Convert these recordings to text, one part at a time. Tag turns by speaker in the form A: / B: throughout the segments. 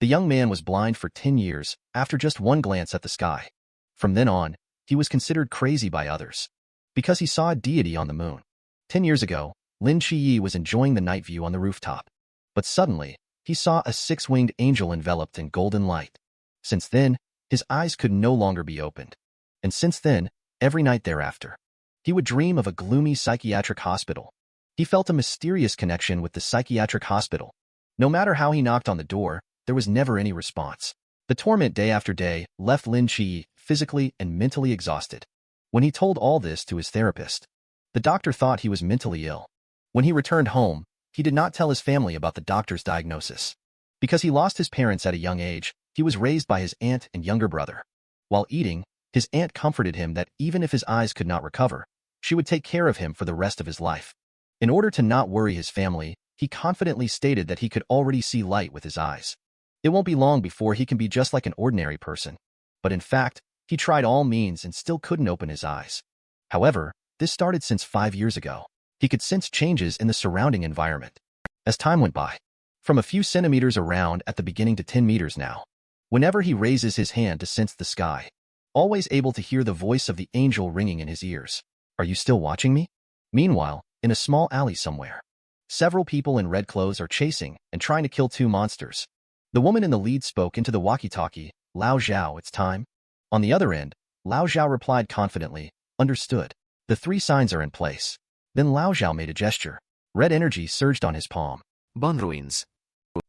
A: The young man was blind for 10 years after just one glance at the sky. From then on, he was considered crazy by others because he saw a deity on the moon. 10 years ago, Lin QiYe was enjoying the night view on the rooftop. But suddenly, he saw a six-winged angel enveloped in golden light. Since then, his eyes could no longer be opened. And since then, every night thereafter, he would dream of a gloomy psychiatric hospital. He felt a mysterious connection with the psychiatric hospital. No matter how he knocked on the door, there was never any response. The torment day after day left Lin QiYe physically and mentally exhausted. When he told all this to his therapist, the doctor thought he was mentally ill. When he returned home, he did not tell his family about the doctor's diagnosis. Because he lost his parents at a young age, he was raised by his aunt and younger brother. While eating, his aunt comforted him that even if his eyes could not recover, she would take care of him for the rest of his life. In order to not worry his family, he confidently stated that he could already see light with his eyes. It won't be long before he can be just like an ordinary person. But in fact, he tried all means and still couldn't open his eyes. However, this started since 5 years ago. He could sense changes in the surrounding environment. As time went by, from a few centimeters around at the beginning to 10 meters now, whenever he raises his hand to sense the sky, always able to hear the voice of the angel ringing in his ears. Are you still watching me? Meanwhile, in a small alley somewhere, several people in red clothes are chasing and trying to kill two monsters. The woman in the lead spoke into the walkie-talkie, Lao Zhao, it's time. On the other end, Lao Zhao replied confidently, understood. The 3 signs are in place. Then Lao Zhao made a gesture. Red energy surged on his palm.
B: Bon ruins.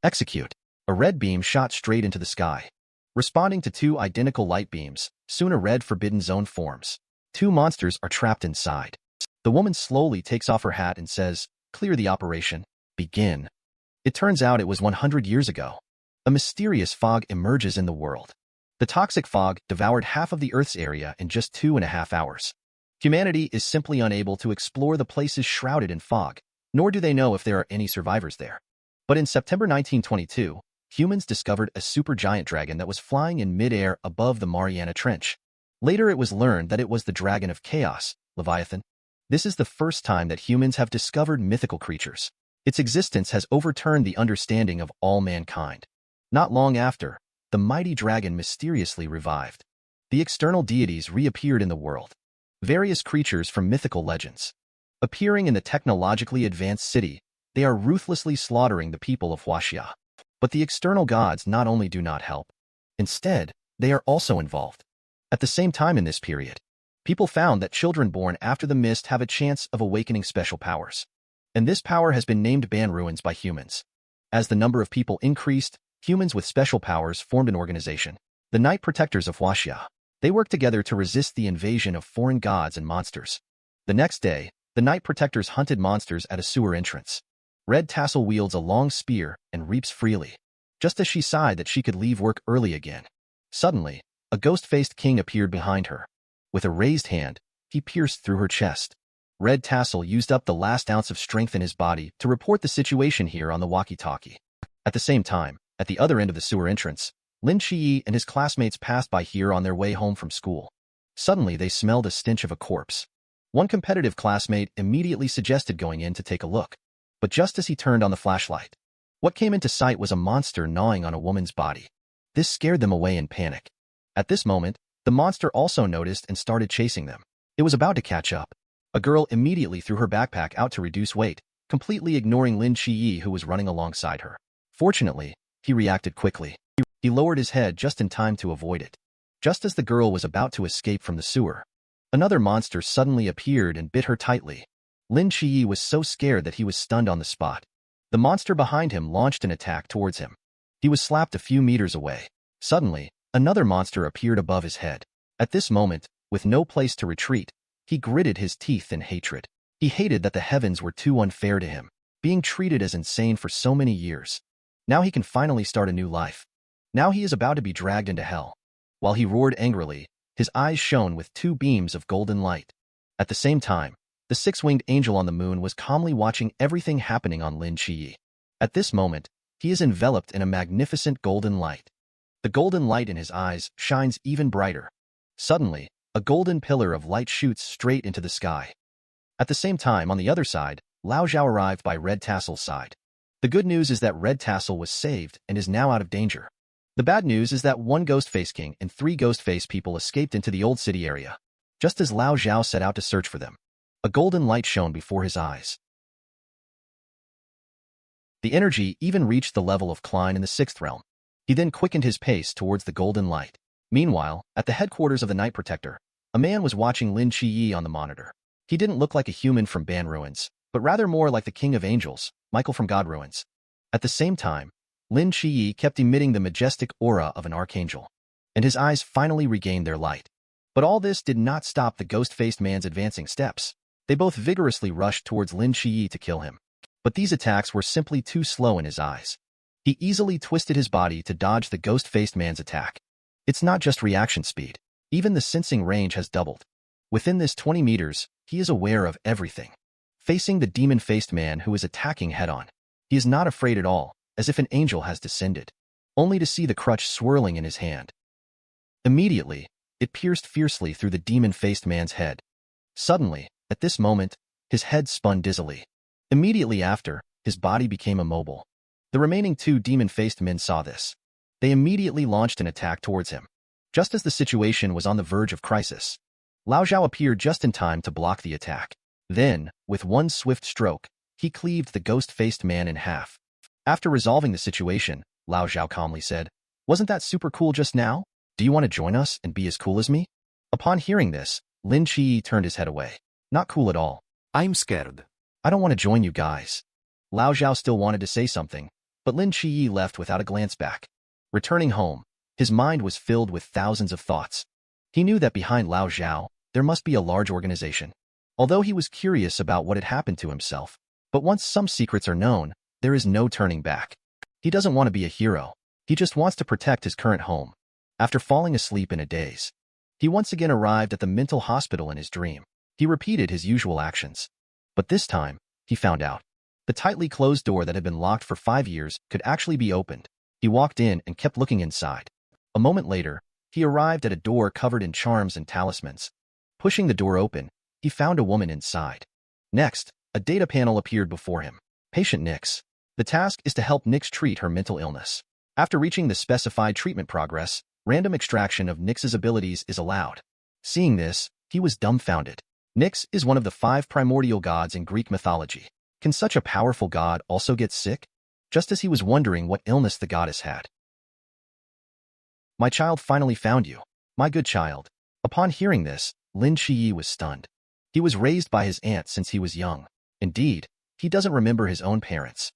A: Execute. A red beam shot straight into the sky. Responding to 2 identical light beams, soon a red forbidden zone forms. 2 monsters are trapped inside. The woman slowly takes off her hat and says, clear the operation. Begin. It turns out it was 100 years ago. A mysterious fog emerges in the world. The toxic fog devoured half of the Earth's area in just 2.5 hours. Humanity is simply unable to explore the places shrouded in fog, nor do they know if there are any survivors there. But in September 1922, humans discovered a supergiant dragon that was flying in mid-air above the Mariana Trench. Later it was learned that it was the dragon of chaos, Leviathan. This is the first time that humans have discovered mythical creatures. Its existence has overturned the understanding of all mankind. Not long after, the mighty dragon mysteriously revived. The external deities reappeared in the world. Various creatures from mythical legends. Appearing in the technologically advanced city, they are ruthlessly slaughtering the people of Huaxia. But the external gods not only do not help. Instead, they are also involved. At the same time in this period, people found that children born after the mist have a chance of awakening special powers. And this power has been named Ban Ruins by humans. As the number of people increased, humans with special powers formed an organization, the Night Protectors of Huaxia. They worked together to resist the invasion of foreign gods and monsters. The next day, the Night Protectors hunted monsters at a sewer entrance. Red Tassel wields a long spear and reaps freely, just as she sighed that she could leave work early again. Suddenly, a ghost-faced king appeared behind her. With a raised hand, he pierced through her chest. Red Tassel used up the last ounce of strength in his body to report the situation here on the walkie-talkie. At the same time, at the other end of the sewer entrance, Lin QiYe and his classmates passed by here on their way home from school. Suddenly, they smelled a stench of a corpse. One competitive classmate immediately suggested going in to take a look. But just as he turned on the flashlight, what came into sight was a monster gnawing on a woman's body. This scared them away in panic. At this moment, the monster also noticed and started chasing them. It was about to catch up. A girl immediately threw her backpack out to reduce weight, completely ignoring Lin QiYe who was running alongside her. Fortunately, he reacted quickly. He lowered his head just in time to avoid it. Just as the girl was about to escape from the sewer, another monster suddenly appeared and bit her tightly. Lin QiYe was so scared that he was stunned on the spot. The monster behind him launched an attack towards him. He was slapped a few meters away. Suddenly, another monster appeared above his head. At this moment, with no place to retreat, he gritted his teeth in hatred. He hated that the heavens were too unfair to him, being treated as insane for so many years. Now he can finally start a new life. Now he is about to be dragged into hell. While he roared angrily, his eyes shone with 2 beams of golden light. At the same time, the 6-winged angel on the moon was calmly watching everything happening on Lin QiYe. At this moment, he is enveloped in a magnificent golden light. The golden light in his eyes shines even brighter. Suddenly, a golden pillar of light shoots straight into the sky. At the same time, on the other side, Lao Zhao arrived by Red Tassel's side. The good news is that Red Tassel was saved and is now out of danger. The bad news is that one Ghostface King and 3 Ghostface people escaped into the old city area, just as Lao Zhao set out to search for them. A golden light shone before his eyes. The energy even reached the level of Klein in the 6th realm. He then quickened his pace towards the golden light. Meanwhile, at the headquarters of the Night Protector, a man was watching Lin QiYe on the monitor. He didn't look like a human from Ban Ruins, but rather more like the King of Angels, Michael from God Ruins. At the same time, Lin QiYe kept emitting the majestic aura of an archangel, and his eyes finally regained their light. But all this did not stop the ghost-faced man's advancing steps. They both vigorously rushed towards Lin QiYe to kill him. But these attacks were simply too slow in his eyes. He easily twisted his body to dodge the ghost-faced man's attack. It's not just reaction speed. Even the sensing range has doubled. Within this 20 meters, he is aware of everything. Facing the demon-faced man who is attacking head-on, he is not afraid at all, as if an angel has descended, only to see the crutch swirling in his hand. Immediately, it pierced fiercely through the demon-faced man's head. Suddenly, at this moment, his head spun dizzily. Immediately after, his body became immobile. The remaining 2 demon-faced men saw this. They immediately launched an attack towards him. Just as the situation was on the verge of crisis, Lao Zhao appeared just in time to block the attack. Then, with one swift stroke, he cleaved the ghost-faced man in half. After resolving the situation, Lao Zhao calmly said, "Wasn't that super cool just now? Do you want to join us and be as cool as me?" Upon hearing this, Lin QiYe turned his head away. "Not cool at all.
B: I'm scared.
A: I don't want to join you guys." Lao Zhao still wanted to say something, but Lin QiYe left without a glance back. Returning home, his mind was filled with thousands of thoughts. He knew that behind Lao Zhao, there must be a large organization. Although he was curious about what had happened to himself, but once some secrets are known, there is no turning back. He doesn't want to be a hero. He just wants to protect his current home. After falling asleep in a daze, he once again arrived at the mental hospital in his dream. He repeated his usual actions. But this time, he found out. The tightly closed door that had been locked for 5 years could actually be opened. He walked in and kept looking inside. A moment later, he arrived at a door covered in charms and talismans. Pushing the door open, he found a woman inside. Next, a data panel appeared before him. Patient Nyx. The task is to help Nyx treat her mental illness. After reaching the specified treatment progress, random extraction of Nyx's abilities is allowed. Seeing this, he was dumbfounded. Nyx is one of the 5 primordial gods in Greek mythology. Can such a powerful god also get sick? Just as he was wondering what illness the goddess had. "My child finally found you. My good child." Upon hearing this, Lin QiYe was stunned. He was raised by his aunt since he was young. Indeed, he doesn't remember his own parents.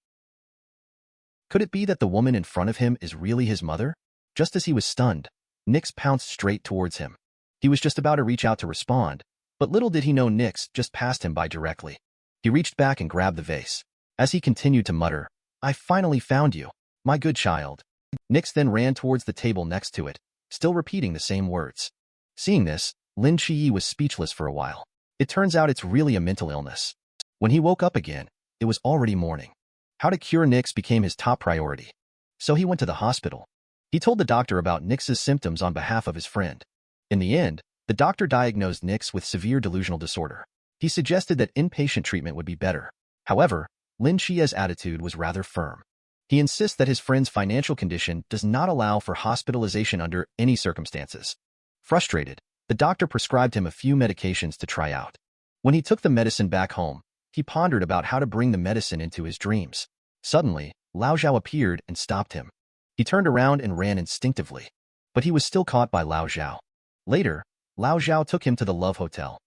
A: Could it be that the woman in front of him is really his mother? Just as he was stunned, Nyx pounced straight towards him. He was just about to reach out to respond, but little did he know Nyx just passed him by directly. He reached back and grabbed the vase. As he continued to mutter, "I finally found you, my good child." Nyx then ran towards the table next to it, still repeating the same words. Seeing this, Lin QiYe was speechless for a while. It turns out it's really a mental illness. When he woke up again, it was already morning. How to cure Nyx became his top priority. So he went to the hospital. He told the doctor about Nyx's symptoms on behalf of his friend. In the end, the doctor diagnosed Nyx with severe delusional disorder. He suggested that inpatient treatment would be better. However, Lin QiYe's attitude was rather firm. He insists that his friend's financial condition does not allow for hospitalization under any circumstances. Frustrated, the doctor prescribed him a few medications to try out. When he took the medicine back home, he pondered about how to bring the medicine into his dreams. Suddenly, Lao Zhao appeared and stopped him. He turned around and ran instinctively, but he was still caught by Lao Zhao. Later, Lao Zhao took him to the Love Hotel,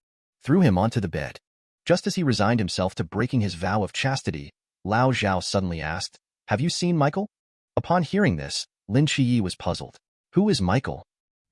A: threw him onto the bed. Just as he resigned himself to breaking his vow of chastity, Lao Zhao suddenly asked, "Have you seen Michael?" Upon hearing this, Lin QiYe was puzzled. Who is Michael?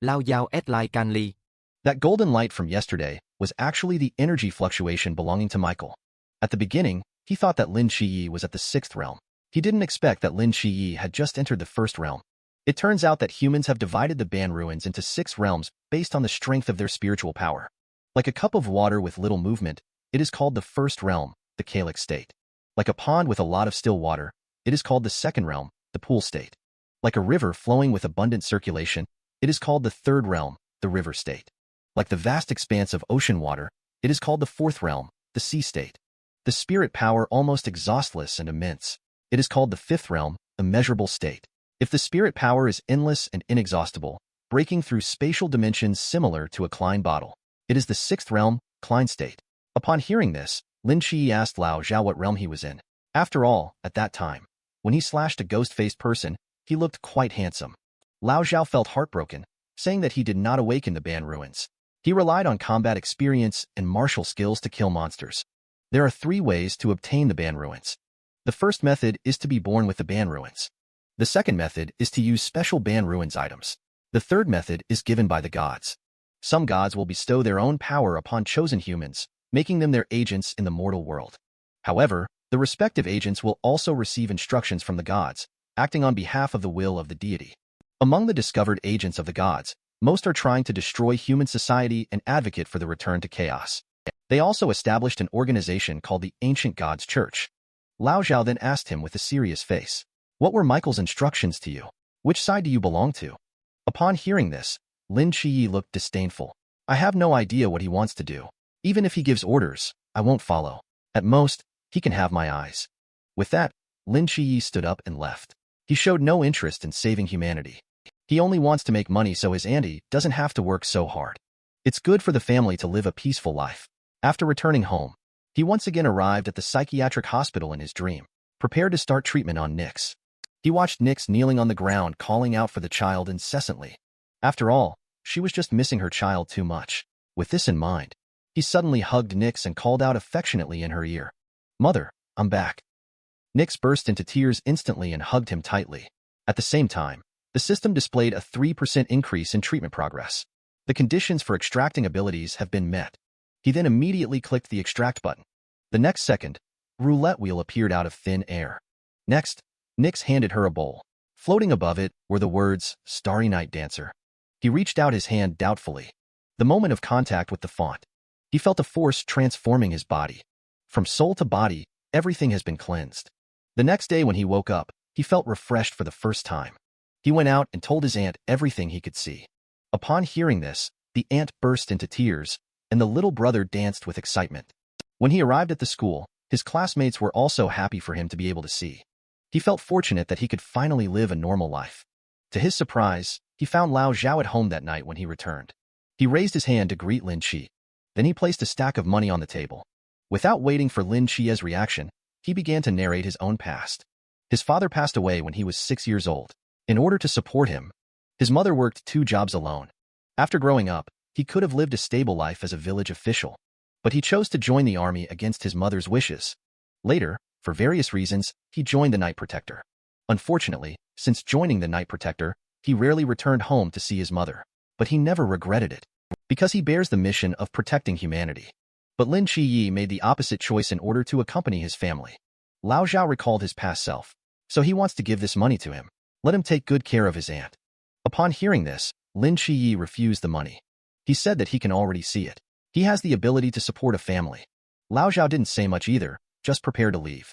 B: Lao Giao et Lai Can Li.
A: That golden light from yesterday was actually the energy fluctuation belonging to Michael. At the beginning, he thought that Lin QiYe was at the 6th realm. He didn't expect that Lin QiYe had just entered the 1st realm. It turns out that humans have divided the Ban Ruins into 6 realms based on the strength of their spiritual power. Like a cup of water with little movement, it is called the 1st realm, the Kalic state. Like a pond with a lot of still water, it is called the 2nd realm, the pool state. Like a river flowing with abundant circulation, it is called the 3rd realm, the river state. Like the vast expanse of ocean water, it is called the 4th realm, the sea state. The spirit power almost exhaustless and immense. It is called the 5th realm, immeasurable state. If the spirit power is endless and inexhaustible, breaking through spatial dimensions similar to a Klein bottle, it is the sixth realm, Klein state. Upon hearing this, Lin QiYe asked Lao Zhao what realm he was in. After all, at that time, when he slashed a ghost-faced person, he looked quite handsome. Lao Zhao felt heartbroken, saying that he did not awaken the Ban ruins. He relied on combat experience and martial skills to kill monsters. There are 3 ways to obtain the Ban ruins. The first method is to be born with the Ban ruins. The second method is to use special Ban ruins items. The third method is given by the gods. Some gods will bestow their own power upon chosen humans, making them their agents in the mortal world. However, the respective agents will also receive instructions from the gods, acting on behalf of the will of the deity. Among the discovered agents of the gods, most are trying to destroy human society and advocate for the return to chaos. They also established an organization called the Ancient Gods Church. Lao Zhao then asked him with a serious face, "What were Michael's instructions to you? Which side do you belong to?" Upon hearing this, Lin QiYe looked disdainful. "I have no idea what he wants to do. Even if he gives orders, I won't follow. At most, he can have my eyes." With that, Lin QiYe stood up and left. He showed no interest in saving humanity. He only wants to make money so his auntie doesn't have to work so hard. It's good for the family to live a peaceful life. After returning home, he once again arrived at the psychiatric hospital in his dream, prepared to start treatment on Nyx. He watched Nyx kneeling on the ground calling out for the child incessantly. After all, she was just missing her child too much. With this in mind, he suddenly hugged Nyx and called out affectionately in her ear, "Mother, I'm back." Nyx burst into tears instantly and hugged him tightly. At the same time, the system displayed a 3% increase in treatment progress. The conditions for extracting abilities have been met. He then immediately clicked the extract button. The next second, a roulette wheel appeared out of thin air. Next, Nyx handed her a bowl. Floating above it were the words, "Starry Night Dancer." He reached out his hand doubtfully. The moment of contact with the font, he felt a force transforming his body. From soul to body, everything has been cleansed. The next day when he woke up, he felt refreshed for the first time. He went out and told his aunt everything he could see. Upon hearing this, the aunt burst into tears, and the little brother danced with excitement. When he arrived at the school, his classmates were also happy for him to be able to see. He felt fortunate that he could finally live a normal life. To his surprise, he found Lao Zhao at home that night when he returned. He raised his hand to greet Lin QiYe. Then he placed a stack of money on the table. Without waiting for Lin QiYe's reaction, he began to narrate his own past. His father passed away when he was 6 years old. In order to support him, his mother worked 2 jobs alone. After growing up, he could have lived a stable life as a village official, but he chose to join the army against his mother's wishes. Later, for various reasons, he joined the Night Protector. Unfortunately, since joining the Night Protector, he rarely returned home to see his mother, but he never regretted it, because he bears the mission of protecting humanity. But Lin QiYe made the opposite choice in order to accompany his family. Lao Zhao recalled his past self, so he wants to give this money to him. Let him take good care of his aunt. Upon hearing this, Lin QiYe refused the money. He said that he can already see it. He has the ability to support a family. Lao Zhao didn't say much either, just prepared to leave.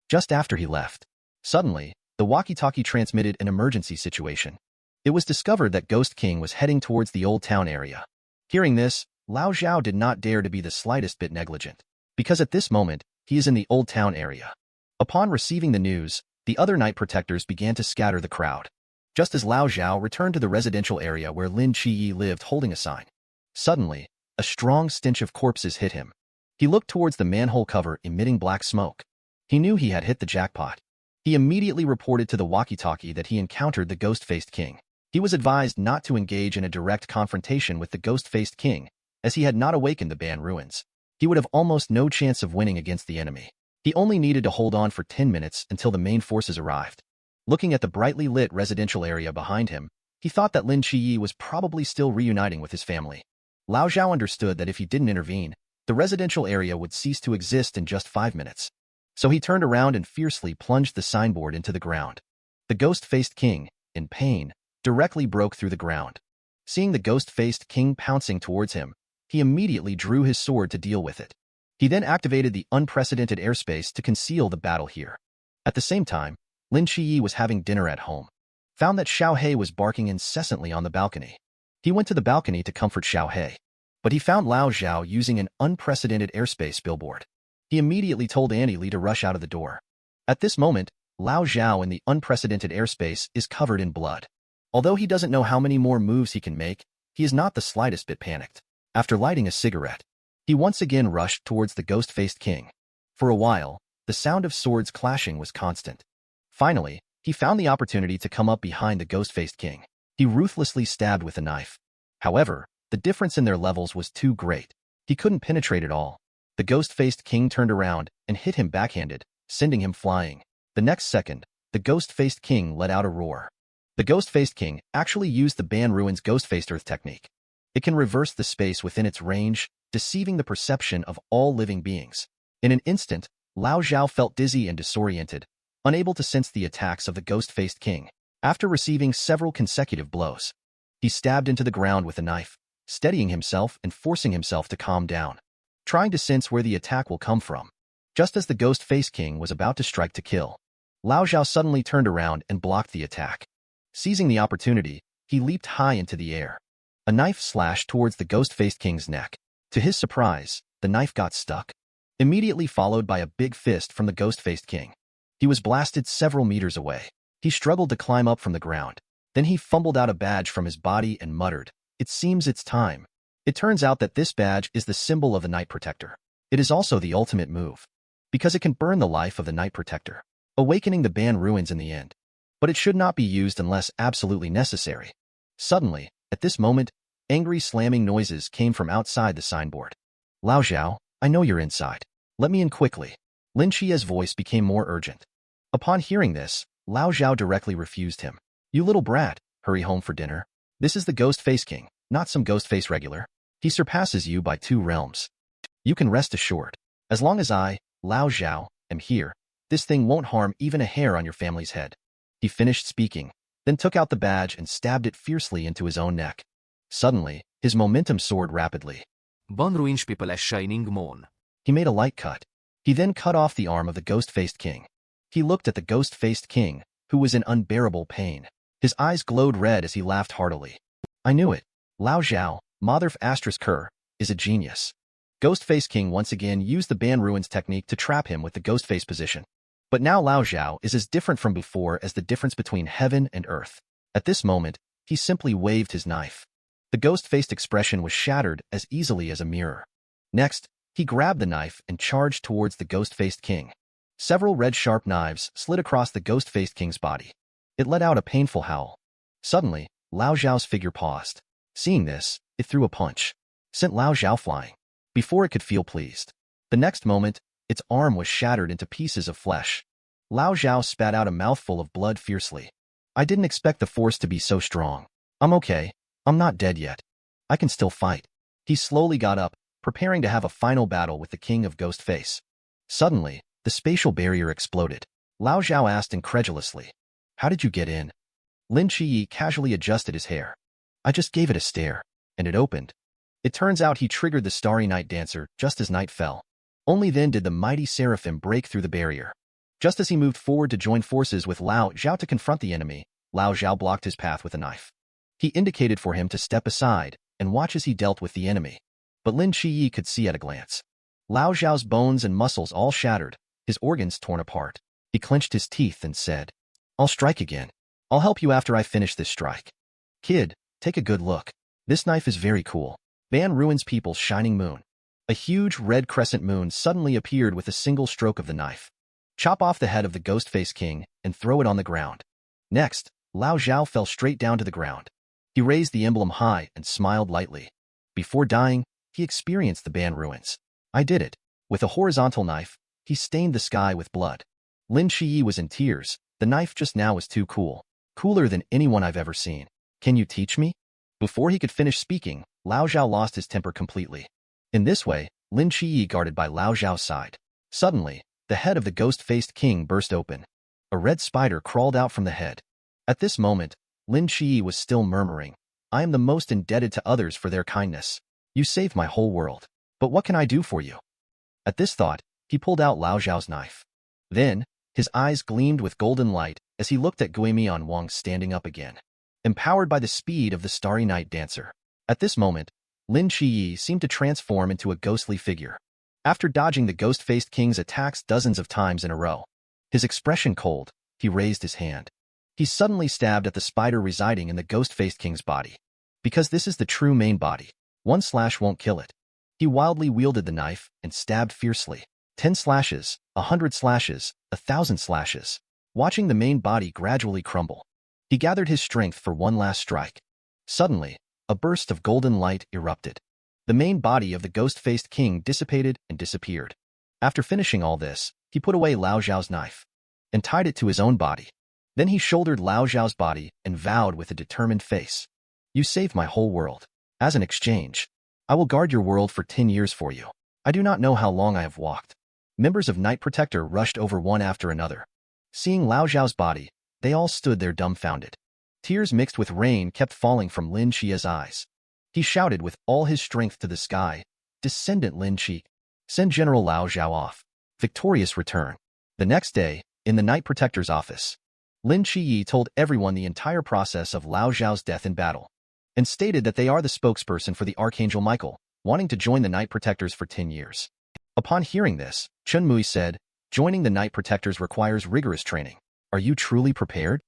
A: Just after he left, suddenly, the walkie-talkie transmitted an emergency situation. It was discovered that Ghost King was heading towards the Old Town area. Hearing this, Lao Zhao did not dare to be the slightest bit negligent, because at this moment, he is in the Old Town area. Upon receiving the news, the other Night Protectors began to scatter the crowd. Just as Lao Zhao returned to the residential area where Lin QiYe lived holding a sign, suddenly, a strong stench of corpses hit him. He looked towards the manhole cover emitting black smoke. He knew he had hit the jackpot. He immediately reported to the walkie-talkie that he encountered the ghost-faced king. He was advised not to engage in a direct confrontation with the ghost-faced king, as he had not awakened the Ban ruins. He would have almost no chance of winning against the enemy. He only needed to hold on for 10 minutes until the main forces arrived. Looking at the brightly lit residential area behind him, he thought that Lin QiYe was probably still reuniting with his family. Lao Zhao understood that if he didn't intervene, the residential area would cease to exist in just 5 minutes. So he turned around and fiercely plunged the signboard into the ground. The ghost-faced king, in pain, directly broke through the ground. Seeing the ghost-faced king pouncing towards him, he immediately drew his sword to deal with it. He then activated the unprecedented airspace to conceal the battle here. At the same time, Lin QiYe was having dinner at home. Found that Xiao He was barking incessantly on the balcony. He went to the balcony to comfort Xiao He, but he found Lao Zhao using an unprecedented airspace billboard. He immediately told Annie Li to rush out of the door. At this moment, Lao Zhao in the unprecedented airspace is covered in blood. Although he doesn't know how many more moves he can make, he is not the slightest bit panicked. After lighting a cigarette, he once again rushed towards the ghost-faced king. For a while, the sound of swords clashing was constant. Finally, he found the opportunity to come up behind the ghost-faced king. He ruthlessly stabbed with a knife. However, the difference in their levels was too great. He couldn't penetrate at all. The ghost-faced king turned around and hit him backhanded, sending him flying. The next second, the ghost-faced king let out a roar. The ghost-faced king actually used the Ban Ruins ghost-faced earth technique. It can reverse the space within its range, deceiving the perception of all living beings. In an instant, Lao Zhao felt dizzy and disoriented, unable to sense the attacks of the ghost-faced king. After receiving several consecutive blows, he stabbed into the ground with a knife, steadying himself and forcing himself to calm down, trying to sense where the attack will come from. Just as the ghost-faced king was about to strike to kill, Lao Zhao suddenly turned around and blocked the attack. Seizing the opportunity, he leaped high into the air. A knife slashed towards the ghost-faced king's neck. To his surprise, the knife got stuck, immediately followed by a big fist from the ghost-faced king. He was blasted several meters away. He struggled to climb up from the ground. Then he fumbled out a badge from his body and muttered, "It seems it's time." It turns out that this badge is the symbol of the Night Protector. It is also the ultimate move, because it can burn the life of the Night Protector, awakening the Ban Ruins in the end. But it should not be used unless absolutely necessary. Suddenly, at this moment, angry slamming noises came from outside the signboard. "Lao Zhao, I know you're inside. Let me in quickly." Lin QiYe's voice became more urgent. Upon hearing this, Lao Zhao directly refused him. "You little brat, hurry home for dinner. This is the Ghost-Face King, not some Ghost-Face regular. He surpasses you by 2 realms. You can rest assured. As long as I, Lao Zhao, am here, this thing won't harm even a hair on your family's head." He finished speaking, then took out the badge and stabbed it fiercely into his own neck. Suddenly, his momentum soared rapidly.
B: Ban Ruins people as shining moon.
A: He made a light cut. He then cut off the arm of the ghost-faced king. He looked at the ghost-faced king, who was in unbearable pain. His eyes glowed red as he laughed heartily. "I knew it. Lao Zhao, Motherf Asterisk Kerr, is a genius." Ghost-faced king once again used the Ban Ruins technique to trap him with the ghost-face position. But now Lao Zhao is as different from before as the difference between heaven and earth. At this moment, he simply waved his knife. The ghost-faced expression was shattered as easily as a mirror. Next, he grabbed the knife and charged towards the ghost-faced king. Several red sharp knives slid across the ghost-faced king's body. It let out a painful howl. Suddenly, Lao Zhao's figure paused. Seeing this, it threw a punch, sent Lao Zhao flying, before it could feel pleased. The next moment, its arm was shattered into pieces of flesh. Lao Zhao spat out a mouthful of blood fiercely. "I didn't expect the force to be so strong. I'm okay. I'm not dead yet. I can still fight." He slowly got up, preparing to have a final battle with the king of Ghost Face. Suddenly, the spatial barrier exploded. Lao Zhao asked incredulously, "How did you get in?" Lin QiYe casually adjusted his hair. "I just gave it a stare, and it opened." It turns out he triggered the Starry Night Dancer just as night fell. Only then did the mighty seraphim break through the barrier. Just as he moved forward to join forces with Lao Zhao to confront the enemy, Lao Zhao blocked his path with a knife. He indicated for him to step aside and watch as he dealt with the enemy. But Lin QiYe could see at a glance. Lao Zhao's bones and muscles all shattered, his organs torn apart. He clenched his teeth and said, "I'll strike again. I'll help you after I finish this strike. Kid, take a good look. This knife is very cool." Ban Ruins people's shining moon. A huge red crescent moon suddenly appeared with a single stroke of the knife. Chop off the head of the Ghost-Face King and throw it on the ground. Next, Lao Zhao fell straight down to the ground. He raised the emblem high and smiled lightly. Before dying, he experienced the Ban Ruins. "I did it." With a horizontal knife, he stained the sky with blood. Lin QiYe was in tears. The knife just now was too cool. Cooler than anyone I've ever seen. "Can you teach me?" Before he could finish speaking, Lao Zhao lost his temper completely. In this way, Lin QiYe guarded by Lao Zhao's side. Suddenly, the head of the ghost-faced king burst open. A red spider crawled out from the head. At this moment, Lin QiYe was still murmuring, "I am the most indebted to others for their kindness. You saved my whole world. But what can I do for you?" At this thought, he pulled out Lao Zhao's knife. Then, his eyes gleamed with golden light as he looked at Guimian Wang standing up again, empowered by the speed of the Starry Night Dancer. At this moment, Lin QiYe seemed to transform into a ghostly figure. After dodging the ghost-faced king's attacks dozens of times in a row, his expression cold, He raised his hand. He suddenly stabbed at the spider residing in the ghost-faced king's body. Because this is the true main body, one slash won't kill it. He wildly wielded the knife and stabbed fiercely. 10 slashes, 100 slashes, 1,000 slashes. Watching the main body gradually crumble, he gathered his strength for one last strike. Suddenly, a burst of golden light erupted. The main body of the ghost-faced king dissipated and disappeared. After finishing all this, he put away Lao Zhao's knife and tied it to his own body. Then he shouldered Lao Zhao's body and vowed with a determined face, "You saved my whole world. As an exchange, I will guard your world for 10 years for you. I do not know how long I have walked." Members of Night Protector rushed over one after another. Seeing Lao Zhao's body, they all stood there dumbfounded. Tears mixed with rain kept falling from Lin QiYe's eyes. He shouted with all his strength to the sky, "Descendant Lin QiYe, send General Lao Zhao off. Victorious return." The next day, in the Night Protector's office, Lin QiYe told everyone the entire process of Lao Zhao's death in battle, and stated that they are the spokesperson for the Archangel Michael, wanting to join the Night Protectors for 10 years. Upon hearing this, Chunmui said, "Joining the Night Protectors requires rigorous training. Are you truly prepared?"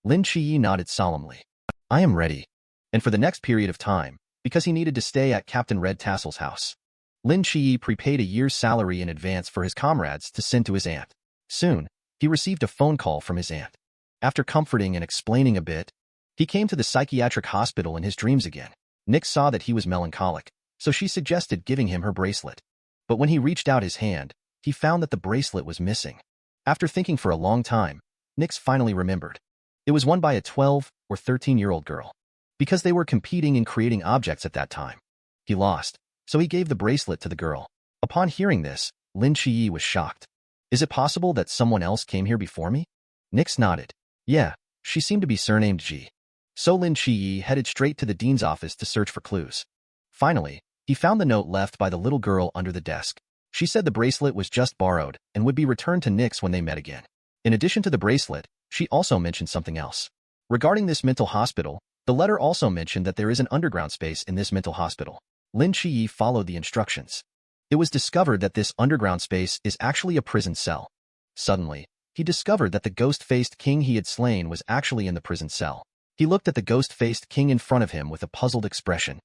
A: Lin QiYe nodded solemnly. "I am ready." And for the next period of time, because he needed to stay at Captain Red Tassel's house, Lin QiYe prepaid a year's salary in advance for his comrades to send to his aunt. Soon, he received a phone call from his aunt. After comforting and explaining a bit, he came to the psychiatric hospital in his dreams again. Nick saw that he was melancholic, so she suggested giving him her bracelet. But when he reached out his hand, he found that the bracelet was missing. After thinking for a long time, Nix finally remembered. It was won by a 12 or 13-year-old girl. Because they were competing in creating objects at that time. He lost, so he gave the bracelet to the girl. Upon hearing this, Lin QiYe was shocked. "Is it possible that someone else came here before me?" Nix nodded. "Yeah, she seemed to be surnamed Ji." So Lin QiYe headed straight to the dean's office to search for clues. Finally, he found the note left by the little girl under the desk. She said the bracelet was just borrowed and would be returned to Nix when they met again. In addition to the bracelet, she also mentioned something else. Regarding this mental hospital, the letter also mentioned that there is an underground space in this mental hospital. Lin QiYe followed the instructions. It was discovered that this underground space is actually a prison cell. Suddenly, he discovered that the ghost-faced king he had slain was actually in the prison cell. He looked at the ghost-faced king in front of him with a puzzled expression.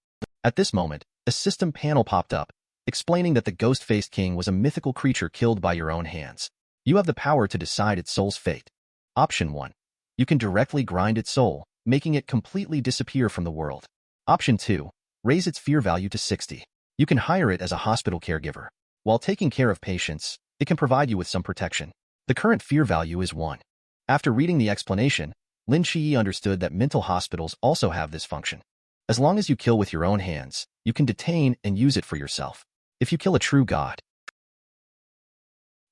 A: At this moment, a system panel popped up, explaining that the ghost-faced king was a mythical creature killed by your own hands. You have the power to decide its soul's fate. Option 1. You can directly grind its soul, making it completely disappear from the world. Option 2. Raise its fear value to 60. You can hire it as a hospital caregiver. While taking care of patients, it can provide you with some protection. The current fear value is 1. After reading the explanation, Lin QiYe understood that mental hospitals also have this function. As long as you kill with your own hands, you can detain and use it for yourself. If you kill a true god.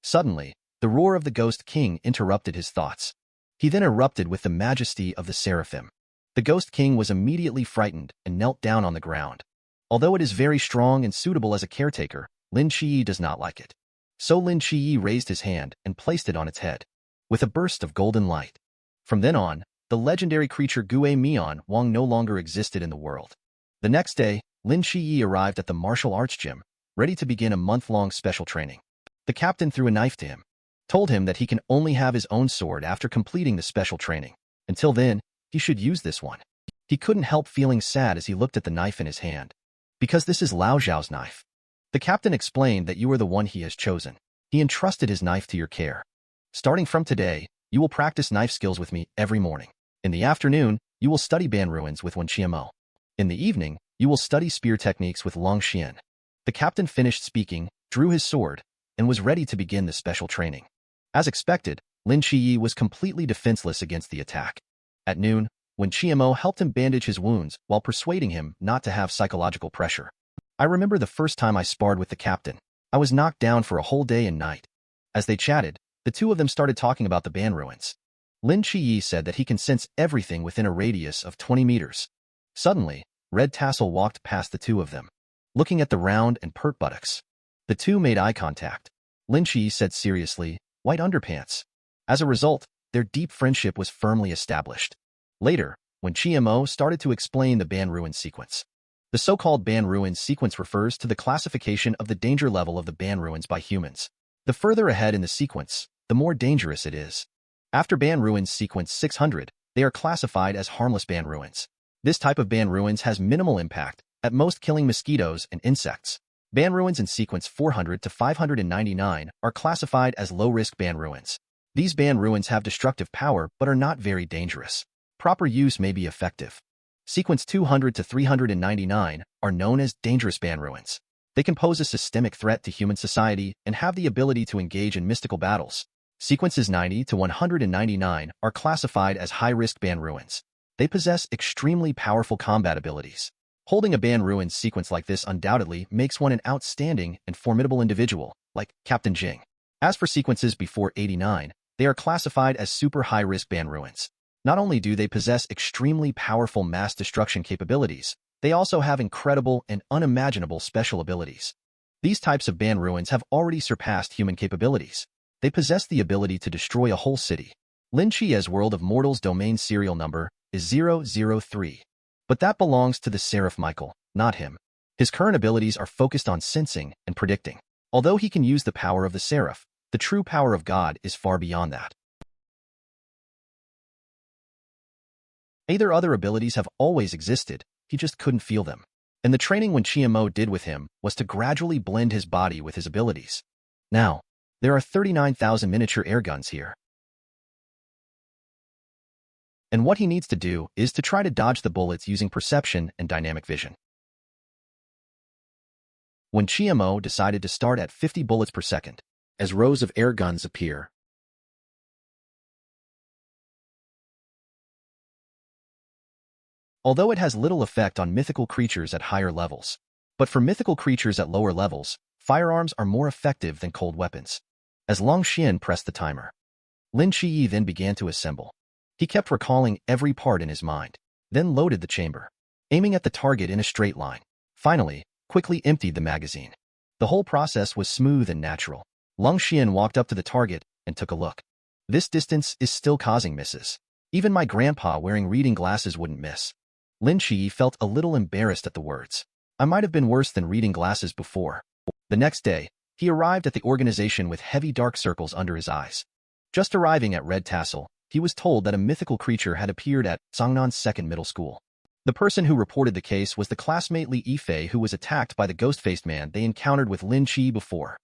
A: Suddenly, the roar of the Ghost King interrupted his thoughts. He then erupted with the majesty of the seraphim. The Ghost King was immediately frightened and knelt down on the ground. Although it is very strong and suitable as a caretaker, Lin QiYe does not like it. So Lin QiYe raised his hand and placed it on its head, with a burst of golden light. From then on, the legendary creature Gue Mian Wang no longer existed in the world. The next day, Lin QiYe arrived at the martial arts gym, ready to begin a month-long special training. The captain threw a knife to him, told him that he can only have his own sword after completing the special training. Until then, he should use this one. He couldn't help feeling sad as he looked at the knife in his hand. Because this is Lao Zhao's knife. The captain explained that you are the one he has chosen. He entrusted his knife to your care. Starting from today, you will practice knife skills with me every morning. In the afternoon, you will study Ban ruins with Wen Qiamo. In the evening, you will study spear techniques with Long Xian. The captain finished speaking, drew his sword, and was ready to begin the special training. As expected, Lin QiYe was completely defenseless against the attack. At noon, Wen Qiamo helped him bandage his wounds while persuading him not to have psychological pressure. I remember the first time I sparred with the captain. I was knocked down for a whole day and night. As they chatted, the two of them started talking about the Ban ruins. Lin QiYe said that he can sense everything within a radius of 20 meters. Suddenly, Red Tassel walked past the two of them, looking at the round and pert buttocks. The two made eye contact. Lin QiYe said seriously, "White underpants." As a result, their deep friendship was firmly established. Later, when Qiamo started to explain the Ban ruins sequence. The so-called Ban ruins sequence refers to the classification of the danger level of the Ban ruins by humans. The further ahead in the sequence, the more dangerous it is. After ban ruins sequence 600, they are classified as harmless ban ruins. This type of ban ruins has minimal impact, at most killing mosquitoes and insects. Ban ruins in sequence 400 to 599 are classified as low-risk ban ruins. These ban ruins have destructive power but are not very dangerous. Proper use may be effective. Sequence 200 to 399 are known as dangerous ban ruins. They can pose a systemic threat to human society and have the ability to engage in mystical battles. Sequences 90 to 199 are classified as high-risk ban ruins. They possess extremely powerful combat abilities. Holding a ban ruins sequence like this undoubtedly makes one an outstanding and formidable individual, like Captain Jing. As for sequences before 89, they are classified as super high-risk ban ruins. Not only do they possess extremely powerful mass destruction capabilities, they also have incredible and unimaginable special abilities. These types of ban ruins have already surpassed human capabilities. They possess the ability to destroy a whole city. Lin QiYe's World of Mortals domain serial number is 003. But that belongs to the Seraph Michael, not him. His current abilities are focused on sensing and predicting. Although he can use the power of the Seraph, the true power of God is far beyond that. Either other abilities have always existed, he just couldn't feel them. And the training Wen Qiamo did with him was to gradually blend his body with his abilities. Now, there are 39,000 miniature airguns here. And what he needs to do is to try to dodge the bullets using perception and dynamic vision. Wen Qiamo decided to start at 50 bullets per second, as rows of air guns appear. Although it has little effect on mythical creatures at higher levels. But for mythical creatures at lower levels, firearms are more effective than cold weapons. As Long Xian pressed the timer, Lin QiYe then began to assemble. He kept recalling every part in his mind, then loaded the chamber, aiming at the target in a straight line. Finally, quickly emptied the magazine. The whole process was smooth and natural. Long Xian walked up to the target and took a look. This distance is still causing misses. Even my grandpa wearing reading glasses wouldn't miss. Lin QiYe felt a little embarrassed at the words. I might have been worse than reading glasses before. The next day, he arrived at the organization with heavy dark circles under his eyes. Just arriving at Red Tassel, he was told that a mythical creature had appeared at Songnan's second middle school. The person who reported the case was the classmate Lin QiYe who was attacked by the ghost-faced man they encountered with Lin QiYe before.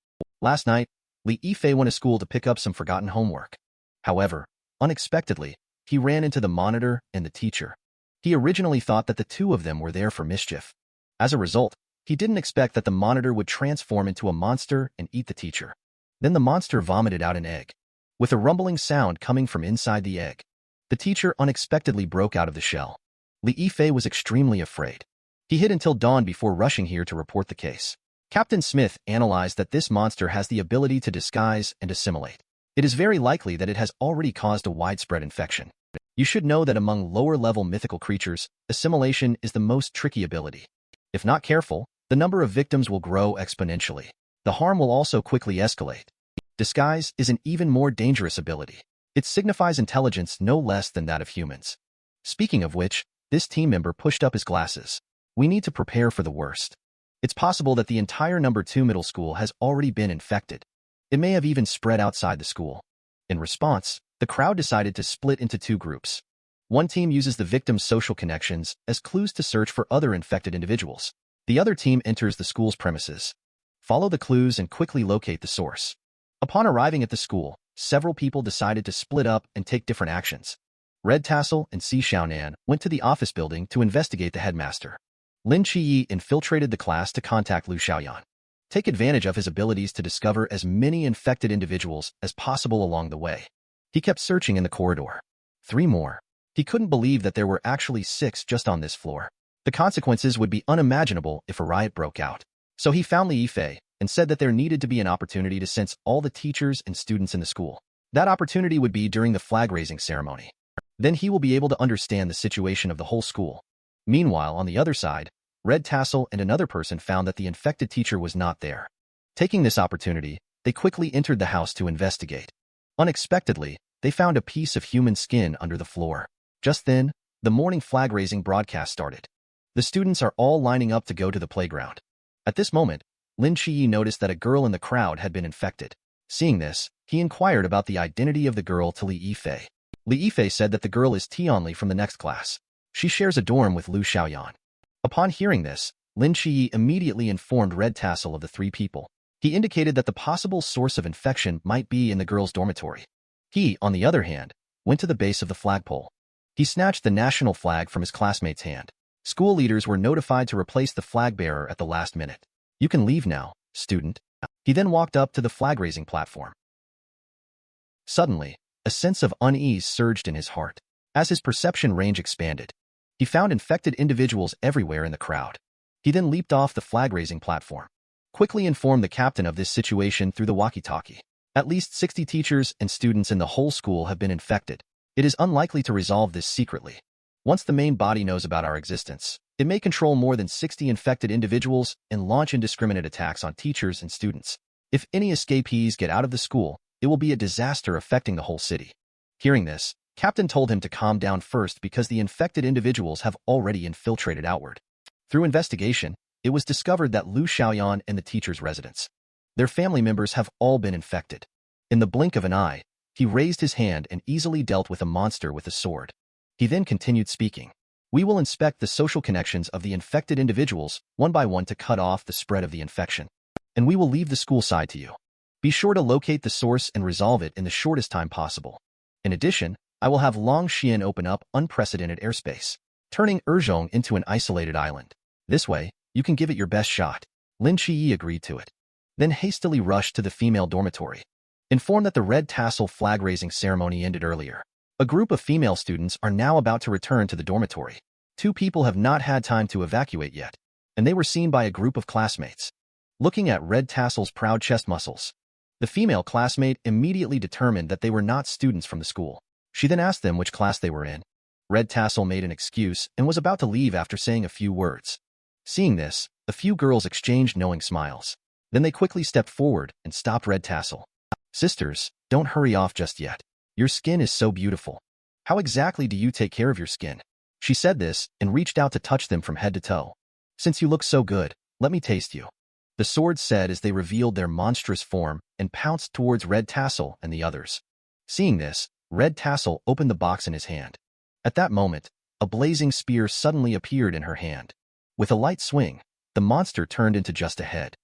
A: Last night, Lin QiYe went to school to pick up some forgotten homework. However, unexpectedly, he ran into the monitor and the teacher. He originally thought that the two of them were there for mischief. As a result, he didn't expect that the monitor would transform into a monster and eat the teacher. Then the monster vomited out an egg, with a rumbling sound coming from inside the egg. The teacher unexpectedly broke out of the shell. Lin QiYe was extremely afraid. He hid until dawn before rushing here to report the case. Captain Smith analyzed that this monster has the ability to disguise and assimilate. It is very likely that it has already caused a widespread infection. You should know that among lower-level mythical creatures, assimilation is the most tricky ability. If not careful, the number of victims will grow exponentially. The harm will also quickly escalate. Disguise is an even more dangerous ability. It signifies intelligence no less than that of humans. Speaking of which, this team member pushed up his glasses. We need to prepare for the worst. It's possible that the entire number 2 middle school has already been infected. It may have even spread outside the school. In response, the crowd decided to split into 2 groups. One team uses the victim's social connections as clues to search for other infected individuals. The other team enters the school's premises. Follow the clues and quickly locate the source. Upon arriving at the school, several people decided to split up and take different actions. Red Tassel and Si Xiaonan went to the office building to investigate the headmaster. Lin QiYe infiltrated the class to contact Lu Xiaoyan. Take advantage of his abilities to discover as many infected individuals as possible along the way. He kept searching in the corridor. 3 more. He couldn't believe that there were actually 6 just on this floor. The consequences would be unimaginable if a riot broke out. So he found Lin QiYe and said that there needed to be an opportunity to sense all the teachers and students in the school. That opportunity would be during the flag-raising ceremony. Then he will be able to understand the situation of the whole school. Meanwhile, on the other side, Red Tassel and another person found that the infected teacher was not there. Taking this opportunity, they quickly entered the house to investigate. Unexpectedly, they found a piece of human skin under the floor. Just then, the morning flag-raising broadcast started. The students are all lining up to go to the playground. At this moment, Lin QiYe noticed that a girl in the crowd had been infected. Seeing this, he inquired about the identity of the girl to Lin QiYe. Lin QiYe said that the girl is Tianli from the next class. She shares a dorm with Lu Xiaoyan. Upon hearing this, Lin QiYe immediately informed Red Tassel of the three people. He indicated that the possible source of infection might be in the girl's dormitory. He, on the other hand, went to the base of the flagpole. He snatched the national flag from his classmate's hand. School leaders were notified to replace the flag bearer at the last minute. You can leave now, student. He then walked up to the flag-raising platform. Suddenly, a sense of unease surged in his heart. As his perception range expanded, he found infected individuals everywhere in the crowd. He then leaped off the flag-raising platform. Quickly informed the captain of this situation through the walkie-talkie. At least 60 teachers and students in the whole school have been infected. It is unlikely to resolve this secretly. Once the main body knows about our existence, it may control more than 60 infected individuals and launch indiscriminate attacks on teachers and students. If any escapees get out of the school, it will be a disaster affecting the whole city. Hearing this, Captain told him to calm down first because the infected individuals have already infiltrated outward. Through investigation, it was discovered that Lu Xiaoyan and the teacher's residence. Their family members have all been infected. In the blink of an eye, he raised his hand and easily dealt with a monster with a sword. He then continued speaking. We will inspect the social connections of the infected individuals one by one to cut off the spread of the infection. And we will leave the school side to you. Be sure to locate the source and resolve it in the shortest time possible. In addition, I will have Long Xian open up unprecedented airspace, turning Erzhong into an isolated island. This way, you can give it your best shot. Lin QiYe agreed to it. Then hastily rushed to the female dormitory. Informed that the red tassel flag-raising ceremony ended earlier. A group of female students are now about to return to the dormitory. 2 people have not had time to evacuate yet, and they were seen by a group of classmates. Looking at Red Tassel's proud chest muscles, the female classmate immediately determined that they were not students from the school. She then asked them which class they were in. Red Tassel made an excuse and was about to leave after saying a few words. Seeing this, a few girls exchanged knowing smiles. Then they quickly stepped forward and stopped Red Tassel. Sisters, don't hurry off just yet. Your skin is so beautiful. How exactly do you take care of your skin? She said this and reached out to touch them from head to toe. Since you look so good, let me taste you. The swords said as they revealed their monstrous form and pounced towards Red Tassel and the others. Seeing this, Red Tassel opened the box in his hand. At that moment, a blazing spear suddenly appeared in her hand. With a light swing, the monster turned into just a head.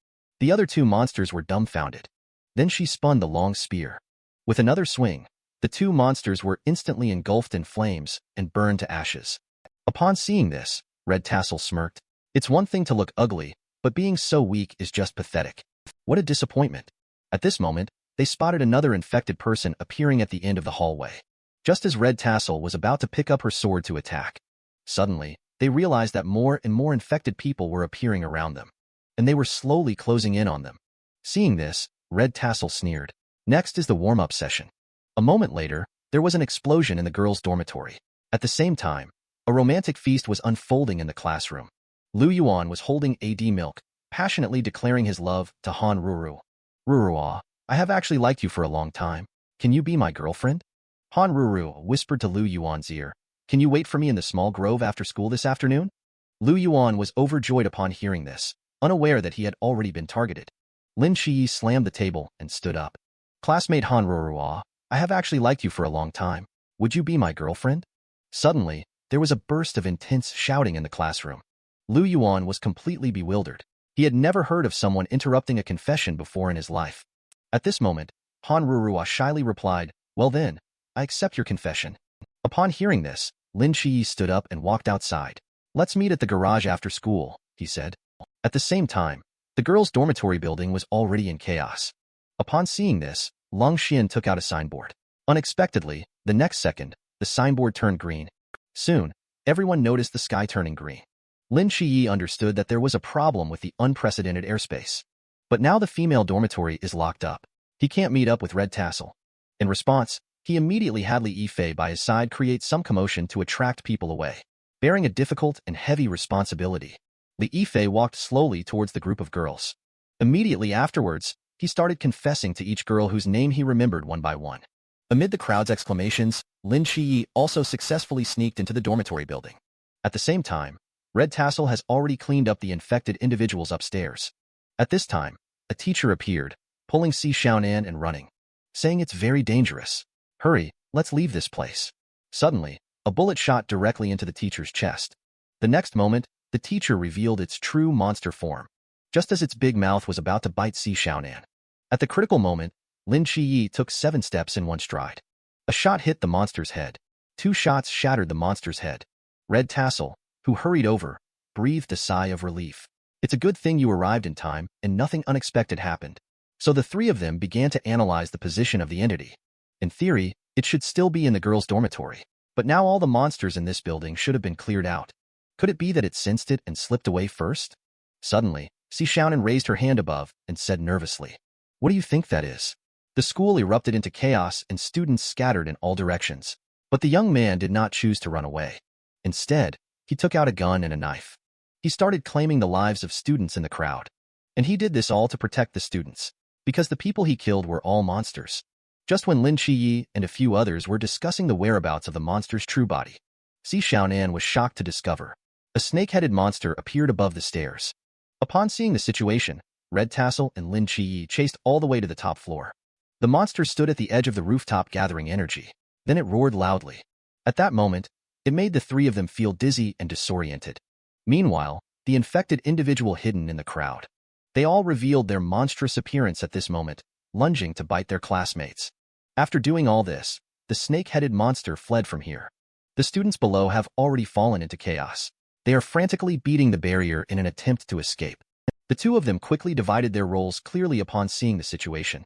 A: The other 2 monsters were dumbfounded. Then she spun the long spear. With another swing, the 2 monsters were instantly engulfed in flames and burned to ashes. Upon seeing this, Red Tassel smirked. It's one thing to look ugly, but being so weak is just pathetic. What a disappointment. At this moment, they spotted another infected person appearing at the end of the hallway. Just as Red Tassel was about to pick up her sword to attack, suddenly, they realized that more and more infected people were appearing around them, and they were slowly closing in on them. Seeing this, Red Tassel sneered. Next is the warm-up session. A moment later, there was an explosion in the girls' dormitory. At the same time, a romantic feast was unfolding in the classroom. Lu Yuan was holding AD milk, passionately declaring his love to Han Ruru. Ruru, I have actually liked you for a long time. Can you be my girlfriend? Han Ruru whispered to Lu Yuan's ear. Can you wait for me in the small grove after school this afternoon? Lu Yuan was overjoyed upon hearing this, unaware that he had already been targeted. Lin QiYe slammed the table and stood up. Classmate Han Ruru, I have actually liked you for a long time. Would you be my girlfriend? Suddenly, there was a burst of intense shouting in the classroom. Lu Yuan was completely bewildered. He had never heard of someone interrupting a confession before in his life. At this moment, Han Ruru shyly replied, Well then, I accept your confession. Upon hearing this, Lin QiYe stood up and walked outside. Let's meet at the garage after school, he said. At the same time, the girls' dormitory building was already in chaos. Upon seeing this, Long Xian took out a signboard. Unexpectedly, the next second, the signboard turned green. Soon, everyone noticed the sky turning green. Lin QiYe understood that there was a problem with the unprecedented airspace. But now the female dormitory is locked up. He can't meet up with Red Tassel. In response, he immediately had Lin QiYe by his side create some commotion to attract people away. Bearing a difficult and heavy responsibility, Lin QiYe walked slowly towards the group of girls. Immediately afterwards, he started confessing to each girl whose name he remembered one by one. Amid the crowd's exclamations, Lin QiYe also successfully sneaked into the dormitory building. At the same time, Red Tassel has already cleaned up the infected individuals upstairs. At this time, a teacher appeared, pulling Si Xiaonan and running, saying it's very dangerous. Hurry, let's leave this place. Suddenly, a bullet shot directly into the teacher's chest. The next moment, the teacher revealed its true monster form, just as its big mouth was about to bite Si Xiaonan. At the critical moment, Lin QiYe took 7 steps in one stride. A shot hit the monster's head. 2 shots shattered the monster's head. Red Tassel, who hurried over, breathed a sigh of relief. It's a good thing you arrived in time and nothing unexpected happened. So the 3 of them began to analyze the position of the entity. In theory, it should still be in the girls' dormitory. But now all the monsters in this building should have been cleared out. Could it be that it sensed it and slipped away first? Suddenly, Si Xiaonan raised her hand above and said nervously, "What do you think that is?" The school erupted into chaos and students scattered in all directions. But the young man did not choose to run away. Instead, he took out a gun and a knife. He started claiming the lives of students in the crowd. And he did this all to protect the students, because the people he killed were all monsters. Just when Lin QiYe and a few others were discussing the whereabouts of the monster's true body, Si Xiaonan was shocked to discover a snake-headed monster appeared above the stairs. Upon seeing the situation, Red Tassel and Lin QiYe chased all the way to the top floor. The monster stood at the edge of the rooftop gathering energy. Then it roared loudly. At that moment, it made the 3 of them feel dizzy and disoriented. Meanwhile, the infected individual hidden in the crowd. They all revealed their monstrous appearance at this moment, lunging to bite their classmates. After doing all this, the snake-headed monster fled from here. The students below have already fallen into chaos. They are frantically beating the barrier in an attempt to escape. The 2 of them quickly divided their roles clearly upon seeing the situation.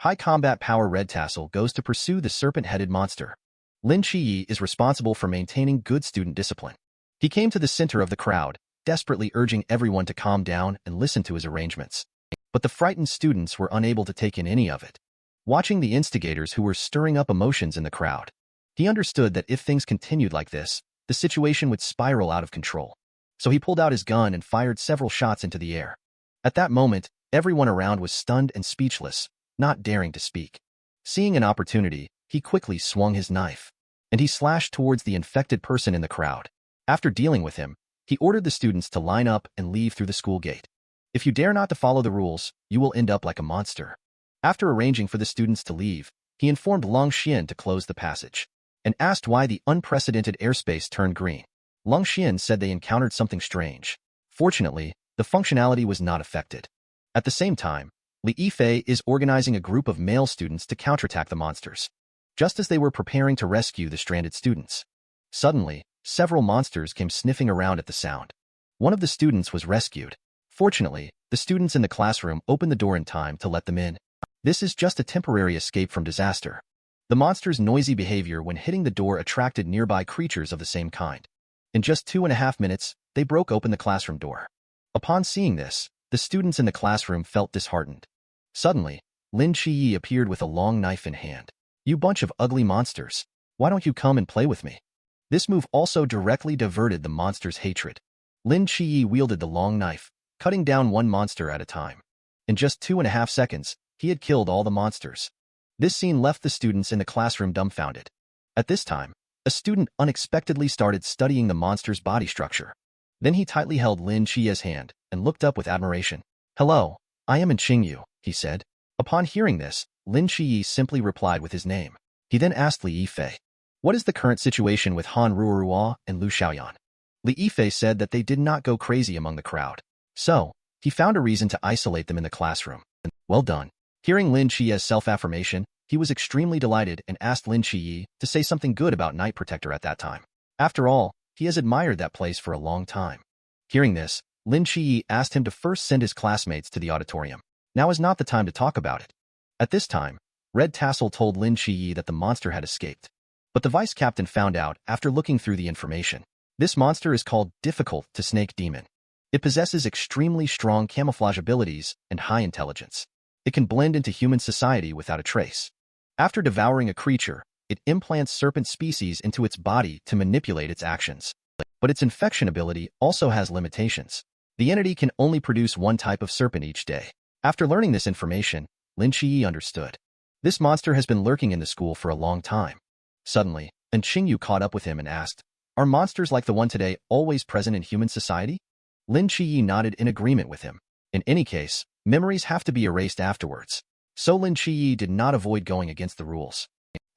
A: High combat power Red Tassel goes to pursue the serpent-headed monster. Lin QiYe is responsible for maintaining good student discipline. He came to the center of the crowd, desperately urging everyone to calm down and listen to his arrangements. But the frightened students were unable to take in any of it. Watching the instigators who were stirring up emotions in the crowd, he understood that if things continued like this, the situation would spiral out of control. So he pulled out his gun and fired several shots into the air. At that moment, everyone around was stunned and speechless, not daring to speak. Seeing an opportunity, he quickly swung his knife, and he slashed towards the infected person in the crowd. After dealing with him, he ordered the students to line up and leave through the school gate. If you dare not to follow the rules, you will end up like a monster. After arranging for the students to leave, he informed Long Xian to close the passage, and asked why the unprecedented airspace turned green. Long Xian said they encountered something strange. Fortunately, the functionality was not affected. At the same time, Lin QiYe is organizing a group of male students to counterattack the monsters. Just as they were preparing to rescue the stranded students, suddenly, several monsters came sniffing around at the sound. One of the students was rescued. Fortunately, the students in the classroom opened the door in time to let them in. This is just a temporary escape from disaster. The monster's noisy behavior when hitting the door attracted nearby creatures of the same kind. In just 2.5 minutes, they broke open the classroom door. Upon seeing this, the students in the classroom felt disheartened. Suddenly, Lin QiYe appeared with a long knife in hand. "You bunch of ugly monsters. Why don't you come and play with me?" This move also directly diverted the monster's hatred. Lin QiYe wielded the long knife, cutting down one monster at a time. In just 2.5 seconds, he had killed all the monsters. This scene left the students in the classroom dumbfounded. At this time, a student unexpectedly started studying the monster's body structure. Then he tightly held Lin QiYe's hand and looked up with admiration. "Hello, I am QiYe," he said. Upon hearing this, Lin QiYe simply replied with his name. He then asked Lin QiYe, "What is the current situation with Han Ruoruo and Lu Xiaoyan?" Lin QiYe said that they did not go crazy among the crowd. So, he found a reason to isolate them in the classroom. Well done. Hearing Lin QiYe's self-affirmation, he was extremely delighted and asked Lin QiYe to say something good about Night Protector at that time. After all, he has admired that place for a long time. Hearing this, Lin QiYe asked him to first send his classmates to the auditorium. Now is not the time to talk about it. At this time, Red Tassel told Lin QiYe that the monster had escaped. But the vice captain found out after looking through the information. This monster is called Difficult to Snake Demon. It possesses extremely strong camouflage abilities and high intelligence. It can blend into human society without a trace. After devouring a creature, it implants serpent species into its body to manipulate its actions. But its infection ability also has limitations. The entity can only produce one type of serpent each day. After learning this information, Lin QiYe understood. This monster has been lurking in the school for a long time. Suddenly, Qingyu caught up with him and asked, "Are monsters like the one today always present in human society?" Lin QiYe nodded in agreement with him. In any case, memories have to be erased afterwards. So Lin QiYe did not avoid going against the rules.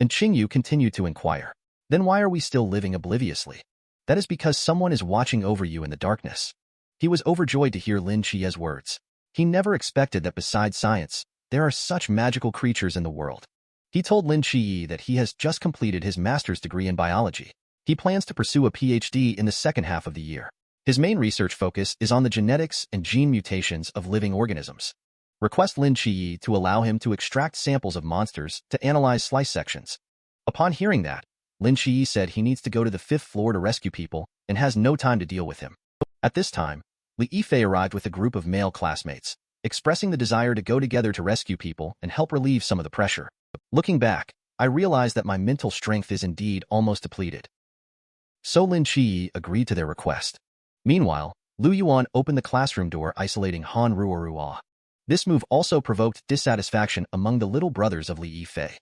A: And Qingyu continued to inquire. Then why are we still living obliviously? That is because someone is watching over you in the darkness. He was overjoyed to hear Lin QiYe's words. He never expected that besides science, there are such magical creatures in the world. He told Lin QiYe that he has just completed his master's degree in biology. He plans to pursue a PhD in the second half of the year. His main research focus is on the genetics and gene mutations of living organisms. Request Lin QiYe to allow him to extract samples of monsters to analyze slice sections. Upon hearing that, Lin QiYe said he needs to go to the 5th floor to rescue people and has no time to deal with him. At this time, Li Yifei arrived with a group of male classmates, expressing the desire to go together to rescue people and help relieve some of the pressure. Looking back, I realized that my mental strength is indeed almost depleted. So Lin QiYe agreed to their request. Meanwhile, Lu Yuan opened the classroom door isolating Han Ruoruo. This move also provoked dissatisfaction among the little brothers of Li Yifei.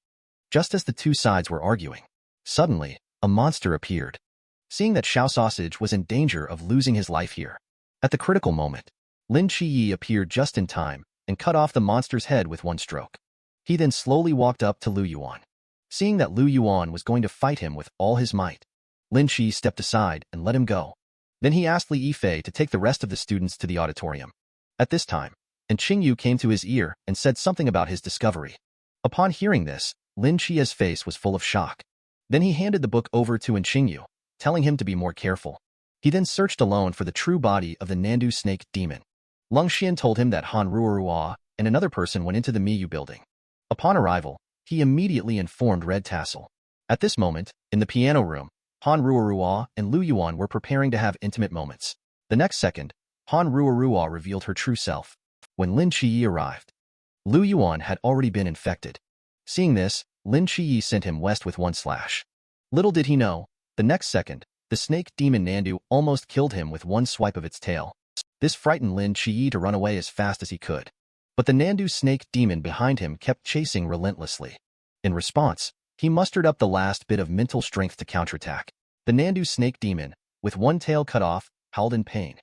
A: Just as the two sides were arguing, suddenly, a monster appeared. Seeing that Xiao Sausage was in danger of losing his life here. At the critical moment, Lin QiYe appeared just in time and cut off the monster's head with one stroke. He then slowly walked up to Lu Yuan. Seeing that Lu Yuan was going to fight him with all his might, Lin QiYe stepped aside and let him go. Then he asked Li Yifei to take the rest of the students to the auditorium. At this time, Qingyu came to his ear and said something about his discovery. Upon hearing this, Lin QiYe's face was full of shock. Then he handed the book over to Qingyu, telling him to be more careful. He then searched alone for the true body of the Nandu snake demon. Lung Xian told him that Han Ruoruo and another person went into the Miyu building. Upon arrival, he immediately informed Red Tassel. At this moment, in the piano room, Han Ruoruo and Lu Yuan were preparing to have intimate moments. The next second, Han Ruoruo revealed her true self. When Lin QiYe arrived, Lu Yuan had already been infected. Seeing this, Lin QiYe sent him west with one slash. Little did he know, the next second, the snake demon Nandu almost killed him with one swipe of its tail. This frightened Lin QiYe to run away as fast as he could. But the Nandu snake demon behind him kept chasing relentlessly. In response, he mustered up the last bit of mental strength to counterattack. The Nandu snake demon, with one tail cut off, howled in pain.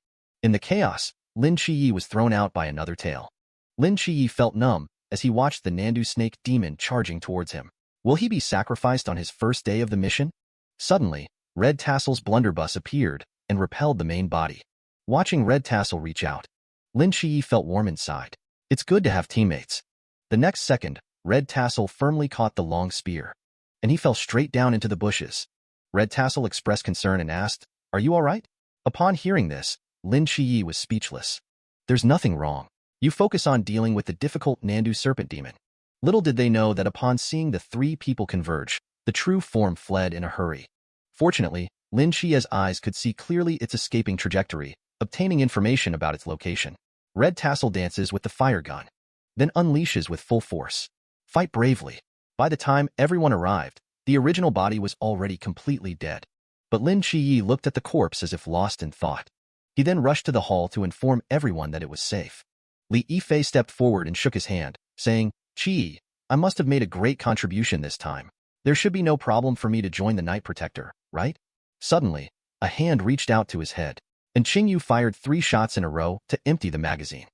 A: In the chaos, Lin QiYe was thrown out by another tail. Lin QiYe felt numb as he watched the Nandu snake demon charging towards him. Will he be sacrificed on his first day of the mission? Suddenly, Red Tassel's blunderbuss appeared and repelled the main body. Watching Red Tassel reach out, Lin QiYe felt warm inside. It's good to have teammates. The next second, Red Tassel firmly caught the long spear, and he fell straight down into the bushes. Red Tassel expressed concern and asked, "Are you all right?" Upon hearing this, Lin QiYe was speechless. There's nothing wrong. You focus on dealing with the difficult Nandu serpent demon. Little did they know that upon seeing the three people converge, the true form fled in a hurry. Fortunately, Lin QiYe's eyes could see clearly its escaping trajectory, obtaining information about its location. Red Tassel dances with the fire gun, then unleashes with full force. Fight bravely. By the time everyone arrived, the original body was already completely dead. But Lin QiYe looked at the corpse as if lost in thought. He then rushed to the hall to inform everyone that it was safe. Li Yifei stepped forward and shook his hand, saying, "QiYe, I must have made a great contribution this time. There should be no problem for me to join the Night Protector, right?" Suddenly, a hand reached out to his head, and Qingyu fired 3 shots in a row to empty the magazine.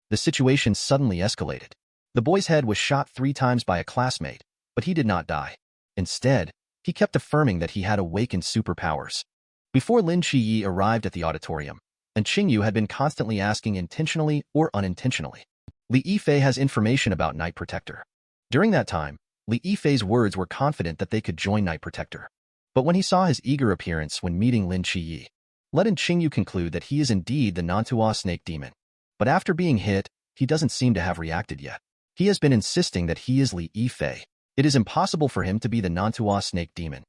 A: The situation suddenly escalated. The boy's head was shot 3 times by a classmate, but he did not die. Instead, he kept affirming that he had awakened superpowers. Before Lin QiYe arrived at the auditorium, and Qingyu had been constantly asking intentionally or unintentionally, Li Yifei has information about Night Protector. During that time, Li Yifei's words were confident that they could join Night Protector. But when he saw his eager appearance when meeting Lin QiYe, let Qingyu conclude that he is indeed the Nantua snake demon. But after being hit, he doesn't seem to have reacted yet. He has been insisting that he is Li Yifei. It is impossible for him to be the Nantua snake demon.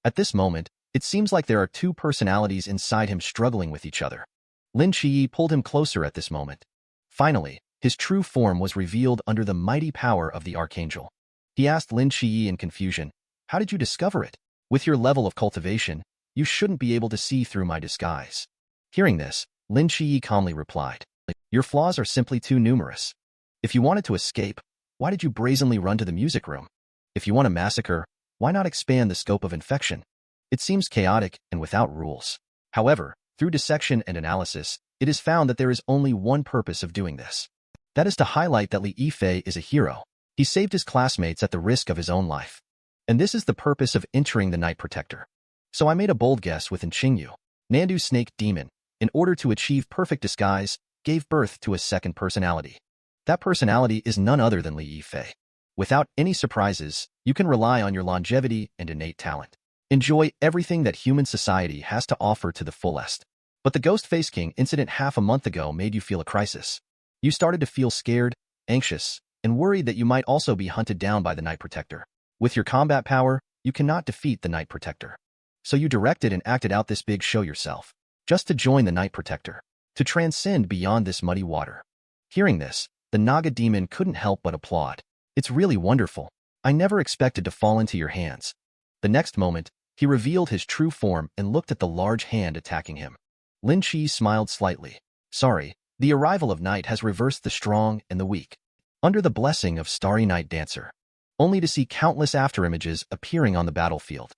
A: At this moment, it seems like there are 2 personalities inside him struggling with each other. Lin QiYe pulled him closer at this moment. Finally, his true form was revealed under the mighty power of the Archangel. He asked Lin QiYe in confusion, "How did you discover it? With your level of cultivation, you shouldn't be able to see through my disguise." Hearing this, Lin QiYe calmly replied, "Your flaws are simply too numerous. If you wanted to escape, why did you brazenly run to the music room? If you want to massacre, why not expand the scope of infection? It seems chaotic and without rules. However, through dissection and analysis, it is found that there is only one purpose of doing this. That is to highlight that Li Yifei is a hero. He saved his classmates at the risk of his own life. And this is the purpose of entering the Night Protector. So I made a bold guess with Qingyu, Nandu Snake Demon, in order to achieve perfect disguise, gave birth to a second personality. That personality is none other than Lin QiYe. Without any surprises, you can rely on your longevity and innate talent. Enjoy everything that human society has to offer to the fullest. But the Ghost Face King incident half a month ago made you feel a crisis. You started to feel scared, anxious, and worried that you might also be hunted down by the Night Protector. With your combat power, you cannot defeat the Night Protector. So you directed and acted out this big show yourself, just to join the Night Protector, to transcend beyond this muddy water. Hearing this, the Naga demon couldn't help but applaud. It's really wonderful. I never expected to fall into your hands. The next moment, he revealed his true form and looked at the large hand attacking him. Lin QiYe smiled slightly. Sorry, the arrival of night has reversed the strong and the weak. Under the blessing of Starry Night Dancer, only to see countless afterimages appearing on the battlefield.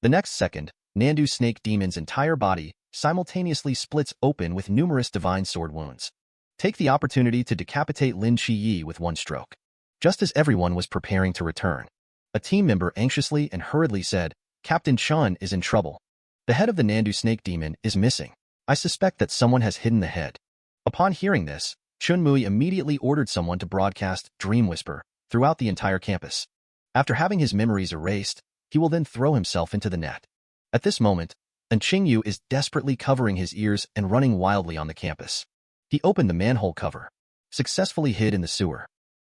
A: The next second, Nandu Snake Demon's entire body simultaneously splits open with numerous divine sword wounds. Take the opportunity to decapitate Lin QiYe with one stroke. Just as everyone was preparing to return, a team member anxiously and hurriedly said, Captain Chun is in trouble. The head of the Nandu Snake Demon is missing. I suspect that someone has hidden the head. Upon hearing this, Chunmui immediately ordered someone to broadcast Dream Whisper throughout the entire campus. After having his memories erased, he will then throw himself into the net. At this moment, Qingyu is desperately covering his ears and running wildly on the campus. He opened the manhole cover, successfully hid in the sewer.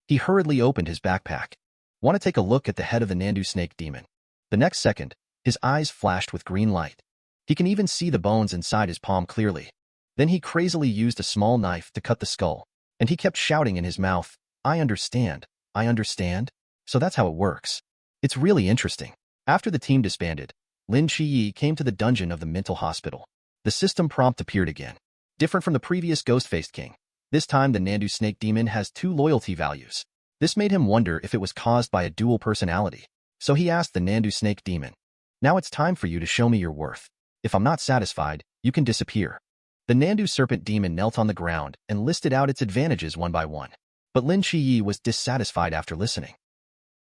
A: He hurriedly opened his backpack. Want to take a look at the head of the Nandu Snake Demon? The next second, his eyes flashed with green light. He can even see the bones inside his palm clearly. Then he crazily used a small knife to cut the skull, and he kept shouting in his mouth, I understand, I understand. So that's how it works. It's really interesting. After the team disbanded, Lin QiYe came to the dungeon of the mental hospital. The system prompt appeared again. Different from the previous Ghost-Faced King, this time the Nandu Snake Demon has 2 loyalty values. This made him wonder if it was caused by a dual personality. So he asked the Nandu Snake Demon, now it's time for you to show me your worth. If I'm not satisfied, you can disappear. The Nandu Serpent Demon knelt on the ground and listed out its advantages one by one. But Lin QiYe was dissatisfied after listening.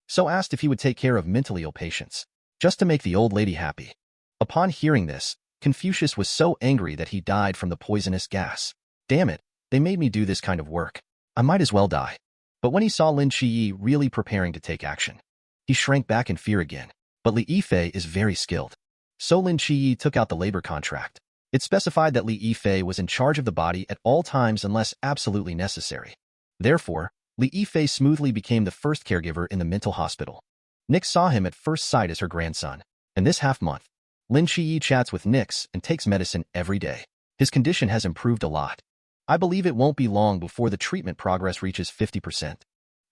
A: So asked if he would take care of mentally ill patients, just to make the old lady happy. Upon hearing this, Confucius was so angry that he died from the poisonous gas. Damn it, they made me do this kind of work. I might as well die. But when he saw Lin QiYe really preparing to take action, he shrank back in fear again. But Lin QiYe is very skilled. So Lin QiYe took out the labor contract. It specified that Lin QiYe was in charge of the body at all times unless absolutely necessary. Therefore, Lin QiYe smoothly became the first caregiver in the mental hospital. Nix saw him at first sight as her grandson, and this half-month, Lin QiYe chats with Nix and takes medicine every day. His condition has improved a lot. I believe it won't be long before the treatment progress reaches 50%.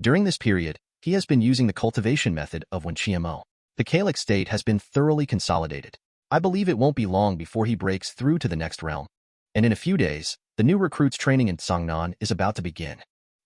A: During this period, he has been using the cultivation method of GMO. The Kalic state has been thoroughly consolidated. I believe it won't be long before he breaks through to the next realm. And in a few days, the new recruits training in Songnan is about to begin.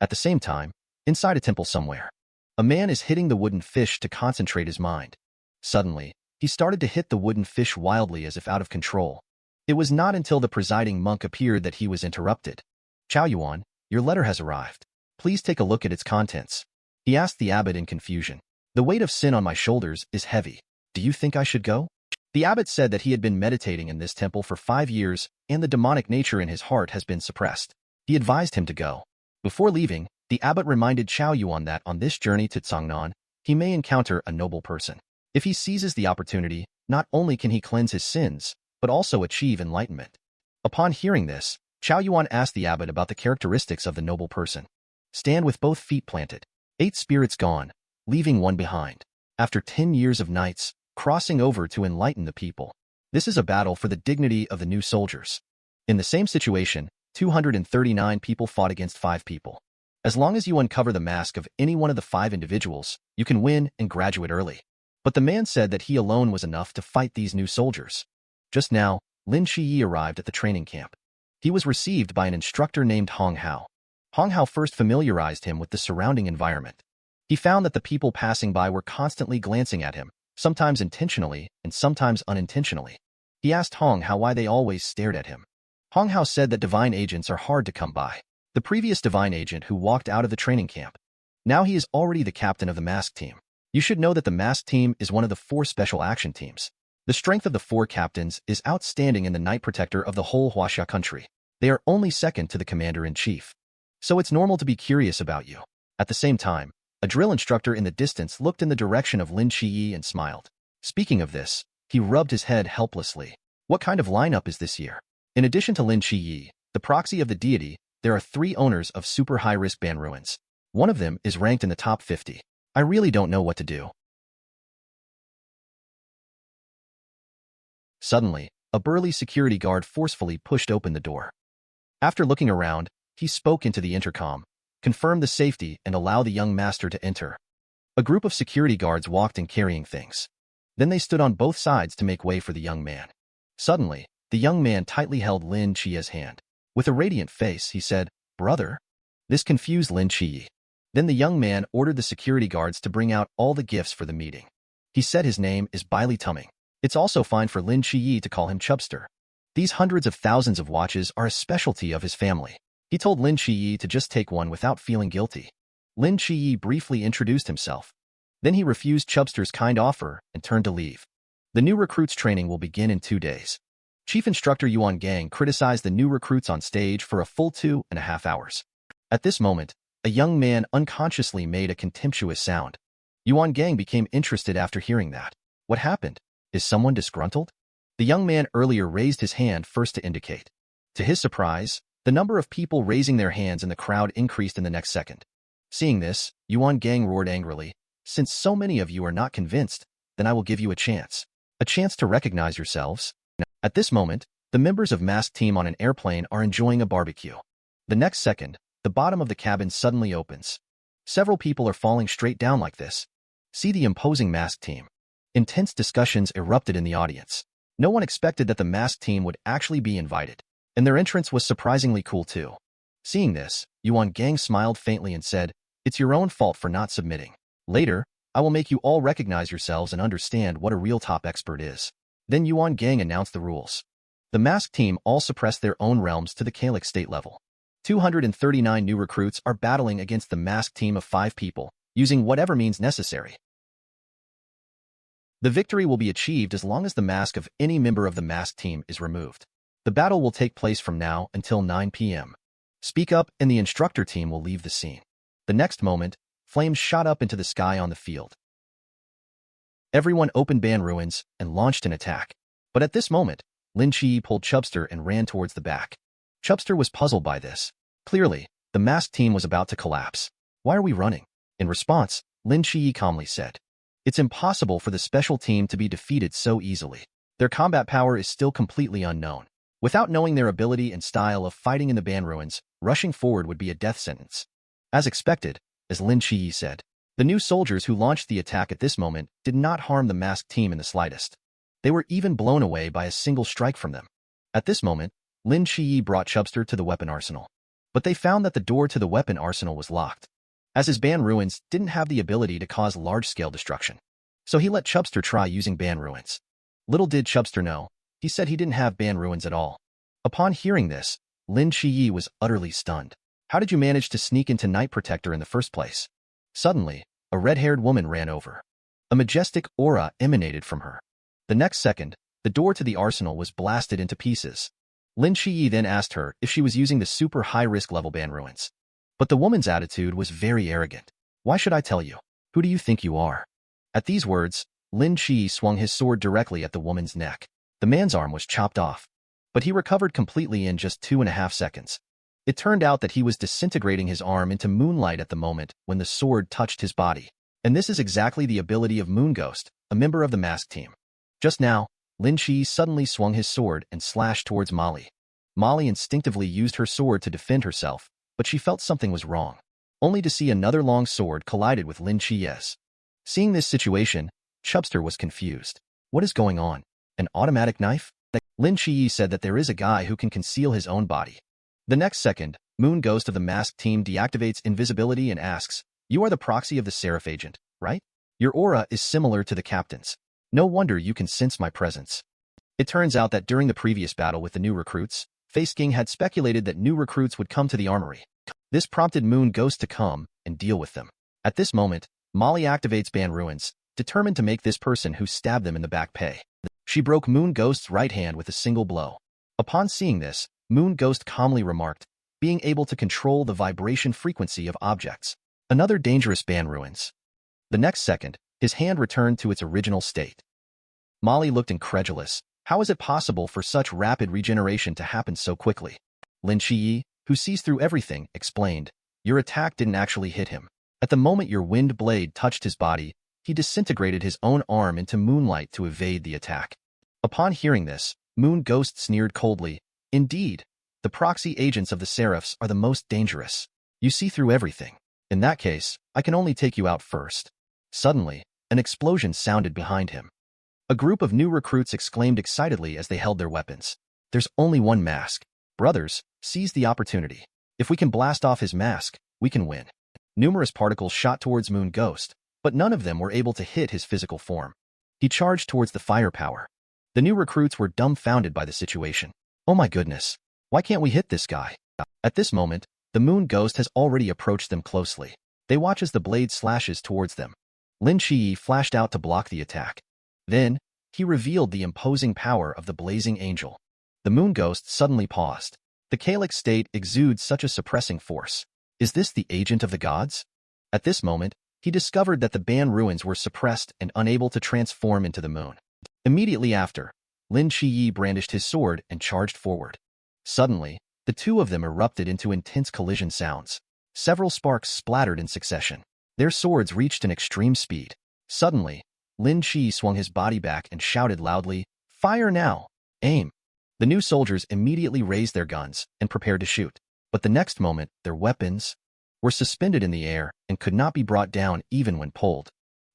A: At the same time, inside a temple somewhere, a man is hitting the wooden fish to concentrate his mind. Suddenly, he started to hit the wooden fish wildly as if out of control. It was not until the presiding monk appeared that he was interrupted. Chao Yuan, your letter has arrived. Please take a look at its contents. He asked the abbot in confusion. The weight of sin on my shoulders is heavy. Do you think I should go? The abbot said that he had been meditating in this temple for 5 years and the demonic nature in his heart has been suppressed. He advised him to go. Before leaving, the abbot reminded Chao Yuan that on this journey to Songnan, he may encounter a noble person. If he seizes the opportunity, not only can he cleanse his sins, but also achieve enlightenment. Upon hearing this, Chao Yuan asked the abbot about the characteristics of the noble person. Stand with both feet planted. 8 spirits gone, leaving one behind. After 10 years of nights, crossing over to enlighten the people. This is a battle for the dignity of the new soldiers. In the same situation, 239 people fought against 5 people. As long as you uncover the mask of any one of the 5 individuals, you can win and graduate early. But the man said that he alone was enough to fight these new soldiers. Just now, Lin QiYe arrived at the training camp. He was received by an instructor named Hong Hao. Hong Hao first familiarized him with the surrounding environment. He found that the people passing by were constantly glancing at him, sometimes intentionally and sometimes unintentionally. He asked Hong Hao why they always stared at him. Hong Hao said that divine agents are hard to come by. The previous divine agent who walked out of the training camp, Now he is already the captain of the mask team. You should know that the mask team is one of the 4 special action teams. The strength of the 4 captains is outstanding in the Night Protector of the whole Huaxia country. They are only second to the commander-in-chief. So it's normal to be curious about you. At the same time, a drill instructor in the distance looked in the direction of Lin QiYe and smiled. Speaking of this, he rubbed his head helplessly. What kind of lineup is this year? In addition to Lin QiYe, the proxy of the deity, there are 3 owners of super high-risk ban ruins. One of them is ranked in the top 50. I really don't know what to do. Suddenly, a burly security guard forcefully pushed open the door. After looking around, he spoke into the intercom, confirmed the safety, and allowed the young master to enter. A group of security guards walked in carrying things. Then they stood on both sides to make way for the young man. Suddenly, the young man tightly held Lin QiYe's hand. With a radiant face, he said, "Brother?" This confused Lin QiYe. Then the young man ordered the security guards to bring out all the gifts for the meeting. He said his name is Bailey Tumming. It's also fine for Lin QiYe to call him Chubster. These hundreds of thousands of watches are a specialty of his family. He told Lin QiYe to just take one without feeling guilty. Lin QiYe briefly introduced himself. Then he refused Chubster's kind offer and turned to leave. The new recruits' training will begin in 2 days. Chief Instructor Yuan Gang criticized the new recruits on stage for a full 2.5 hours. At this moment, a young man unconsciously made a contemptuous sound. Yuan Gang became interested after hearing that. What happened? Is someone disgruntled? The young man earlier raised his hand first to indicate. To his surprise, the number of people raising their hands in the crowd increased in the next second. Seeing this, Yuan Gang roared angrily, "Since so many of you are not convinced, then I will give you a chance. A chance to recognize yourselves." At this moment, the members of Mask Team on an airplane are enjoying a barbecue. The next second, the bottom of the cabin suddenly opens. Several people are falling straight down like this. See the imposing Mask Team. Intense discussions erupted in the audience. No one expected that the Mask Team would actually be invited, and their entrance was surprisingly cool too. Seeing this, Yuan Gang smiled faintly and said, "It's your own fault for not submitting. Later, I will make you all recognize yourselves and understand what a real top expert is." Then Yuan Gang announced the rules. The Mask Team all suppressed their own realms to the Kalic state level. 239 new recruits are battling against the Mask Team of 5 people, using whatever means necessary. The victory will be achieved as long as the mask of any member of the Mask Team is removed. The battle will take place from now until 9 p.m. Speak up and the instructor team will leave the scene. The next moment, flames shot up into the sky on the field. Everyone opened ban ruins and launched an attack. But at this moment, Lin QiYe pulled Chubster and ran towards the back. Chubster was puzzled by this. Clearly, the Mask Team was about to collapse. "Why are we running?" In response, Lin QiYe calmly said, "It's impossible for the special team to be defeated so easily. Their combat power is still completely unknown. Without knowing their ability and style of fighting in the ban ruins, rushing forward would be a death sentence." As expected, as Lin QiYe said, the new soldiers who launched the attack at this moment did not harm the Mask Team in the slightest. They were even blown away by a single strike from them. At this moment, Lin QiYe brought Chubster to the weapon arsenal. But they found that the door to the weapon arsenal was locked, as his ban ruins didn't have the ability to cause large-scale destruction. So he let Chubster try using ban ruins. Little did Chubster know, he said he didn't have ban ruins at all. Upon hearing this, Lin QiYe was utterly stunned. "How did you manage to sneak into Night Protector in the first place?" Suddenly, a red-haired woman ran over. A majestic aura emanated from her. The next second, the door to the arsenal was blasted into pieces. Lin QiYe then asked her if she was using the super high-risk level ban ruins. But the woman's attitude was very arrogant. "Why should I tell you? Who do you think you are?" At these words, Lin QiYe swung his sword directly at the woman's neck. The man's arm was chopped off, but he recovered completely in just 2.5 seconds. It turned out that he was disintegrating his arm into moonlight at the moment when the sword touched his body. And this is exactly the ability of Moon Ghost, a member of the Mask Team. Just now, Lin QiYe suddenly swung his sword and slashed towards Molly. Molly instinctively used her sword to defend herself, but she felt something was wrong, only to see another long sword collided with Lin QiYe's. Seeing this situation, Chubster was confused. What is going on? An automatic knife? Lin QiYe said that there is a guy who can conceal his own body. The next second, Moon Ghost of the Mask Team deactivates invisibility and asks, "You are the proxy of the Seraph agent, right? Your aura is similar to the captain's. No wonder you can sense my presence." It turns out that during the previous battle with the new recruits, Face King had speculated that new recruits would come to the armory. This prompted Moon Ghost to come and deal with them. At this moment, Molly activates Ban Ruins, determined to make this person who stabbed them in the back pay. She broke Moon Ghost's right hand with a single blow. Upon seeing this, Moon Ghost calmly remarked, being able to control the vibration frequency of objects. Another dangerous Ban Ruins. The next second, his hand returned to its original state. Molly looked incredulous. How is it possible for such rapid regeneration to happen so quickly? Lin QiYe, who sees through everything, explained, your attack didn't actually hit him. At the moment your wind blade touched his body, he disintegrated his own arm into moonlight to evade the attack. Upon hearing this, Moon Ghost sneered coldly, indeed, the proxy agents of the Seraphs are the most dangerous. You see through everything. In that case, I can only take you out first. Suddenly, an explosion sounded behind him. A group of new recruits exclaimed excitedly as they held their weapons. There's only one mask. Brothers, seize the opportunity. If we can blast off his mask, we can win. Numerous particles shot towards Moon Ghost, but none of them were able to hit his physical form. He charged towards the firepower. The new recruits were dumbfounded by the situation. Oh my goodness, why can't we hit this guy? At this moment, the Moon Ghost has already approached them closely. They watch as the blade slashes towards them. Lin QiYe flashed out to block the attack. Then, he revealed the imposing power of the blazing angel. The Moon Ghost suddenly paused. The Calyx state exudes such a suppressing force. Is this the agent of the gods? At this moment, he discovered that the Ban Ruins were suppressed and unable to transform into the moon. Immediately after, Lin QiYe brandished his sword and charged forward. Suddenly, the two of them erupted into intense collision sounds. Several sparks splattered in succession. Their swords reached an extreme speed. Suddenly, Lin QiYe swung his body back and shouted loudly, fire now! Aim! The new soldiers immediately raised their guns and prepared to shoot. But the next moment, their weapons were suspended in the air and could not be brought down even when pulled,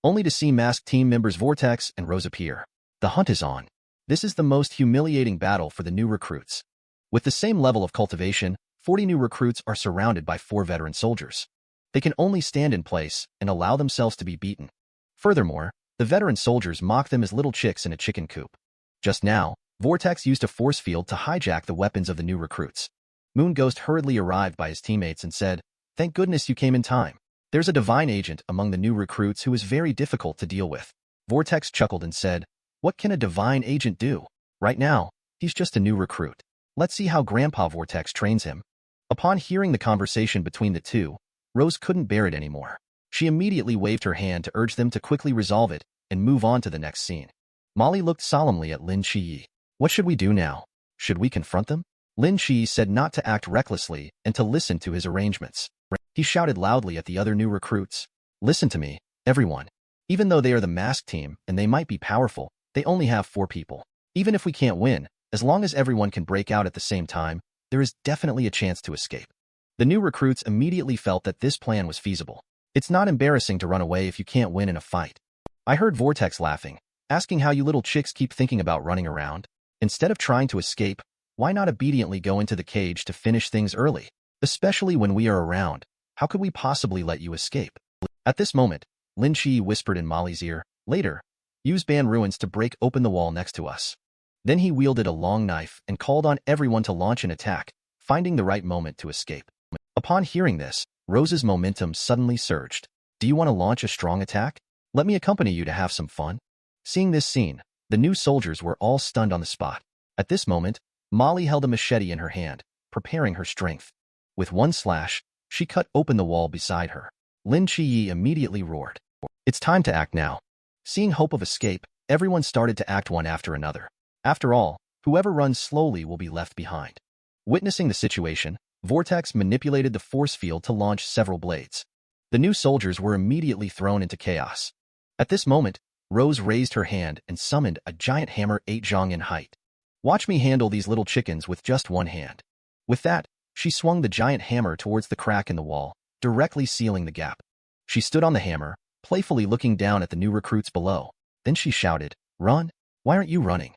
A: only to see masked team members Vortex and Rose appear. The hunt is on. This is the most humiliating battle for the new recruits. With the same level of cultivation, 40 new recruits are surrounded by 4 veteran soldiers. They can only stand in place and allow themselves to be beaten. Furthermore, the veteran soldiers mock them as little chicks in a chicken coop. Just now, Vortex used a force field to hijack the weapons of the new recruits. Moon Ghost hurriedly arrived by his teammates and said, thank goodness you came in time. There's a divine agent among the new recruits who is very difficult to deal with. Vortex chuckled and said, what can a divine agent do? Right now, he's just a new recruit. Let's see how Grandpa Vortex trains him. Upon hearing the conversation between the two, Rose couldn't bear it anymore. She immediately waved her hand to urge them to quickly resolve it and move on to the next scene. Molly looked solemnly at Lin QiYe. What should we do now? Should we confront them? Lin QiYe said not to act recklessly and to listen to his arrangements. He shouted loudly at the other new recruits. Listen to me, everyone. Even though they are the masked team and they might be powerful, they only have 4 people. Even if we can't win, as long as everyone can break out at the same time, there is definitely a chance to escape. The new recruits immediately felt that this plan was feasible. It's not embarrassing to run away if you can't win in a fight. I heard Vortex laughing, asking how you little chicks keep thinking about running around. Instead of trying to escape, why not obediently go into the cage to finish things early? Especially when we are around, how could we possibly let you escape? At this moment, Lin QiYe whispered in Molly's ear, later, use Ban Ruins to break open the wall next to us. Then he wielded a long knife and called on everyone to launch an attack, finding the right moment to escape. Upon hearing this, Rose's momentum suddenly surged. Do you want to launch a strong attack? Let me accompany you to have some fun. Seeing this scene, the new soldiers were all stunned on the spot. At this moment, Molly held a machete in her hand, preparing her strength. With one slash, she cut open the wall beside her. Lin QiYe immediately roared. It's time to act now. Seeing hope of escape, everyone started to act one after another. After all, whoever runs slowly will be left behind. Witnessing the situation, Vortex manipulated the force field to launch several blades. The new soldiers were immediately thrown into chaos. At this moment, Rose raised her hand and summoned a giant hammer 8 zhang in height. Watch me handle these little chickens with just one hand. With that, she swung the giant hammer towards the crack in the wall, directly sealing the gap. She stood on the hammer, playfully looking down at the new recruits below. Then she shouted, "Run! Why aren't you running?"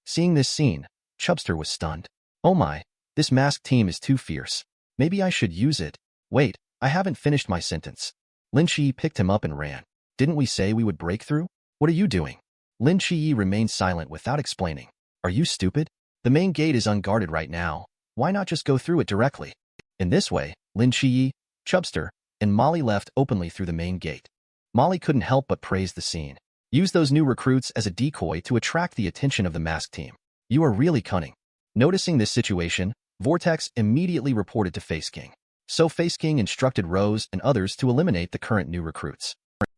A: Seeing this scene, Chubster was stunned. Oh my, this masked team is too fierce. Maybe I should use it. Wait, I haven't finished my sentence. Lin QiYe picked him up and ran. Didn't we say we would break through? What are you doing? Lin QiYe remained silent without explaining. Are you stupid? The main gate is unguarded right now. Why not just go through it directly? In this way, Lin QiYe, Chubster, and Molly left openly through the main gate. Molly couldn't help but praise the scene. Use those new recruits as a decoy to attract the attention of the masked team. You are really cunning. Noticing this situation, Vortex immediately reported to Face King. So Face King instructed Rose and others to eliminate the current new recruits.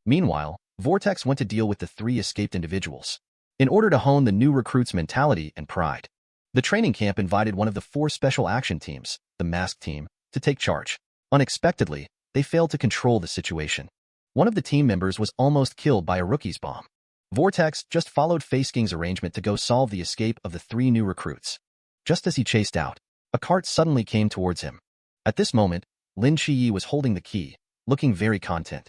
A: Meanwhile, Vortex went to deal with the 3 escaped individuals. In order to hone the new recruits' mentality and pride, the training camp invited one of the 4 special action teams, the masked team, to take charge. Unexpectedly, they failed to control the situation. One of the team members was almost killed by a rookie's bomb. Vortex just followed Face King's arrangement to go solve the escape of the 3 new recruits. Just as he chased out, a cart suddenly came towards him. At this moment, Lin QiYe was holding the key, looking very content.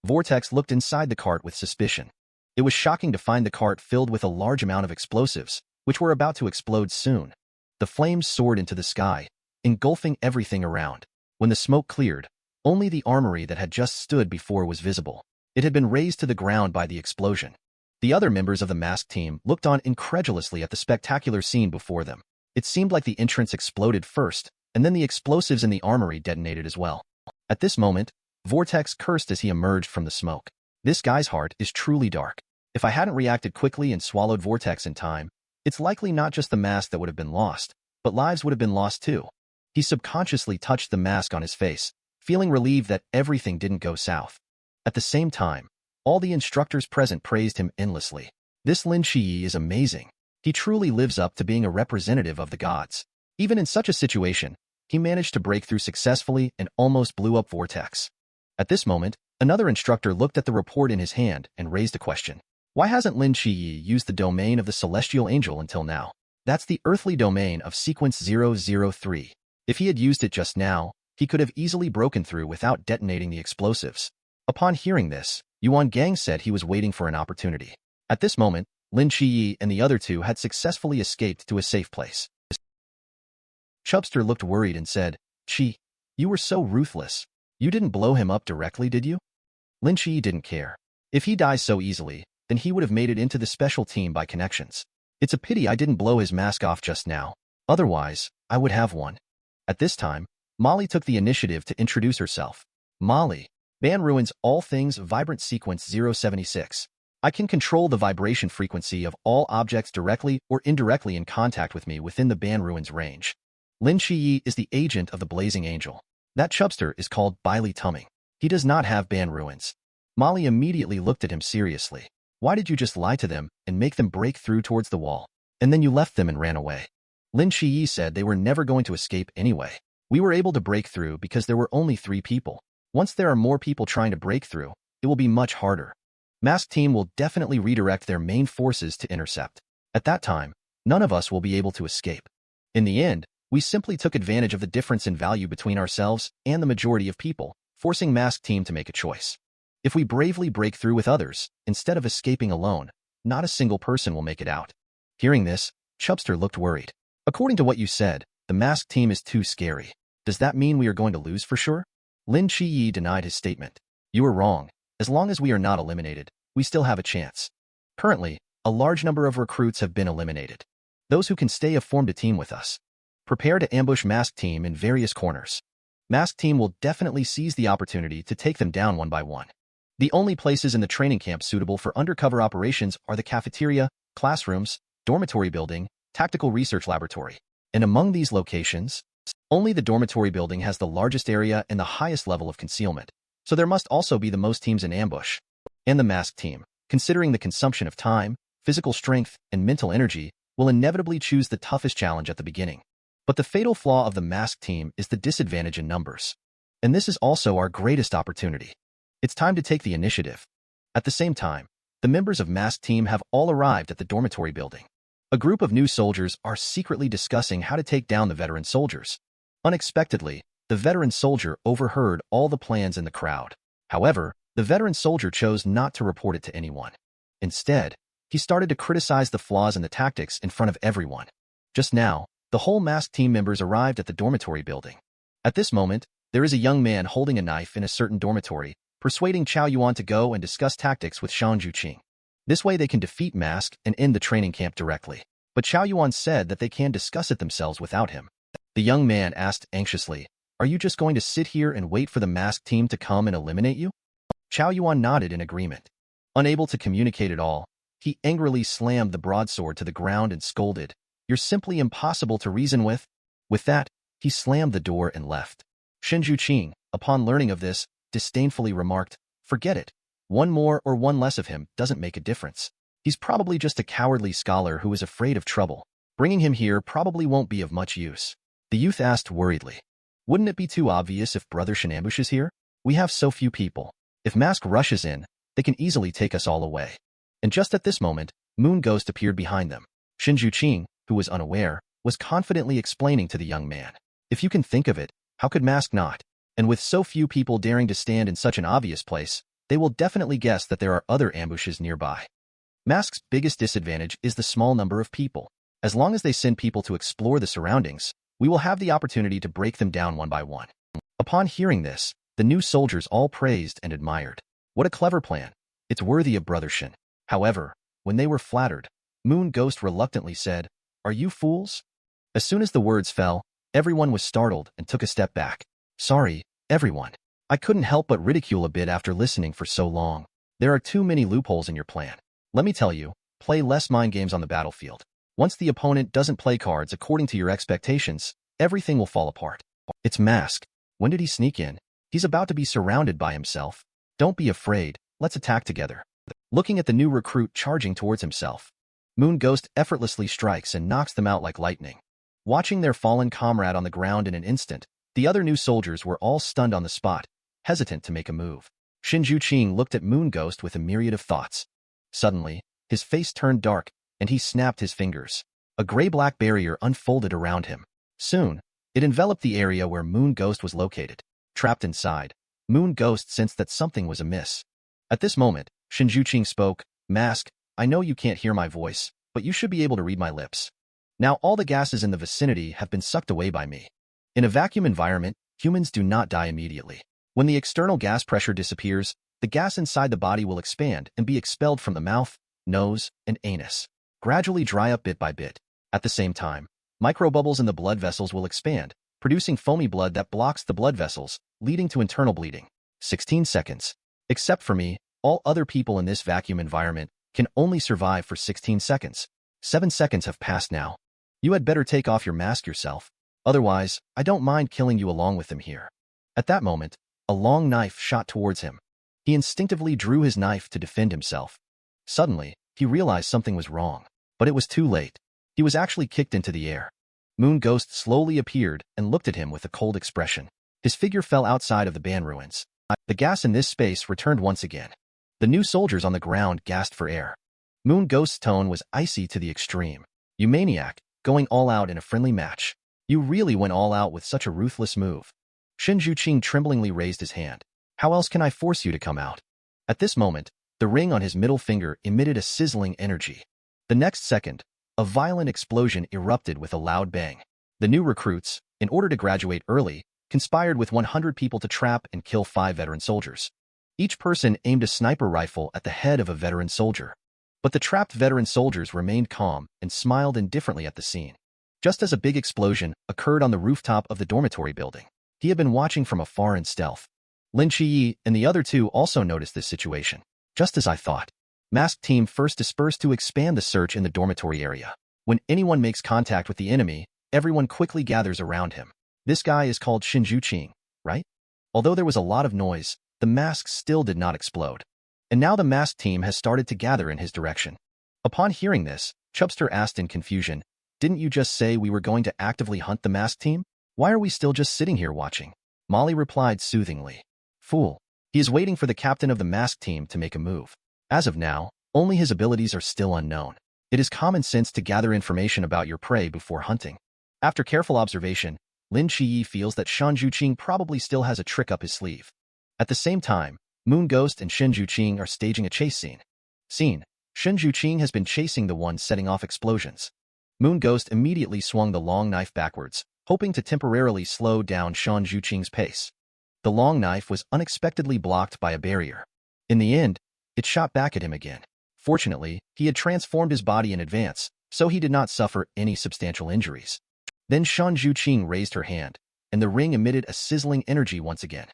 A: Vortex looked inside the cart with suspicion. It was shocking to find the cart filled with a large amount of explosives, which were about to explode soon. The flames soared into the sky, engulfing everything around. When the smoke cleared, only the armory that had just stood before was visible. It had been razed to the ground by the explosion. The other members of the masked team looked on incredulously at the spectacular scene before them. It seemed like the entrance exploded first, and then the explosives in the armory detonated as well. At this moment, Vortex cursed as he emerged from the smoke. This guy's heart is truly dark. If I hadn't reacted quickly and swallowed Vortex in time, it's likely not just the mask that would have been lost, but lives would have been lost too. He subconsciously touched the mask on his face, feeling relieved that everything didn't go south. At the same time, all the instructors present praised him endlessly. This Lin QiYe is amazing. He truly lives up to being a representative of the gods. Even in such a situation, he managed to break through successfully and almost blew up Vortex. At this moment, another instructor looked at the report in his hand and raised a question. Why hasn't Lin QiYe used the domain of the celestial angel until now? That's the earthly domain of sequence 003. If he had used it just now, he could have easily broken through without detonating the explosives. Upon hearing this, Yuan Gang said he was waiting for an opportunity. At this moment, Lin QiYe and the other 2 had successfully escaped to a safe place. Chubster looked worried and said, "Qi, you were so ruthless. You didn't blow him up directly, did you?" Lin QiYe didn't care. If he dies so easily, then he would have made it into the special team by connections. It's a pity I didn't blow his mask off just now. Otherwise, I would have one. At this time, Molly took the initiative to introduce herself. Molly, Ban ruins all things vibrant sequence 076. I can control the vibration frequency of all objects directly or indirectly in contact with me within the Ban ruins range. Lin QiYe is the agent of the Blazing Angel. That chubster is called Bailey Tumming. He does not have Ban ruins. Molly immediately looked at him seriously. Why did you just lie to them and make them break through towards the wall? And then you left them and ran away. Lin QiYe said they were never going to escape anyway. We were able to break through because there were only 3 people. Once there are more people trying to break through, it will be much harder. Masked team will definitely redirect their main forces to intercept. At that time, none of us will be able to escape. In the end, we simply took advantage of the difference in value between ourselves and the majority of people, forcing masked team to make a choice. If we bravely break through with others, instead of escaping alone, not a single person will make it out. Hearing this, Chubster looked worried. According to what you said, the masked team is too scary. Does that mean we are going to lose for sure? Lin QiYe denied his statement. You are wrong. As long as we are not eliminated, we still have a chance. Currently, a large number of recruits have been eliminated. Those who can stay have formed a team with us. Prepare to ambush masked team in various corners. Masked team will definitely seize the opportunity to take them down one by one. The only places in the training camp suitable for undercover operations are the cafeteria, classrooms, dormitory building, tactical research laboratory. And among these locations, only the dormitory building has the largest area and the highest level of concealment. So there must also be the most teams in ambush. And the masked team, considering the consumption of time, physical strength, and mental energy, will inevitably choose the toughest challenge at the beginning. But the fatal flaw of the masked team is the disadvantage in numbers. And this is also our greatest opportunity. It's time to take the initiative. At the same time, the members of masked team have all arrived at the dormitory building. A group of new soldiers are secretly discussing how to take down the veteran soldiers. Unexpectedly, the veteran soldier overheard all the plans in the crowd. However, the veteran soldier chose not to report it to anyone. Instead, he started to criticize the flaws in the tactics in front of everyone. Just now, the whole masked team members arrived at the dormitory building. At this moment, there is a young man holding a knife in a certain dormitory, persuading Chao Yuan to go and discuss tactics with Shan Juqing. This way they can defeat Mask and end the training camp directly. But Chao Yuan said that they can discuss it themselves without him. The young man asked anxiously, Are you just going to sit here and wait for the masked team to come and eliminate you? Chao Yuan nodded in agreement. Unable to communicate at all, he angrily slammed the broadsword to the ground and scolded, "You're simply impossible to reason with." With that, he slammed the door and left. Shen Juqing, upon learning of this, disdainfully remarked, "Forget it. One more or one less of him doesn't make a difference. He's probably just a cowardly scholar who is afraid of trouble. Bringing him here probably won't be of much use." The youth asked worriedly, "Wouldn't it be too obvious if Brother Shen ambushes here? We have so few people. If Mask rushes in, they can easily take us all away." And just at this moment, Moon Ghost appeared behind them. Shen Juqing, who was unaware, was confidently explaining to the young man, "If you can think of it, how could Mask not? And with so few people daring to stand in such an obvious place, they will definitely guess that there are other ambushes nearby." Mask's biggest disadvantage is the small number of people. As long as they send people to explore the surroundings, we will have the opportunity to break them down one by one. Upon hearing this, the new soldiers all praised and admired. What a clever plan. It's worthy of Brother Shen. However, when they were flattered, Moon Ghost reluctantly said, "Are you fools?" As soon as the words fell, everyone was startled and took a step back. "Sorry, everyone. I couldn't help but ridicule a bit after listening for so long. There are too many loopholes in your plan. Let me tell you, play less mind games on the battlefield. Once the opponent doesn't play cards according to your expectations, everything will fall apart. It's Mask. When did he sneak in? He's about to be surrounded by himself. Don't be afraid, let's attack together." Looking at the new recruit charging towards himself, Moon Ghost effortlessly strikes and knocks them out like lightning. Watching their fallen comrade on the ground in an instant, the other new soldiers were all stunned on the spot, hesitant to make a move. Shen Juqing looked at Moon Ghost with a myriad of thoughts. Suddenly, his face turned dark, and he snapped his fingers. A gray-black barrier unfolded around him. Soon, it enveloped the area where Moon Ghost was located. Trapped inside, Moon Ghost sensed that something was amiss. At this moment, Shen Juqing spoke, "Mask, I know you can't hear my voice, but you should be able to read my lips. Now all the gases in the vicinity have been sucked away by me. In a vacuum environment, humans do not die immediately. When the external gas pressure disappears, the gas inside the body will expand and be expelled from the mouth, nose, and anus. Gradually dry up bit by bit. At the same time, microbubbles in the blood vessels will expand, producing foamy blood that blocks the blood vessels, leading to internal bleeding. 16 seconds. Except for me, all other people in this vacuum environment can only survive for 16 seconds. 7 seconds have passed now. You had better take off your mask yourself. Otherwise, I don't mind killing you along with them here." At that moment, a long knife shot towards him. He instinctively drew his knife to defend himself. Suddenly, he realized something was wrong. But it was too late. He was actually kicked into the air. Moon Ghost slowly appeared and looked at him with a cold expression. His figure fell outside of the band ruins. The gas in this space returned once again. The new soldiers on the ground gasped for air. Moon Ghost's tone was icy to the extreme. "You maniac, going all out in a friendly match. You really went all out with such a ruthless move." Shen Juqing tremblingly raised his hand. "How else can I force you to come out?" At this moment, the ring on his middle finger emitted a sizzling energy. The next second, a violent explosion erupted with a loud bang. The new recruits, in order to graduate early, conspired with 100 people to trap and kill 5 veteran soldiers. Each person aimed a sniper rifle at the head of a veteran soldier. But the trapped veteran soldiers remained calm and smiled indifferently at the scene. Just as a big explosion occurred on the rooftop of the dormitory building, he had been watching from afar in stealth. Lin QiYe and the other two also noticed this situation. "Just as I thought." Masked team first dispersed to expand the search in the dormitory area. When anyone makes contact with the enemy, everyone quickly gathers around him. This guy is called Shen Juqing, right? Although there was a lot of noise, the mask still did not explode. And now the masked team has started to gather in his direction. Upon hearing this, Chubster asked in confusion, "Didn't you just say we were going to actively hunt the masked team? Why are we still just sitting here watching?" Molly replied soothingly, "Fool. He is waiting for the captain of the masked team to make a move. As of now, only his abilities are still unknown. It is common sense to gather information about your prey before hunting." After careful observation, Lin QiYe feels that Shen Juqing probably still has a trick up his sleeve. At the same time, Moon Ghost and Shen Juqing are staging a chase scene. Shen Juqing has been chasing the one setting off explosions. Moon Ghost immediately swung the long knife backwards, hoping to temporarily slow down Shen Juqing's pace. The long knife was unexpectedly blocked by a barrier. In the end, it shot back at him again. Fortunately, he had transformed his body in advance, so he did not suffer any substantial injuries. Then Shen Juqing raised her hand, and the ring emitted a sizzling energy once again.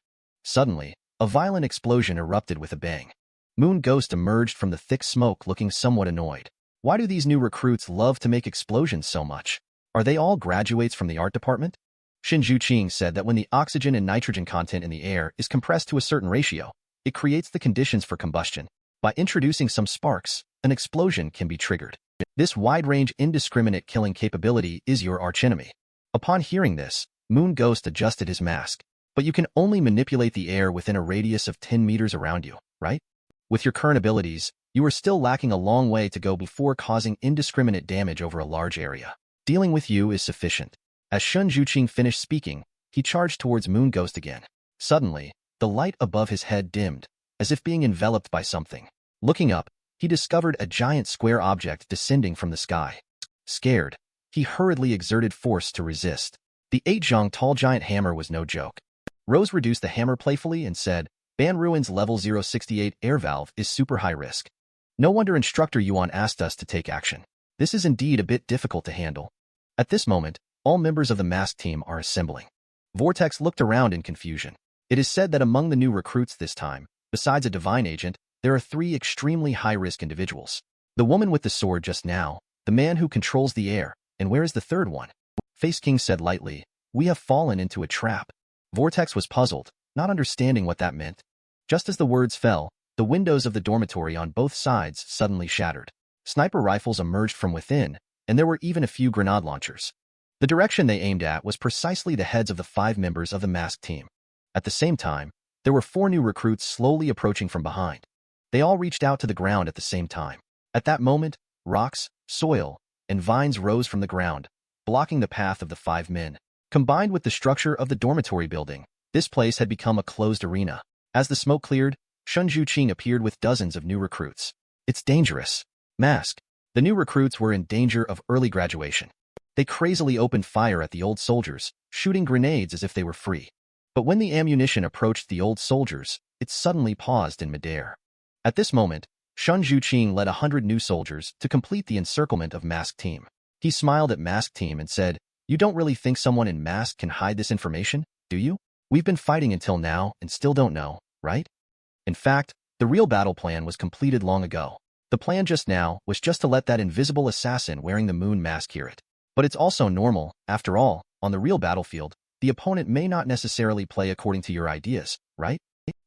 A: Suddenly, a violent explosion erupted with a bang. Moon Ghost emerged from the thick smoke looking somewhat annoyed. Why do these new recruits love to make explosions so much? Are they all graduates from the art department? Shin Juqing said that when the oxygen and nitrogen content in the air is compressed to a certain ratio, it creates the conditions for combustion. By introducing some sparks, an explosion can be triggered. This wide-range indiscriminate killing capability is your archenemy. Upon hearing this, Moon Ghost adjusted his mask. But you can only manipulate the air within a radius of 10 meters around you, right? With your current abilities, you are still lacking a long way to go before causing indiscriminate damage over a large area. Dealing with you is sufficient. As Shun Juqing finished speaking, he charged towards Moon Ghost again. Suddenly, the light above his head dimmed, as if being enveloped by something. Looking up, he discovered a giant square object descending from the sky. Scared, he hurriedly exerted force to resist. The 8-zhang tall giant hammer was no joke. Rose reduced the hammer playfully and said, Ban Ruins level 068 air valve is super high risk. No wonder Instructor Yuan asked us to take action. This is indeed a bit difficult to handle. At this moment, all members of the mask team are assembling. Vortex looked around in confusion. It is said that among the new recruits this time, besides a divine agent, there are 3 extremely high-risk individuals. The woman with the sword just now, the man who controls the air, and where is the third one? Face King said lightly, we have fallen into a trap. Vortex was puzzled, not understanding what that meant. Just as the words fell, the windows of the dormitory on both sides suddenly shattered. Sniper rifles emerged from within, and there were even a few grenade launchers. The direction they aimed at was precisely the heads of the 5 members of the masked team. At the same time, there were 4 new recruits slowly approaching from behind. They all reached out to the ground at the same time. At that moment, rocks, soil, and vines rose from the ground, blocking the path of the 5 men. Combined with the structure of the dormitory building, this place had become a closed arena. As the smoke cleared, Shun Juqing appeared with dozens of new recruits. It's dangerous. Mask. The new recruits were in danger of early graduation. They crazily opened fire at the old soldiers, shooting grenades as if they were free. But when the ammunition approached the old soldiers, it suddenly paused in midair. At this moment, Shun Juqing led 100 new soldiers to complete the encirclement of Mask Team. He smiled at Mask Team and said, You don't really think someone in Mask can hide this information, do you? We've been fighting until now and still don't know, right? In fact, the real battle plan was completed long ago. The plan just now was just to let that invisible assassin wearing the moon mask hear it. But it's also normal, after all, on the real battlefield, the opponent may not necessarily play according to your ideas, right?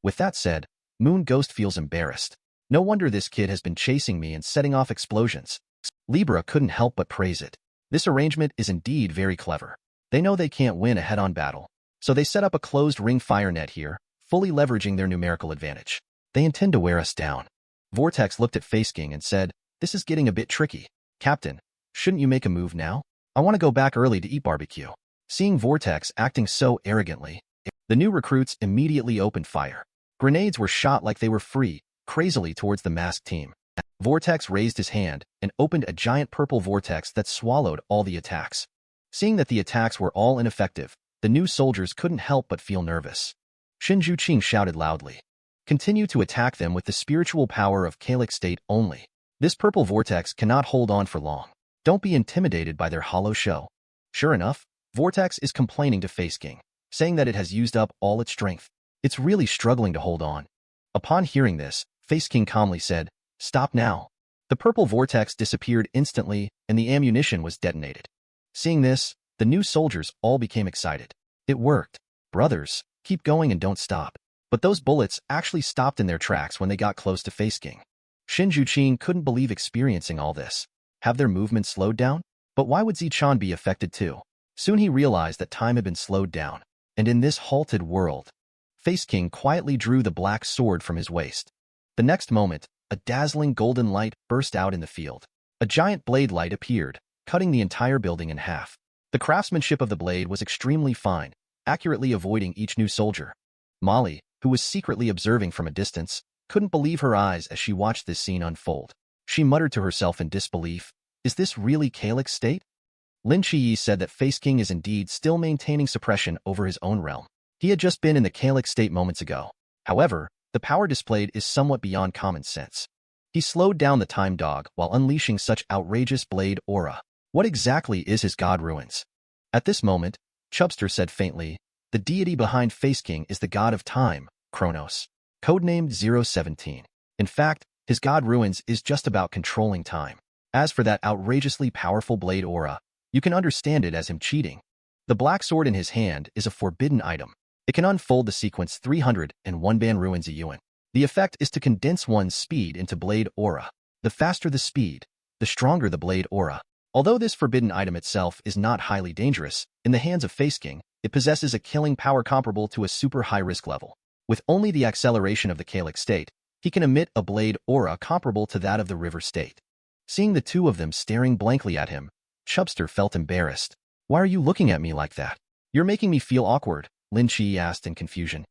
A: With that said, Moon Ghost feels embarrassed. No wonder this kid has been chasing me and setting off explosions. Libra couldn't help but praise it. This arrangement is indeed very clever. They know they can't win a head-on battle, so they set up a closed ring fire net here, fully leveraging their numerical advantage. They intend to wear us down. Vortex looked at Face King and said, This is getting a bit tricky. Captain, shouldn't you make a move now? I want to go back early to eat barbecue. Seeing Vortex acting so arrogantly, the new recruits immediately opened fire. Grenades were shot like they were free, crazily towards the masked team. Vortex raised his hand and opened a giant purple vortex that swallowed all the attacks. Seeing that the attacks were all ineffective, the new soldiers couldn't help but feel nervous. Shin Juqing shouted loudly, Continue to attack them with the spiritual power of Calyx State only. This purple vortex cannot hold on for long. Don't be intimidated by their hollow show. Sure enough, Vortex is complaining to Face King, saying that it has used up all its strength. It's really struggling to hold on. Upon hearing this, Face King calmly said, Stop now. The purple vortex disappeared instantly and the ammunition was detonated. Seeing this, the new soldiers all became excited. It worked. Brothers, keep going and don't stop. But those bullets actually stopped in their tracks when they got close to Face King. Shin Juqing couldn't believe experiencing all this. Have their movement slowed down? But why would Zichan be affected too? Soon he realized that time had been slowed down. And in this halted world, Face King quietly drew the black sword from his waist. The next moment, a dazzling golden light burst out in the field. A giant blade light appeared, cutting the entire building in half. The craftsmanship of the blade was extremely fine, accurately avoiding each new soldier. Molly, who was secretly observing from a distance, couldn't believe her eyes as she watched this scene unfold. She muttered to herself in disbelief, Is this really Calyx State? Lin QiYe said that Face King is indeed still maintaining suppression over his own realm. He had just been in the Calyx State moments ago. However, the power displayed is somewhat beyond common sense. He slowed down the time dog while unleashing such outrageous blade aura. What exactly is his god ruins? At this moment, Chubster said faintly. The deity behind Face King is the god of time, Kronos, codenamed 017. In fact, his god Ruins is just about controlling time. As for that outrageously powerful blade aura, you can understand it as him cheating. The black sword in his hand is a forbidden item. It can unfold the sequence 301 Ban Ruins a Yuan. The effect is to condense one's speed into blade aura. The faster the speed, the stronger the blade aura. Although this forbidden item itself is not highly dangerous, in the hands of Face King, it possesses a killing power comparable to a super high-risk level. With only the acceleration of the Kalic state, he can emit a blade aura comparable to that of the river state. Seeing the two of them staring blankly at him, Chubster felt embarrassed. Why are you looking at me like that? You're making me feel awkward, Lin QiYe asked in confusion.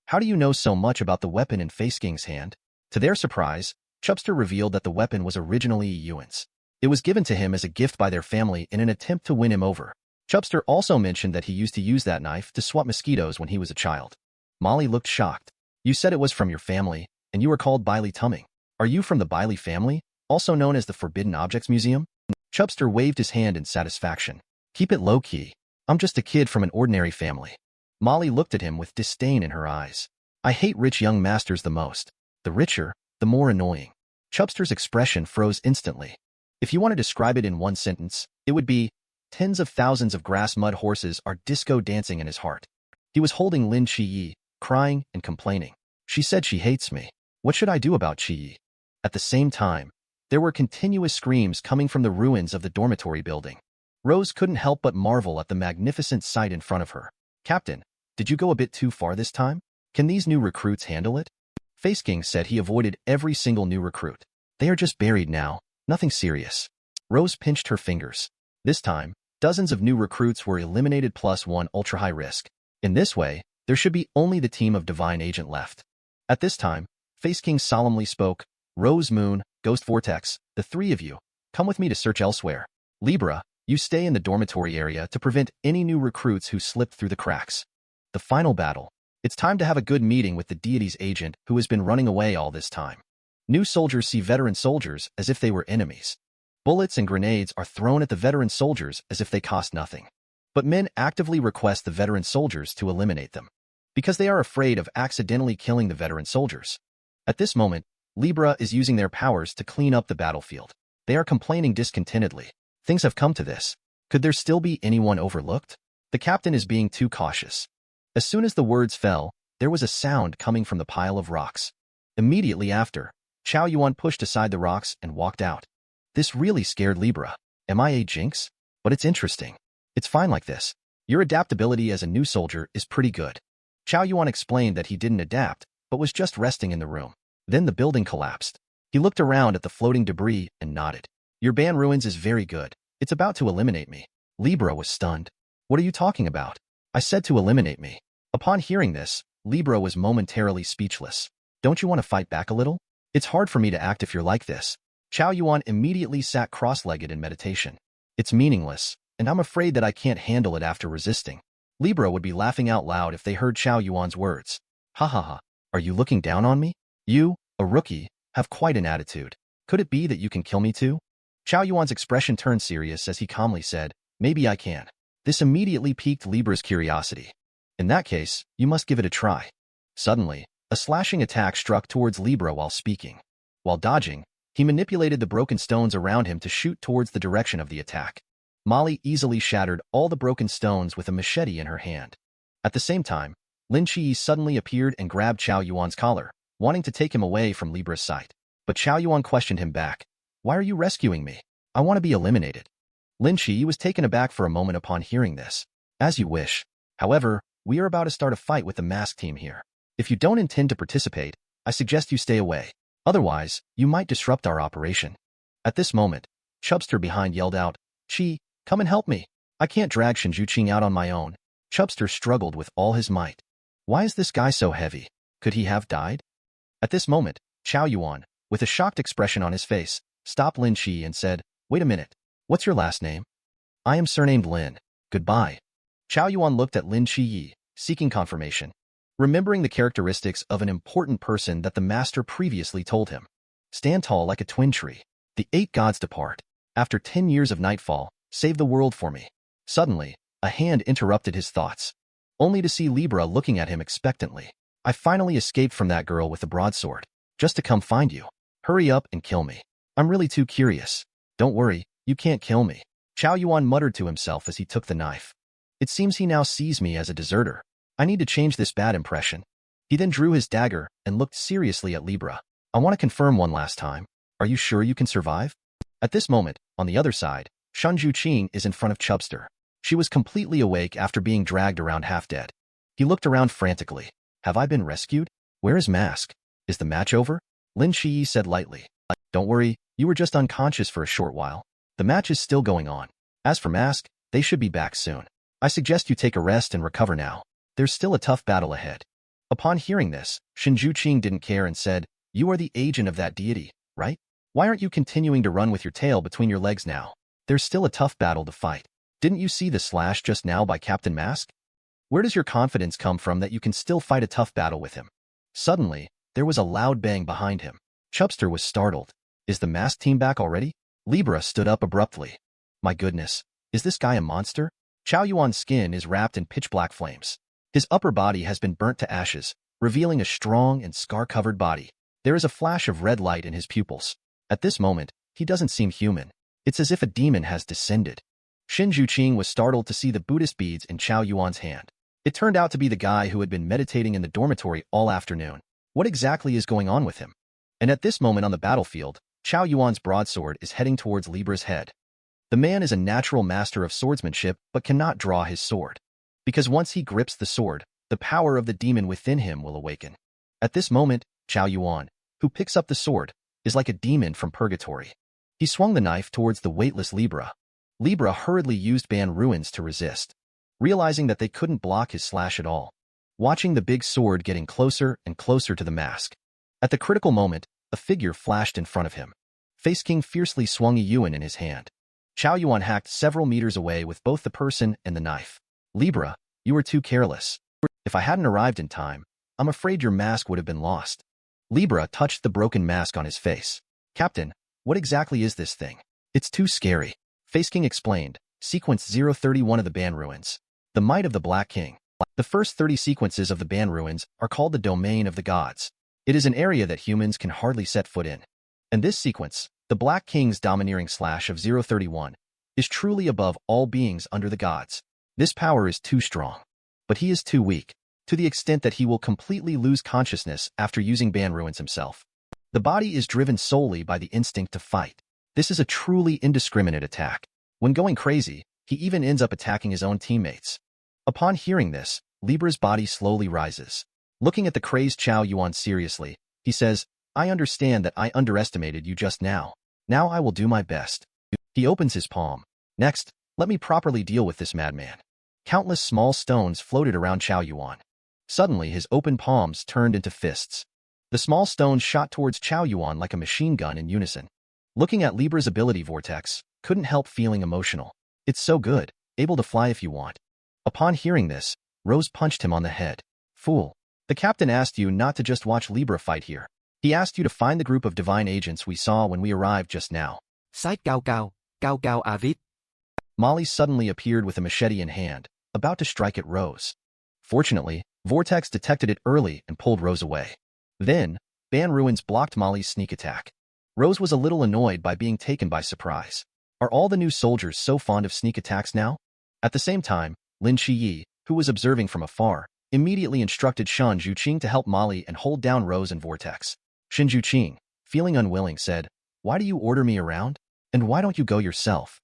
A: How do you know so much about the weapon in Face King's hand? To their surprise, Chubster revealed that the weapon was originally Yuan's. It was given to him as a gift by their family in an attempt to win him over. Chubster also mentioned that he used to use that knife to swat mosquitoes when he was a child. Molly looked shocked. You said it was from your family, and you were called Bailey Tumming. Are you from the Bailey family, also known as the Forbidden Objects Museum? Chubster waved his hand in satisfaction. Keep it low-key. I'm just a kid from an ordinary family. Molly looked at him with disdain in her eyes. I hate rich young masters the most. The richer, the more annoying. Chubster's expression froze instantly. If you want to describe it in one sentence, it would be, tens of thousands of grass mud horses are disco dancing in his heart. He was holding Lin QiYe, crying and complaining. She said she hates me. What should I do about QiYe? At the same time, there were continuous screams coming from the ruins of the dormitory building. Rose couldn't help but marvel at the magnificent sight in front of her. Captain, did you go a bit too far this time? Can these new recruits handle it? Face King said he avoided every single new recruit. They are just buried now, nothing serious. Rose pinched her fingers. This time, dozens of new recruits were eliminated plus one ultra-high risk. In this way, there should be only the team of Divine Agent left. At this time, Face King solemnly spoke, Rose Moon, Ghost Vortex, the three of you, come with me to search elsewhere. Libra, you stay in the dormitory area to prevent any new recruits who slip through the cracks. The final battle. It's time to have a good meeting with the deity's agent who has been running away all this time. New soldiers see veteran soldiers as if they were enemies. Bullets and grenades are thrown at the veteran soldiers as if they cost nothing. But men actively request the veteran soldiers to eliminate them, because they are afraid of accidentally killing the veteran soldiers. At this moment, Libra is using their powers to clean up the battlefield. They are complaining discontentedly. Things have come to this. Could there still be anyone overlooked? The captain is being too cautious. As soon as the words fell, there was a sound coming from the pile of rocks. Immediately after, Chao Yuan pushed aside the rocks and walked out. This really scared Libra. Am I a jinx? But it's interesting. It's fine like this. Your adaptability as a new soldier is pretty good. Chao Yuan explained that he didn't adapt, but was just resting in the room. Then the building collapsed. He looked around at the floating debris and nodded. Your ban ruins is very good. It's about to eliminate me. Libra was stunned. What are you talking about? I said to eliminate me. Upon hearing this, Libra was momentarily speechless. Don't you want to fight back a little? It's hard for me to act if you're like this. Chao Yuan immediately sat cross-legged in meditation. It's meaningless, and I'm afraid that I can't handle it after resisting. Libra would be laughing out loud if they heard Chao Yuan's words. Ha ha ha. Are you looking down on me? You, a rookie, have quite an attitude. Could it be that you can kill me too? Chao Yuan's expression turned serious as he calmly said, maybe I can. This immediately piqued Libra's curiosity. In that case, you must give it a try. Suddenly, a slashing attack struck towards Libra while speaking. While dodging, he manipulated the broken stones around him to shoot towards the direction of the attack. Molly easily shattered all the broken stones with a machete in her hand. At the same time, Lin QiYe suddenly appeared and grabbed Chao Yuan's collar, wanting to take him away from Libra's sight. But Chao Yuan questioned him back. Why are you rescuing me? I want to be eliminated. Lin QiYe was taken aback for a moment upon hearing this. As you wish. However, we are about to start a fight with the mask team here. If you don't intend to participate, I suggest you stay away. Otherwise, you might disrupt our operation. At this moment, Chubster behind yelled out, Chi, come and help me. I can't drag Shinjuqing out on my own. Chubster struggled with all his might. Why is this guy so heavy? Could he have died? At this moment, Chao Yuan, with a shocked expression on his face, stopped Lin QiYe and said, Wait a minute. What's your last name? I am surnamed Lin. Goodbye. Chao Yuan looked at Lin QiYe, seeking confirmation, remembering the characteristics of an important person that the master previously told him. Stand tall like a twin tree. The 8 gods depart. After 10 years of nightfall, save the world for me. Suddenly, A hand interrupted his thoughts, only to see Libra looking at him expectantly. I finally escaped from that girl with the broadsword, just to come find you. Hurry up and kill me. I'm really too curious. Don't worry, you can't kill me. Chow Yuan muttered to himself as he took the knife. It seems he now sees me as a deserter. I need to change this bad impression. He then drew his dagger and looked seriously at Libra. I want to confirm one last time. Are you sure you can survive? At this moment, on the other side, Shunju Qing is in front of Chubster. She was completely awake after being dragged around half-dead. He looked around frantically. Have I been rescued? Where is Mask? Is the match over? Lin QiYe said lightly. Don't worry, you were just unconscious for a short while. The match is still going on. As for Mask, they should be back soon. I suggest you take a rest and recover now. There's still a tough battle ahead. Upon hearing this, Shunju Qing didn't care and said, You are the agent of that deity, right? Why aren't you continuing to run with your tail between your legs now? There's still a tough battle to fight. Didn't you see the slash just now by Captain Mask? Where does your confidence come from that you can still fight a tough battle with him? Suddenly, there was a loud bang behind him. Chubster was startled. Is the Mask team back already? Libra stood up abruptly. My goodness, is this guy a monster? Chow Yuan's skin is wrapped in pitch-black flames. His upper body has been burnt to ashes, revealing a strong and scar-covered body. There is a flash of red light in his pupils. At this moment, he doesn't seem human. It's as if a demon has descended. Shunju Qing was startled to see the Buddhist beads in Chow Yuan's hand. It turned out to be the guy who had been meditating in the dormitory all afternoon. What exactly is going on with him? And at this moment on the battlefield, Chow Yuan's broadsword is heading towards Libra's head. The man is a natural master of swordsmanship but cannot draw his sword. Because once he grips the sword, the power of the demon within him will awaken. At this moment, Chow Yuan, who picks up the sword, is like a demon from purgatory. He swung the knife towards the weightless Libra. Libra hurriedly used Ban Ruins to resist, realizing that they couldn't block his slash at all, watching the big sword getting closer and closer to the mask. At the critical moment, a figure flashed in front of him. Face King fiercely swung a yuan in his hand. Chow Yuan hacked several meters away with both the person and the knife. Libra, you were too careless. If I hadn't arrived in time, I'm afraid your mask would have been lost. Libra touched the broken mask on his face. Captain, what exactly is this thing? It's too scary. Face King explained, Sequence 031 of the Ban Ruins. The Might of the Black King. The first 30 sequences of the Ban Ruins are called the Domain of the Gods. It is an area that humans can hardly set foot in. And this sequence, the Black King's domineering slash of 031, is truly above all beings under the gods. This power is too strong. But he is too weak, to the extent that he will completely lose consciousness after using Ban Ruins himself. The body is driven solely by the instinct to fight. This is a truly indiscriminate attack. When going crazy, he even ends up attacking his own teammates. Upon hearing this, Libra's body slowly rises. Looking at the crazed Chow Yuan seriously, he says, I understand that I underestimated you just now. Now I will do my best. He opens his palm. Next, let me properly deal with this madman. Countless small stones floated around Chow Yuan. Suddenly his open palms turned into fists. The small stones shot towards Chow Yuan like a machine gun in unison. Looking at Libra's ability vortex, couldn't help feeling emotional. It's so good, able to fly if you want. Upon hearing this, Rose punched him on the head. Fool. The captain asked you not to just watch Libra fight here. He asked you to find the group of divine agents we saw when we arrived just now.
B: Side cao cao avid.
A: Molly suddenly appeared with a machete in hand, about to strike at Rose. Fortunately, Vortex detected it early and pulled Rose away. Then, Ban Ruins blocked Molly's sneak attack. Rose was a little annoyed by being taken by surprise. Are all the new soldiers so fond of sneak attacks now? At the same time, Lin QiYe, who was observing from afar, immediately instructed Shunju Qing to help Molly and hold down Rose and Vortex. Shunju Qing, feeling unwilling, said, Why do you order me around? And why don't you go yourself?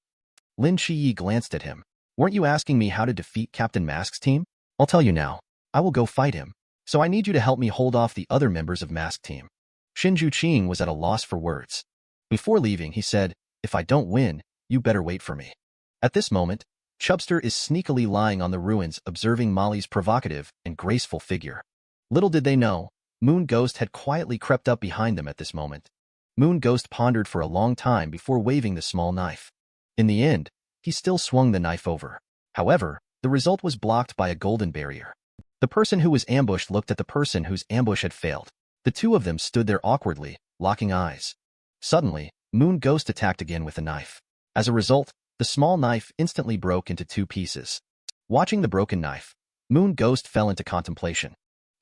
A: Lin QiYe glanced at him. Weren't you asking me how to defeat Captain Mask's team? I'll tell you now. I will go fight him. So I need you to help me hold off the other members of Mask Team. Shunju Qing was at a loss for words. Before leaving, he said, If I don't win, you better wait for me. At this moment, Chubster is sneakily lying on the ruins observing Molly's provocative and graceful figure. Little did they know, Moon Ghost had quietly crept up behind them at this moment. Moon Ghost pondered for a long time before waving the small knife. In the end, he still swung the knife over. However, the result was blocked by a golden barrier. The person who was ambushed looked at the person whose ambush had failed. The two of them stood there awkwardly, locking eyes. Suddenly, Moon Ghost attacked again with a knife. As a result, the small knife instantly broke into two pieces. Watching the broken knife, Moon Ghost fell into contemplation.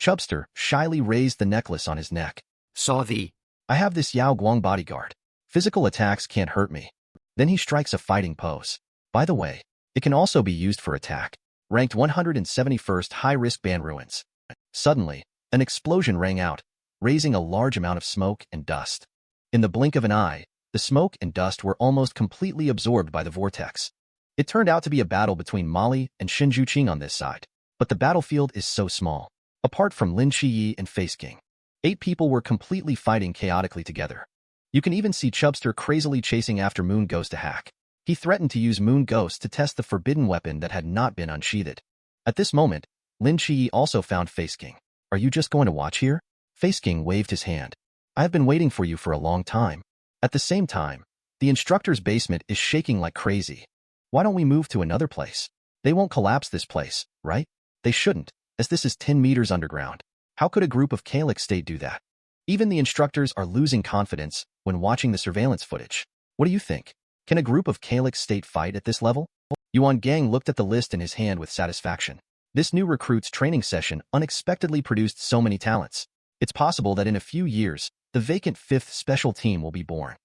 A: Chubster shyly raised the necklace on his neck.
B: Saw thee.
A: I have this Yao Guang bodyguard. Physical attacks can't hurt me. Then he strikes a fighting pose. By the way, it can also be used for attack. Ranked 171st high-risk ban ruins. Suddenly, an explosion rang out, raising a large amount of smoke and dust. In the blink of an eye, the smoke and dust were almost completely absorbed by the vortex. It turned out to be a battle between Mali and Shinjuqing on this side. But the battlefield is so small. Apart from Lin QiYe and Face King, 8 people were completely fighting chaotically together. You can even see Chubster crazily chasing after Moon Ghost to hack. He threatened to use Moon Ghost to test the forbidden weapon that had not been unsheathed. At this moment, Lin QiYe also found Face King. Are you just going to watch here? Face King waved his hand. I have been waiting for you for a long time. At the same time, the instructor's basement is shaking like crazy. Why don't we move to another place? They won't collapse this place, right? They shouldn't, as this is 10 meters underground. How could a group of Kalix State do that? Even the instructors are losing confidence when watching the surveillance footage. What do you think? Can a group of Kalix State fight at this level? Yuan Gang looked at the list in his hand with satisfaction. This new recruit's training session unexpectedly produced so many talents. It's possible that in a few years, the vacant 5th special team will be born.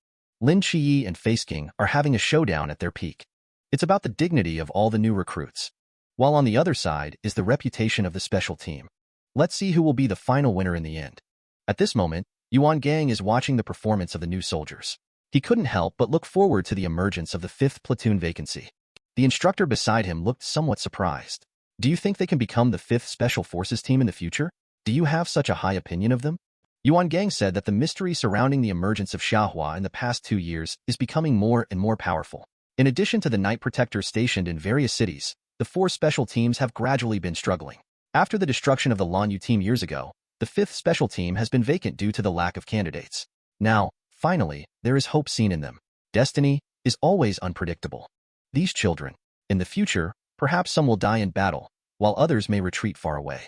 A: Lin QiYe and Face King are having a showdown at their peak. It's about the dignity of all the new recruits, while on the other side is the reputation of the special team. Let's see who will be the final winner in the end. At this moment, Yuan Gang is watching the performance of the new soldiers. He couldn't help but look forward to the emergence of the 5th platoon vacancy. The instructor beside him looked somewhat surprised. Do you think they can become the 5th Special Forces team in the future? Do you have such a high opinion of them? Yuan Gang said that the mystery surrounding the emergence of Xiaohua in the past 2 years is becoming more and more powerful. In addition to the night protectors stationed in various cities, the 4 special teams have gradually been struggling. After the destruction of the Lanyu team years ago, the 5th special team has been vacant due to the lack of candidates. Now, finally, there is hope seen in them. Destiny is always unpredictable. These children, in the future, perhaps some will die in battle, while others may retreat far away.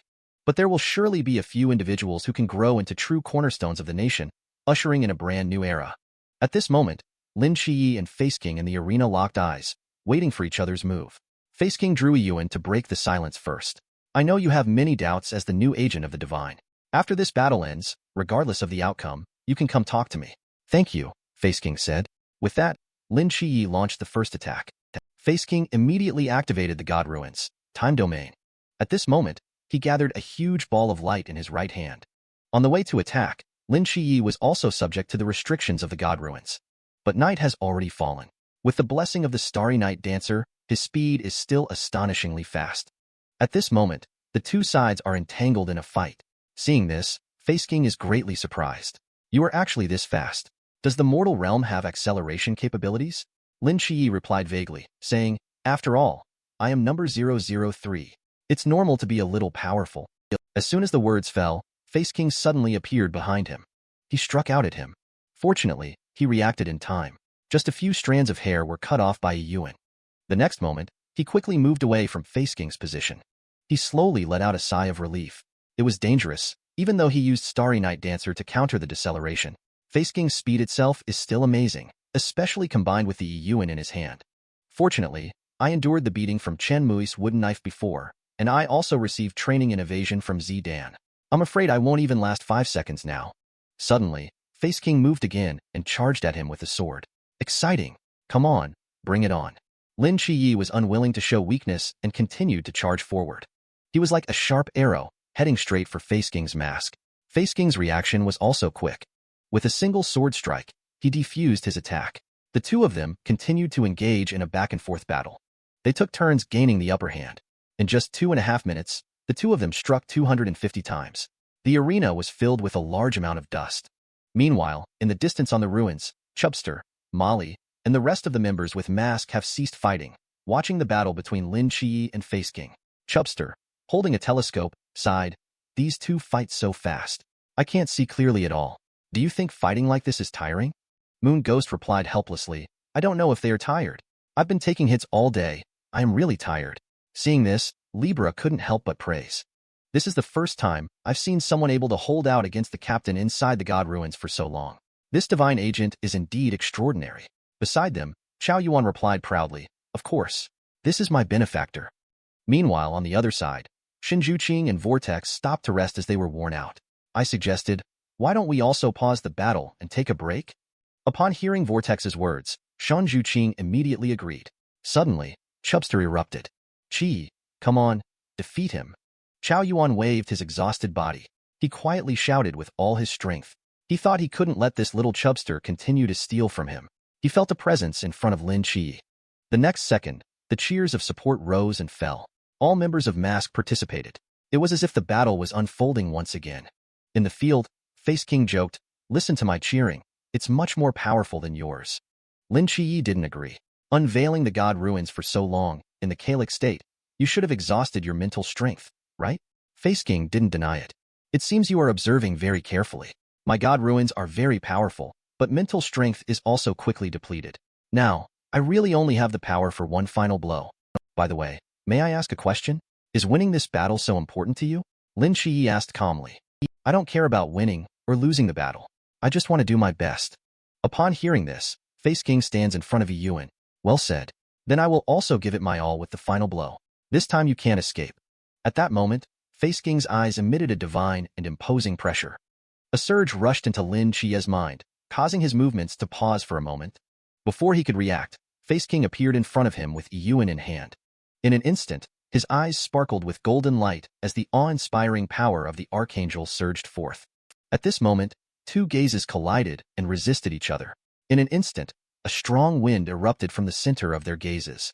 A: But there will surely be a few individuals who can grow into true cornerstones of the nation, ushering in a brand new era. At this moment, Lin QiYe and Face King in the arena locked eyes, waiting for each other's move. Face King drew a Yuan to break the silence first. I know you have many doubts as the new agent of the Divine. After this battle ends, regardless of the outcome, you can come talk to me. Thank you, Face King said. With that, Lin QiYe launched the first attack. Face King immediately activated the God Ruins, Time Domain. At this moment, he gathered a huge ball of light in his right hand. On the way to attack, Lin QiYe was also subject to the restrictions of the God Ruins. But night has already fallen. With the blessing of the Starry Night Dancer, his speed is still astonishingly fast. At this moment, the two sides are entangled in a fight. Seeing this, Face King is greatly surprised. You are actually this fast. Does the mortal realm have acceleration capabilities? Lin QiYe replied vaguely, saying, After all, I am number 003. It's normal to be a little powerful. As soon as the words fell, Face King suddenly appeared behind him. He struck out at him. Fortunately, he reacted in time. Just a few strands of hair were cut off by a Yuan. The next moment, he quickly moved away from Face King's position. He slowly let out a sigh of relief. It was dangerous, even though he used Starry Night Dancer to counter the deceleration. Face King's speed itself is still amazing, especially combined with the Yuan in his hand. Fortunately, I endured the beating from Chen Mui's wooden knife before, and I also received training in evasion from Zidan. I'm afraid I won't even last 5 seconds now. Suddenly, Face King moved again and charged at him with a sword. Exciting! Come on, bring it on. Lin QiYe was unwilling to show weakness and continued to charge forward. He was like a sharp arrow, heading straight for Face King's mask. Face King's reaction was also quick. With a single sword strike, he defused his attack. The two of them continued to engage in a back-and-forth battle. They took turns gaining the upper hand. In just 2.5 minutes, the two of them struck 250 times. The arena was filled with a large amount of dust. Meanwhile, in the distance on the ruins, Chubster, Mali, and the rest of the members with mask have ceased fighting, watching the battle between Lin QiYe and Face King. Chubster, holding a telescope, sighed, These two fight so fast. I can't see clearly at all. Do you think fighting like this is tiring? Moon Ghost replied helplessly, I don't know if they are tired. I've been taking hits all day. I am really tired. Seeing this, Libra couldn't help but praise. This is the first time I've seen someone able to hold out against the captain inside the God Ruins for so long. This divine agent is indeed extraordinary. Beside them, Chao Yuan replied proudly, Of course. This is my benefactor. Meanwhile, on the other side, Shinjuqing and Vortex stopped to rest as they were worn out. I suggested, why don't we also pause the battle and take a break? Upon hearing Vortex's words, Shinjuqing immediately agreed. Suddenly, Chubster erupted. Qi, come on, defeat him. Chao Yuan waved his exhausted body. He quietly shouted with all his strength. He thought he couldn't let this little Chubster continue to steal from him. He felt a presence in front of Lin QiYe. The next second, the cheers of support rose and fell. All members of Mask participated. It was as if the battle was unfolding once again. In the field, Face King joked, listen to my cheering. It's much more powerful than yours. Lin QiYe didn't agree. Unveiling the god ruins for so long, in the Kalic state, you should have exhausted your mental strength, right? Face King didn't deny it. It seems you are observing very carefully. My god ruins are very powerful, but mental strength is also quickly depleted. Now, I really only have the power for one final blow. By the way, may I ask a question? Is winning this battle so important to you? Lin QiYe asked calmly. I don't care about winning or losing the battle. I just want to do my best. Upon hearing this, Face King stands in front of Yuan. Well said. Then I will also give it my all with the final blow. This time you can't escape. At that moment, Face King's eyes emitted a divine and imposing pressure. A surge rushed into Lin QiYe's mind, causing his movements to pause for a moment. Before he could react, Face King appeared in front of him with Yuan in hand. In an instant, his eyes sparkled with golden light as the awe-inspiring power of the Archangel surged forth. At this moment, two gazes collided and resisted each other. In an instant, a strong wind erupted from the center of their gazes.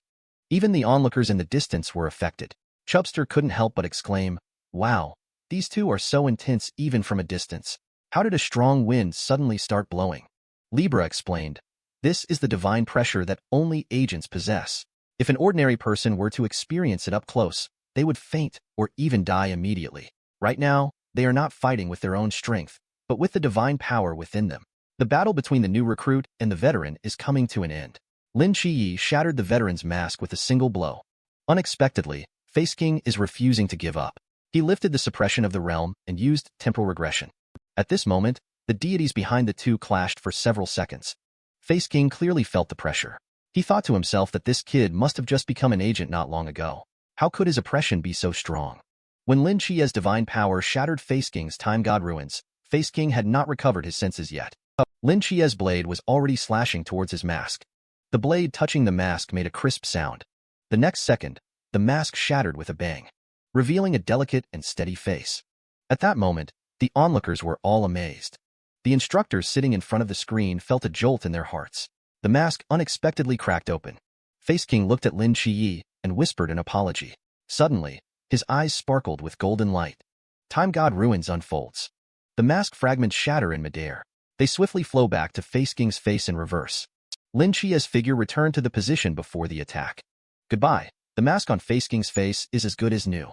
A: Even the onlookers in the distance were affected. Chubster couldn't help but exclaim, wow, these two are so intense even from a distance. How did a strong wind suddenly start blowing? Libra explained, this is the divine pressure that only agents possess. If an ordinary person were to experience it up close, they would faint or even die immediately. Right now, they are not fighting with their own strength, but with the divine power within them. The battle between the new recruit and the veteran is coming to an end. Lin QiYe shattered the veteran's mask with a single blow. Unexpectedly, Face King is refusing to give up. He lifted the suppression of the realm and used temporal regression. At this moment, the deities behind the two clashed for several seconds. Face King clearly felt the pressure. He thought to himself that this kid must have just become an agent not long ago. How could his oppression be so strong? When Lin QiYe's divine power shattered Face King's time god ruins, Face King had not recovered his senses yet. Lin QiYe's blade was already slashing towards his mask. The blade touching the mask made a crisp sound. The next second, the mask shattered with a bang, revealing a delicate and steady face. At that moment, the onlookers were all amazed. The instructors sitting in front of the screen felt a jolt in their hearts. The mask unexpectedly cracked open. Face King looked at Lin QiYe and whispered an apology. Suddenly, his eyes sparkled with golden light. Time God Ruins unfolds. The mask fragments shatter in midair. They swiftly flow back to Face King's face in reverse. Lin QiYe's figure returned to the position before the attack. Goodbye. The mask on Face King's face is as good as new.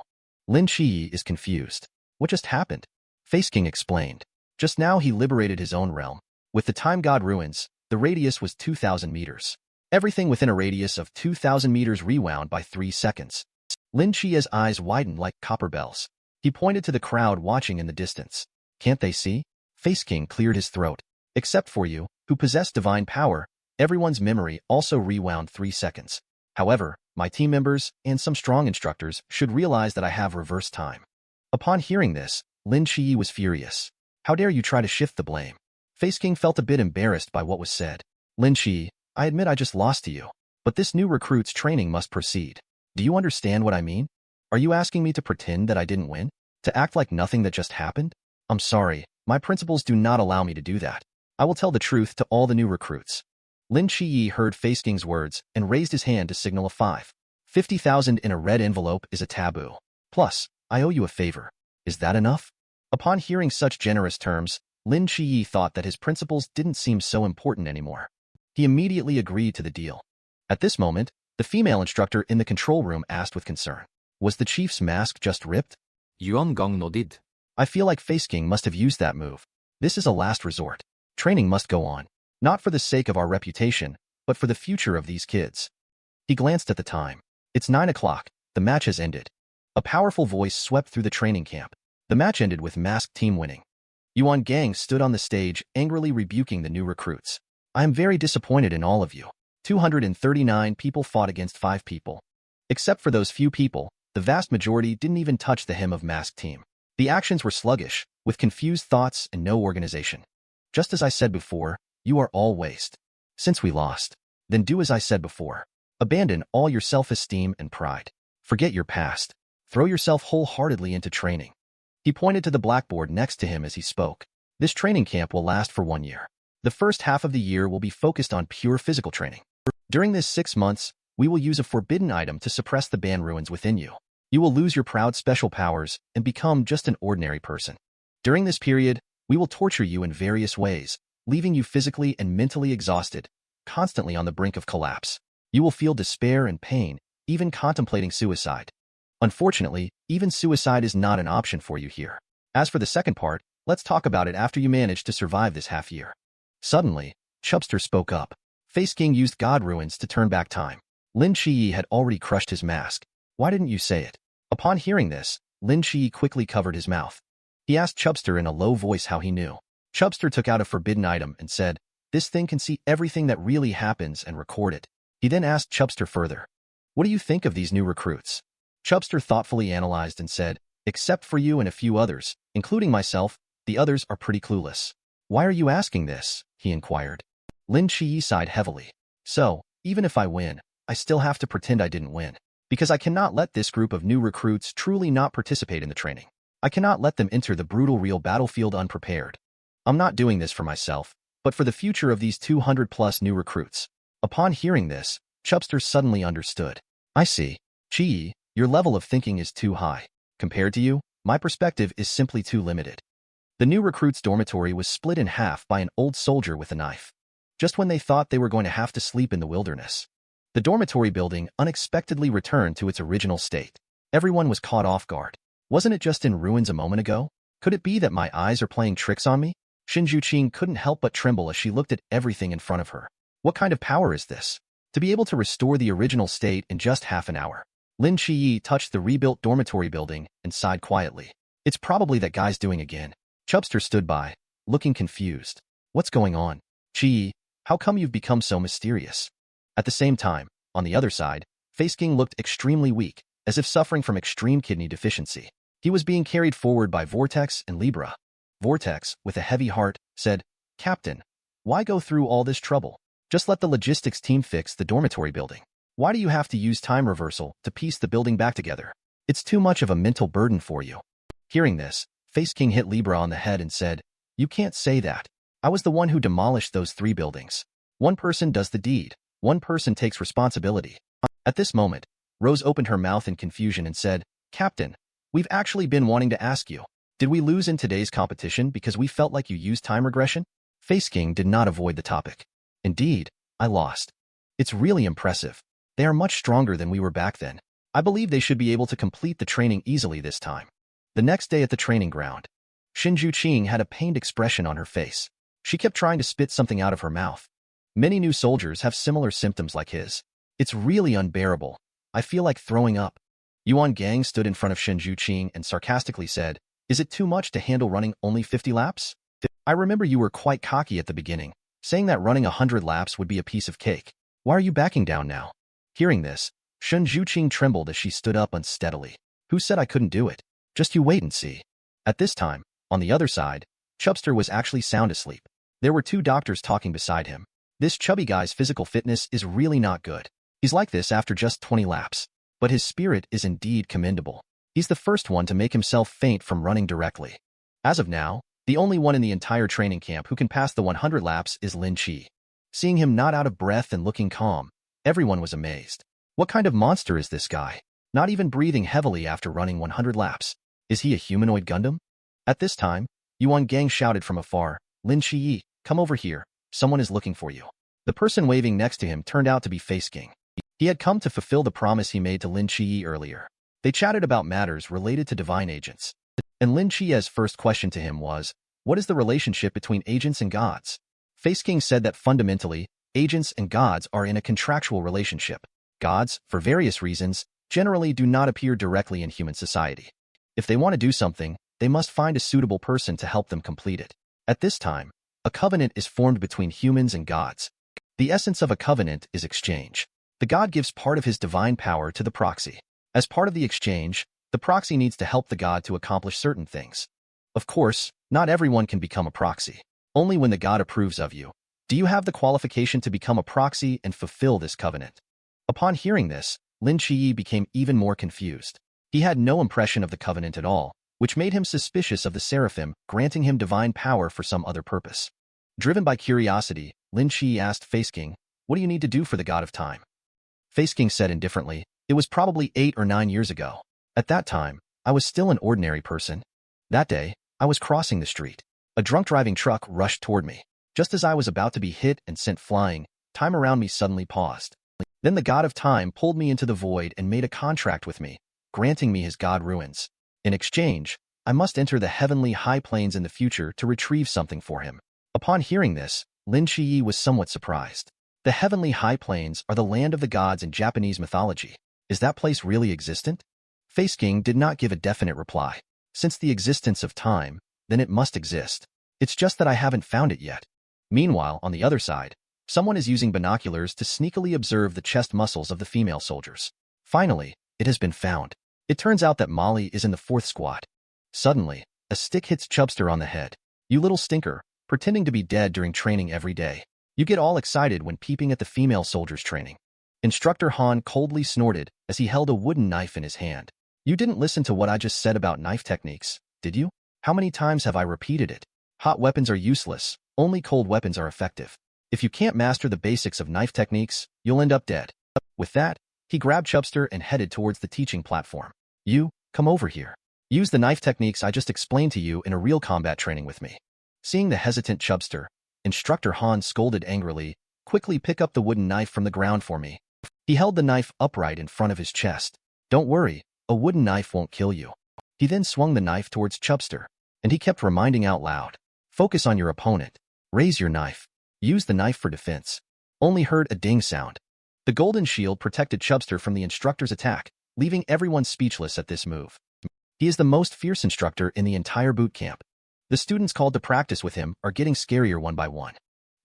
A: Lin QiYe is confused. What just happened? Face King explained. Just now he liberated his own realm. With the Time God Ruins, the radius was 2,000 meters. Everything within a radius of 2,000 meters rewound by 3 seconds. Lin QiYe's eyes widened like copper bells. He pointed to the crowd watching in the distance. Can't they see? Face King cleared his throat. Except for you, who possess divine power, everyone's memory also rewound 3 seconds. However, my team members and some strong instructors should realize that I have reverse time. Upon hearing this, Lin QiYe was furious. How dare you try to shift the blame? Face King felt a bit embarrassed by what was said. Lin QiYe, I admit I just lost to you, but this new recruit's training must proceed. Do you understand what I mean? Are you asking me to pretend that I didn't win? To act like nothing that just happened? I'm sorry, my principles do not allow me to do that. I will tell the truth to all the new recruits. Lin QiYe heard Face King's words and raised his hand to signal a 5. 50,000 in a red envelope is a taboo. Plus, I owe you a favor. Is that enough? Upon hearing such generous terms, Lin QiYe thought that his principles didn't seem so important anymore. He immediately agreed to the deal. At this moment, the female instructor in the control room asked with concern. Was the chief's mask just ripped?
B: Yuan Gong nodded.
A: I feel like Face King must have used that move. This is a last resort. Training must go on. Not for the sake of our reputation, but for the future of these kids. He glanced at the time. It's 9 o'clock. The match has ended. A powerful voice swept through the training camp. The match ended with masked team winning. Yuan Gang stood on the stage, angrily rebuking the new recruits. I am very disappointed in all of you. 239 people fought against 5 people. Except for those few people, the The vast majority didn't even touch the hem of masked team. The actions were sluggish, with confused thoughts and no organization. Just as I said before, you are all waste. Since we lost, then do as I said before. Abandon all your self-esteem and pride. Forget your past. Throw yourself wholeheartedly into training. He pointed to the blackboard next to him as he spoke. This training camp will last for 1 year. The first half of the year will be focused on pure physical training. During this 6 months, we will use a forbidden item to suppress the ban ruins within you. You will lose your proud special powers and become just an ordinary person. During this period, we will torture you in various ways, leaving you physically and mentally exhausted, constantly on the brink of collapse. You will feel despair and pain, even contemplating suicide. Unfortunately, even suicide is not an option for you here. As for the second part, let's talk about it after you manage to survive this half year. Suddenly, Chubster spoke up. Face King used God ruins to turn back time. Lin QiYe had already crushed his mask. Why didn't you say it? Upon hearing this, Lin QiYe quickly covered his mouth. He asked Chubster in a low voice how he knew. Chubster took out a forbidden item and said, "This thing can see everything that really happens and record it." He then asked Chubster further, "What do you think of these new recruits?" Chubster thoughtfully analyzed and said, "Except for you and a few others, including myself, the others are pretty clueless." "Why are you asking this?" he inquired. Lin QiYe sighed heavily. "So, even if I win, I still have to pretend I didn't win. Because I cannot let this group of new recruits truly not participate in the training. I cannot let them enter the brutal real battlefield unprepared. I'm not doing this for myself, but for the future of these 200+ new recruits." Upon hearing this, Chubster suddenly understood. "I see. QiYe, your level of thinking is too high. Compared to you, my perspective is simply too limited." The new recruits' dormitory was split in half by an old soldier with a knife. Just when they thought they were going to have to sleep in the wilderness, the dormitory building unexpectedly returned to its original state. Everyone was caught off guard. Wasn't it just in ruins a moment ago? Could it be that my eyes are playing tricks on me? Shinjuqing couldn't help but tremble as she looked at everything in front of her. What kind of power is this? To be able to restore the original state in just half an hour. Lin QiYe touched the rebuilt dormitory building and sighed quietly. "It's probably that guy's doing again." Chubster stood by, looking confused. "What's going on? QiYe, how come you've become so mysterious?" At the same time, on the other side, Face King looked extremely weak, as if suffering from extreme kidney deficiency. He was being carried forward by Vortex and Libra. Vortex, with a heavy heart, said, "Captain, why go through all this trouble? Just let the logistics team fix the dormitory building. Why do you have to use time reversal to piece the building back together? It's too much of a mental burden for you." Hearing this, Face King hit Libra on the head and said, "You can't say that. I was the one who demolished those 3 buildings. One person does the deed. One person takes responsibility." At this moment, Rose opened her mouth in confusion and said, "Captain, we've actually been wanting to ask you, did we lose in today's competition because we felt like you used time regression?" Face King did not avoid the topic. "Indeed, I lost. It's really impressive. They are much stronger than we were back then. I believe they should be able to complete the training easily this time." The next day at the training ground, Shinjuqing had a pained expression on her face. She kept trying to spit something out of her mouth. Many new soldiers have similar symptoms like his. "It's really unbearable. I feel like throwing up." Yuan Gang stood in front of Shinjuqing and sarcastically said, "Is it too much to handle running only 50 laps? I remember you were quite cocky at the beginning, saying that running 100 laps would be a piece of cake. Why are you backing down now?" Hearing this, Shinjuqing trembled as she stood up unsteadily. "Who said I couldn't do it? Just you wait and see." At this time, on the other side, Chubster was actually sound asleep. There were 2 doctors talking beside him. "This chubby guy's physical fitness is really not good. He's like this after just 20 laps. But his spirit is indeed commendable. He's the first one to make himself faint from running directly. As of now, the only one in the entire training camp who can pass the 100 laps is Lin QiYe." Seeing him not out of breath and looking calm, everyone was amazed. What kind of monster is this guy? Not even breathing heavily after running 100 laps. Is he a humanoid Gundam? At this time, Yuan Gang shouted from afar, "Lin QiYe, come over here. Someone is looking for you." The person waving next to him turned out to be Face King. He had come to fulfill the promise he made to Lin QiYe earlier. They chatted about matters related to divine agents. And Lin QiYe's first question to him was, "What is the relationship between agents and gods?" Face King said that fundamentally, agents and gods are in a contractual relationship. Gods, for various reasons, generally do not appear directly in human society. If they want to do something, they must find a suitable person to help them complete it. At this time, a covenant is formed between humans and gods. The essence of a covenant is exchange. The god gives part of his divine power to the proxy. As part of the exchange, the proxy needs to help the god to accomplish certain things. Of course, not everyone can become a proxy. Only when the god approves of you. Do you have the qualification to become a proxy and fulfill this covenant? Upon hearing this, Lin QiYe became even more confused. He had no impression of the covenant at all, which made him suspicious of the seraphim granting him divine power for some other purpose. Driven by curiosity, Lin QiYe asked Face King, "What do you need to do for the god of time?" Face King said indifferently, "It was probably 8 or 9 years ago. At that time, I was still an ordinary person. That day, I was crossing the street. A drunk driving truck rushed toward me. Just as I was about to be hit and sent flying, time around me suddenly paused. Then the god of time pulled me into the void and made a contract with me, granting me his god ruins. In exchange, I must enter the heavenly high plains in the future to retrieve something for him." Upon hearing this, Lin QiYe was somewhat surprised. The heavenly high plains are the land of the gods in Japanese mythology. Is that place really existent? Face King did not give a definite reply. Since the existence of time, then it must exist. It's just that I haven't found it yet. Meanwhile, on the other side, someone is using binoculars to sneakily observe the chest muscles of the female soldiers. Finally, it has been found. It turns out that Molly is in the 4th squad. Suddenly, a stick hits Chubster on the head. "You little stinker, pretending to be dead during training every day. You get all excited when peeping at the female soldiers' training." Instructor Han coldly snorted as he held a wooden knife in his hand. "You didn't listen to what I just said about knife techniques, did you? How many times have I repeated it? Hot weapons are useless, only cold weapons are effective. If you can't master the basics of knife techniques, you'll end up dead." With that, he grabbed Chubster and headed towards the teaching platform. "You, come over here. Use the knife techniques I just explained to you in a real combat training with me." Seeing the hesitant Chubster, Instructor Han scolded angrily, "Quickly pick up the wooden knife from the ground for me." He held the knife upright in front of his chest. "Don't worry, a wooden knife won't kill you." He then swung the knife towards Chubster, and he kept reminding out loud, "Focus on your opponent. Raise your knife. Use the knife for defense." Only heard a ding sound. The golden shield protected Chubster from the instructor's attack, leaving everyone speechless at this move. He is the most fierce instructor in the entire boot camp. The students called to practice with him are getting scarier one by one.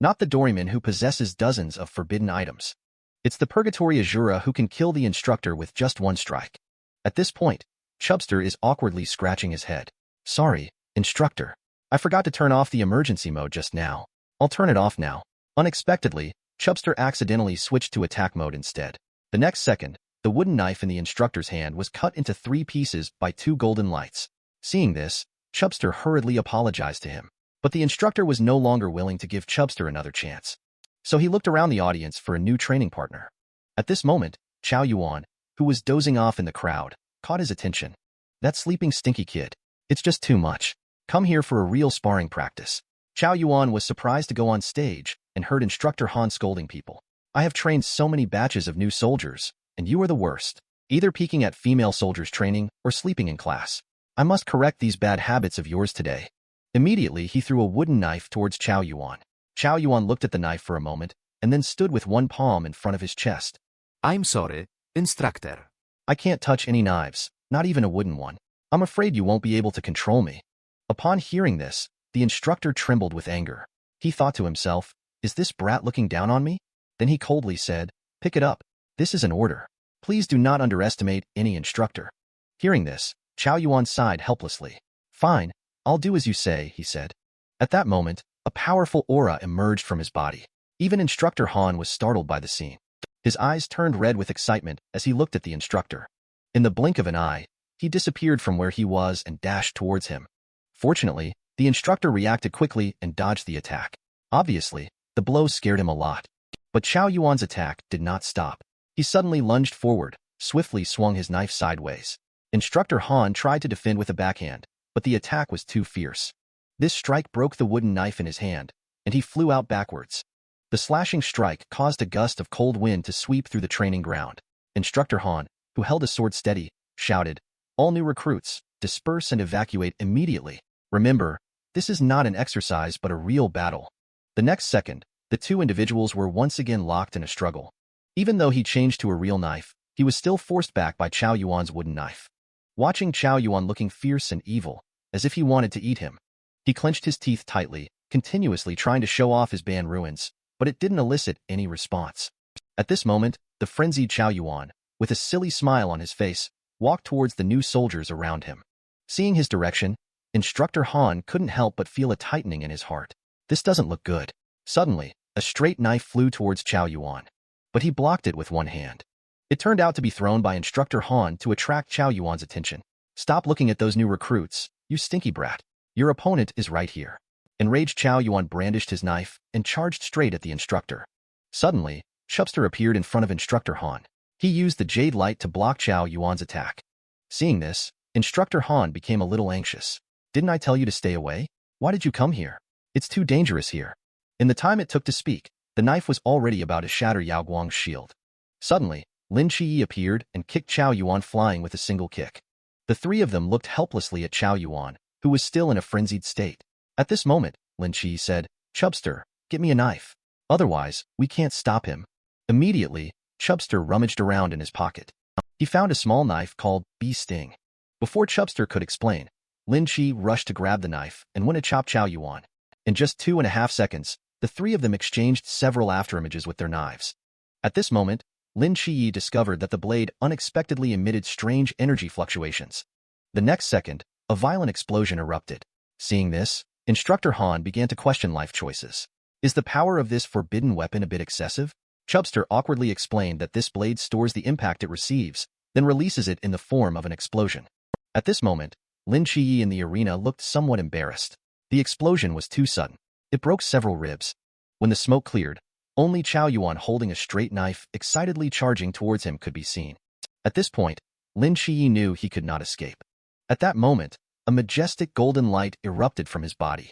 A: Not the Doryman who possesses dozens of forbidden items. It's the Purgatory Azura who can kill the instructor with just one strike. At this point, Chubster is awkwardly scratching his head. "Sorry, instructor. I forgot to turn off the emergency mode just now. I'll turn it off now." Unexpectedly, Chubster accidentally switched to attack mode instead. The next second, the wooden knife in the instructor's hand was cut into 3 pieces by 2 golden lights. Seeing this, Chubster hurriedly apologized to him. But the instructor was no longer willing to give Chubster another chance. So he looked around the audience for a new training partner. At this moment, Chow Yuan, who was dozing off in the crowd, caught his attention. "That sleeping stinky kid. It's just too much. Come here for a real sparring practice." Chow Yuan was surprised to go on stage and heard Instructor Han scolding people. "I have trained so many batches of new soldiers, and you are the worst. Either peeking at female soldiers' training or sleeping in class. I must correct these bad habits of yours today." Immediately, he threw a wooden knife towards Chow Yuan. Chow Yuan looked at the knife for a moment and then stood with one palm in front of his chest.
B: I'm sorry, instructor.
A: "I can't touch any knives, not even a wooden one. I'm afraid you won't be able to control me." Upon hearing this, the instructor trembled with anger. He thought to himself, "Is this brat looking down on me?" Then he coldly said, "Pick it up. This is an order. Please do not underestimate any instructor." Hearing this, Chow Yuan sighed helplessly. "Fine, I'll do as you say," he said. At that moment, a powerful aura emerged from his body. Even Instructor Han was startled by the scene. His eyes turned red with excitement as he looked at the instructor. In the blink of an eye, he disappeared from where he was and dashed towards him. Fortunately, the instructor reacted quickly and dodged the attack. Obviously, the blow scared him a lot. But Chow Yuan's attack did not stop. He suddenly lunged forward, swiftly swung his knife sideways. Instructor Han tried to defend with a backhand, but the attack was too fierce. This strike broke the wooden knife in his hand, and he flew out backwards. The slashing strike caused a gust of cold wind to sweep through the training ground. Instructor Han, who held his sword steady, shouted, "All new recruits, disperse and evacuate immediately. Remember, this is not an exercise but a real battle." The next second, the 2 individuals were once again locked in a struggle. Even though he changed to a real knife, he was still forced back by Chow Yuan's wooden knife. Watching Chow Yuan looking fierce and evil, as if he wanted to eat him, he clenched his teeth tightly, continuously trying to show off his band ruins, but it didn't elicit any response. At this moment, the frenzied Chow Yuan, with a silly smile on his face, walked towards the new soldiers around him. Seeing his direction, Instructor Han couldn't help but feel a tightening in his heart. This doesn't look good. Suddenly, a straight knife flew towards Chow Yuan, but he blocked it with one hand. It turned out to be thrown by Instructor Han to attract Chow Yuan's attention. "Stop looking at those new recruits, you stinky brat. Your opponent is right here." Enraged, Chow Yuan brandished his knife and charged straight at the instructor. Suddenly, Chubster appeared in front of Instructor Han. He used the jade light to block Chow Yuan's attack. Seeing this, Instructor Han became a little anxious. "Didn't I tell you to stay away? Why did you come here? It's too dangerous here." In the time it took to speak, the knife was already about to shatter Yao Guang's shield. Suddenly, Lin QiYe appeared and kicked Chow Yuan flying with a single kick. The three of them looked helplessly at Chow Yuan, who was still in a frenzied state. At this moment, Lin QiYe said, "Chubster, get me a knife. Otherwise, we can't stop him." Immediately, Chubster rummaged around in his pocket. He found a small knife called Bee Sting. Before Chubster could explain, Lin QiYe rushed to grab the knife and went to chop Chow Yuan. In just 2.5 seconds, the three of them exchanged several afterimages with their knives. At this moment, Lin QiYe discovered that the blade unexpectedly emitted strange energy fluctuations. The next second, a violent explosion erupted. Seeing this, Instructor Han began to question life choices. Is the power of this forbidden weapon a bit excessive? Chubster awkwardly explained that this blade stores the impact it receives, then releases it in the form of an explosion. At this moment, Lin QiYe in the arena looked somewhat embarrassed. The explosion was too sudden. It broke several ribs. When the smoke cleared, only Chow Yuan holding a straight knife excitedly charging towards him could be seen. At this point, Lin QiYe knew he could not escape. At that moment, a majestic golden light erupted from his body.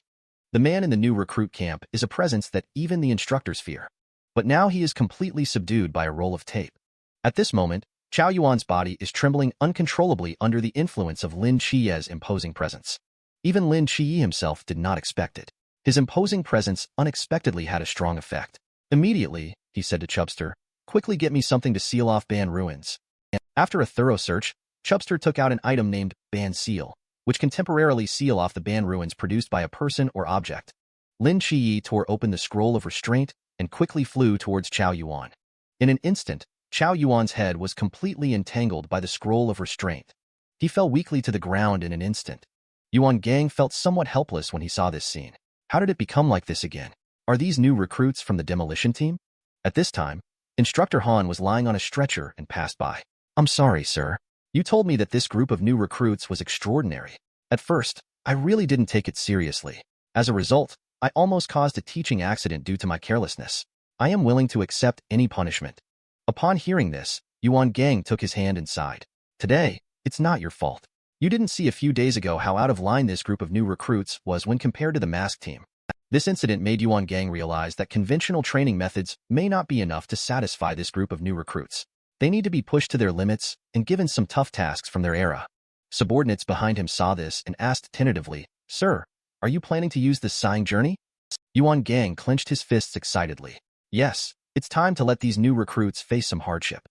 A: The man in the new recruit camp is a presence that even the instructors fear. But now he is completely subdued by a roll of tape. At this moment, Chow Yuan's body is trembling uncontrollably under the influence of Lin QiYe's imposing presence. Even Lin QiYe himself did not expect it. His imposing presence unexpectedly had a strong effect. Immediately, he said to Chubster, "Quickly get me something to seal off Ban ruins." After a thorough search, Chubster took out an item named Ban Seal, which can temporarily seal off the Ban ruins produced by a person or object. Lin QiYe tore open the scroll of restraint and quickly flew towards Chow Yuan. In an instant, Chow Yuan's head was completely entangled by the scroll of restraint. He fell weakly to the ground in an instant. Yuan Gang felt somewhat helpless when he saw this scene. How did it become like this again? Are these new recruits from the demolition team? At this time, Instructor Han was lying on a stretcher and passed by. "I'm sorry, sir. You told me that this group of new recruits was extraordinary. At first, I really didn't take it seriously. As a result, I almost caused a teaching accident due to my carelessness. I am willing to accept any punishment." Upon hearing this, Yuan Gang took his hand and sighed. "Today, it's not your fault. You didn't see a few days ago how out of line this group of new recruits was when compared to the masked team." This incident made Yuan Gang realize that conventional training methods may not be enough to satisfy this group of new recruits. They need to be pushed to their limits and given some tough tasks from their era. Subordinates behind him saw this and asked tentatively, "Sir, are you planning to use this sighing journey?" Yuan Gang clenched his fists excitedly. "Yes, it's time to let these new recruits face some hardship."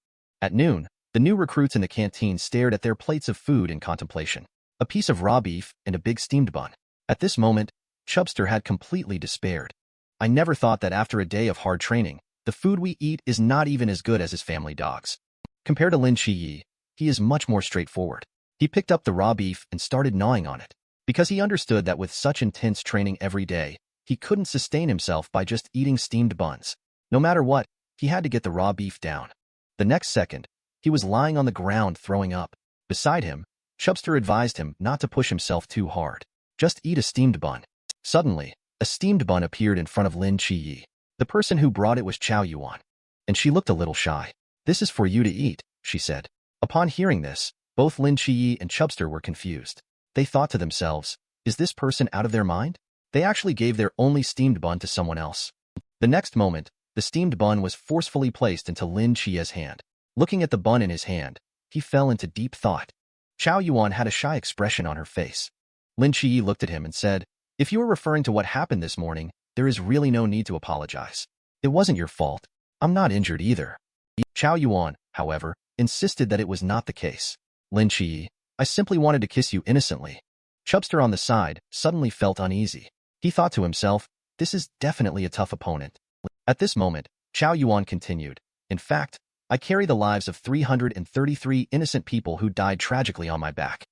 A: At noon, the new recruits in the canteen stared at their plates of food in contemplation. A piece of raw beef and a big steamed bun. At this moment, Chubster had completely despaired. "I never thought that after a day of hard training, the food we eat is not even as good as his family dogs." Compared to Lin QiYe, he is much more straightforward. He picked up the raw beef and started gnawing on it, because he understood that with such intense training every day, he couldn't sustain himself by just eating steamed buns. No matter what, he had to get the raw beef down. The next second, he was lying on the ground throwing up. Beside him, Chubster advised him not to push himself too hard. Just eat a steamed bun. Suddenly, a steamed bun appeared in front of Lin QiYe. The person who brought it was Chow Yuan, and she looked a little shy. "This is for you to eat," she said. Upon hearing this, both Lin QiYe and Chubster were confused. They thought to themselves, "Is this person out of their mind?" They actually gave their only steamed bun to someone else. The next moment, the steamed bun was forcefully placed into Lin QiYe's hand. Looking at the bun in his hand, he fell into deep thought. Chow Yuan had a shy expression on her face. Lin QiYe looked at him and said, "If you are referring to what happened this morning, there is really no need to apologize. It wasn't your fault. I'm not injured either." Chow Yuan, however, insisted that it was not the case. "Lin QiYe, I simply wanted to kiss you innocently." Chubster on the side suddenly felt uneasy. He thought to himself, "This is definitely a tough opponent." At this moment, Chow Yuan continued, "In fact, I carry the lives of 333 innocent people who died tragically on my back.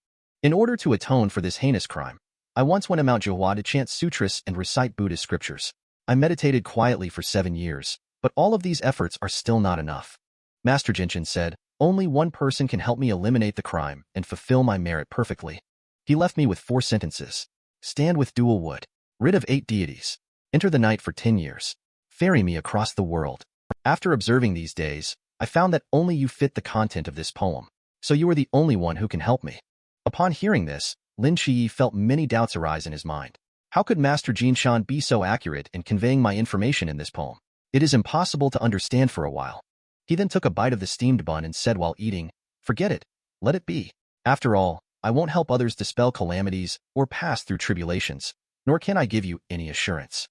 A: In order to atone for this heinous crime, I once went to Mount Manhwa to chant sutras and recite Buddhist scriptures. I meditated quietly for 7 years, but all of these efforts are still not enough. Master Jinshin said, only one person can help me eliminate the crime and fulfill my merit perfectly. He left me with 4 sentences. Stand with dual wood. Rid of 8 deities. Enter the night for 10 years. Ferry me across the world. After observing these days, I found that only you fit the content of this poem, so you are the only one who can help me. Upon hearing this, Lin QiYe felt many doubts arise in his mind. How could Master Jinshan be so accurate in conveying my information in this poem? It is impossible to understand for a while. He then took a bite of the steamed bun and said while eating, forget it, let it be. After all, I won't help others dispel calamities or pass through tribulations, nor can I give you any assurance.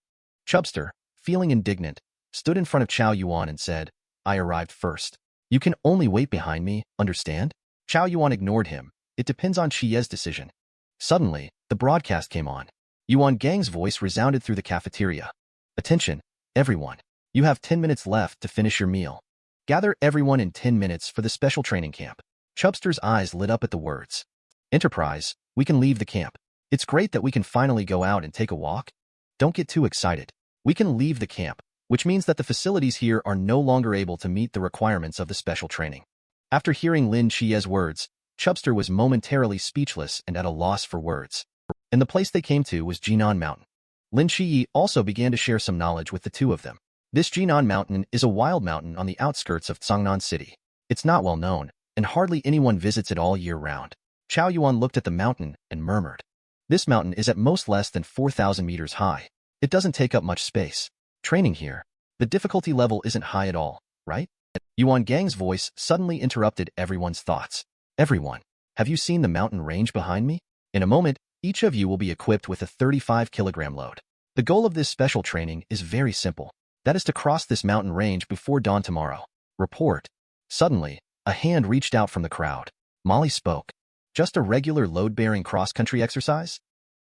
A: Chubster, feeling indignant, stood in front of Chao Yuan and said, I arrived first. You can only wait behind me, understand? Chao Yuan ignored him. It depends on QiYe's decision. Suddenly, the broadcast came on. Yuan Gang's voice resounded through the cafeteria. Attention, everyone. You have 10 minutes left to finish your meal. Gather everyone in 10 minutes for the special training camp. Chubster's eyes lit up at the words. Enterprise, we can leave the camp. It's great that we can finally go out and take a walk. Don't get too excited. We can leave the camp, which means that the facilities here are no longer able to meet the requirements of the special training. After hearing Lin QiYe's words, Chubster was momentarily speechless and at a loss for words. And the place they came to was Jinan Mountain. Lin QiYe also began to share some knowledge with the two of them. This Jinan Mountain is a wild mountain on the outskirts of Cangnan City. It's not well known, and hardly anyone visits it all year round. Chao Yuan looked at the mountain and murmured. This mountain is at most less than 4,000 meters high. It doesn't take up much space. Training here. The difficulty level isn't high at all, right? Yuan Gang's voice suddenly interrupted everyone's thoughts. Everyone, have you seen the mountain range behind me? In a moment, each of you will be equipped with a 35-kilogram load. The goal of this special training is very simple. That is to cross this mountain range before dawn tomorrow. Report. Suddenly, a hand reached out from the crowd. Molly spoke. Just a regular load-bearing cross-country exercise?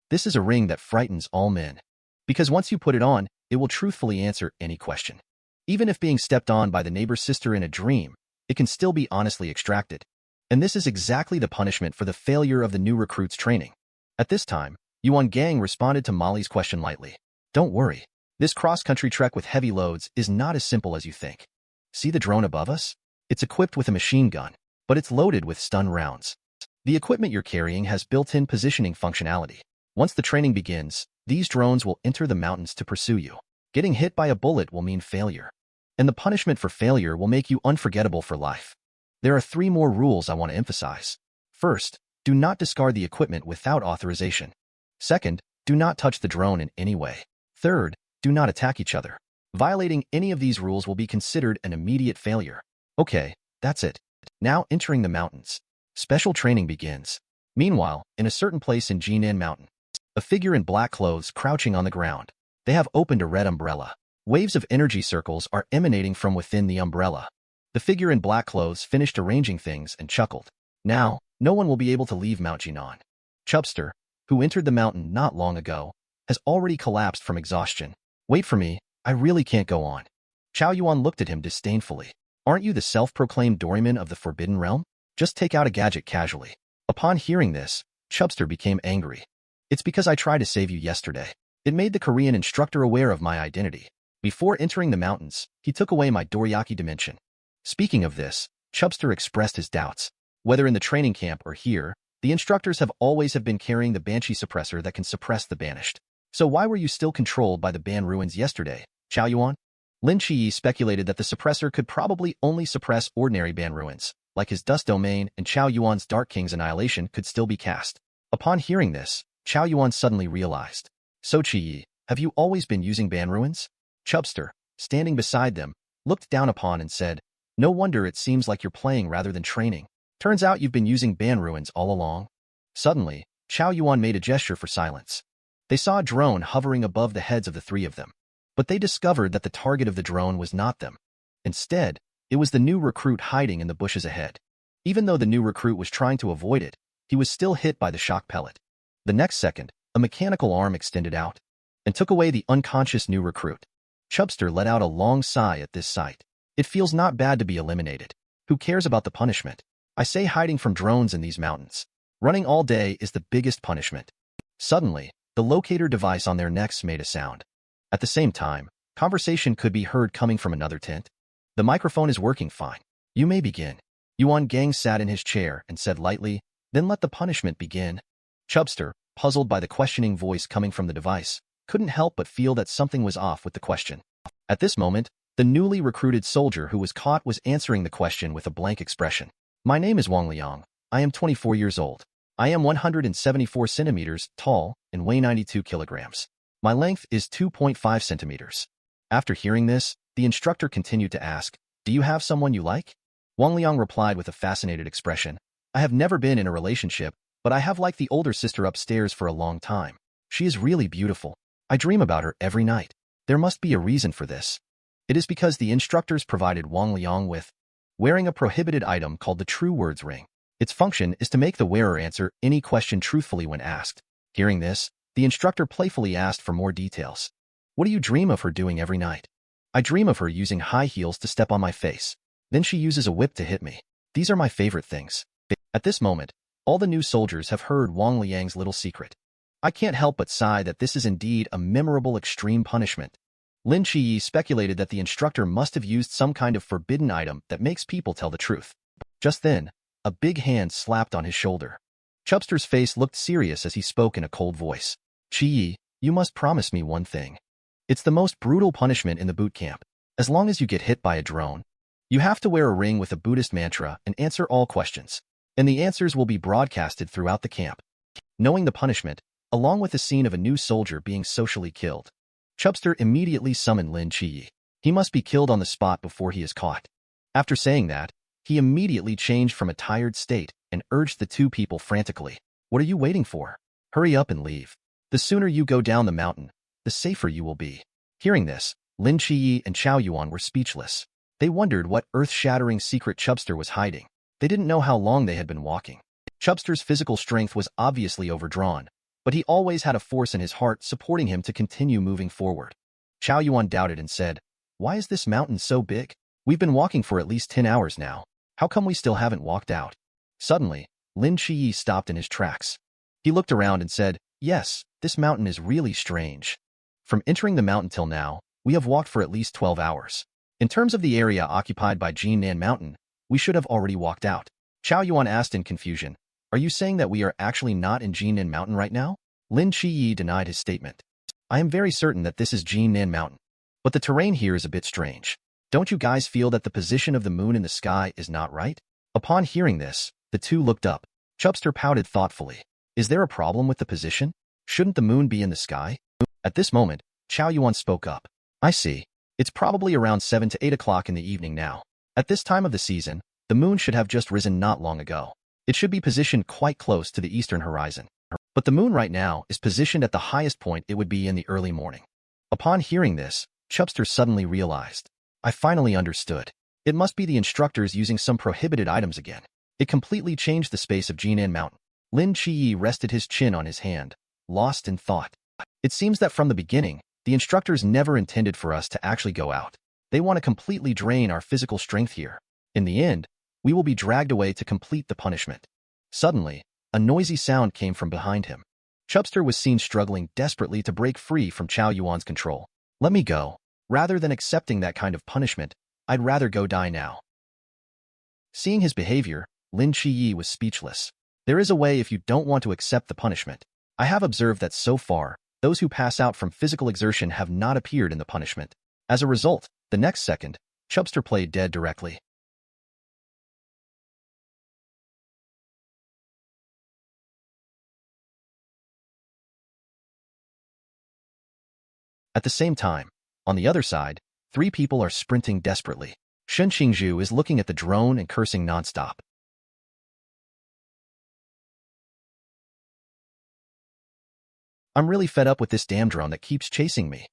A: This is a ring that frightens all men. Because once you put it on, it will truthfully answer any question. Even if being stepped on by the neighbor's sister in a dream, it can still be honestly extracted. And this is exactly the punishment for the failure of the new recruit's training. At this time, Yuan Gang responded to Molly's question lightly. Don't worry. This cross-country trek with heavy loads is not as simple as you think. See the drone above us? It's equipped with a machine gun, but it's loaded with stun rounds. The equipment you're carrying has built-in positioning functionality. Once the training begins, these drones will enter the mountains to pursue you. Getting hit by a bullet will mean failure. And the punishment for failure will make you unforgettable for life. There are 3 more rules I want to emphasize. First, do not discard the equipment without authorization. Second, do not touch the drone in any way. Third, do not attack each other. Violating any of these rules will be considered an immediate failure. Okay, that's it. Now entering the mountains. Special training begins. Meanwhile, in a certain place in Jinan Mountain, a figure in black clothes crouching on the ground. They have opened a red umbrella. Waves of energy circles are emanating from within the umbrella. The figure in black clothes finished arranging things and chuckled. Now, no one will be able to leave Mount Jinan. Chubster, who entered the mountain not long ago, has already collapsed from exhaustion. Wait for me, I really can't go on. Chao Yuan looked at him disdainfully. Aren't you the self-proclaimed doryman of the Forbidden Realm? Just take out a gadget casually. Upon hearing this, Chubster became angry. It's because I tried to save you yesterday. It made the Korean instructor aware of my identity. Before entering the mountains, he took away my Doriyaki dimension. Speaking of this, Chubster expressed his doubts. Whether in the training camp or here, the instructors have always been carrying the Banshee suppressor that can suppress the banished. So why were you still controlled by the Ban ruins yesterday, Chao Yuan? Lin QiYe speculated that the suppressor could probably only suppress ordinary Ban ruins, like his dust domain, and Chao Yuan's Dark King's annihilation could still be cast. Upon hearing this, Chao Yuan suddenly realized. So QiYe, have you always been using Ban ruins? Chubster, standing beside them, looked down upon and said, no wonder it seems like you're playing rather than training. Turns out you've been using Ban ruins all along. Suddenly, Chao Yuan made a gesture for silence. They saw a drone hovering above the heads of the 3 of them. But they discovered that the target of the drone was not them. Instead, it was the new recruit hiding in the bushes ahead. Even though the new recruit was trying to avoid it, he was still hit by the shock pellet. The next second, a mechanical arm extended out and took away the unconscious new recruit. Chubster let out a long sigh at this sight. It feels not bad to be eliminated. Who cares about the punishment? I say hiding from drones in these mountains. Running all day is the biggest punishment. Suddenly, the locator device on their necks made a sound. At the same time, conversation could be heard coming from another tent. The microphone is working fine. You may begin. Yuan Gang sat in his chair and said lightly, then let the punishment begin. Chubster, puzzled by the questioning voice coming from the device, couldn't help but feel that something was off with the question. At this moment, the newly recruited soldier who was caught was answering the question with a blank expression. My name is Wang Liang. I am 24 years old. I am 174 centimeters tall and weigh 92 kilograms. My length is 2.5 centimeters. After hearing this, the instructor continued to ask, do you have someone you like? Wang Liang replied with a fascinated expression. I have never been in a relationship, but I have liked the older sister upstairs for a long time. She is really beautiful. I dream about her every night. There must be a reason for this. It is because the instructors provided Wang Liang with wearing a prohibited item called the True Words Ring. Its function is to make the wearer answer any question truthfully when asked. Hearing this, the instructor playfully asked for more details. What do you dream of her doing every night? I dream of her using high heels to step on my face. Then she uses a whip to hit me. These are my favorite things. At this moment, all the new soldiers have heard Wang Liang's little secret. I can't help but sigh that this is indeed a memorable extreme punishment. Lin QiYe speculated that the instructor must have used some kind of forbidden item that makes people tell the truth. Just then, a big hand slapped on his shoulder. Chubster's face looked serious as he spoke in a cold voice. QiYe, you must promise me one thing. It's the most brutal punishment in the boot camp. As long as you get hit by a drone, you have to wear a ring with a Buddhist mantra and answer all questions. And the answers will be broadcasted throughout the camp. Knowing the punishment, along with the scene of a new soldier being socially killed, Chubster immediately summoned Lin QiYe. He must be killed on the spot before he is caught. After saying that, he immediately changed from a tired state and urged the two people frantically. What are you waiting for? Hurry up and leave. The sooner you go down the mountain, the safer you will be. Hearing this, Lin QiYe and Chao Yuan were speechless. They wondered what earth-shattering secret Chubster was hiding. They didn't know how long they had been walking. Chubster's physical strength was obviously overdrawn, but he always had a force in his heart supporting him to continue moving forward. Chao Yuan doubted and said, why is this mountain so big? We've been walking for at least 10 hours now. How come we still haven't walked out? Suddenly, Lin QiYe stopped in his tracks. He looked around and said, yes, this mountain is really strange. From entering the mountain till now, we have walked for at least 12 hours. In terms of the area occupied by Jinnan Mountain, we should have already walked out. Chao Yuan asked in confusion, are you saying that we are actually not in Jinnan Mountain right now? Lin QiYe denied his statement. I am very certain that this is Jinnan Mountain, but the terrain here is a bit strange. Don't you guys feel that the position of the moon in the sky is not right? Upon hearing this, the two looked up. Chubster pouted thoughtfully. Is there a problem with the position? Shouldn't the moon be in the sky? At this moment, Chao Yuan spoke up. I see. It's probably around 7 to 8 o'clock in the evening now. At this time of the season, the moon should have just risen not long ago. It should be positioned quite close to the eastern horizon. But the moon right now is positioned at the highest point it would be in the early morning. Upon hearing this, Chubster suddenly realized. I finally understood. It must be the instructors using some prohibited items again. It completely changed the space of Jinnan Mountain. Lin QiYe rested his chin on his hand, lost in thought. It seems that from the beginning, the instructors never intended for us to actually go out. They want to completely drain our physical strength here. In the end, we will be dragged away to complete the punishment. Suddenly, a noisy sound came from behind him. Chubster was seen struggling desperately to break free from Chao Yuan's control. Let me go. Rather than accepting that kind of punishment, I'd rather go die now. Seeing his behavior, Lin QiYe was speechless. There is a way if you don't want to accept the punishment. I have observed that so far, those who pass out from physical exertion have not appeared in the punishment. As a result, the next second, Chubster played dead directly. At the same time, on the other side, 3 people are sprinting desperately. Shen Qingzhu is looking at the drone and cursing nonstop. I'm really fed up with this damn drone that keeps chasing me.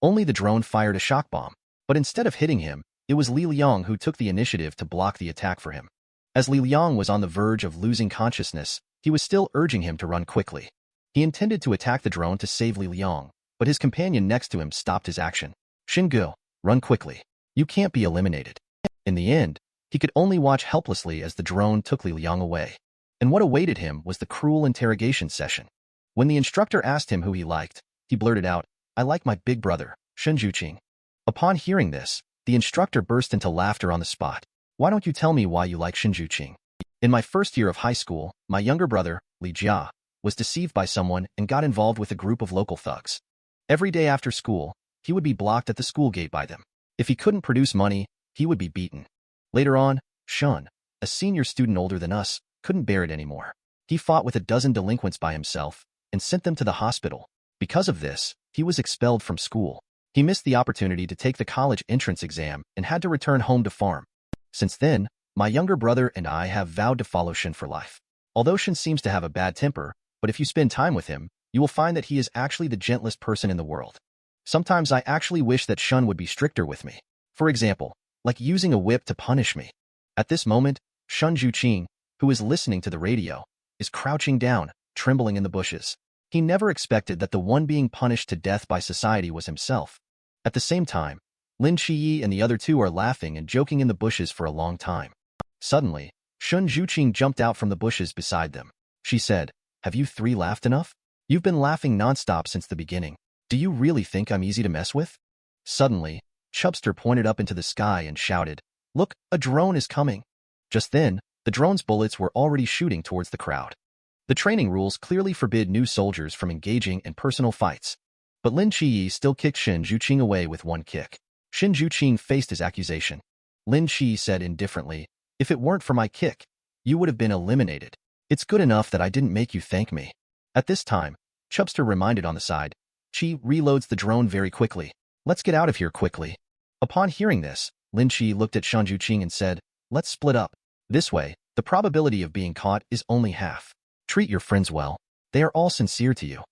A: Only the drone fired a shock bomb, but instead of hitting him, it was Li Liang who took the initiative to block the attack for him. As Li Liang was on the verge of losing consciousness, he was still urging him to run quickly. He intended to attack the drone to save Li Liang, but his companion next to him stopped his action. Xingu, run quickly. You can't be eliminated. In the end, he could only watch helplessly as the drone took Li Liang away. And what awaited him was the cruel interrogation session. When the instructor asked him who he liked, he blurted out, "I like my big brother, Shen Juqing." Upon hearing this, the instructor burst into laughter on the spot. "Why don't you tell me why you like Shen Juqing?" "In my first year of high school, my younger brother, Li Jia, was deceived by someone and got involved with a group of local thugs. Every day after school, he would be blocked at the school gate by them. If he couldn't produce money, he would be beaten. Later on, Shun, a senior student older than us, couldn't bear it anymore. He fought with a dozen delinquents by himself and sent them to the hospital. Because of this, he was expelled from school. He missed the opportunity to take the college entrance exam and had to return home to farm. Since then, my younger brother and I have vowed to follow Shin for life. Although Shin seems to have a bad temper, but if you spend time with him, you will find that he is actually the gentlest person in the world. Sometimes I actually wish that Shun would be stricter with me. For example, like using a whip to punish me." At this moment, Shun Juqing, who is listening to the radio, is crouching down, trembling in the bushes. He never expected that the one being punished to death by society was himself. At the same time, Lin QiYe and the other two are laughing and joking in the bushes for a long time. Suddenly, Shun Juqing jumped out from the bushes beside them. She said, "Have you three laughed enough? You've been laughing nonstop since the beginning. Do you really think I'm easy to mess with?" Suddenly, Chubster pointed up into the sky and shouted, "Look, a drone is coming." Just then, the drone's bullets were already shooting towards the crowd. The training rules clearly forbid new soldiers from engaging in personal fights. But Lin QiYe still kicked Shin Juqing away with one kick. Shin Juqing faced his accusation. Lin QiYe said indifferently, "If it weren't for my kick, you would have been eliminated. It's good enough that I didn't make you thank me." At this time, Chubster reminded on the side, "Qi reloads the drone very quickly. Let's get out of here quickly." Upon hearing this, Lin QiYe looked at Shan Juqing and said, "Let's split up. This way, the probability of being caught is only half. Treat your friends well. They are all sincere to you."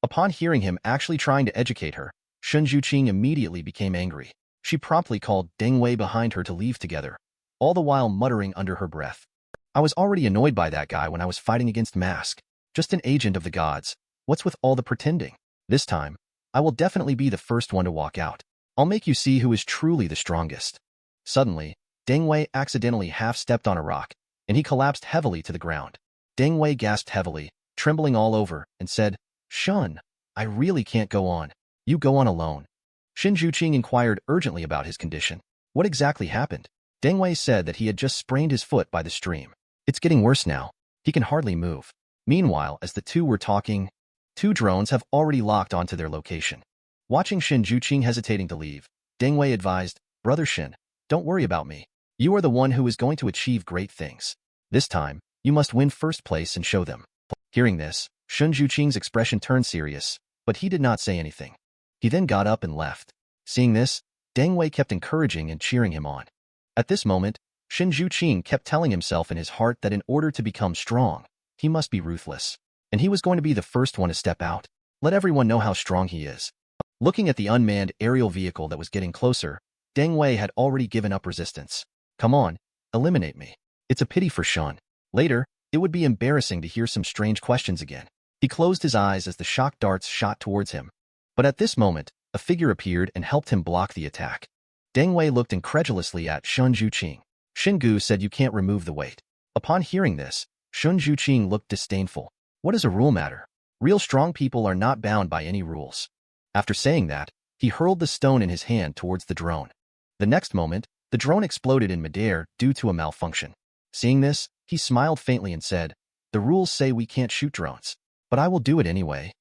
A: Upon hearing him actually trying to educate her, Shen Juqing immediately became angry. She promptly called Deng Wei behind her to leave together, all the while muttering under her breath, "I was already annoyed by that guy when I was fighting against Mask. Just an agent of the gods. What's with all the pretending? This time, I will definitely be the first one to walk out. I'll make you see who is truly the strongest." Suddenly, Deng Wei accidentally half-stepped on a rock, and he collapsed heavily to the ground. Deng Wei gasped heavily, trembling all over, and said, "Shun, I really can't go on. You go on alone." Shin Juqing inquired urgently about his condition. What exactly happened? Deng Wei said that he had just sprained his foot by the stream. It's getting worse now. He can hardly move. Meanwhile, as the two were talking, two drones have already locked onto their location. Watching Shin Juqing hesitating to leave, Deng Wei advised, "Brother Shin, don't worry about me. You are the one who is going to achieve great things. This time, you must win first place and show them." Hearing this, Shin Juqing's expression turned serious, but he did not say anything. He then got up and left. Seeing this, Deng Wei kept encouraging and cheering him on. At this moment, Shin Juqing kept telling himself in his heart that in order to become strong, he must be ruthless. And he was going to be the first one to step out. Let everyone know how strong he is. Looking at the unmanned aerial vehicle that was getting closer, Deng Wei had already given up resistance. "Come on, eliminate me. It's a pity for Shun. Later, it would be embarrassing to hear some strange questions again." He closed his eyes as the shock darts shot towards him. But at this moment, a figure appeared and helped him block the attack. Deng Wei looked incredulously at Shun Juqing. "Xingu said you can't remove the weight." Upon hearing this, Shun Juqing looked disdainful. "What does a rule matter? Real strong people are not bound by any rules." After saying that, he hurled the stone in his hand towards the drone. The next moment, the drone exploded in midair due to a malfunction. Seeing this, he smiled faintly and said, "The rules say we can't shoot drones, but I will do it anyway."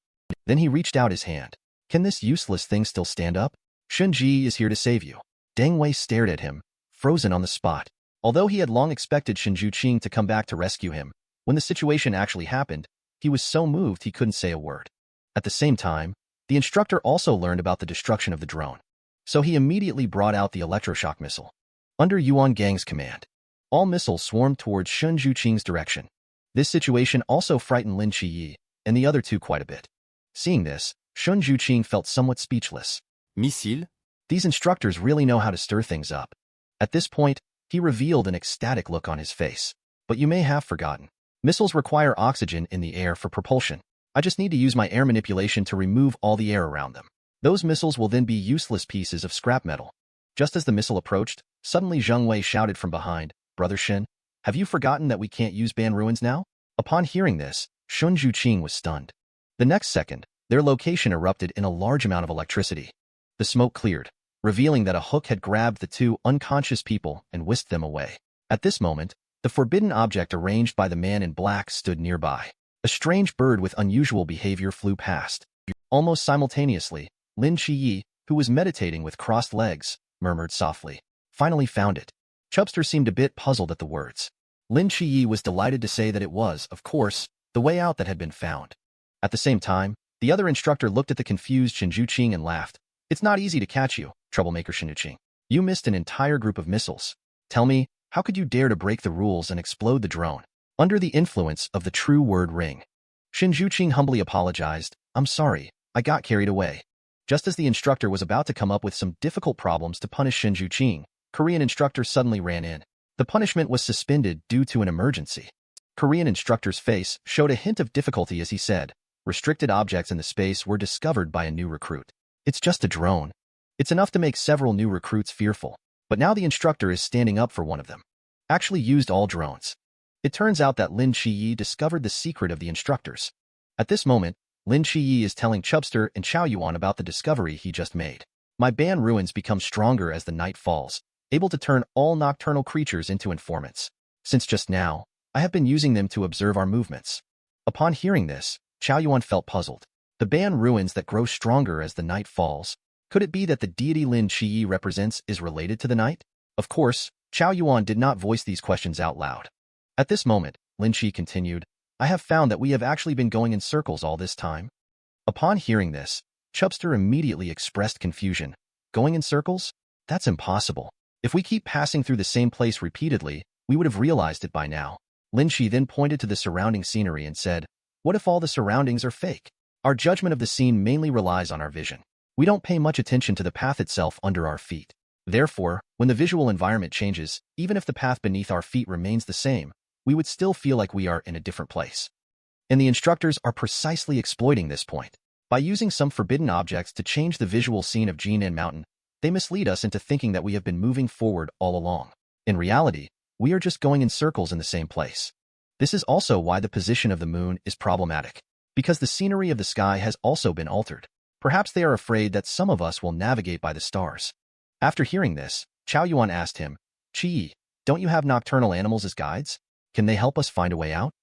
A: Then he reached out his hand. "Can this useless thing still stand up? Shunji is here to save you." Deng Wei stared at him, frozen on the spot. Although he had long expected Shin Juqing to come back to rescue him, when the situation actually happened, he was so moved he couldn't say a word. At the same time, the instructor also learned about the destruction of the drone. So he immediately brought out the electroshock missile. Under Yuan Gang's command, all missiles swarmed towards Shin Juqing's direction. This situation also frightened Lin QiYe and the other two quite a bit. Seeing this, Shin Juqing felt somewhat speechless.
B: Missile.
A: These instructors really know how to stir things up. At this point, he revealed an ecstatic look on his face. But you may have forgotten. Missiles require oxygen in the air for propulsion. I just need to use my air manipulation to remove all the air around them. Those missiles will then be useless pieces of scrap metal. Just as the missile approached, suddenly Zheng Wei shouted from behind, Brother Shen, have you forgotten that we can't use Ban ruins now? Upon hearing this, Shun Zhuqing was stunned. The next second, their location erupted in a large amount of electricity. The smoke cleared, revealing that a hook had grabbed the two unconscious people and whisked them away. At this moment, the forbidden object arranged by the man in black stood nearby. A strange bird with unusual behavior flew past. Almost simultaneously, Lin QiYe, who was meditating with crossed legs, murmured softly, finally found it. Chubster seemed a bit puzzled at the words. Lin QiYe was delighted to say that it was, of course, the way out that had been found. At the same time, the other instructor looked at the confused Shen Zhuqing and laughed. It's not easy to catch you, troublemaker Shen Zhuqing. You missed an entire group of missiles. Tell me, how could you dare to break the rules and explode the drone? Under the influence of the true word ring. Shen Zhuqing humbly apologized. I'm sorry, I got carried away. Just as the instructor was about to come up with some difficult problems to punish Shen Zhuqing, Korean instructor suddenly ran in. The punishment was suspended due to an emergency. Korean instructor's face showed a hint of difficulty as he said, restricted objects in the space were discovered by a new recruit. It's just a drone. It's enough to make several new recruits fearful. But now the instructor is standing up for one of them. Actually used all drones. It turns out that Lin QiYe discovered the secret of the instructors. At this moment, Lin QiYe is telling Chubster and Chao Yuan about the discovery he just made. My ban ruins become stronger as the night falls, able to turn all nocturnal creatures into informants. Since just now, I have been using them to observe our movements. Upon hearing this, Chao Yuan felt puzzled. The ban ruins that grow stronger as the night falls. Could it be that the deity Lin QiYe represents is related to the night? Of course, Chao Yuan did not voice these questions out loud. At this moment, Lin QiYe continued, I have found that we have actually been going in circles all this time. Upon hearing this, Chubster immediately expressed confusion. Going in circles? That's impossible. If we keep passing through the same place repeatedly, we would have realized it by now. Lin QiYe then pointed to the surrounding scenery and said, what if all the surroundings are fake? Our judgment of the scene mainly relies on our vision. We don't pay much attention to the path itself under our feet. Therefore, when the visual environment changes, even if the path beneath our feet remains the same, we would still feel like we are in a different place. And the instructors are precisely exploiting this point. By using some forbidden objects to change the visual scene of Jinan Mountain, they mislead us into thinking that we have been moving forward all along. In reality, we are just going in circles in the same place. This is also why the position of the moon is problematic, because the scenery of the sky has also been altered. Perhaps they are afraid that some of us will navigate by the stars. After hearing this, Chao Yuan asked him, QiYe, don't you have nocturnal animals as guides? Can they help us find a way out?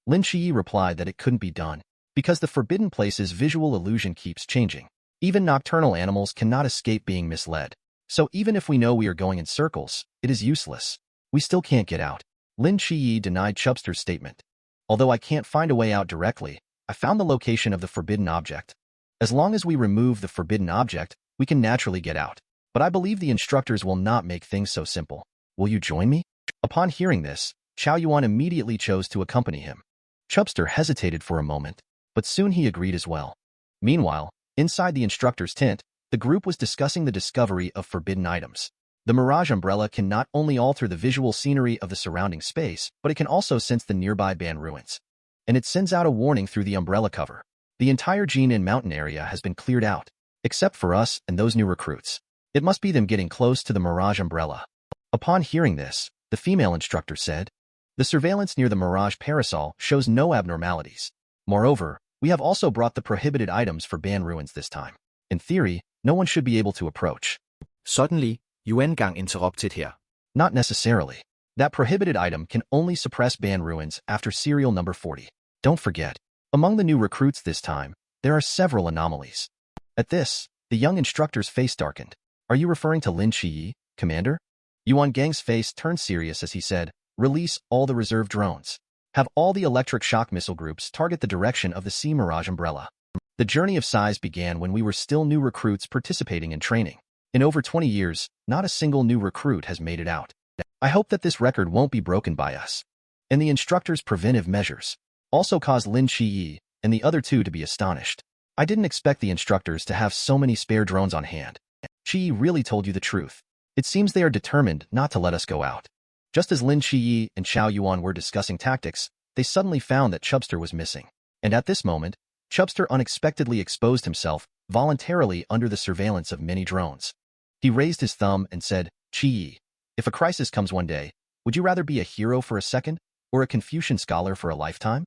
A: Lin QiYe replied that it couldn't be done, because the forbidden place's visual illusion keeps changing. Even nocturnal animals cannot escape being misled. So even if we know we are going in circles, it is useless. We still can't get out. Lin QiYe denied Chubster's statement. Although I can't find a way out directly, I found the location of the forbidden object. As long as we remove the forbidden object, we can naturally get out. But I believe the instructors will not make things so simple. Will you join me? Upon hearing this, Chao Yuan immediately chose to accompany him. Chubster hesitated for a moment, but soon he agreed as well. Meanwhile, inside the instructor's tent, the group was discussing the discovery of forbidden items. The Mirage umbrella can not only alter the visual scenery of the surrounding space, but it can also sense the nearby ban ruins. And it sends out a warning through the umbrella cover. The entire Jinan Mountain area has been cleared out, except for us and those new recruits. It must be them getting close to the Mirage umbrella. Upon hearing this, the female instructor said, the surveillance near the Mirage parasol shows no abnormalities. Moreover, we have also brought the prohibited items for ban ruins this time. In theory, no one should be able to approach.
B: Suddenly, Yuan Gang interrupted here.
A: Not necessarily. That prohibited item can only suppress ban ruins after serial number 40. Don't forget, among the new recruits this time, there are several anomalies. At this, the young instructor's face darkened. Are you referring to Lin QiYe, Commander? Yuan Gang's face turned serious as he said, release all the reserve drones. Have all the electric shock missile groups target the direction of the Sea Mirage umbrella. The journey of size began when we were still new recruits participating in training. In over 20 years, not a single new recruit has made it out. I hope that this record won't be broken by us. And the instructor's preventive measures also caused Lin QiYe and the other two to be astonished. I didn't expect the instructors to have so many spare drones on hand. QiYe really told you the truth. It seems they are determined not to let us go out. Just as Lin QiYe and Chao Yuan were discussing tactics, they suddenly found that Chubster was missing. And at this moment, Chubster unexpectedly exposed himself voluntarily under the surveillance of many drones. He raised his thumb and said, QiYe, if a crisis comes one day, would you rather be a hero for a second or a Confucian scholar for a lifetime?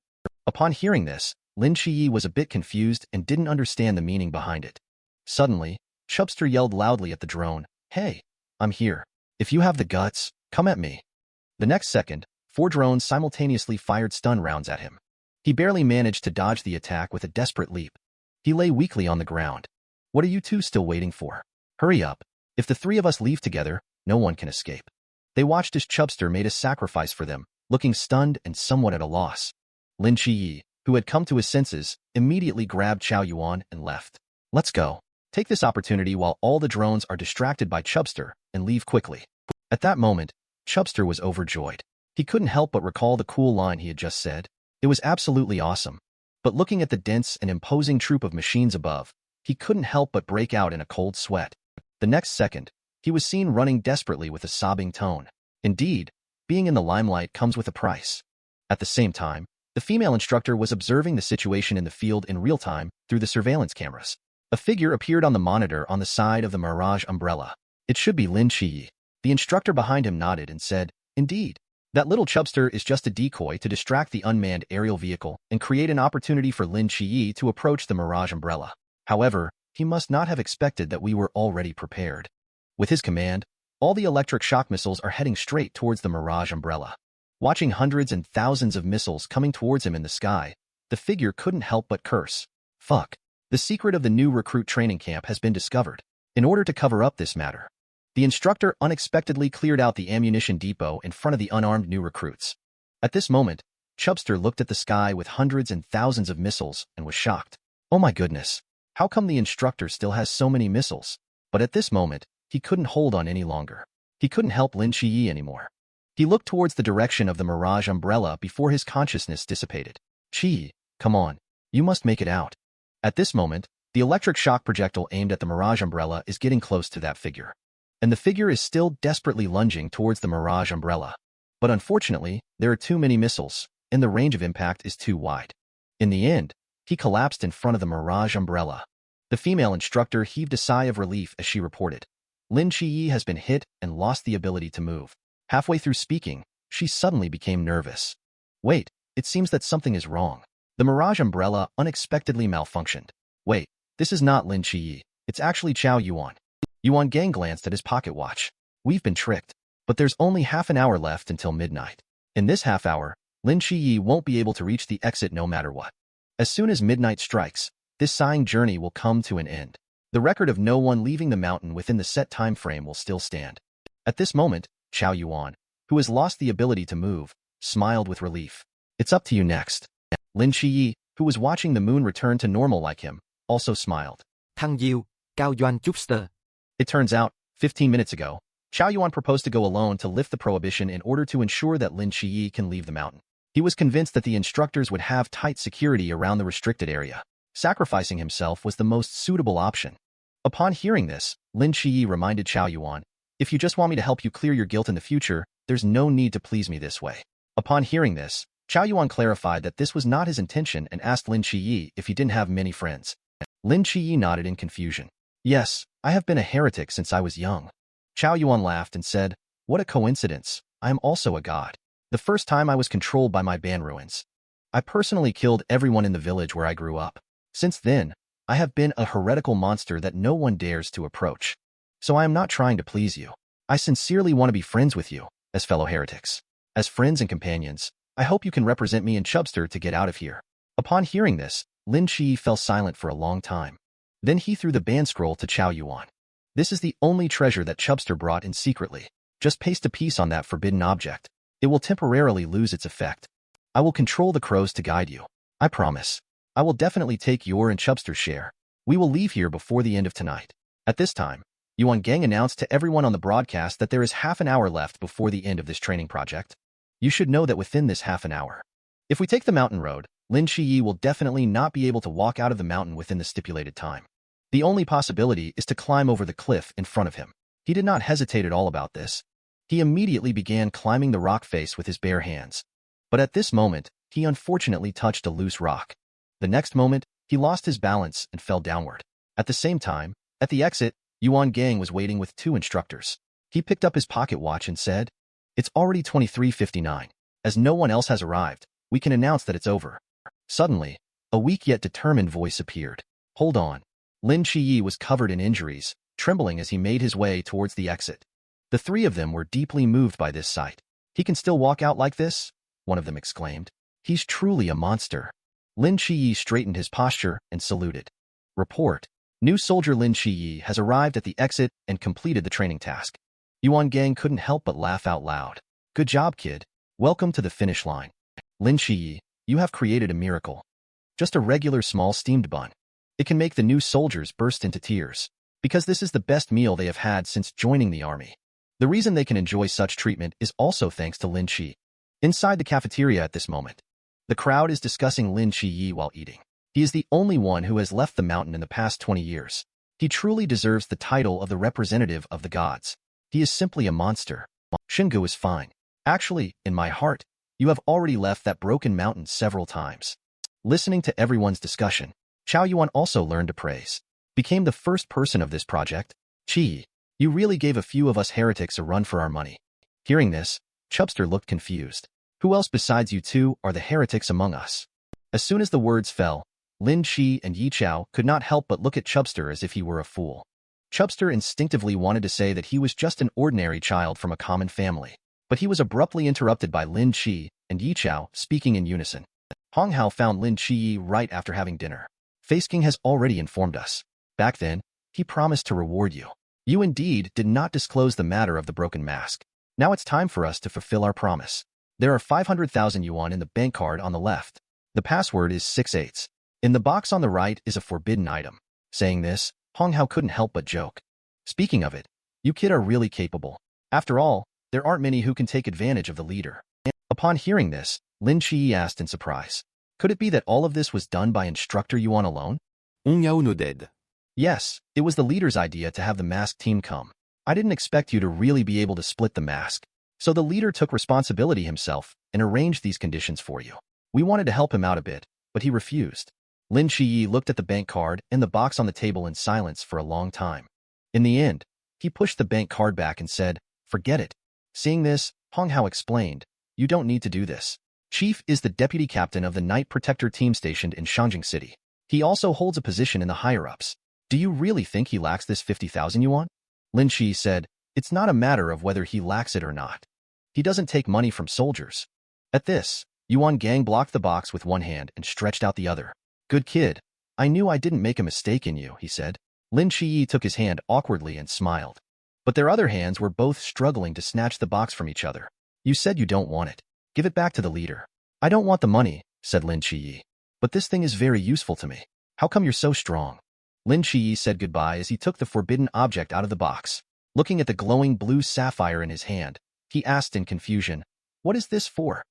A: Upon hearing this, Lin QiYe was a bit confused and didn't understand the meaning behind it. Suddenly, Chubster yelled loudly at the drone, "Hey, I'm here. If you have the guts, come at me." The next second, 4 drones simultaneously fired stun rounds at him. He barely managed to dodge the attack with a desperate leap. He lay weakly on the ground. "What are you two still waiting for? Hurry up. If the 3 of us leave together, no one can escape." They watched as Chubster made a sacrifice for them, looking stunned and somewhat at a loss. Lin QiYe, who had come to his senses, immediately grabbed Chao Yuan and left. "Let's go. Take this opportunity while all the drones are distracted by Chubster and leave quickly." At that moment, Chubster was overjoyed. He couldn't help but recall the cool line he had just said. It was absolutely awesome. But looking at the dense and imposing troop of machines above, he couldn't help but break out in a cold sweat. The next second, he was seen running desperately with a sobbing tone. Indeed, being in the limelight comes with a price. At the same time, the female instructor was observing the situation in the field in real time through the surveillance cameras. A figure appeared on the monitor on the side of the Mirage umbrella. It should be Lin QiYe. The instructor behind him nodded and said, "Indeed. That little Chubster is just a decoy to distract the unmanned aerial vehicle and create an opportunity for Lin QiYe to approach the Mirage umbrella. However, he must not have expected that we were already prepared." With his command, all the electric shock missiles are heading straight towards the Mirage umbrella. Watching hundreds and thousands of missiles coming towards him in the sky, the figure couldn't help but curse. Fuck. The secret of the new recruit training camp has been discovered. In order to cover up this matter, the instructor unexpectedly cleared out the ammunition depot in front of the unarmed new recruits. At this moment, Chubster looked at the sky with hundreds and thousands of missiles and was shocked. Oh my goodness. How come the instructor still has so many missiles? But at this moment, he couldn't hold on any longer. He couldn't help Lin QiYe anymore. He looked towards the direction of the Mirage umbrella before his consciousness dissipated. "QiYe, come on. You must make it out." At this moment, the electric shock projectile aimed at the Mirage umbrella is getting close to that figure. And the figure is still desperately lunging towards the Mirage umbrella. But unfortunately, there are too many missiles, and the range of impact is too wide. In the end, he collapsed in front of the Mirage umbrella. The female instructor heaved a sigh of relief as she reported, "Lin QiYe has been hit and lost the ability to move." Halfway through speaking, she suddenly became nervous. "Wait, it seems that something is wrong." The Mirage umbrella unexpectedly malfunctioned. "Wait, this is not Lin QiYe. It's actually Chao Yuan." Yuan Gang glanced at his pocket watch. "We've been tricked. But there's only half an hour left until midnight. In this half hour, Lin QiYe won't be able to reach the exit no matter what. As soon as midnight strikes, this sighing journey will come to an end. The record of no one leaving the mountain within the set time frame will still stand." At this moment, Chao Yuan, who has lost the ability to move, smiled with relief. "It's up to you next." Lin QiYe, who was watching the moon return to normal like him, also smiled.
B: Thăng Diêu, Cao Yuan Chubster.
A: It turns out, 15 minutes ago, Chao Yuan proposed to go alone to lift the prohibition in order to ensure that Lin QiYe can leave the mountain. He was convinced that the instructors would have tight security around the restricted area. Sacrificing himself was the most suitable option. Upon hearing this, Lin QiYe reminded Chao Yuan, "If you just want me to help you clear your guilt in the future, there's no need to please me this way." Upon hearing this, Chao Yuan clarified that this was not his intention and asked Lin QiYe if he didn't have many friends. Lin QiYe nodded in confusion. "Yes, I have been a heretic since I was young." Chao Yuan laughed and said, "What a coincidence. I am also a god. The first time I was controlled by my ban ruins. I personally killed everyone in the village where I grew up. Since then, I have been a heretical monster that no one dares to approach. So I am not trying to please you. I sincerely want to be friends with you, as fellow heretics. As friends and companions, I hope you can represent me in Chubster to get out of here." Upon hearing this, Lin QiYe fell silent for a long time. Then he threw the ban scroll to Chao Yuan. "This is the only treasure that Chubster brought in secretly. Just paste a piece on that forbidden object. It will temporarily lose its effect. I will control the crows to guide you. I promise. I will definitely take your and Chubster's share. We will leave here before the end of tonight." At this time, Yuan Gang announced to everyone on the broadcast that there is half an hour left before the end of this training project. You should know that within this half an hour, if we take the mountain road, Lin QiYe will definitely not be able to walk out of the mountain within the stipulated time. The only possibility is to climb over the cliff in front of him. He did not hesitate at all about this. He immediately began climbing the rock face with his bare hands. But at this moment, he unfortunately touched a loose rock. The next moment, He lost his balance and fell downward. At the same time, at the exit, Yuan Gang was waiting with 2 instructors. He picked up his pocket watch and said, "It's already 23:59. As no one else has arrived, we can announce that it's over." Suddenly, a weak yet determined voice appeared. "Hold on." Lin QiYe was covered in injuries, trembling as he made his way towards the exit. The 3 of them were deeply moved by this sight. "He can still walk out like this?" one of them exclaimed. "He's truly a monster." Lin QiYe straightened his posture and saluted. "Report. New soldier Lin QiYe has arrived at the exit and completed the training task." Yuan Gang couldn't help but laugh out loud. "Good job, kid. Welcome to the finish line. Lin QiYe, you have created a miracle. Just a regular small steamed bun. It can make the new soldiers burst into tears, because this is the best meal they have had since joining the army. The reason they can enjoy such treatment is also thanks to Lin QiYe." Inside the cafeteria at this moment, the crowd is discussing Lin QiYe while eating. He is the only one who has left the mountain in the past 20 years. He truly deserves the title of the representative of the gods. He is simply a monster. Shingu is fine. Actually, in my heart, you have already left that broken mountain several times. Listening to everyone's discussion, Chao Yuan also learned to praise. Became the first person of this project. "QiYe, you really gave a few of us heretics a run for our money." Hearing this, Chubster looked confused. "Who else besides you two are the heretics among us?" As soon as the words fell, Lin QiYe and Yi Chao could not help but look at Chubster as if he were a fool. Chubster instinctively wanted to say that he was just an ordinary child from a common family, but he was abruptly interrupted by Lin QiYe and Yi Chao speaking in unison. Hong Hao found Lin QiYe right after having dinner. "Face King has already informed us. Back then, he promised to reward you. You indeed did not disclose the matter of the broken mask. Now it's time for us to fulfill our promise. There are 500,000 yuan in the bank card on the left. The password is 6/8. In the box on the right is a forbidden item." Saying this, Hong Hao couldn't help but joke. "Speaking of it, you kid are really capable. After all, there aren't many who can take advantage of the leader." Upon hearing this, Lin QiYe asked in surprise, "Could it be that all of this was done by Instructor Yuan alone?"
B: On Yao nodded.
A: "Yes, it was the leader's idea to have the mask team come. I didn't expect you to really be able to split the mask. So the leader took responsibility himself and arranged these conditions for you. We wanted to help him out a bit, but he refused." Lin QiYe looked at the bank card and the box on the table in silence for a long time. In the end, he pushed the bank card back and said, "Forget it." Seeing this, Hong Hao explained, "You don't need to do this. Chief is the deputy captain of the Night Protector team stationed in Shangjing City. He also holds a position in the higher-ups. Do you really think he lacks this 50,000 yuan?" Lin QiYe said, "It's not a matter of whether he lacks it or not. He doesn't take money from soldiers." At this, Yuan Gang blocked the box with one hand and stretched out the other. "Good kid. I knew I didn't make a mistake in you," he said. Lin QiYe took his hand awkwardly and smiled. But their other hands were both struggling to snatch the box from each other. "You said you don't want it. Give it back to the leader." "I don't want the money," said Lin QiYe. "But this thing is very useful to me. How come you're so strong?" Lin QiYe said goodbye as he took the forbidden object out of the box. Looking at the glowing blue sapphire in his hand, he asked in confusion, "What is this for?"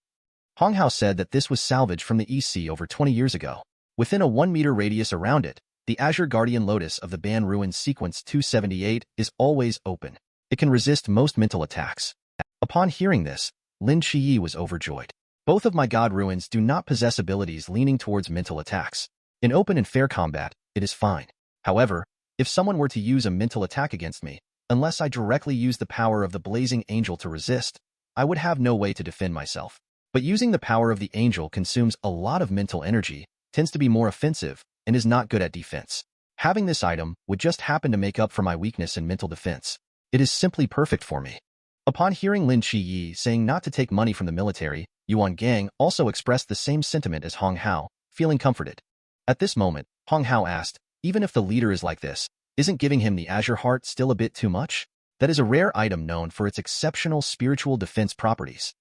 A: Hong Hao said that this was salvaged from the EC over 20 years ago. Within a 1-meter radius around it, the Azure Guardian Lotus of the Ban Ruins Sequence 278 is always open. It can resist most mental attacks. Upon hearing this, Lin QiYe was overjoyed. "Both of my god ruins do not possess abilities leaning towards mental attacks. In open and fair combat, it is fine. However, if someone were to use a mental attack against me, unless I directly use the power of the Blazing Angel to resist, I would have no way to defend myself. But using the power of the angel consumes a lot of mental energy, tends to be more offensive, and is not good at defense. Having this item would just happen to make up for my weakness in mental defense. It is simply perfect for me." Upon hearing Lin QiYe saying not to take money from the military, Yuan Gang also expressed the same sentiment as Hong Hao, feeling comforted. At this moment, Hong Hao asked, "Even if the leader is like this, isn't giving him the Azure Heart still a bit too much? That is a rare item known for its exceptional spiritual defense properties."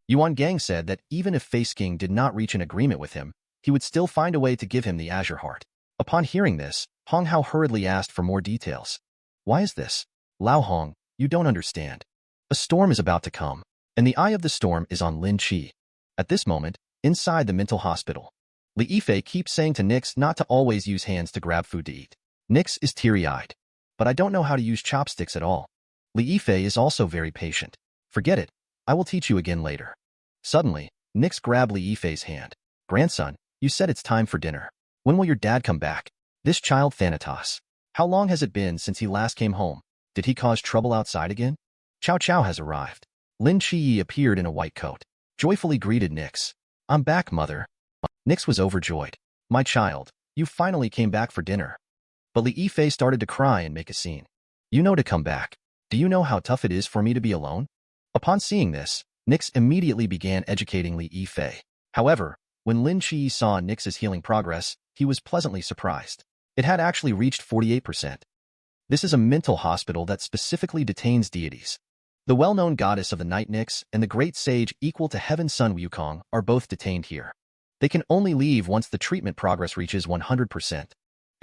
A: Yuan Gang said that even if Face King did not reach an agreement with him, he would still find a way to give him the Azure Heart. Upon hearing this, Hong Hao hurriedly asked for more details. "Why is this? Lao Hong, you don't understand. A storm is about to come, and the eye of the storm is on Lin QiYe." At this moment, inside the mental hospital, Leviathan keeps saying to Nix not to always use hands to grab food to eat. Nix is teary-eyed. "But I don't know how to use chopsticks at all." Leviathan is also very patient. "Forget it. I will teach you again later." Suddenly, Nix grabbed Leviathan's hand. "Grandson, you said it's time for dinner. When will your dad come back? This child Thanatos. How long has it been since he last came home? Did he cause trouble outside again? Chow Chow has arrived. Lin QiYe appeared in a white coat. Joyfully greeted Nyx. I'm back, mother. Nyx was overjoyed. My child, you finally came back for dinner. But Li Yifei started to cry and make a scene. You know to come back. Do you know how tough it is for me to be alone? Upon seeing this, Nyx immediately began educating Li Yifei. However, when Lin QiYe saw Nyx's healing progress, he was pleasantly surprised. It had actually reached 48%. This is a mental hospital that specifically detains deities. The well-known goddess of the night Nyx and the great sage equal to Heaven's son Wukong are both detained here. They can only leave once the treatment progress reaches 100%.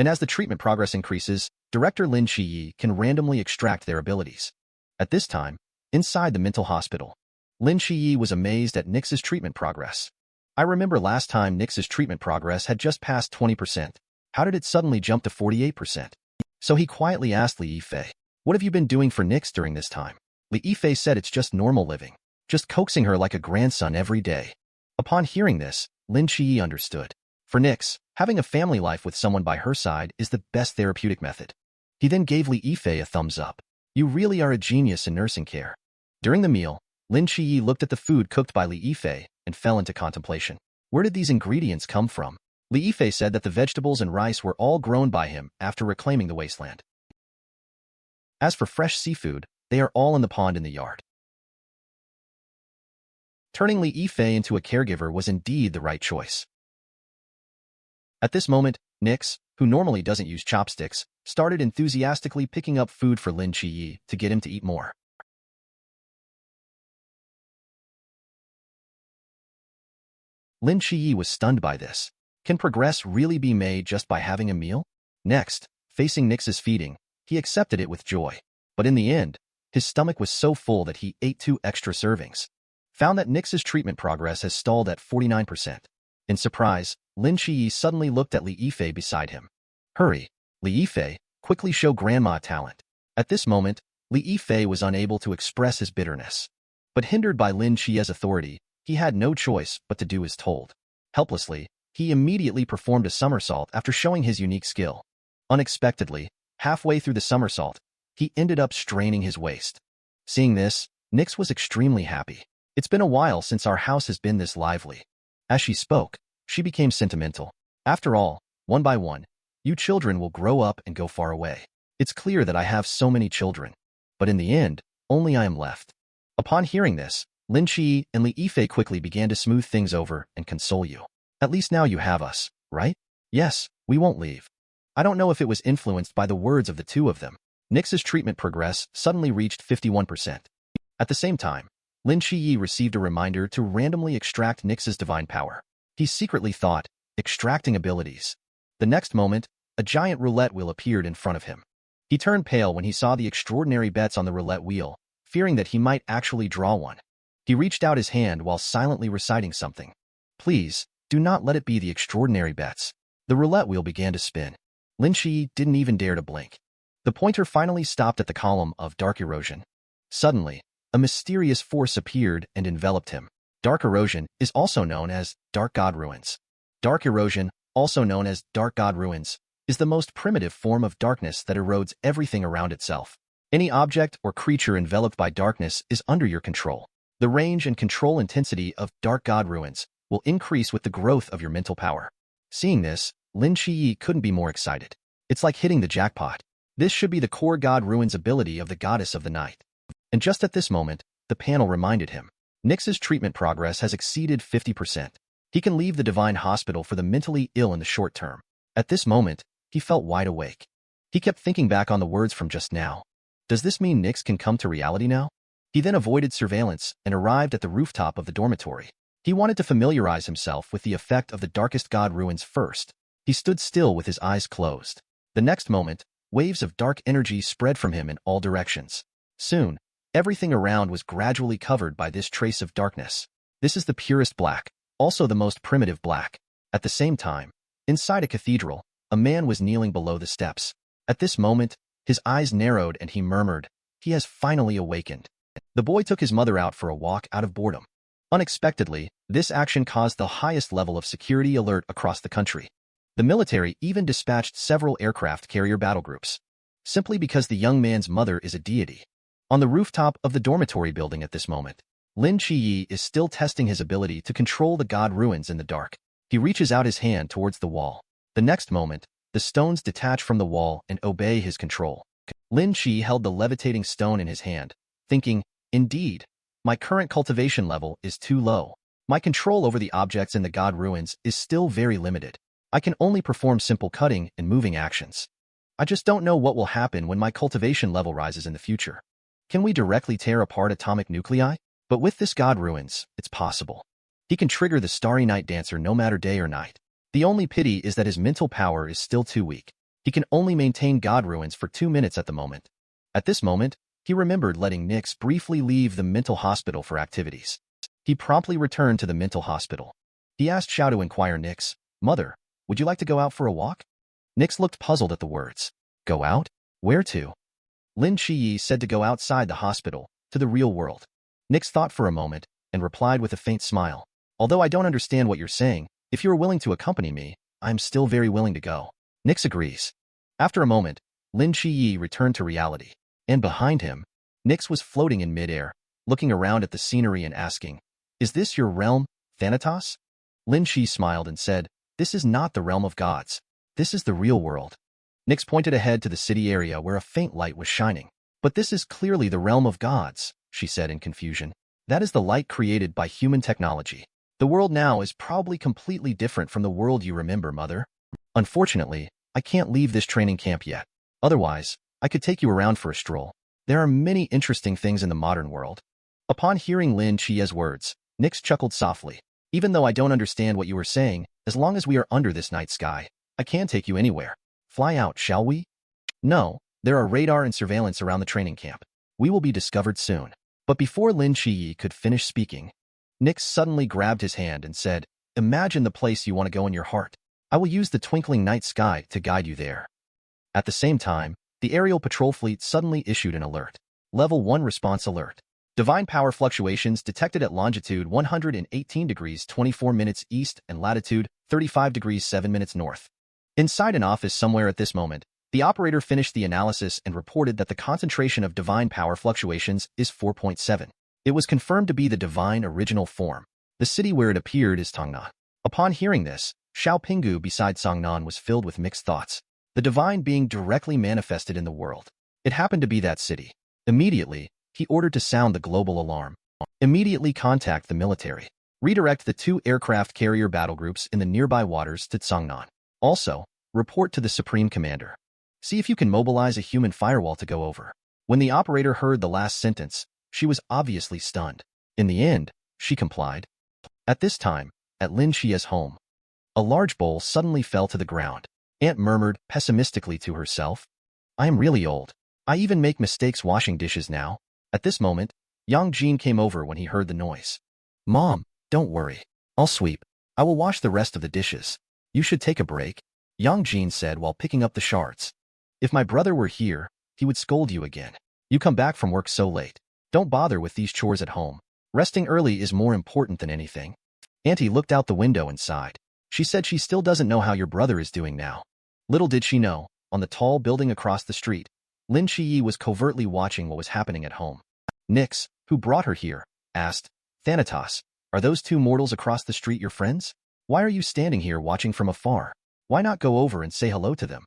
A: And as the treatment progress increases, Director Lin QiYe can randomly extract their abilities. At this time, inside the mental hospital, Lin QiYe was amazed at Nyx's treatment progress. I remember last time Nyx's treatment progress had just passed 20%. How did it suddenly jump to 48%? So he quietly asked Li Yifei, what have you been doing for Nyx during this time? Li Yifei said it's just normal living, just coaxing her like a grandson every day. Upon hearing this, Lin QiYe understood. For Nyx, having a family life with someone by her side is the best therapeutic method. He then gave Li Yifei a thumbs up. You really are a genius in nursing care. During the meal, Lin QiYe looked at the food cooked by Li Yifei and fell into contemplation. Where did these ingredients come from? Li Yifei said that the vegetables and rice were all grown by him after reclaiming the wasteland. As for fresh seafood, they are all in the pond in the yard. Turning Li Yifei into a caregiver was indeed the right choice. At this moment, Nyx, who normally doesn't use chopsticks, started enthusiastically picking up food for Lin QiYe to get him to eat more. Lin QiYe was stunned by this. Can progress really be made just by having a meal? Next, facing Nyx's feeding, he accepted it with joy. But in the end, his stomach was so full that he ate 2 extra servings. Found that Nyx's treatment progress has stalled at 49%. In surprise, Lin QiYe suddenly looked at Li Yifei beside him. Hurry, Li Yifei, quickly show grandma talent. At this moment, Li Yifei was unable to express his bitterness. But hindered by Lin QiYe's authority, he had no choice but to do as told. Helplessly, he immediately performed a somersault after showing his unique skill. Unexpectedly, halfway through the somersault, he ended up straining his waist. Seeing this, Nyx was extremely happy. It's been a while since our house has been this lively. As she spoke, she became sentimental. After all, one by one, you children will grow up and go far away. It's clear that I have so many children. But in the end, only I am left. Upon hearing this, Lin QiYe and Li Yifei quickly began to smooth things over and console you. At least now you have us, right? Yes, we won't leave. I don't know if it was influenced by the words of the two of them. Nyx's treatment progress suddenly reached 51%. At the same time, Lin QiYe received a reminder to randomly extract Nyx's divine power. He secretly thought, extracting abilities. The next moment, a giant roulette wheel appeared in front of him. He turned pale when he saw the extraordinary bets on the roulette wheel, fearing that he might actually draw one. He reached out his hand while silently reciting something. Please, do not let it be the extraordinary bets. The roulette wheel began to spin. Lin QiYe didn't even dare to blink. The pointer finally stopped at the column of dark erosion. Suddenly, a mysterious force appeared and enveloped him. Dark erosion is also known as Dark God Ruins. Dark erosion, also known as Dark God Ruins, is the most primitive form of darkness that erodes everything around itself. Any object or creature enveloped by darkness is under your control. The range and control intensity of Dark God Ruins will increase with the growth of your mental power. Seeing this, Lin QiYe couldn't be more excited. It's like hitting the jackpot. This should be the core God Ruins ability of the goddess of the night. And just at this moment, the panel reminded him. Nyx's treatment progress has exceeded 50%. He can leave the divine hospital for the mentally ill in the short term. At this moment, he felt wide awake. He kept thinking back on the words from just now. Does this mean Nyx can come to reality now? He then avoided surveillance and arrived at the rooftop of the dormitory. He wanted to familiarize himself with the effect of the darkest God Ruins first. He stood still with his eyes closed. The next moment, waves of dark energy spread from him in all directions. Soon, everything around was gradually covered by this trace of darkness. This is the purest black, also the most primitive black. At the same time, inside a cathedral, a man was kneeling below the steps. At this moment, his eyes narrowed and he murmured, "He has finally awakened." The boy took his mother out for a walk out of boredom. Unexpectedly, this action caused the highest level of security alert across the country. The military even dispatched several aircraft carrier battle groups, simply because the young man's mother is a deity. On the rooftop of the dormitory building at this moment, Lin QiYe is still testing his ability to control the god ruins in the dark. He reaches out his hand towards the wall. The next moment, the stones detach from the wall and obey his control. Lin QiYe held the levitating stone in his hand, thinking, indeed, my current cultivation level is too low. My control over the objects in the god ruins is still very limited. I can only perform simple cutting and moving actions. I just don't know what will happen when my cultivation level rises in the future. Can we directly tear apart atomic nuclei? But with this god ruins, it's possible. He can trigger the starry night dancer no matter day or night. The only pity is that his mental power is still too weak. He can only maintain god ruins for 2 minutes at the moment. At this moment, he remembered letting Nyx briefly leave the mental hospital for activities. He promptly returned to the mental hospital. He asked Xiao to inquire Nyx, "Mother, would you like to go out for a walk?" Nyx looked puzzled at the words. Go out? Where to? Lin QiYe said to go outside the hospital, to the real world. Nyx thought for a moment, and replied with a faint smile. Although I don't understand what you're saying, if you are willing to accompany me, I am still very willing to go. Nyx agrees. After a moment, Lin QiYe returned to reality. And behind him, Nyx was floating in midair, looking around at the scenery and asking, "Is this your realm, Thanatos?" Lin QiYe smiled and said, "This is not the realm of gods. This is the real world." Nyx pointed ahead to the city area where a faint light was shining. "But this is clearly the realm of gods," she said in confusion. "That is the light created by human technology. The world now is probably completely different from the world you remember, Mother. Unfortunately, I can't leave this training camp yet. Otherwise, I could take you around for a stroll. There are many interesting things in the modern world." Upon hearing Lin QiYe's words, Nyx chuckled softly. "Even though I don't understand what you are saying, as long as we are under this night sky, I can take you anywhere. Fly out, shall we?" "No, there are radar and surveillance around the training camp. We will be discovered soon." But before Lin QiYe could finish speaking, Nyx suddenly grabbed his hand and said, "Imagine the place you want to go in your heart. I will use the twinkling night sky to guide you there." At the same time, the aerial patrol fleet suddenly issued an alert. Level 1 response alert. Divine power fluctuations detected at longitude 118 degrees 24 minutes east and latitude 35 degrees 7 minutes north. Inside an office somewhere at this moment, the operator finished the analysis and reported that the concentration of divine power fluctuations is 4.7. It was confirmed to be the divine original form. The city where it appeared is Tongnan. Upon hearing this, Xiao Pinggu beside Songnan was filled with mixed thoughts. The divine being directly manifested in the world. It happened to be that city. Immediately, he ordered to sound the global alarm. Immediately contact the military. Redirect the 2 aircraft carrier battle groups in the nearby waters to Tsangnan. Also, report to the Supreme Commander. See if you can mobilize a human firewall to go over. When the operator heard the last sentence, she was obviously stunned. In the end, she complied. At this time, at Lin QiYe's home, a large bowl suddenly fell to the ground. Aunt murmured pessimistically to herself, "I am really old. I even make mistakes washing dishes now." At this moment, Yang Jin came over when he heard the noise. "Mom, don't worry. I'll sweep. I will wash the rest of the dishes. You should take a break," Yang Jin said while picking up the shards. "If my brother were here, he would scold you again. You come back from work so late. Don't bother with these chores at home. Resting early is more important than anything." Auntie looked out the window and sighed. She said she still doesn't know how your brother is doing now. Little did she know, on the tall building across the street, Lin QiYe was covertly watching what was happening at home. Nyx, who brought her here, asked, "Thanatos, are those 2 mortals across the street your friends? Why are you standing here watching from afar? Why not go over and say hello to them?"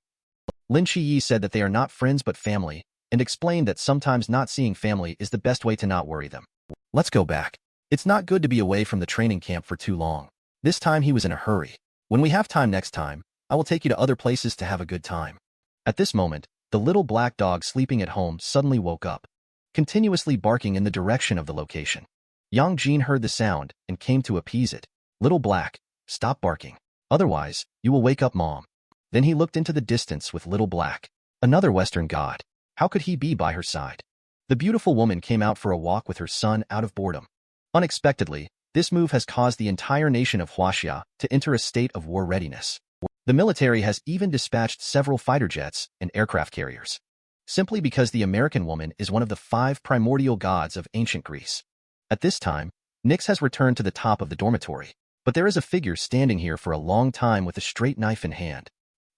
A: Lin QiYe said that they are not friends but family, and explained that sometimes not seeing family is the best way to not worry them. "Let's go back. It's not good to be away from the training camp for too long." This time he was in a hurry. "When we have time next time, I will take you to other places to have a good time." At this moment, the little black dog sleeping at home suddenly woke up, continuously barking in the direction of the location. Yang Jin heard the sound and came to appease it. "Little Black, stop barking. Otherwise, you will wake up Mom." Then he looked into the distance with Little Black. Another Western god. How could he be by her side? The beautiful woman came out for a walk with her son out of boredom. Unexpectedly, this move has caused the entire nation of Huaxia to enter a state of war readiness. The military has even dispatched several fighter jets and aircraft carriers, simply because the American woman is one of the 5 primordial gods of ancient Greece. At this time, Nyx has returned to the top of the dormitory, but there is a figure standing here for a long time with a straight knife in hand.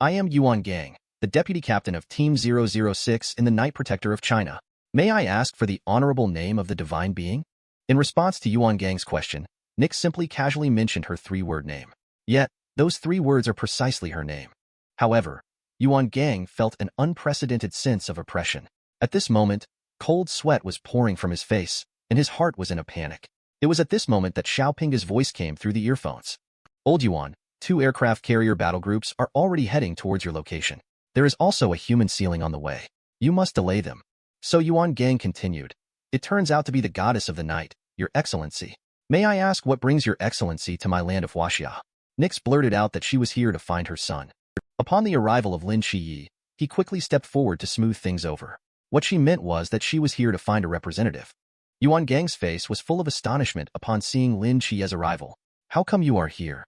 A: I am Yuan Gang, the deputy captain of Team 006 in the Night Protector of China. May I ask for the honorable name of the divine being? In response to Yuan Gang's question, Nick simply casually mentioned her three-word name. Yet, those three words are precisely her name. However, Yuan Gang felt an unprecedented sense of oppression. At this moment, cold sweat was pouring from his face, and his heart was in a panic. It was at this moment that Xiaoping's voice came through the earphones. Old Yuan, 2 aircraft carrier battle groups are already heading towards your location. There is also a human sealing on the way. You must delay them. So Yuan Gang continued. It turns out to be the goddess of the night, your excellency. May I ask what brings your excellency to my land of Huaxia? Nix blurted out that she was here to find her son. Upon the arrival of Lin QiYe, he quickly stepped forward to smooth things over. What she meant was that she was here to find a representative. Yuan Gang's face was full of astonishment upon seeing Lin QiYe's arrival. How come you are here?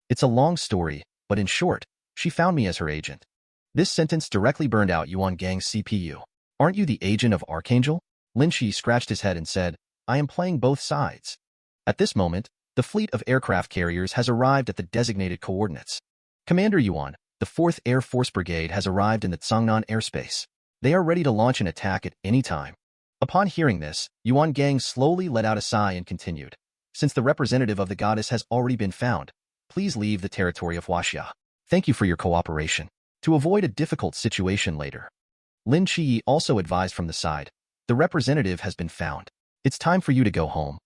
A: It's a long story, but in short, she found me as her agent. This sentence directly burned out Yuan Gang's CPU. Aren't you the agent of Archangel? Lin QiYe scratched his head and said, I am playing both sides. At this moment, the fleet of aircraft carriers has arrived at the designated coordinates. Commander Yuan, the 4th Air Force Brigade has arrived in the Tsangnan airspace. They are ready to launch an attack at any time. Upon hearing this, Yuan Gang slowly let out a sigh and continued. Since the representative of the goddess has already been found, please leave the territory of Huaxia. Thank you for your cooperation. To avoid a difficult situation later. Lin QiYe also advised from the side. The representative has been found. It's time for you to go home.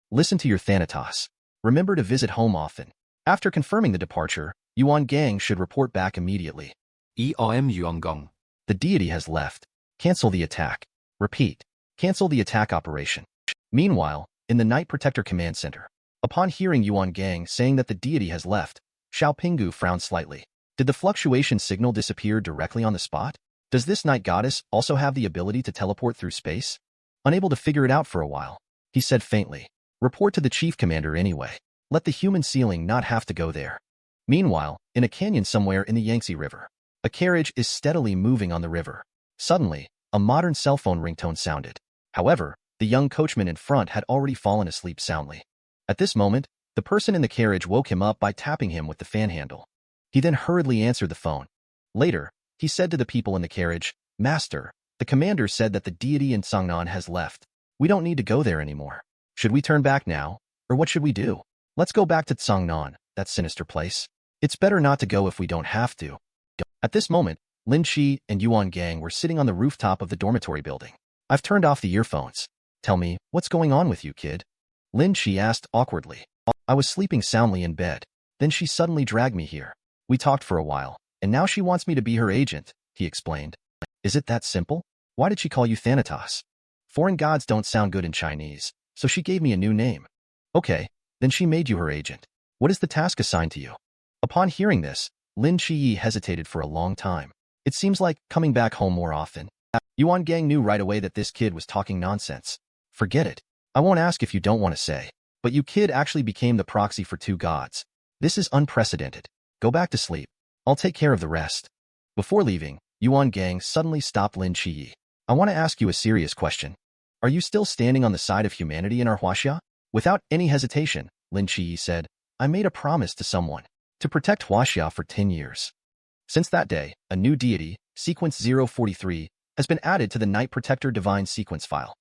A: Listen to your Thanatos. Remember to visit home often. After confirming the departure, Yuan Gang should report back immediately.
B: EOM Yuan Gang.
A: The deity has left. Cancel the attack. Repeat. Cancel the attack operation. Meanwhile, in the Night Protector Command Center, upon hearing Yuan Gang saying that the deity has left, Xiaopingu frowned slightly. Did the fluctuation signal disappear directly on the spot? Does this night goddess also have the ability to teleport through space? Unable to figure it out for a while, he said faintly. Report to the chief commander anyway. Let the human sealing not have to go there. Meanwhile, in a canyon somewhere in the Yangtze River, a carriage is steadily moving on the river. Suddenly, a modern cell phone ringtone sounded. However, the young coachman in front had already fallen asleep soundly. At this moment, the person in the carriage woke him up by tapping him with the fan handle. He then hurriedly answered the phone. Later, he said to the people in the carriage, Master, the commander said that the deity in Tsangnan has left. We don't need to go there anymore. Should we turn back now? Or what should we do? Let's go back to Tsangnan, that sinister place. It's better not to go if we don't have to. At this moment, Lin QiYe and Yuan Gang were sitting on the rooftop of the dormitory building. I've turned off the earphones. Tell me, what's going on with you, kid? Lin QiYe asked awkwardly. I was sleeping soundly in bed. Then she suddenly dragged me here. We talked for a while, and now she wants me to be her agent, he explained. Is it that simple? Why did she call you Thanatos? Foreign gods don't sound good in Chinese, so she gave me a new name. Okay, then she made you her agent. What is the task assigned to you? Upon hearing this, Lin QiYe hesitated for a long time. It seems like coming back home more often. Yuan Gang knew right away that this kid was talking nonsense. Forget it. I won't ask if you don't want to say. But you kid actually became the proxy for 2 gods. This is unprecedented. Go back to sleep. I'll take care of the rest. Before leaving, Yuan Gang suddenly stopped Lin QiYe. I want to ask you a serious question. Are you still standing on the side of humanity in our Huaxia? Without any hesitation, Lin QiYe said, I made a promise to someone to protect Huaxia for 10 years. Since that day, a new deity, Sequence 043, has been added to the Night Protector Divine Sequence file.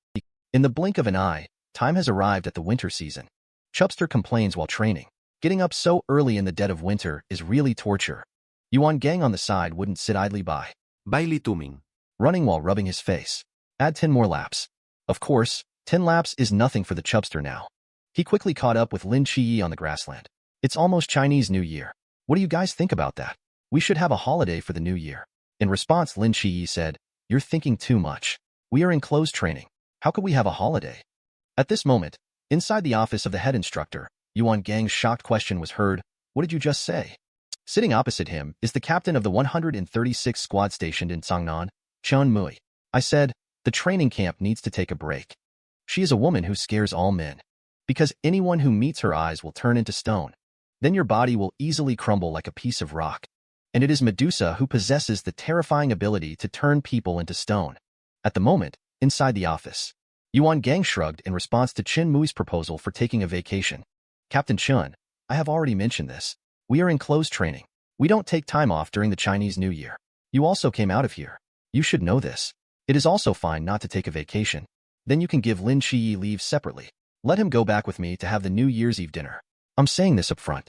A: In the blink of an eye, time has arrived at the winter season. Chubster complains while training. Getting up so early in the dead of winter is really torture. Yuan Gang on the side wouldn't sit idly by.
B: Bailey Tuming.
A: Running while rubbing his face. Add 10 more laps. Of course, 10 laps is nothing for the Chubster now. He quickly caught up with Lin QiYe on the grassland. It's almost Chinese New Year. What do you guys think about that? We should have a holiday for the New Year. In response, Lin QiYe said, You're thinking too much. We are in closed training. How could we have a holiday? At this moment, inside the office of the head instructor, Yuan Gang's shocked question was heard. What did you just say? Sitting opposite him is the captain of the 136th squad stationed in Tsangnan, Chen Mui. I said, the training camp needs to take a break. She is a woman who scares all men. Because anyone who meets her eyes will turn into stone. Then your body will easily crumble like a piece of rock. And it is Medusa who possesses the terrifying ability to turn people into stone. At the moment, inside the office, Yuan Gang shrugged in response to Chen Mui's proposal for taking a vacation. Captain Chun, I have already mentioned this. We are in closed training. We don't take time off during the Chinese New Year. You also came out of here. You should know this. It is also fine not to take a vacation. Then you can give Lin QiYe leave separately. Let him go back with me to have the New Year's Eve dinner. I'm saying this up front.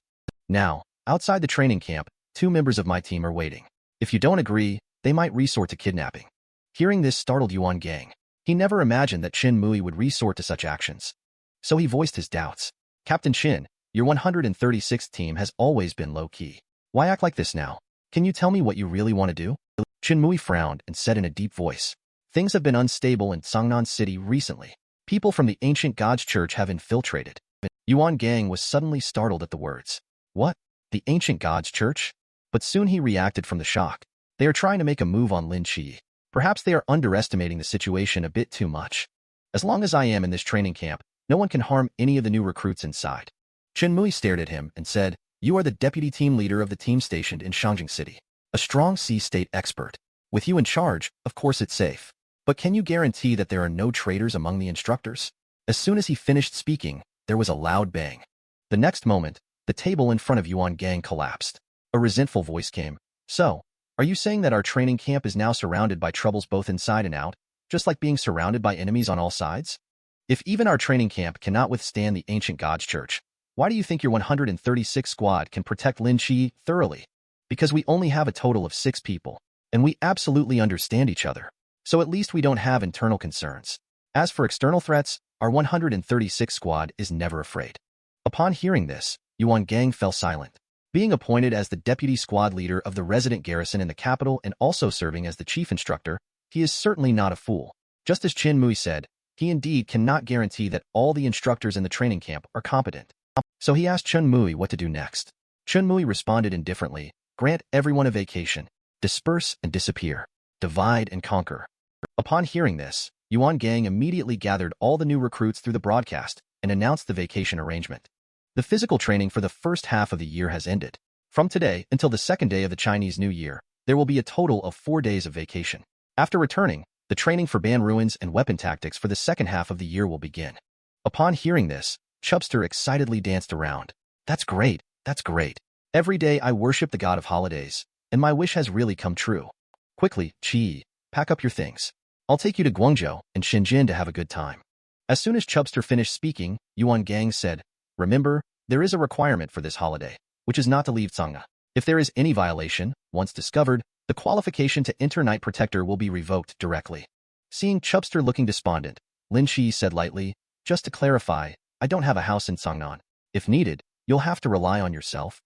A: Now, outside the training camp, 2 members of my team are waiting. If you don't agree, they might resort to kidnapping. Hearing this startled Yuan Gang. He never imagined that Qin Mui would resort to such actions. So he voiced his doubts. Captain Qin, your 136th team has always been low-key. Why act like this now? Can you tell me what you really want to do? Qin Mui frowned and said in a deep voice, things have been unstable in Songnan City recently. People from the ancient God's church have infiltrated. Yuan Gang was suddenly startled at the words. What? The ancient God's church? But soon he reacted from the shock. They are trying to make a move on Lin QiYe. Perhaps they are underestimating the situation a bit too much. As long as I am in this training camp, no one can harm any of the new recruits inside. Qin Mui stared at him and said, you are the deputy team leader of the team stationed in Shangjing City. A strong sea-state expert. With you in charge, of course it's safe. But can you guarantee that there are no traitors among the instructors? As soon as he finished speaking, there was a loud bang. The next moment, the table in front of Yuan Gang collapsed. A resentful voice came. So, are you saying that our training camp is now surrounded by troubles both inside and out, just like being surrounded by enemies on all sides? If even our training camp cannot withstand the ancient God's church, why do you think your 136 squad can protect Lin QiYe thoroughly? Because we only have a total of 6 people, and we absolutely understand each other. So at least we don't have internal concerns. As for external threats, our 136 squad is never afraid. Upon hearing this, Yuan Gang fell silent. Being appointed as the deputy squad leader of the resident garrison in the capital and also serving as the chief instructor, he is certainly not a fool. Just as Qin Mui said, he indeed cannot guarantee that all the instructors in the training camp are competent. So he asked Qin Mui what to do next. Qin Mui responded indifferently, grant everyone a vacation. Disperse and disappear. Divide and conquer. Upon hearing this, Yuan Gang immediately gathered all the new recruits through the broadcast and announced the vacation arrangement. The physical training for the first half of the year has ended. From today until the second day of the Chinese New Year, there will be a total of 4 days of vacation. After returning, the training for ban ruins and weapon tactics for the second half of the year will begin. Upon hearing this, Chubster excitedly danced around. That's great, that's great. Every day I worship the god of holidays, and my wish has really come true. Quickly, QiYe, pack up your things. I'll take you to Guangzhou and Shenzhen to have a good time. As soon as Chubster finished speaking, Yuan Gang said, remember, there is a requirement for this holiday, which is not to leave Tsanga. If there is any violation, once discovered, the qualification to enter Night Protector will be revoked directly. Seeing Chubster looking despondent, Lin QiYe said lightly, just to clarify, I don't have a house in Songnan. If needed, you'll have to rely on yourself.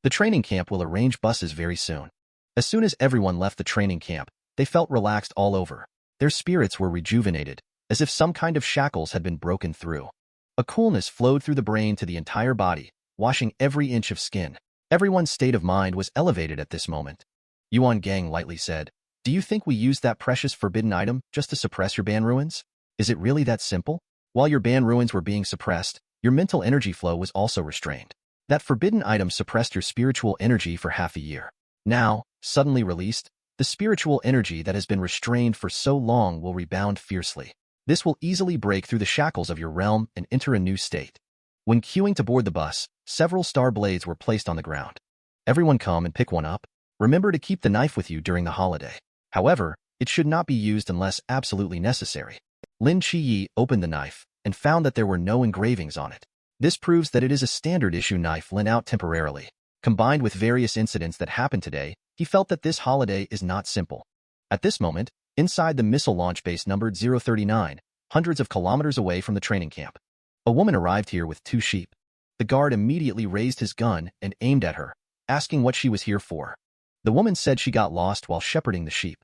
A: The training camp will arrange buses very soon. As soon as everyone left the training camp, they felt relaxed all over. Their spirits were rejuvenated, as if some kind of shackles had been broken through. A coolness flowed through the brain to the entire body, washing every inch of skin. Everyone's state of mind was elevated at this moment. Yuan Gang lightly said, do you think we used that precious forbidden item just to suppress your ban ruins? Is it really that simple? While your ban ruins were being suppressed, your mental energy flow was also restrained. That forbidden item suppressed your spiritual energy for half a year. Now, suddenly released, the spiritual energy that has been restrained for so long will rebound fiercely. This will easily break through the shackles of your realm and enter a new state. When queuing to board the bus, several star blades were placed on the ground. Everyone come and pick one up. Remember to keep the knife with you during the holiday. However, it should not be used unless absolutely necessary. Lin QiYe opened the knife and found that there were no engravings on it. This proves that it is a standard issue knife lent out temporarily. Combined with various incidents that happened today, he felt that this holiday is not simple. At this moment, inside the missile launch base numbered 039, hundreds of kilometers away from the training camp, a woman arrived here with 2 sheep. The guard immediately raised his gun and aimed at her, asking what she was here for. The woman said she got lost while shepherding the sheep.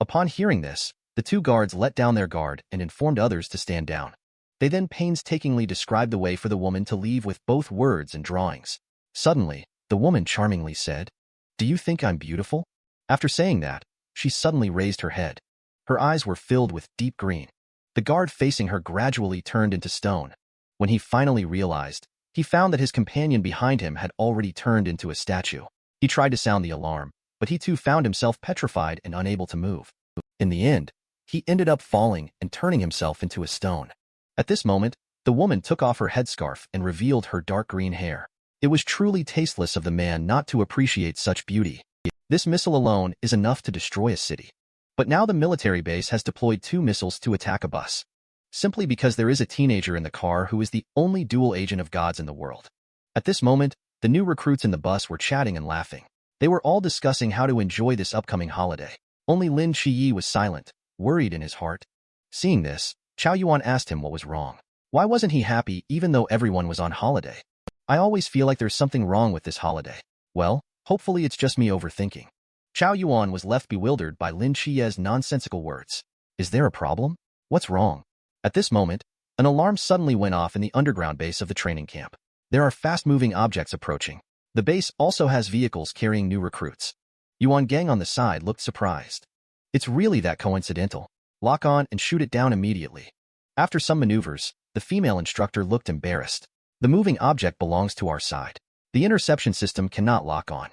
A: Upon hearing this, the 2 guards let down their guard and informed others to stand down. They then painstakingly described the way for the woman to leave with both words and drawings. Suddenly, the woman charmingly said, do you think I'm beautiful? After saying that, she suddenly raised her head. Her eyes were filled with deep green. The guard facing her gradually turned into stone. When he finally realized, he found that his companion behind him had already turned into a statue. He tried to sound the alarm, but he too found himself petrified and unable to move. In the end, he ended up falling and turning himself into a stone. At this moment, the woman took off her headscarf and revealed her dark green hair. It was truly tasteless of the man not to appreciate such beauty. This missile alone is enough to destroy a city. But now the military base has deployed 2 missiles to attack a bus. Simply because there is a teenager in the car who is the only dual agent of gods in the world. At this moment, the new recruits in the bus were chatting and laughing. They were all discussing how to enjoy this upcoming holiday. Only Lin QiYe was silent, worried in his heart. Seeing this, Chao Yuan asked him what was wrong. Why wasn't he happy even though everyone was on holiday? I always feel like there's something wrong with this holiday. Well, hopefully it's just me overthinking. Chao Yuan was left bewildered by Lin QiYe's nonsensical words. Is there a problem? What's wrong? At this moment, an alarm suddenly went off in the underground base of the training camp. There are fast-moving objects approaching. The base also has vehicles carrying new recruits. Yuan Gang on the side looked surprised. It's really that coincidental. Lock on and shoot it down immediately. After some maneuvers, the female instructor looked embarrassed. The moving object belongs to our side. The interception system cannot lock on.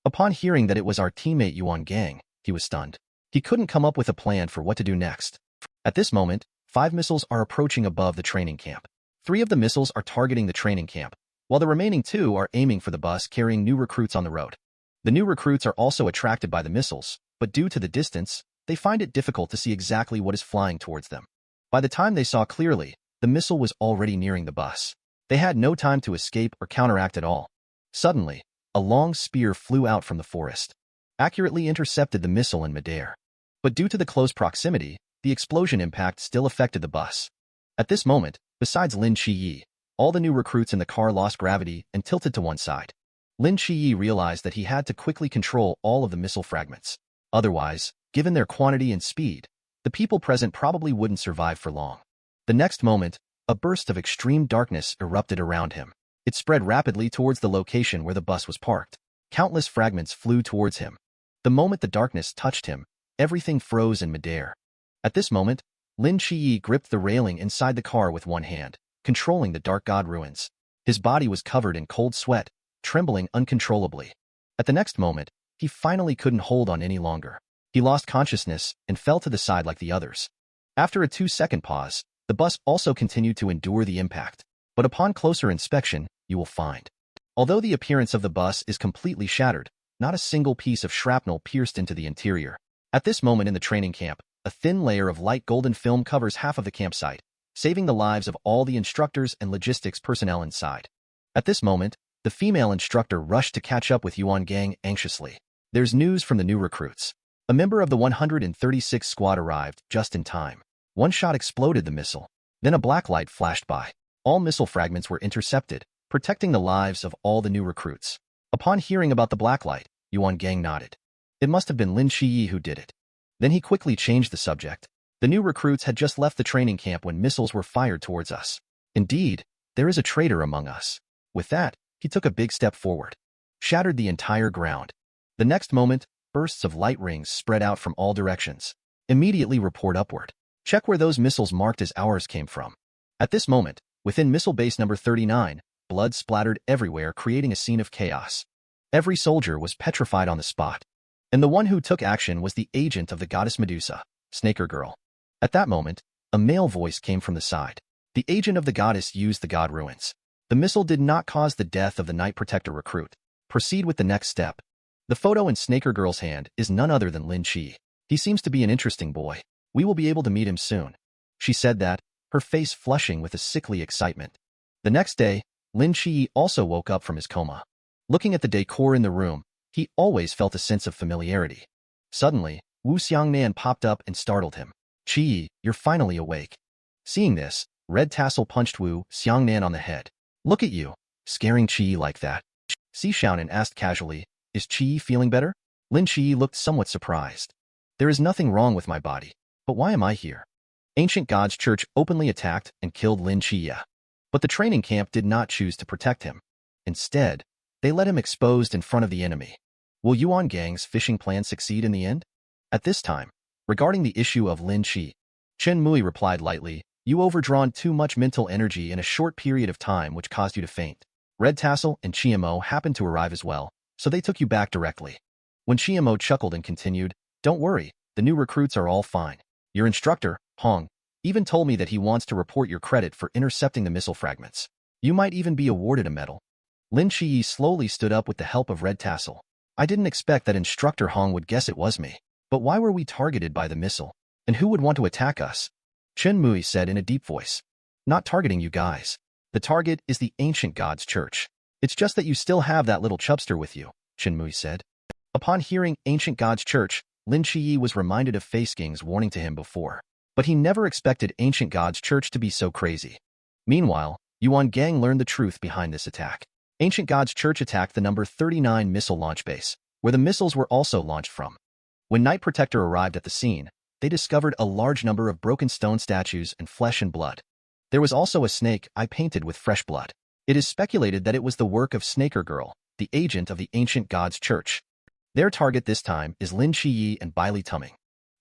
A: Upon hearing that it was our teammate Yuan Gang, he was stunned. He couldn't come up with a plan for what to do next. At this moment, 5 missiles are approaching above the training camp. 3 of the missiles are targeting the training camp, while the remaining 2 are aiming for the bus carrying new recruits on the road. The new recruits are also attracted by the missiles, but due to the distance, they find it difficult to see exactly what is flying towards them. By the time they saw clearly, the missile was already nearing the bus. They had no time to escape or counteract at all. Suddenly, a long spear flew out from the forest, accurately intercepted the missile in midair. But due to the close proximity, the explosion impact still affected the bus. At this moment, besides Lin QiYe, all the new recruits in the car lost gravity and tilted to one side. Lin QiYe realized that he had to quickly control all of the missile fragments. Otherwise, given their quantity and speed, the people present probably wouldn't survive for long. The next moment, a burst of extreme darkness erupted around him. It spread rapidly towards the location where the bus was parked. Countless fragments flew towards him. The moment the darkness touched him, everything froze in midair. At this moment, Lin QiYe gripped the railing inside the car with one hand, controlling the dark god ruins. His body was covered in cold sweat, trembling uncontrollably. At the next moment, he finally couldn't hold on any longer. He lost consciousness and fell to the side like the others. After a 2-second pause, the bus also continued to endure the impact. But upon closer inspection, you will find. Although the appearance of the bus is completely shattered, not a single piece of shrapnel pierced into the interior. At this moment in the training camp, a thin layer of light golden film covers half of the campsite, saving the lives of all the instructors and logistics personnel inside. At this moment, the female instructor rushed to catch up with Yuan Gang anxiously. There's news from the new recruits. A member of the 136 squad arrived just in time. One shot exploded the missile. Then a black light flashed by. All missile fragments were intercepted, protecting the lives of all the new recruits. Upon hearing about the black light, Yuan Gang nodded. It must have been Lin QiYe who did it. Then he quickly changed the subject. The new recruits had just left the training camp when missiles were fired towards us. Indeed, there is a traitor among us. With that, he took a big step forward. Shattered the entire ground. The next moment, bursts of light rings spread out from all directions. Immediately report upward. Check where those missiles marked as ours came from. At this moment, within missile base number 39, blood splattered everywhere, creating a scene of chaos. Every soldier was petrified on the spot. And the one who took action was the agent of the goddess Medusa, Snaker Girl. At that moment, a male voice came from the side. The agent of the goddess used the god ruins. The missile did not cause the death of the Night Protector recruit. Proceed with the next step. The photo in Snaker Girl's hand is none other than Lin QiYe. He seems to be an interesting boy. We will be able to meet him soon. She said that, her face flushing with a sickly excitement. The next day, Lin QiYe also woke up from his coma. Looking at the decor in the room, he always felt a sense of familiarity. Suddenly, Wu Xiangnan popped up and startled him. QiYe, you're finally awake. Seeing this, Red Tassel punched Wu Xiangnan on the head. Look at you, scaring QiYe like that. Si Xiaonan asked casually, is QiYe feeling better? Lin QiYe looked somewhat surprised. There is nothing wrong with my body, but why am I here? Ancient Gods Church openly attacked and killed Lin QiYe. But the training camp did not choose to protect him. Instead, they let him exposed in front of the enemy. Will Yuan Gang's fishing plan succeed in the end? At this time, regarding the issue of Lin QiYe, Chen Mui replied lightly, you overdrawn too much mental energy in a short period of time which caused you to faint. Red Tassel and Chiamo happened to arrive as well, so they took you back directly. When Chiamo chuckled and continued, don't worry, the new recruits are all fine. Your instructor, Hong, even told me that he wants to report your credit for intercepting the missile fragments. You might even be awarded a medal. Lin QiYe slowly stood up with the help of Red Tassel. I didn't expect that Instructor Hong would guess it was me. But why were we targeted by the missile? And who would want to attack us? Chen Mui said in a deep voice. Not targeting you guys. The target is the ancient god's church. It's just that you still have that little chubster with you, Chen Mui said. Upon hearing ancient god's church, Lin QiYe was reminded of Fei Sking's warning to him before. But he never expected ancient god's church to be so crazy. Meanwhile, Yuan Gang learned the truth behind this attack. Ancient god's church attacked the number 39 missile launch base, where the missiles were also launched from. When Night Protector arrived at the scene, they discovered a large number of broken stone statues and flesh and blood. There was also a snake eye painted with fresh blood. It is speculated that it was the work of Snaker Girl, the agent of the ancient god's church. Their target this time is Lin QiYe and Bailey Tumming.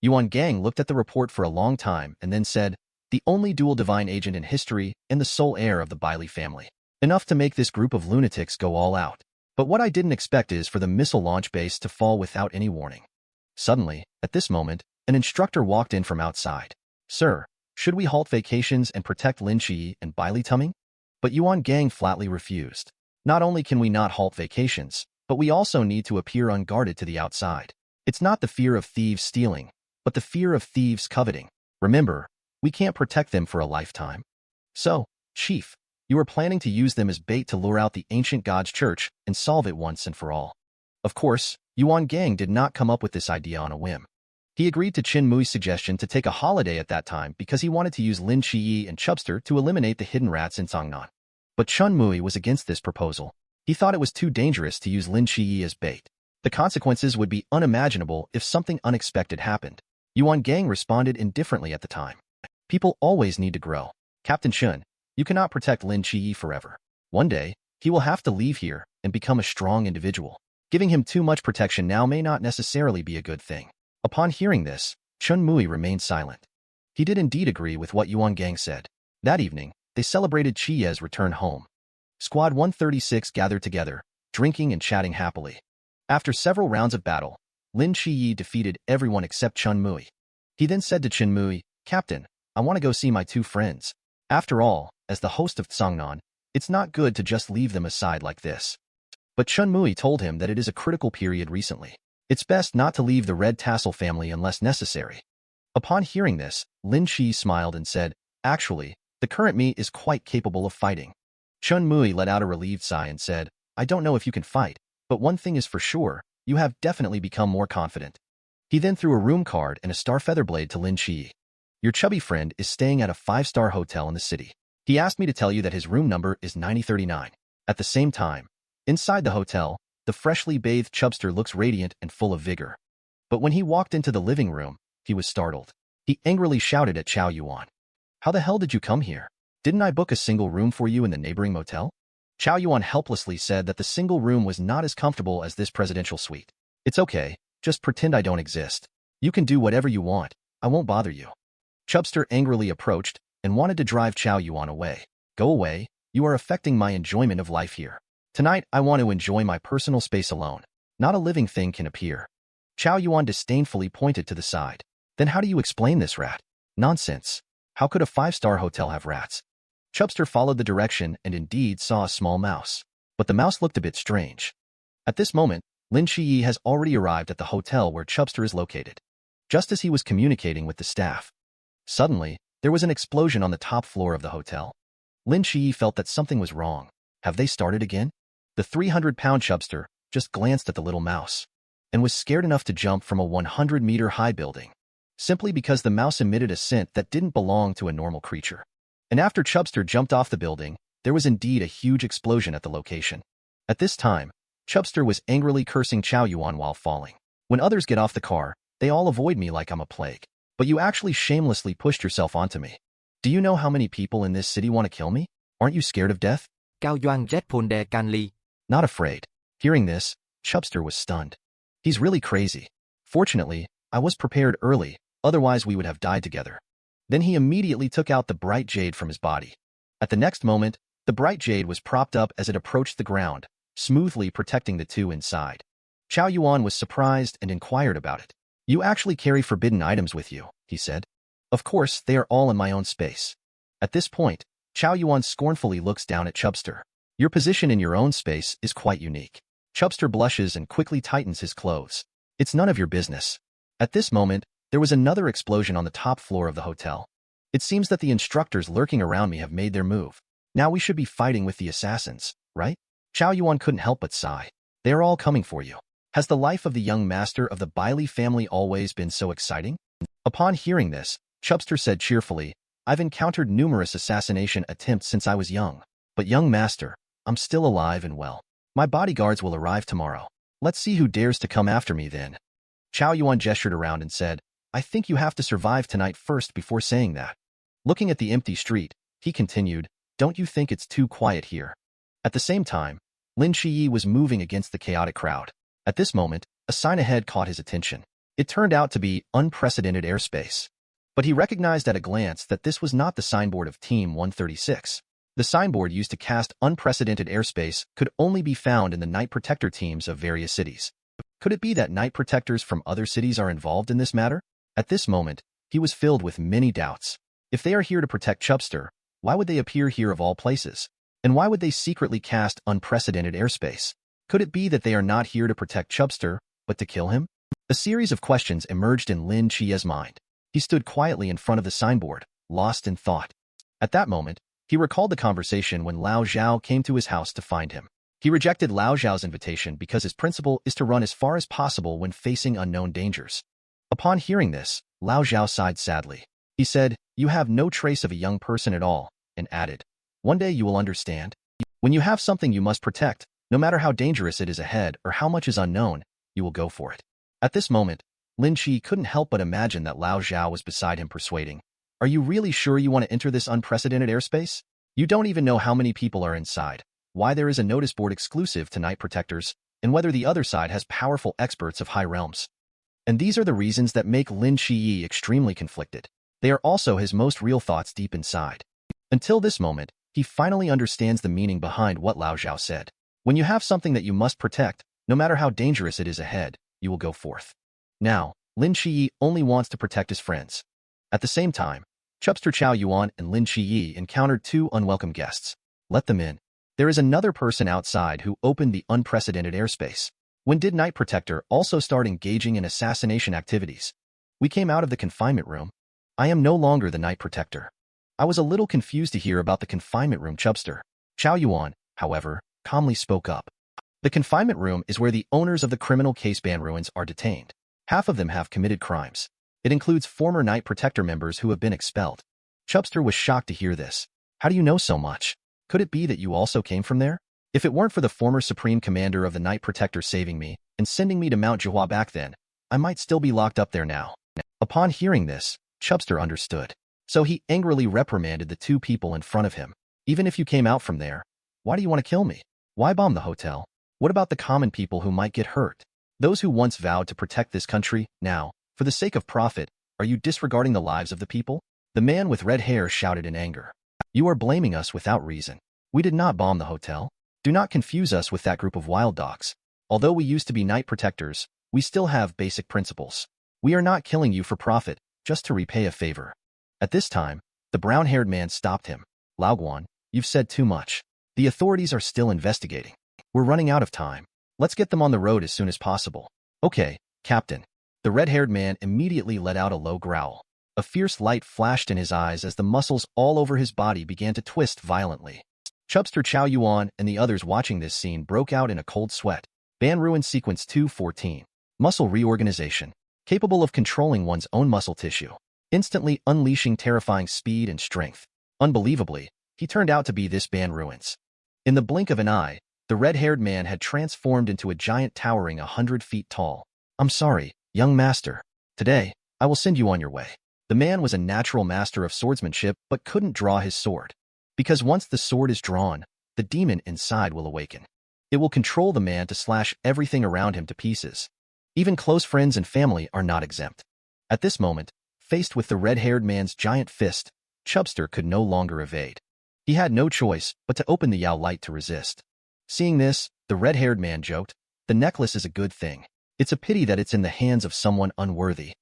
A: Yuan Gang looked at the report for a long time and then said, the only dual divine agent in history and the sole heir of the Bailey family. Enough to make this group of lunatics go all out. But what I didn't expect is for the missile launch base to fall without any warning. Suddenly, at this moment, an instructor walked in from outside. Sir, should we halt vacations and protect Lin QiYe and Bailey Tumming? But Yuan Gang flatly refused. Not only can we not halt vacations, but we also need to appear unguarded to the outside. It's not the fear of thieves stealing, but the fear of thieves coveting. Remember, we can't protect them for a lifetime. So, Chief, you are planning to use them as bait to lure out the ancient god's church and solve it once and for all. Of course, Yuan Gang did not come up with this idea on a whim. He agreed to Chen Mui's suggestion to take a holiday at that time because he wanted to use Lin QiYe and Chubster to eliminate the hidden rats in Songnan. But Chen Mui was against this proposal. He thought it was too dangerous to use Lin QiYe as bait. The consequences would be unimaginable if something unexpected happened. Yuan Gang responded indifferently at the time. People always need to grow. Captain Chun, you cannot protect Lin QiYe forever. One day, he will have to leave here and become a strong individual. Giving him too much protection now may not necessarily be a good thing. Upon hearing this, Chen Mui remained silent. He did indeed agree with what Yuan Gang said. That evening, they celebrated QiYe's return home. Squad 136 gathered together, drinking and chatting happily. After several rounds of battle, Lin QiYe defeated everyone except Chen Mui. He then said to Chen Mui, Captain, I want to go see my two friends. After all, as the host of Songnan, it's not good to just leave them aside like this. But Chen Mui told him that it is a critical period recently. It's best not to leave the Red Tassel family unless necessary. Upon hearing this, Lin QiYe smiled and said, Actually, the current me is quite capable of fighting. Chen Mui let out a relieved sigh and said, I don't know if you can fight, but one thing is for sure, you have definitely become more confident. He then threw a room card and a star feather blade to Lin QiYe. Your chubby friend is staying at a 5-star hotel in the city. He asked me to tell you that his room number is 9039. At the same time, inside the hotel, the freshly bathed chubster looks radiant and full of vigor. But when he walked into the living room, he was startled. He angrily shouted at Chow Yuan. How the hell did you come here? Didn't I book a single room for you in the neighboring motel? Chow Yuan helplessly said that the single room was not as comfortable as this presidential suite. It's okay, just pretend I don't exist. You can do whatever you want, I won't bother you. Chubster angrily approached and wanted to drive Chow Yuan away. Go away, you are affecting my enjoyment of life here. Tonight I want to enjoy my personal space alone. Not a living thing can appear. Chow Yuan disdainfully pointed to the side. Then how do you explain this, rat? Nonsense. How could a 5-star hotel have rats? Chubster followed the direction and indeed saw a small mouse. But the mouse looked a bit strange. At this moment, Lin QiYe has already arrived at the hotel where Chubster is located. Just as he was communicating with the staff, suddenly, there was an explosion on the top floor of the hotel. Lin QiYe felt that something was wrong. Have they started again? The 300-pound Chubster just glanced at the little mouse and was scared enough to jump from a 100-meter-high building, simply because the mouse emitted a scent that didn't belong to a normal creature. And after Chubster jumped off the building, there was indeed a huge explosion at the location. At this time, Chubster was angrily cursing Chow Yuan while falling. When others get off the car, they all avoid me like I'm a plague. But you actually shamelessly pushed yourself onto me. Do you know how many people in this city want to kill me? Aren't you scared of death?
C: Cao Doan Redpolder Canly.
A: Not afraid. Hearing this, Chubster was stunned. He's really crazy. Fortunately, I was prepared early, otherwise we would have died together. Then he immediately took out the bright jade from his body. At the next moment, the bright jade was propped up as it approached the ground, smoothly protecting the two inside. Chow Yuan was surprised and inquired about it. You actually carry forbidden items with you, he said. Of course, they are all in my own space. At this point, Chow Yuan scornfully looks down at Chubster. Your position in your own space is quite unique. Chubster blushes and quickly tightens his clothes. It's none of your business. At this moment, there was another explosion on the top floor of the hotel. It seems that the instructors lurking around me have made their move. Now we should be fighting with the assassins, right? Chao Yuan couldn't help but sigh. They are all coming for you. Has the life of the young master of the Bailey family always been so exciting? Upon hearing this, Chubster said cheerfully, I've encountered numerous assassination attempts since I was young. But young master, I'm still alive and well. My bodyguards will arrive tomorrow. Let's see who dares to come after me then. Chao Yuan gestured around and said, I think you have to survive tonight first before saying that. Looking at the empty street, he continued, don't you think it's too quiet here? At the same time, Lin QiYe was moving against the chaotic crowd. At this moment, a sign ahead caught his attention. It turned out to be unprecedented airspace. But he recognized at a glance that this was not the signboard of Team 136. The signboard used to cast unprecedented airspace could only be found in the Night Protector teams of various cities. Could it be that Night Protectors from other cities are involved in this matter? At this moment, he was filled with many doubts. If they are here to protect Chubster, why would they appear here of all places? And why would they secretly cast unprecedented airspace? Could it be that they are not here to protect Chubster, but to kill him? A series of questions emerged in Lin QiYe's mind. He stood quietly in front of the signboard, lost in thought. At that moment, he recalled the conversation when Lao Zhao came to his house to find him. He rejected Lao Zhao's invitation because his principle is to run as far as possible when facing unknown dangers. Upon hearing this, Lao Zhao sighed sadly. He said, you have no trace of a young person at all, and added, one day you will understand. When you have something you must protect, no matter how dangerous it is ahead or how much is unknown, you will go for it. At this moment, Lin QiYe couldn't help but imagine that Lao Zhao was beside him persuading, are you really sure you want to enter this unprecedented airspace? You don't even know how many people are inside, why there is a notice board exclusive to Night Protectors, and whether the other side has powerful experts of high realms. And these are the reasons that make Lin QiYe extremely conflicted. They are also his most real thoughts deep inside. Until this moment, he finally understands the meaning behind what Lao Zhao said. When you have something that you must protect, no matter how dangerous it is ahead, you will go forth. Now, Lin QiYe only wants to protect his friends. At the same time, Chubster Chao Yuan and Lin QiYe encountered two unwelcome guests. Let them in. There is another person outside who opened the unprecedented airspace. When did Night Protector also start engaging in assassination activities? We came out of the confinement room. I am no longer the Night Protector. I was a little confused to hear about the confinement room. Chubster Chao Yuan, however, calmly spoke up. The confinement room is where the owners of the criminal case Ban Ruins are detained. Half of them have committed crimes. It includes former Night Protector members who have been expelled. Chubster was shocked to hear this. How do you know so much? Could it be that you also came from there? If it weren't for the former Supreme Commander of the Night Protector saving me and sending me to Mount Jihua back then, I might still be locked up there now. Upon hearing this, Chubster understood. So he angrily reprimanded the two people in front of him. Even if you came out from there, why do you want to kill me? Why bomb the hotel? What about the common people who might get hurt? Those who once vowed to protect this country, now, for the sake of profit, are you disregarding the lives of the people? The man with red hair shouted in anger. You are blaming us without reason. We did not bomb the hotel. Do not confuse us with that group of wild dogs. Although we used to be Night Protectors, we still have basic principles. We are not killing you for profit, just to repay a favor. At this time, the brown-haired man stopped him. Lao Guan, you've said too much. The authorities are still investigating. We're running out of time. Let's get them on the road as soon as possible. Okay, Captain. The red-haired man immediately let out a low growl. A fierce light flashed in his eyes as the muscles all over his body began to twist violently. Chubster Chao Yuan and the others watching this scene broke out in a cold sweat. Ban Ruin Sequence 214. Muscle reorganization. Capable of controlling one's own muscle tissue. Instantly unleashing terrifying speed and strength. Unbelievably, he turned out to be this Ban Ruins. In the blink of an eye, the red-haired man had transformed into a giant towering 100 feet tall. I'm sorry, young master. Today, I will send you on your way. The man was a natural master of swordsmanship but couldn't draw his sword. Because once the sword is drawn, the demon inside will awaken. It will control the man to slash everything around him to pieces. Even close friends and family are not exempt. At this moment, faced with the red-haired man's giant fist, Chubster could no longer evade. He had no choice but to open the Yao light to resist. Seeing this, the red-haired man joked, the necklace is a good thing. It's a pity that it's in the hands of someone unworthy.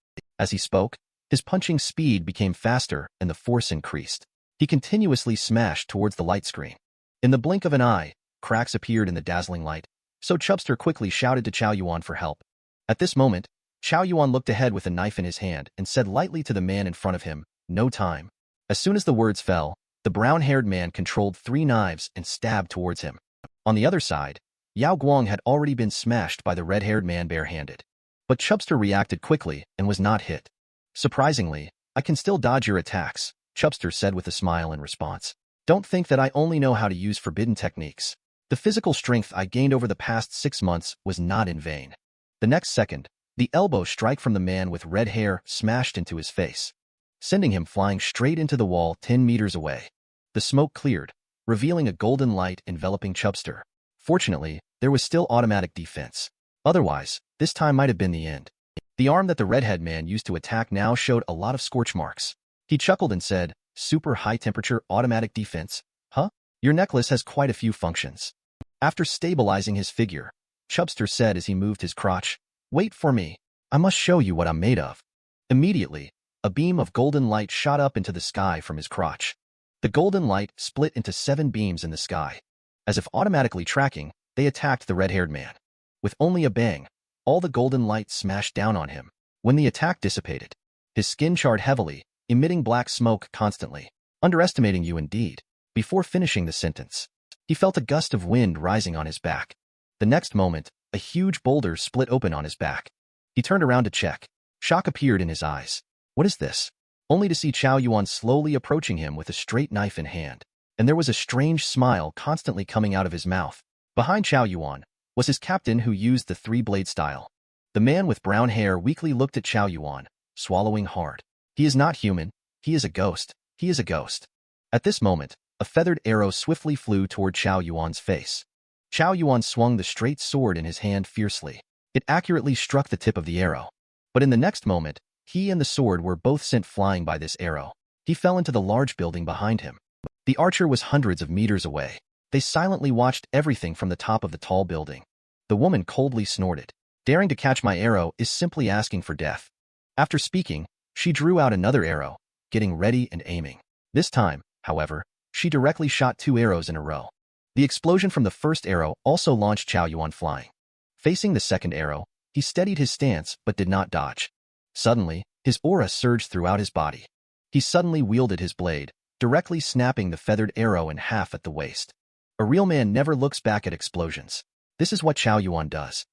A: As he spoke, his punching speed became faster and the force increased. He continuously smashed towards the light screen. In the blink of an eye, cracks appeared in the dazzling light, so Chubster quickly shouted to Chow Yuan for help. At this moment, Chow Yuan looked ahead with a knife in his hand and said lightly to the man in front of him, "No time." As soon as the words fell, the brown-haired man controlled 3 knives and stabbed towards him. On the other side, Yao Guang had already been smashed by the red-haired man barehanded. But Chubster reacted quickly and was not hit. "Surprisingly, I can still dodge your attacks," Chubster said with a smile in response. "Don't think that I only know how to use forbidden techniques. The physical strength I gained over the past 6 months was not in vain." The next second, the elbow strike from the man with red hair smashed into his face, sending him flying straight into the wall 10 meters away. The smoke cleared, revealing a golden light enveloping Chubster. Fortunately, there was still automatic defense. Otherwise, this time might have been the end. The arm that the redhead man used to attack now showed a lot of scorch marks. He chuckled and said, "Super high-temperature automatic defense? Huh? Your necklace has quite a few functions." After stabilizing his figure, Chubster said as he moved his crotch, "Wait for me. I must show you what I'm made of." Immediately, a beam of golden light shot up into the sky from his crotch. The golden light split into 7 beams in the sky. As if automatically tracking, they attacked the red-haired man. With only a bang, all the golden light smashed down on him. When the attack dissipated, his skin charred heavily, emitting black smoke constantly. "Underestimating you indeed." Before finishing the sentence, he felt a gust of wind rising on his back. The next moment, a huge boulder split open on his back. He turned around to check. Shock appeared in his eyes. "What is this?" Only to see Chow Yuan slowly approaching him with a straight knife in hand. And there was a strange smile constantly coming out of his mouth. Behind Chow Yuan was his captain who used the 3-blade style. The man with brown hair weakly looked at Chow Yuan, swallowing hard. "He is not human. He is a ghost. He is a ghost." At this moment, a feathered arrow swiftly flew toward Chow Yuan's face. Chow Yuan swung the straight sword in his hand fiercely. It accurately struck the tip of the arrow. But in the next moment, he and the sword were both sent flying by this arrow. He fell into the large building behind him. The archer was hundreds of meters away. They silently watched everything from the top of the tall building. The woman coldly snorted. "Daring to catch my arrow is simply asking for death." After speaking, she drew out another arrow, getting ready and aiming. This time, however, she directly shot 2 arrows in a row. The explosion from the first arrow also launched Chow Yuan flying. Facing the second arrow, he steadied his stance but did not dodge. Suddenly, his aura surged throughout his body. He suddenly wielded his blade, directly snapping the feathered arrow in half at the waist. A real man never looks back at explosions. This is what Chow Yuan does.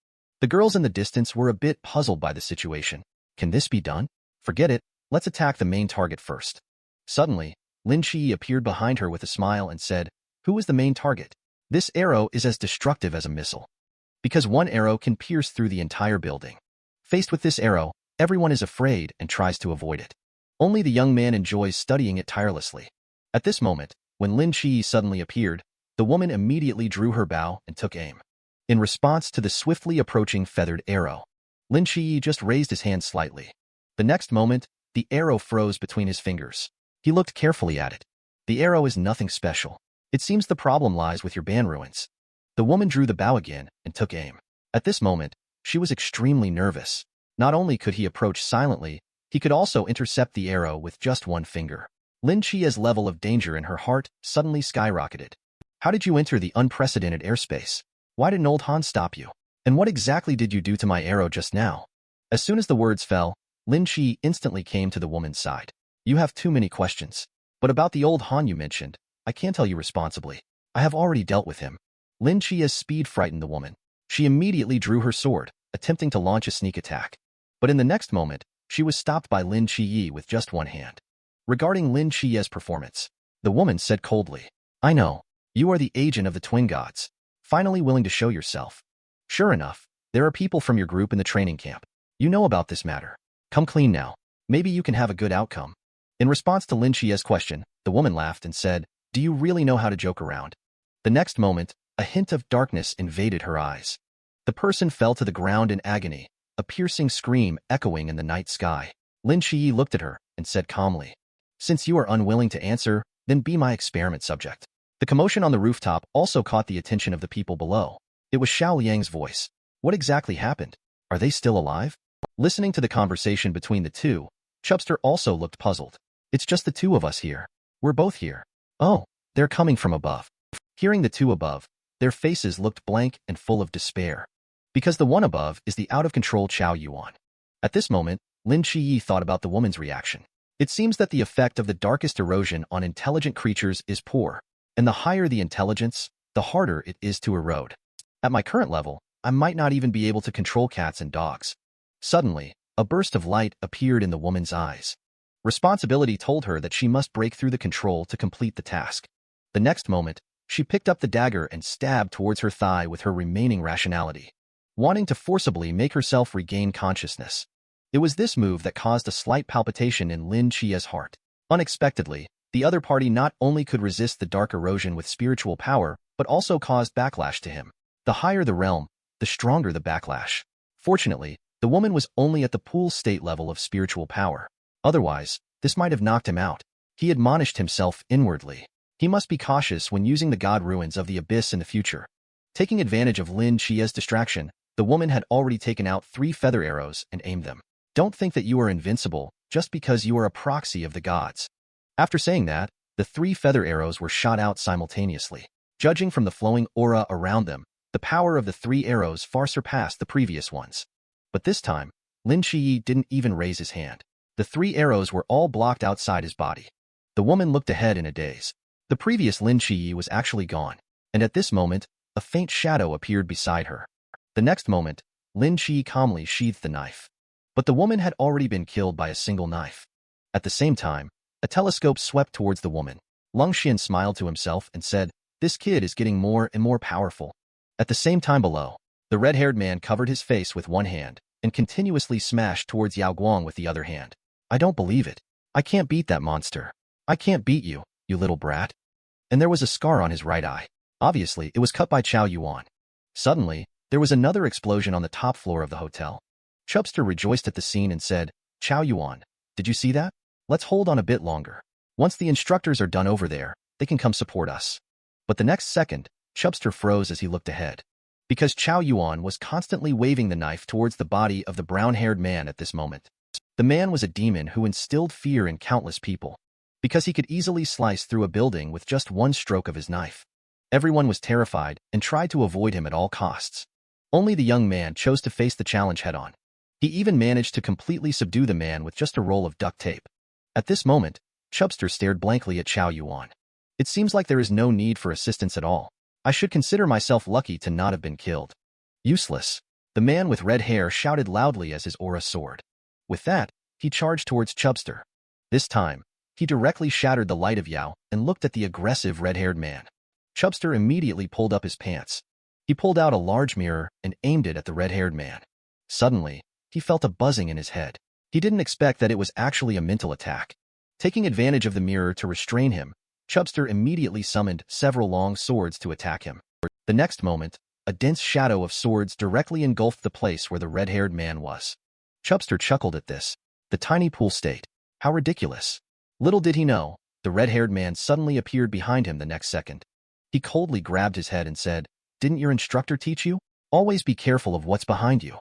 A: The girls in the distance were a bit puzzled by the situation. Can this be done? Forget it, let's attack the main target first. Suddenly, Lin QiYe appeared behind her with a smile and said, "Who is the main target?" "This arrow is as destructive as a missile, because one arrow can pierce through the entire building. Faced with this arrow, everyone is afraid and tries to avoid it. Only the young man enjoys studying it tirelessly." At this moment, when Lin QiYe suddenly appeared, the woman immediately drew her bow and took aim. In response to the swiftly approaching feathered arrow, Lin QiYe just raised his hand slightly. The next moment, the arrow froze between his fingers. He looked carefully at it. "The arrow is nothing special. It seems the problem lies with your ban ruins." The woman drew the bow again and took aim. At this moment, she was extremely nervous. Not only could he approach silently, he could also intercept the arrow with just one finger. Lin QiYe's level of danger in her heart suddenly skyrocketed. "How did you enter the unprecedented airspace? Why didn't Old Han stop you? And what exactly did you do to my arrow just now?" As soon as the words fell, Lin QiYe instantly came to the woman's side. "You have too many questions. But about the Old Han you mentioned, I can't tell you responsibly. I have already dealt with him." Lin QiYe's speed frightened the woman. She immediately drew her sword, attempting to launch a sneak attack. But in the next moment, she was stopped by Lin QiYe with just one hand. Regarding Lin QiYe's performance, the woman said coldly, "I know. You are the agent of the twin gods. Finally willing to show yourself. Sure enough, there are people from your group in the training camp. You know about this matter. Come clean now. Maybe you can have a good outcome." In response to Lin QiYe's question, the woman laughed and said, "Do you really know how to joke around?" The next moment, a hint of darkness invaded her eyes. The person fell to the ground in agony, a piercing scream echoing in the night sky. Lin QiYe looked at her and said calmly, "Since you are unwilling to answer, then be my experiment subject." The commotion on the rooftop also caught the attention of the people below. It was Xiao Liang's voice. "What exactly happened? Are they still alive?" Listening to the conversation between the two, Chubster also looked puzzled. "It's just the 2 of us here. We're both here." "Oh, they're coming from above." Hearing the 2 above, Their faces looked blank and full of despair. Because the one above is the out-of-control Chao Yuan. At this moment, Lin QiYe thought about the woman's reaction. It seems that the effect of the darkest erosion on intelligent creatures is poor, and the higher the intelligence, the harder it is to erode. At my current level, I might not even be able to control cats and dogs. Suddenly, a burst of light appeared in the woman's eyes. Responsibility told her that she must break through the control to complete the task. The next moment, she picked up the dagger and stabbed towards her thigh with her remaining rationality, wanting to forcibly make herself regain consciousness. It was this move that caused a slight palpitation in Lin QiYe's heart. Unexpectedly, the other party not only could resist the dark erosion with spiritual power, but also caused backlash to him. The higher the realm, the stronger the backlash. Fortunately, the woman was only at the pool state level of spiritual power. Otherwise, this might have knocked him out. He admonished himself inwardly. He must be cautious when using the god ruins of the abyss in the future. Taking advantage of Lin QiYe's distraction, the woman had already taken out 3 feather arrows and aimed them. Don't think that you are invincible just because you are a proxy of the gods. After saying that, the 3 feather arrows were shot out simultaneously. Judging from the flowing aura around them, the power of the 3 arrows far surpassed the previous ones. But this time, Lin QiYe didn't even raise his hand. The 3 arrows were all blocked outside his body. The woman looked ahead in a daze. The previous Lin QiYe was actually gone, and at this moment, a faint shadow appeared beside her. The next moment, Lin QiYe calmly sheathed the knife. But the woman had already been killed by a single knife. At the same time, a telescope swept towards the woman. Lung Xian smiled to himself and said, "This kid is getting more and more powerful." At the same time below, the red-haired man covered his face with one hand and continuously smashed towards Yao Guang with the other hand. "I don't believe it. I can't beat that monster. I can't beat you, you little brat." And there was a scar on his right eye. Obviously, it was cut by Chao Yuan. Suddenly, there was another explosion on the top floor of the hotel. Chubster rejoiced at the scene and said, "Chao Yuan, did you see that? Let's hold on a bit longer. Once the instructors are done over there, they can come support us." But the next second, Chubster froze as he looked ahead. Because Chao Yuan was constantly waving the knife towards the body of the brown-haired man at this moment. The man was a demon who instilled fear in countless people. Because he could easily slice through a building with just one stroke of his knife. Everyone was terrified and tried to avoid him at all costs. Only the young man chose to face the challenge head-on. He even managed to completely subdue the man with just a roll of duct tape. At this moment, Chubster stared blankly at Chao Yuan. "It seems like there is no need for assistance at all. I should consider myself lucky to not have been killed." "Useless." The man with red hair shouted loudly as his aura soared. With that, he charged towards Chubster. This time, he directly shattered the light of Yao and looked at the aggressive red-haired man. Chubster immediately pulled up his pants. He pulled out a large mirror and aimed it at the red-haired man. Suddenly, he felt a buzzing in his head. He didn't expect that it was actually a mental attack. Taking advantage of the mirror to restrain him, Chubster immediately summoned several long swords to attack him. The next moment, a dense shadow of swords directly engulfed the place where the red-haired man was. Chubster chuckled at this. The tiny pool state. How ridiculous. Little did he know, the red-haired man suddenly appeared behind him the next second. He coldly grabbed his head and said, "Didn't your instructor teach you? Always be careful of what's behind you."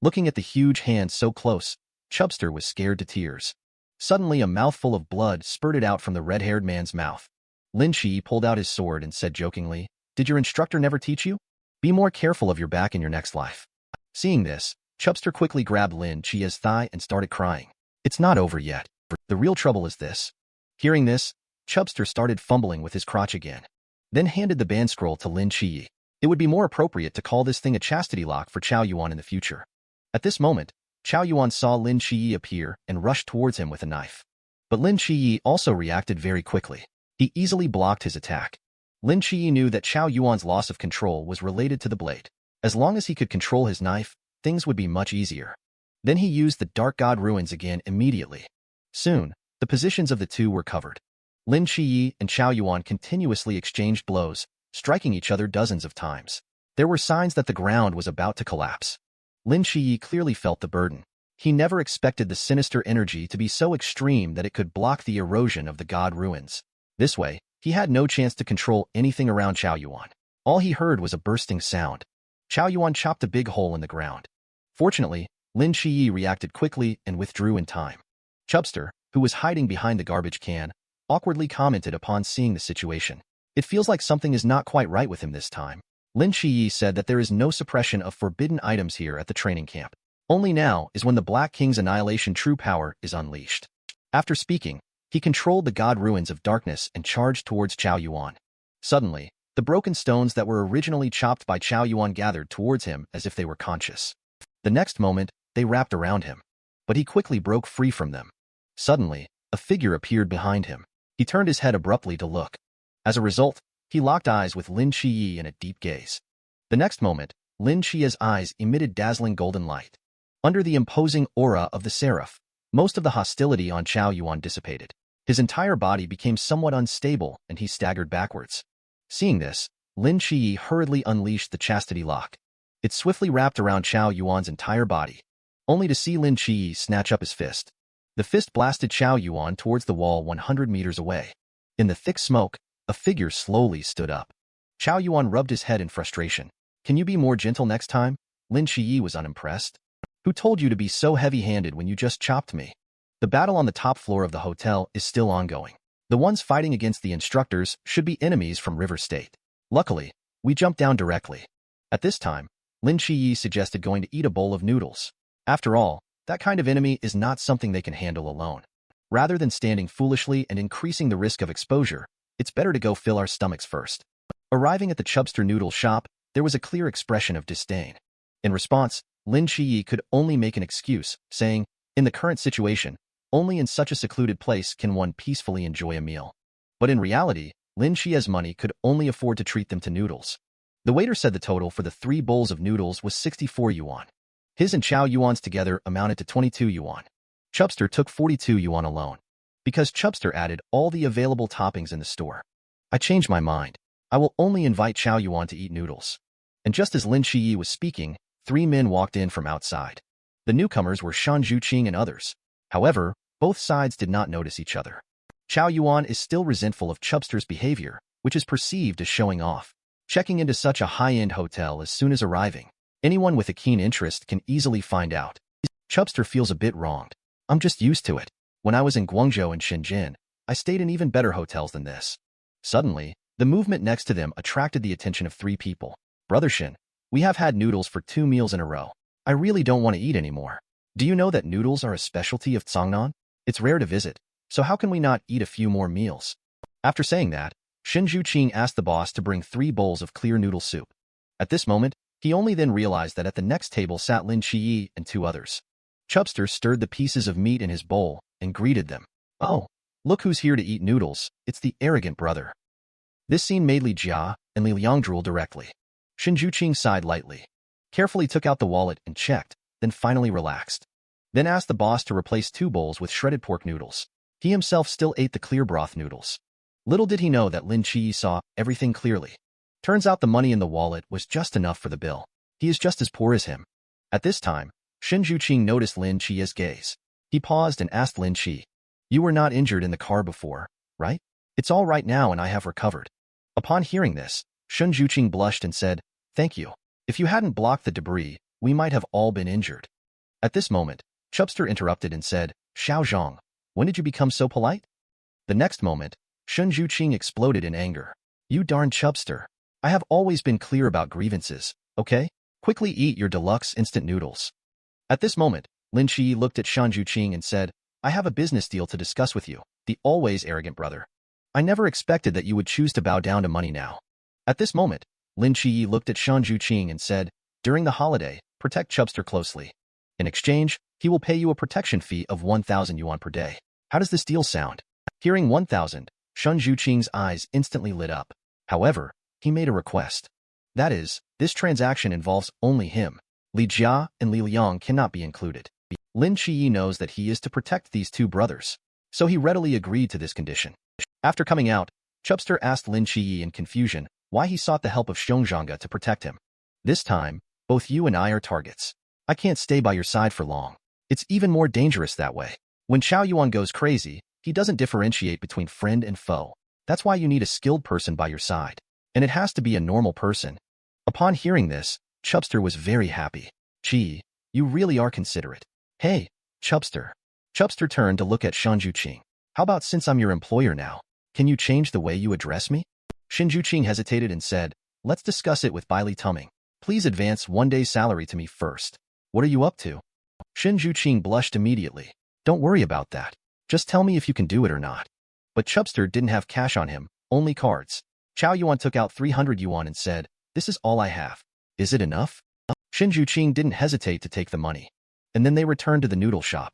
A: Looking at the huge hand so close, Chubster was scared to tears. Suddenly a mouthful of blood spurted out from the red-haired man's mouth. Lin QiYe pulled out his sword and said jokingly, "Did your instructor never teach you? Be more careful of your back in your next life." Seeing this, Chubster quickly grabbed Lin QiYe's thigh and started crying. "It's not over yet. The real trouble is this." Hearing this, Chubster started fumbling with his crotch again. Then handed the band scroll to Lin QiYe. It would be more appropriate to call this thing a chastity lock for Chao Yuan in the future. At this moment, Chao Yuan saw Lin QiYe appear and rushed towards him with a knife. But Lin QiYe also reacted very quickly. He easily blocked his attack. Lin QiYe knew that Chao Yuan's loss of control was related to the blade. As long as he could control his knife, things would be much easier. Then he used the Dark God ruins again immediately. Soon, the positions of the two were covered. Lin QiYe and Chao Yuan continuously exchanged blows, striking each other dozens of times. There were signs that the ground was about to collapse. Lin QiYe clearly felt the burden. He never expected the sinister energy to be so extreme that it could block the erosion of the god ruins. This way, he had no chance to control anything around Chao Yuan. All he heard was a bursting sound. Chao Yuan chopped a big hole in the ground. Fortunately, Lin QiYe reacted quickly and withdrew in time. Chubster, who was hiding behind the garbage can, awkwardly commented upon seeing the situation. "It feels like something is not quite right with him this time." Lin QiYe said that there is no suppression of forbidden items here at the training camp. Only now is when the Black King's annihilation true power is unleashed. After speaking, he controlled the god ruins of darkness and charged towards Chao Yuan. Suddenly, the broken stones that were originally chopped by Chao Yuan gathered towards him as if they were conscious. The next moment, they wrapped around him. But he quickly broke free from them. Suddenly, a figure appeared behind him. He turned his head abruptly to look. As a result, he locked eyes with Lin QiYe in a deep gaze. The next moment, Lin QiYe's eyes emitted dazzling golden light. Under the imposing aura of the seraph, most of the hostility on Chao Yuan dissipated. His entire body became somewhat unstable and he staggered backwards. Seeing this, Lin QiYe hurriedly unleashed the chastity lock. It swiftly wrapped around Chao Yuan's entire body, only to see Lin QiYe snatch up his fist. The fist blasted Chao Yuan towards the wall 100 meters away. In the thick smoke, a figure slowly stood up. Chao Yuan rubbed his head in frustration. Can you be more gentle next time? Lin QiYe was unimpressed. Who told you to be so heavy-handed when you just chopped me? The battle on the top floor of the hotel is still ongoing. The ones fighting against the instructors should be enemies from River State. Luckily, we jumped down directly. At this time, Lin QiYe suggested going to eat a bowl of noodles. After all, that kind of enemy is not something they can handle alone. Rather than standing foolishly and increasing the risk of exposure, it's better to go fill our stomachs first. Arriving at the Chubster noodle shop, there was a clear expression of disdain. In response, Lin QiYe could only make an excuse, saying, in the current situation, only in such a secluded place can one peacefully enjoy a meal. But in reality, Lin QiYe's money could only afford to treat them to noodles. The waiter said the total for the 3 bowls of noodles was 64 yuan. His and Chao Yuan's together amounted to 22 yuan. Chubster took 42 yuan alone. Because Chubster added all the available toppings in the store. I changed my mind. I will only invite Chao Yuan to eat noodles. And just as Lin QiYe was speaking, 3 men walked in from outside. The newcomers were Shan Zhuqing and others. However, both sides did not notice each other. Chao Yuan is still resentful of Chubster's behavior, which is perceived as showing off. Checking into such a high-end hotel as soon as arriving, anyone with a keen interest can easily find out. Chubster feels a bit wronged. I'm just used to it. When I was in Guangzhou and Shenzhen, I stayed in even better hotels than this. Suddenly, the movement next to them attracted the attention of 3 people. Brother Shin, we have had noodles for 2 meals in a row. I really don't want to eat anymore. Do you know that noodles are a specialty of Cangnan? It's rare to visit, so how can we not eat a few more meals? After saying that, Shin Zhuqing asked the boss to bring 3 bowls of clear noodle soup. At this moment, he only then realized that at the next table sat Lin QiYe and 2 others. Chubster stirred the pieces of meat in his bowl and greeted them. Oh, look who's here to eat noodles, it's the arrogant brother. This scene made Li Jia and Li Liang drool directly. Shin Zhuqing sighed lightly, carefully took out the wallet and checked, then finally relaxed. Then asked the boss to replace 2 bowls with shredded pork noodles. He himself still ate the clear broth noodles. Little did he know that Lin QiYe saw everything clearly. Turns out the money in the wallet was just enough for the bill. He is just as poor as him. At this time, Shin Zhuqing noticed Lin QiYe's gaze. He paused and asked Lin QiYe, you were not injured in the car before, right? It's all right now and I have recovered. Upon hearing this, Shin Zhuqing blushed and said, thank you. If you hadn't blocked the debris, we might have all been injured. At this moment, Chubster interrupted and said, Xiao Zhang, when did you become so polite? The next moment, Shin Zhuqing exploded in anger. You darn Chubster. I have always been clear about grievances, okay? Quickly eat your deluxe instant noodles. At this moment, Lin QiYe looked at Shan Zhuqing and said, I have a business deal to discuss with you, the always arrogant brother. I never expected that you would choose to bow down to money now. At this moment, Lin QiYe looked at Shan Zhuqing and said, during the holiday, protect Chubster closely. In exchange, he will pay you a protection fee of 1,000 yuan per day. How does this deal sound? Hearing 1,000, Shan Zhuqing's eyes instantly lit up. However, he made a request. That is, this transaction involves only him. Li Jia and Li Liang cannot be included. Lin QiYe knows that he is to protect these 2 brothers, so he readily agreed to this condition. After coming out, Chubster asked Lin QiYe in confusion why he sought the help of Xiongzhanga to protect him. This time, both you and I are targets. I can't stay by your side for long. It's even more dangerous that way. When Chao Yuan goes crazy, he doesn't differentiate between friend and foe. That's why you need a skilled person by your side. And it has to be a normal person. Upon hearing this, Chubster was very happy. Gee, you really are considerate. Hey, Chubster. Chubster turned to look at Shan Zhuqing. How about since I'm your employer now, can you change the way you address me? Shin Zhuqing hesitated and said, Let's discuss it with Bailey Tumming. Please advance 1 day's salary to me first. What are you up to? Shin Juqing blushed immediately. Don't worry about that. Just tell me if you can do it or not. But Chubster didn't have cash on him, only cards. Chow Yuan took out 300 yuan and said, "This is all I have. Is it enough?" Shin Juqing didn't hesitate to take the money. And then they returned to the noodle shop.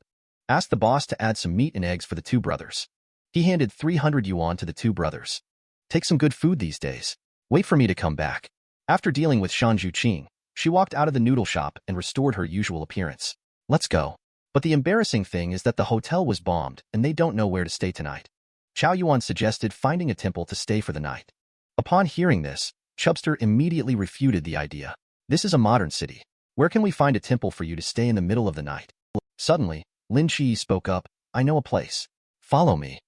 A: Asked the boss to add some meat and eggs for the two brothers. He handed 300 yuan to the two brothers. Take some good food these days. Wait for me to come back. After dealing with Shan Juqing, she walked out of the noodle shop and restored her usual appearance. Let's go. But the embarrassing thing is that the hotel was bombed and they don't know where to stay tonight. Chow Yuan suggested finding a temple to stay for the night. Upon hearing this, Chubster immediately refuted the idea. This is a modern city. Where can we find a temple for you to stay in the middle of the night? Suddenly, Lin QiYe spoke up, I know a place. Follow me.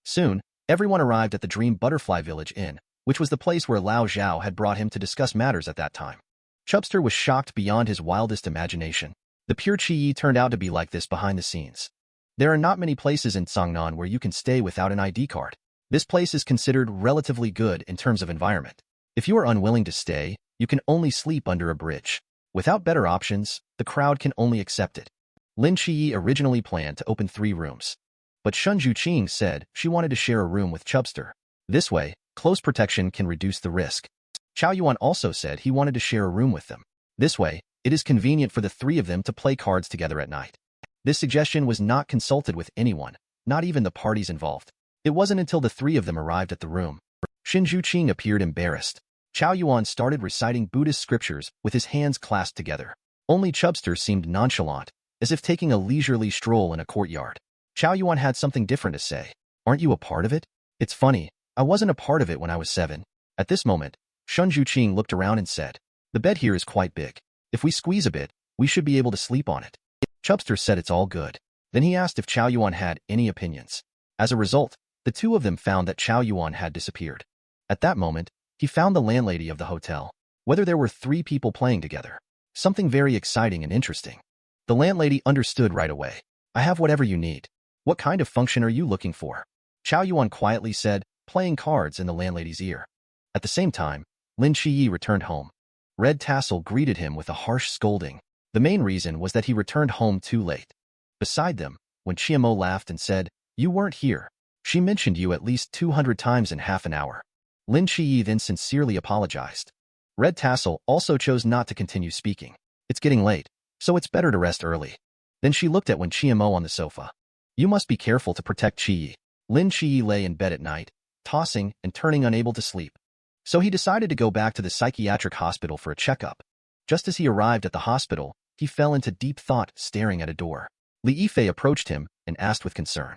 A: Soon, everyone arrived at the Dream Butterfly Village Inn, which was the place where Lao Zhao had brought him to discuss matters at that time. Chubster was shocked beyond his wildest imagination. The pure QiYe turned out to be like this behind the scenes. There are not many places in Songnan where you can stay without an ID card. This place is considered relatively good in terms of environment. If you are unwilling to stay, you can only sleep under a bridge. Without better options, the crowd can only accept it. Lin QiYe originally planned to open 3 rooms. But Shan Juqing said she wanted to share a room with Chubster. This way, close protection can reduce the risk. Chow Yuan also said he wanted to share a room with them. This way, it is convenient for the 3 of them to play cards together at night. This suggestion was not consulted with anyone, not even the parties involved. It wasn't until the 3 of them arrived at the room. Shin Juqing appeared embarrassed. Chow Yuan started reciting Buddhist scriptures with his hands clasped together. Only Chubster seemed nonchalant, as if taking a leisurely stroll in a courtyard. Chow Yuan had something different to say. Aren't you a part of it? It's funny, I wasn't a part of it when I was 7. At this moment, Shan Juqing looked around and said, the bed here is quite big. If we squeeze a bit, we should be able to sleep on it. Chubster said it's all good. Then he asked if Chow Yuan had any opinions. As a result, the 2 of them found that Chow Yuan had disappeared. At that moment, he found the landlady of the hotel. Whether there were 3 people playing together. Something very exciting and interesting. The landlady understood right away. I have whatever you need. What kind of function are you looking for? Chow Yuan quietly said, playing cards in the landlady's ear. At the same time, Lin QiYe returned home. Red Tassel greeted him with a harsh scolding. The main reason was that he returned home too late. Beside them, when Chiamo laughed and said, you weren't here. She mentioned you at least 200 times in half an hour. Lin QiYe then sincerely apologized. Red Tassel also chose not to continue speaking. It's getting late, so it's better to rest early. Then she looked at Wen Chiamo on the sofa. You must be careful to protect QiYe. Lin QiYe lay in bed at night, tossing and turning unable to sleep. So he decided to go back to the psychiatric hospital for a checkup. Just as he arrived at the hospital, he fell into deep thought staring at a door. Li Yifei approached him and asked with concern.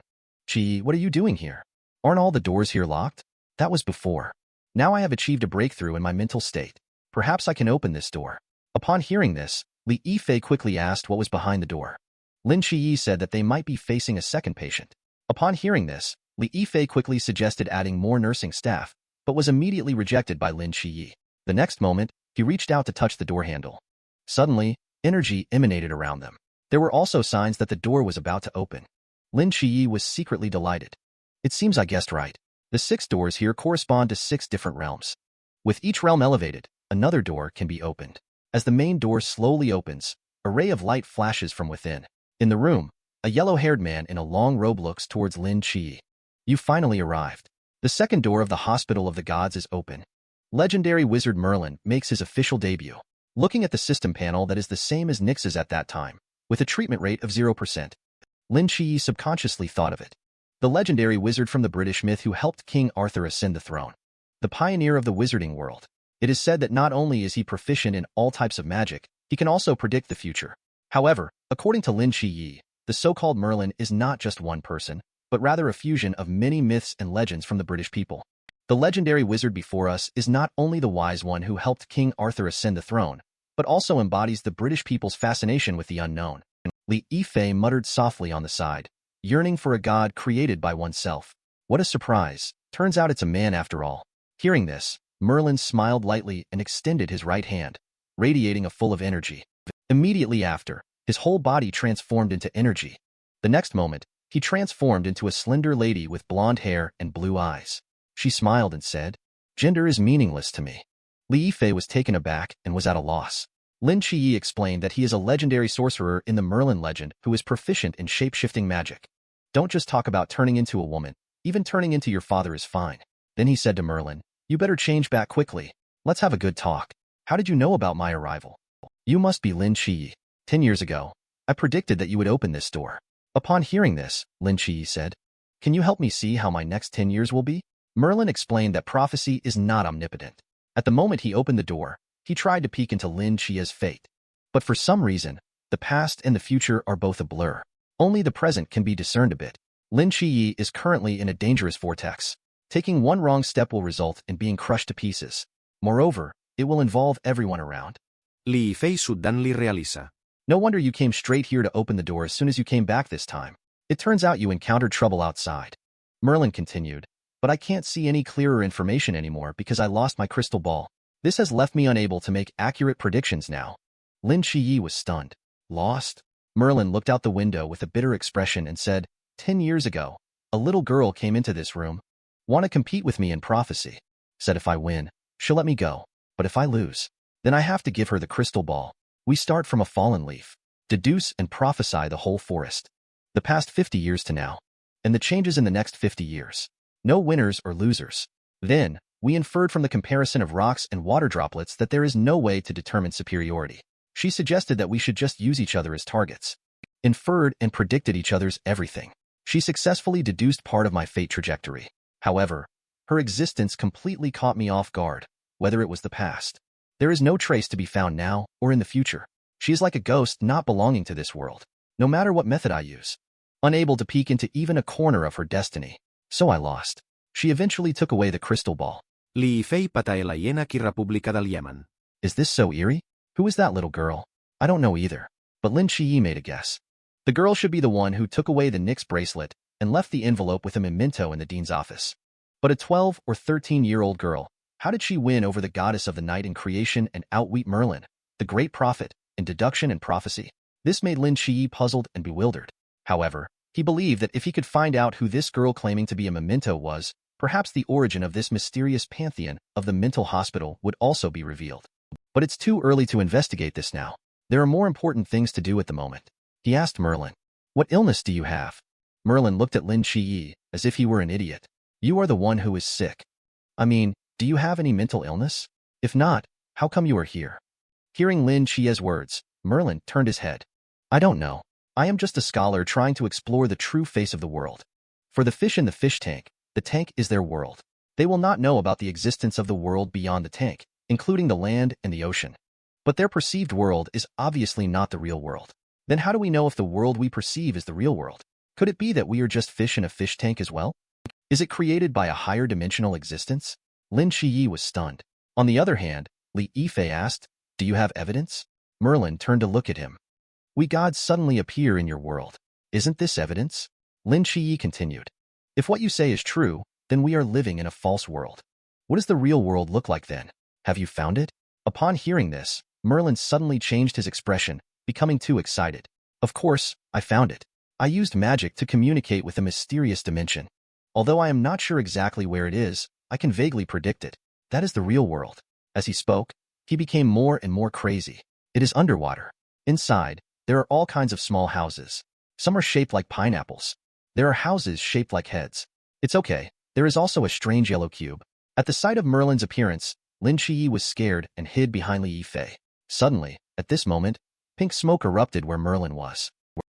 A: QiYe, what are you doing here? Aren't all the doors here locked? That was before. Now I have achieved a breakthrough in my mental state. Perhaps I can open this door. Upon hearing this, Li Yifei quickly asked what was behind the door. Lin QiYe said that they might be facing a second patient. Upon hearing this, Li Yifei quickly suggested adding more nursing staff, but was immediately rejected by Lin QiYe. The next moment, he reached out to touch the door handle. Suddenly, energy emanated around them. There were also signs that the door was about to open. Lin QiYe was secretly delighted. It seems I guessed right. The 6 doors here correspond to 6 different realms. With each realm elevated, another door can be opened. As the main door slowly opens, a ray of light flashes from within. In the room, a yellow-haired man in a long robe looks towards Lin QiYe. You finally arrived. The second door of the Hospital of the Gods is open. Legendary wizard Merlin makes his official debut. Looking at the system panel that is the same as Nyx's at that time, with a treatment rate of 0%. Lin QiYe subconsciously thought of it. The legendary wizard from the British myth who helped King Arthur ascend the throne. The pioneer of the wizarding world. It is said that not only is he proficient in all types of magic, he can also predict the future. However, according to Lin QiYe, the so-called Merlin is not just one person, but rather a fusion of many myths and legends from the British people. The legendary wizard before us is not only the wise one who helped King Arthur ascend the throne, but also embodies the British people's fascination with the unknown. Li Yifei muttered softly on the side, yearning for a god created by oneself. What a surprise. Turns out it's a man after all. Hearing this, Merlin smiled lightly and extended his right hand, radiating a full of energy. Immediately after, his whole body transformed into energy. The next moment, he transformed into a slender lady with blonde hair and blue eyes. She smiled and said, gender is meaningless to me. Li Yifei was taken aback and was at a loss. Lin QiYe explained that he is a legendary sorcerer in the Merlin legend who is proficient in shape-shifting magic. Don't just talk about turning into a woman. Even turning into your father is fine. Then he said to Merlin, you better change back quickly. Let's have a good talk. How did you know about my arrival? You must be Lin QiYe. 10 years ago, I predicted that you would open this door. Upon hearing this, Lin QiYe said, can you help me see how my next 10 years will be? Merlin explained that prophecy is not omnipotent. At the moment he opened the door, he tried to peek into Lin QiYe's fate. But for some reason, the past and the future are both a blur. Only the present can be discerned a bit. Lin QiYe is currently in a dangerous vortex. Taking one wrong step will result in being crushed to pieces. Moreover, it will involve everyone around.
B: Li Yifei suddenly realiza.
A: No wonder you came straight here to open the door as soon as you came back this time. It turns out you encountered trouble outside. Merlin continued, but I can't see any clearer information anymore because I lost my crystal ball. This has left me unable to make accurate predictions now. Lin QiYe was stunned. Lost? Merlin looked out the window with a bitter expression and said, 10 years ago, a little girl came into this room. Want to compete with me in prophecy. Said if I win, she'll let me go. But if I lose, then I have to give her the crystal ball. We start from a fallen leaf. Deduce and prophesy the whole forest. The past 50 years to now. And the changes in the next 50 years. No winners or losers. Then, we inferred from the comparison of rocks and water droplets that there is no way to determine superiority. She suggested that we should just use each other as targets. Inferred and predicted each other's everything. She successfully deduced part of my fate trajectory. However, her existence completely caught me off guard, whether it was the past. There is no trace to be found now or in the future. She is like a ghost not belonging to this world, no matter what method I use. Unable to peek into even a corner of her destiny. So I lost. She eventually took away the crystal ball.
B: Li Yifei patay la hiena ki Repubblica del Yemen.
A: Is this so eerie? Who is that little girl? I don't know either. But Lin QiYe made a guess. The girl should be the one who took away the Nyx bracelet and left the envelope with a memento in the dean's office. But a 12 or 13-year-old girl, how did she win over the goddess of the night in creation and outwit Merlin, the great prophet, in deduction and prophecy? This made Lin QiYe puzzled and bewildered. However, he believed that if he could find out who this girl claiming to be a memento was, perhaps the origin of this mysterious pantheon of the mental hospital would also be revealed. But it's too early to investigate this now. There are more important things to do at the moment. He asked Merlin, what illness do you have? Merlin looked at Lin QiYe as if he were an idiot. You are the one who is sick. I mean, do you have any mental illness? If not, how come you are here? Hearing Lin QiYe's words, Merlin turned his head. I don't know. I am just a scholar trying to explore the true face of the world. For the fish in the fish tank, the tank is their world. They will not know about the existence of the world beyond the tank, including the land and the ocean. But their perceived world is obviously not the real world. Then how do we know if the world we perceive is the real world? Could it be that we are just fish in a fish tank as well? Is it created by a higher dimensional existence? Lin QiYe was stunned. On the other hand, Li Yifei asked, do you have evidence? Merlin turned to look at him. We gods suddenly appear in your world. Isn't this evidence? Lin QiYe continued. If what you say is true, then we are living in a false world. What does the real world look like then? Have you found it? Upon hearing this, Merlin suddenly changed his expression, becoming too excited. Of course, I found it. I used magic to communicate with a mysterious dimension. Although I am not sure exactly where it is, I can vaguely predict it. That is the real world. As he spoke, he became more and more crazy. It is underwater. Inside, there are all kinds of small houses. Some are shaped like pineapples. There are houses shaped like heads. It's okay. There is also a strange yellow cube. At the sight of Merlin's appearance, Lin QiYe was scared and hid behind Li Yifei. Suddenly, at this moment, pink smoke erupted where Merlin was.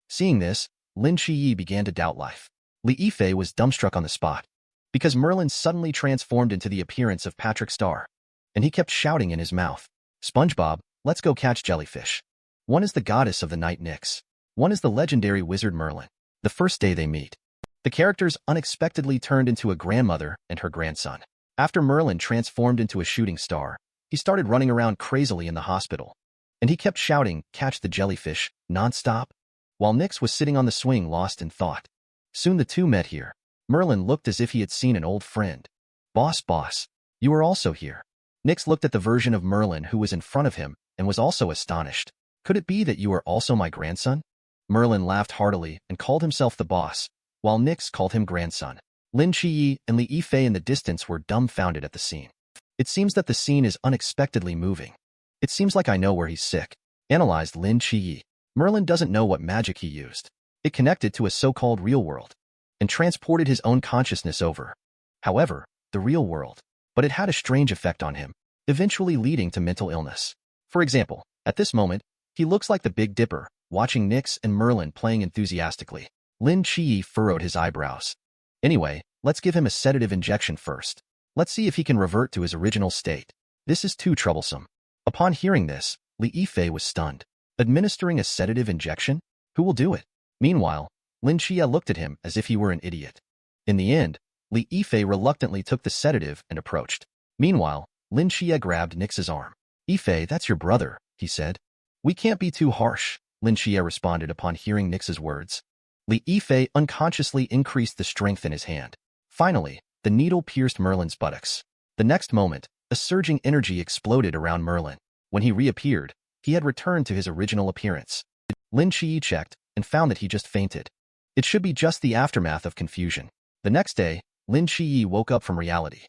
A: Seeing this, Lin QiYe began to doubt life. Li Yifei was dumbstruck on the spot, because Merlin suddenly transformed into the appearance of Patrick Star, and he kept shouting in his mouth, SpongeBob, let's go catch jellyfish. One is the goddess of the night Nyx. One is the legendary wizard Merlin. The first day they meet, the characters unexpectedly turned into a grandmother and her grandson. After Merlin transformed into a shooting star, he started running around crazily in the hospital, and he kept shouting, catch the jellyfish, non-stop, while Nyx was sitting on the swing lost in thought. Soon the two met here. Merlin looked as if he had seen an old friend. Boss, you are also here. Nyx looked at the version of Merlin who was in front of him and was also astonished. Could it be that you are also my grandson? Merlin laughed heartily and called himself the boss, while Nyx called him grandson. Lin QiYe and Li Yifei in the distance were dumbfounded at the scene. It seems that the scene is unexpectedly moving. It seems like I know where he's sick, analyzed Lin QiYe. Merlin doesn't know what magic he used. It connected to a so-called real world and transported his own consciousness over. However, the real world. But it had a strange effect on him, eventually leading to mental illness. For example, at this moment, he looks like the Big Dipper, watching Nyx and Merlin playing enthusiastically. Lin QiYe furrowed his eyebrows. Anyway, let's give him a sedative injection first. Let's see if he can revert to his original state. This is too troublesome. Upon hearing this, Lin QiYe was stunned. Administering a sedative injection? Who will do it? Meanwhile, Lin QiYe looked at him as if he were an idiot. In the end, Lin QiYe reluctantly took the sedative and approached. Meanwhile, Lin QiYe grabbed Nyx's arm. "QiYe, that's your brother," he said. "We can't be too harsh," Lin QiYe responded upon hearing Nyx's words. Lin QiYe unconsciously increased the strength in his hand. Finally, the needle pierced Merlin's buttocks. The next moment, a surging energy exploded around Merlin. When he reappeared, he had returned to his original appearance. Lin QiYe checked and found that he just fainted. It should be just the aftermath of confusion. The next day, Lin QiYe woke up from reality.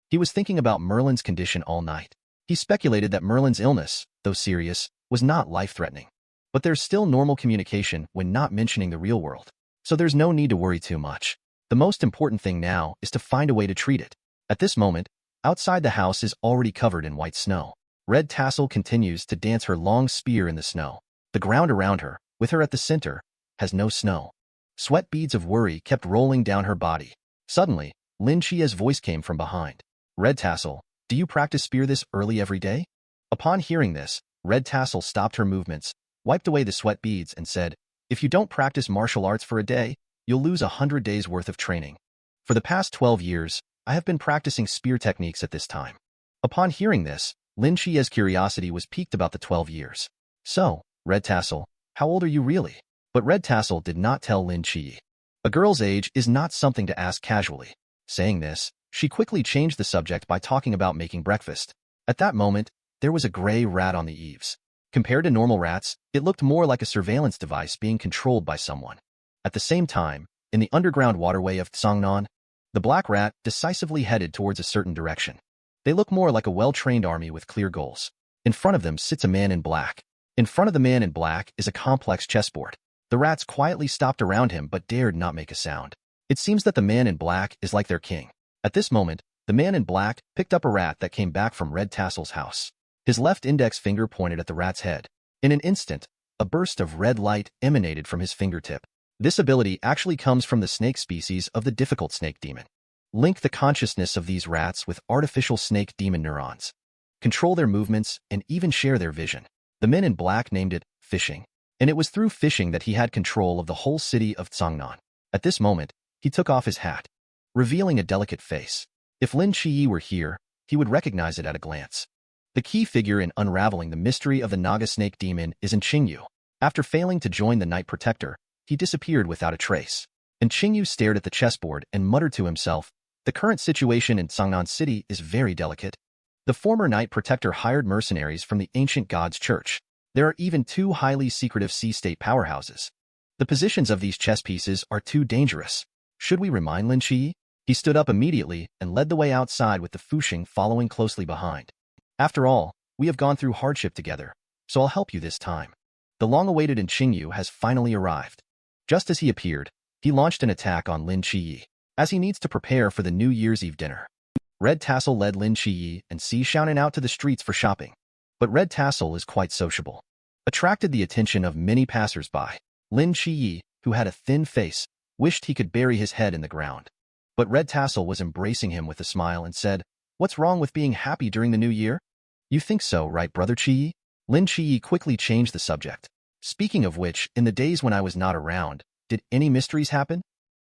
A: He was thinking about Merlin's condition all night. He speculated that Merlin's illness, though serious, was not life-threatening. But there's still normal communication when not mentioning the real world, so there's no need to worry too much. The most important thing now is to find a way to treat it. At this moment, outside the house is already covered in white snow. Red Tassel continues to dance her long spear in the snow. The ground around her, with her at the center, has no snow. Sweat beads of worry kept rolling down her body. Suddenly, Lin QiYe's voice came from behind. "Red Tassel, do you practice spear this early every day?" Upon hearing this, Red Tassel stopped her movements, wiped away the sweat beads, and said, "If you don't practice martial arts for a day, you'll lose 100 days worth of training. For the past 12 years, I have been practicing spear techniques at this time." Upon hearing this, Lin QiYe's curiosity was piqued about the 12 years. "So, Red Tassel, how old are you really?" But Red Tassel did not tell Lin QiYe. A girl's age is not something to ask casually. Saying this, she quickly changed the subject by talking about making breakfast. At that moment, there was a gray rat on the eaves. Compared to normal rats, it looked more like a surveillance device being controlled by someone. At the same time, in the underground waterway of Tsangnan, the black rat decisively headed towards a certain direction. They look more like a well-trained army with clear goals. In front of them sits a man in black. In front of the man in black is a complex chessboard. The rats quietly stopped around him but dared not make a sound. It seems that the man in black is like their king. At this moment, the man in black picked up a rat that came back from Red Tassel's house. His left index finger pointed at the rat's head. In an instant, a burst of red light emanated from his fingertip. This ability actually comes from the snake species of the difficult snake demon. Link the consciousness of these rats with artificial snake demon neurons. Control their movements and even share their vision. The men in black named it fishing. And it was through fishing that he had control of the whole city of Tsangnan. At this moment, he took off his hat, revealing a delicate face. If Lin QiYe were here, he would recognize it at a glance. The key figure in unraveling the mystery of the Naga snake demon is Qingyu. After failing to join the Night Protector, he disappeared without a trace. And Qingyu stared at the chessboard and muttered to himself, "The current situation in Tsangnan City is very delicate." The former Night Protector hired mercenaries from the ancient god's church. There are even 2 highly secretive sea-state powerhouses. The positions of these chess pieces are too dangerous. Should we remind Lin QiYe? He stood up immediately and led the way outside with the Fuxing following closely behind. "After all, we have gone through hardship together, so I'll help you this time." The long-awaited Qingyu has finally arrived. Just as he appeared, he launched an attack on Lin QiYe, as he needs to prepare for the New Year's Eve dinner. Red Tassel led Lin QiYe and Si Xiaonan out to the streets for shopping. But Red Tassel is quite sociable. Attracted the attention of many passers-by. Lin QiYe, who had a thin face, wished he could bury his head in the ground. But Red Tassel was embracing him with a smile and said, "What's wrong with being happy during the new year?" "You think so, right, Brother QiYe?" Lin QiYe quickly changed the subject. "Speaking of which, in the days when I was not around, did any mysteries happen?"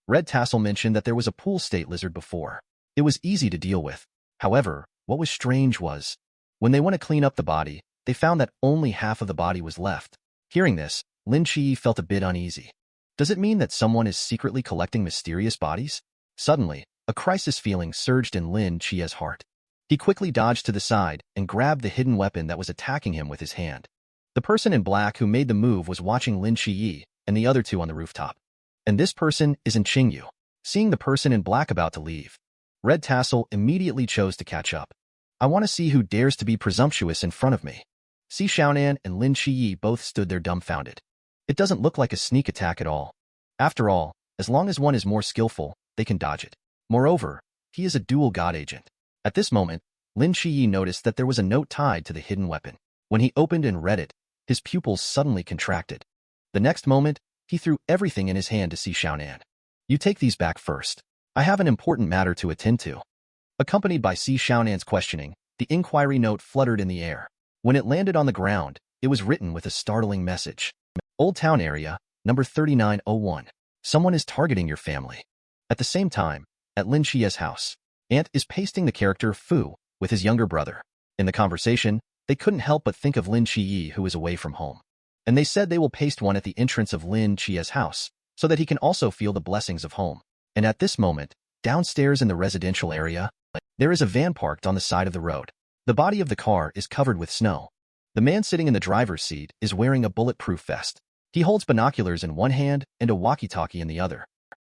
A: Red Tassel mentioned that there was a pool state lizard before. It was easy to deal with. However, what was strange was, when they went to clean up the body, they found that only half of the body was left. Hearing this, Lin QiYe felt a bit uneasy. Does it mean that someone is secretly collecting mysterious bodies? Suddenly, a crisis feeling surged in Lin QiYe's heart. He quickly dodged to the side and grabbed the hidden weapon that was attacking him with his hand. The person in black who made the move was watching Lin QiYe and the other 2 on the rooftop. And this person is Qingyu. Seeing the person in black about to leave, Red Tassel immediately chose to catch up. I want to see who dares to be presumptuous in front of me. Si Xiaonan and Lin QiYe both stood there dumbfounded. It doesn't look like a sneak attack at all. After all, as long as one is more skillful, they can dodge it. Moreover, he is a dual god agent. At this moment, Lin QiYe noticed that there was a note tied to the hidden weapon. When he opened and read it, his pupils suddenly contracted. The next moment, he threw everything in his hand to Si Xiaonan. You take these back first. I have an important matter to attend to. Accompanied by Si Xiaonan's questioning, the inquiry note fluttered in the air. When it landed on the ground, it was written with a startling message. Old Town Area, number 3901. Someone is targeting your family. At the same time, at Lin QiYe's house, Ant is pasting the character Fu with his younger brother. In the conversation, they couldn't help but think of Lin QiYe who is away from home. And they said they will paste one at the entrance of Lin QiYe's house, so that he can also feel the blessings of home. And at this moment, downstairs in the residential area, there is a van parked on the side of the road. The body of the car is covered with snow. The man sitting in the driver's seat is wearing a bulletproof vest. He holds binoculars in one hand and a walkie-talkie in the other.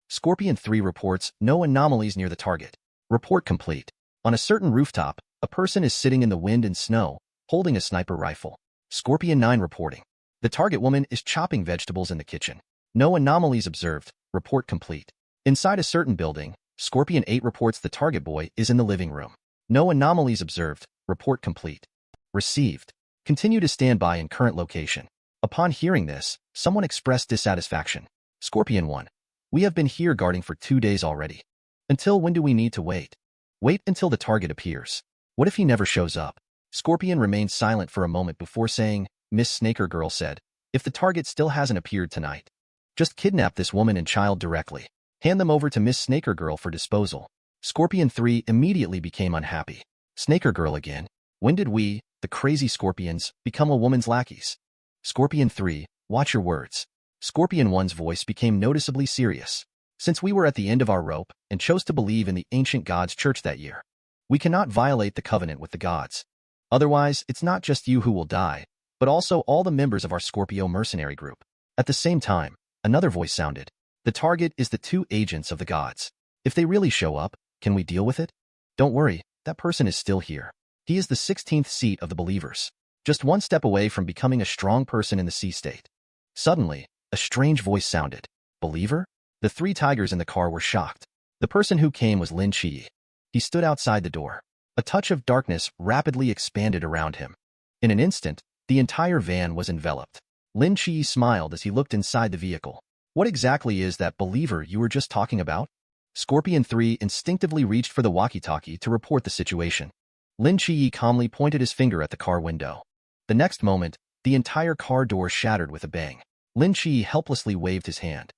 A: Scorpion 3 reports no anomalies near the target. Report complete. On a certain rooftop, a person is sitting in the wind and snow, holding a sniper rifle. Scorpion 9 reporting. The target woman is chopping vegetables in the kitchen. No anomalies observed. Report complete. Inside a certain building, Scorpion 8 reports the target boy is in the living room. No anomalies observed. Report complete. Received. Continue to stand by in current location. Upon hearing this, someone expressed dissatisfaction. Scorpion 1. We have been here guarding for 2 days already. Until when do we need to wait? Wait until the target appears. What if he never shows up? Scorpion remained silent for a moment before saying, Miss Snaker Girl said, if the target still hasn't appeared tonight, just kidnap this woman and child directly. Hand them over to Miss Snaker Girl for disposal. Scorpion 3 immediately became unhappy. Snaker Girl again. When did we, the crazy scorpions, become a woman's lackeys? Scorpion 3, watch your words. Scorpion 1's voice became noticeably serious. Since we were at the end of our rope and chose to believe in the ancient gods' church that year, we cannot violate the covenant with the gods. Otherwise, it's not just you who will die, but also all the members of our Scorpio mercenary group. At the same time, another voice sounded. The target is the 2 agents of the gods. If they really show up, can we deal with it? Don't worry, that person is still here. He is the 16th seat of the believers, just one step away from becoming a strong person in the sea state. Suddenly, a strange voice sounded. Believer? The 3 tigers in the car were shocked. The person who came was Lin QiYe. He stood outside the door. A touch of darkness rapidly expanded around him. In an instant, the entire van was enveloped. Lin QiYe smiled as he looked inside the vehicle. What exactly is that believer you were just talking about? Scorpion 3 instinctively reached for the walkie-talkie to report the situation. Lin QiYe calmly pointed his finger at the car window. The next moment, the entire car door shattered with a bang. Lin QiYe helplessly waved his hand,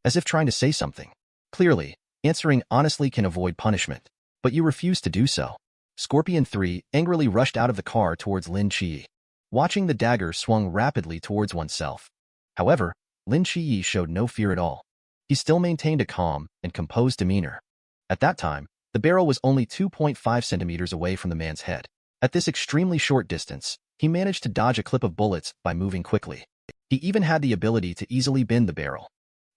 A: as if trying to say something. Clearly, answering honestly can avoid punishment, but you refused to do so. Scorpion 3 angrily rushed out of the car towards Lin QiYe, watching the dagger swung rapidly towards oneself. However, Lin QiYe showed no fear at all. He still maintained a calm and composed demeanor. At that time, the barrel was only 2.5 centimeters away from the man's head. At this extremely short distance, he managed to dodge a clip of bullets by moving quickly. He even had the ability to easily bend the barrel.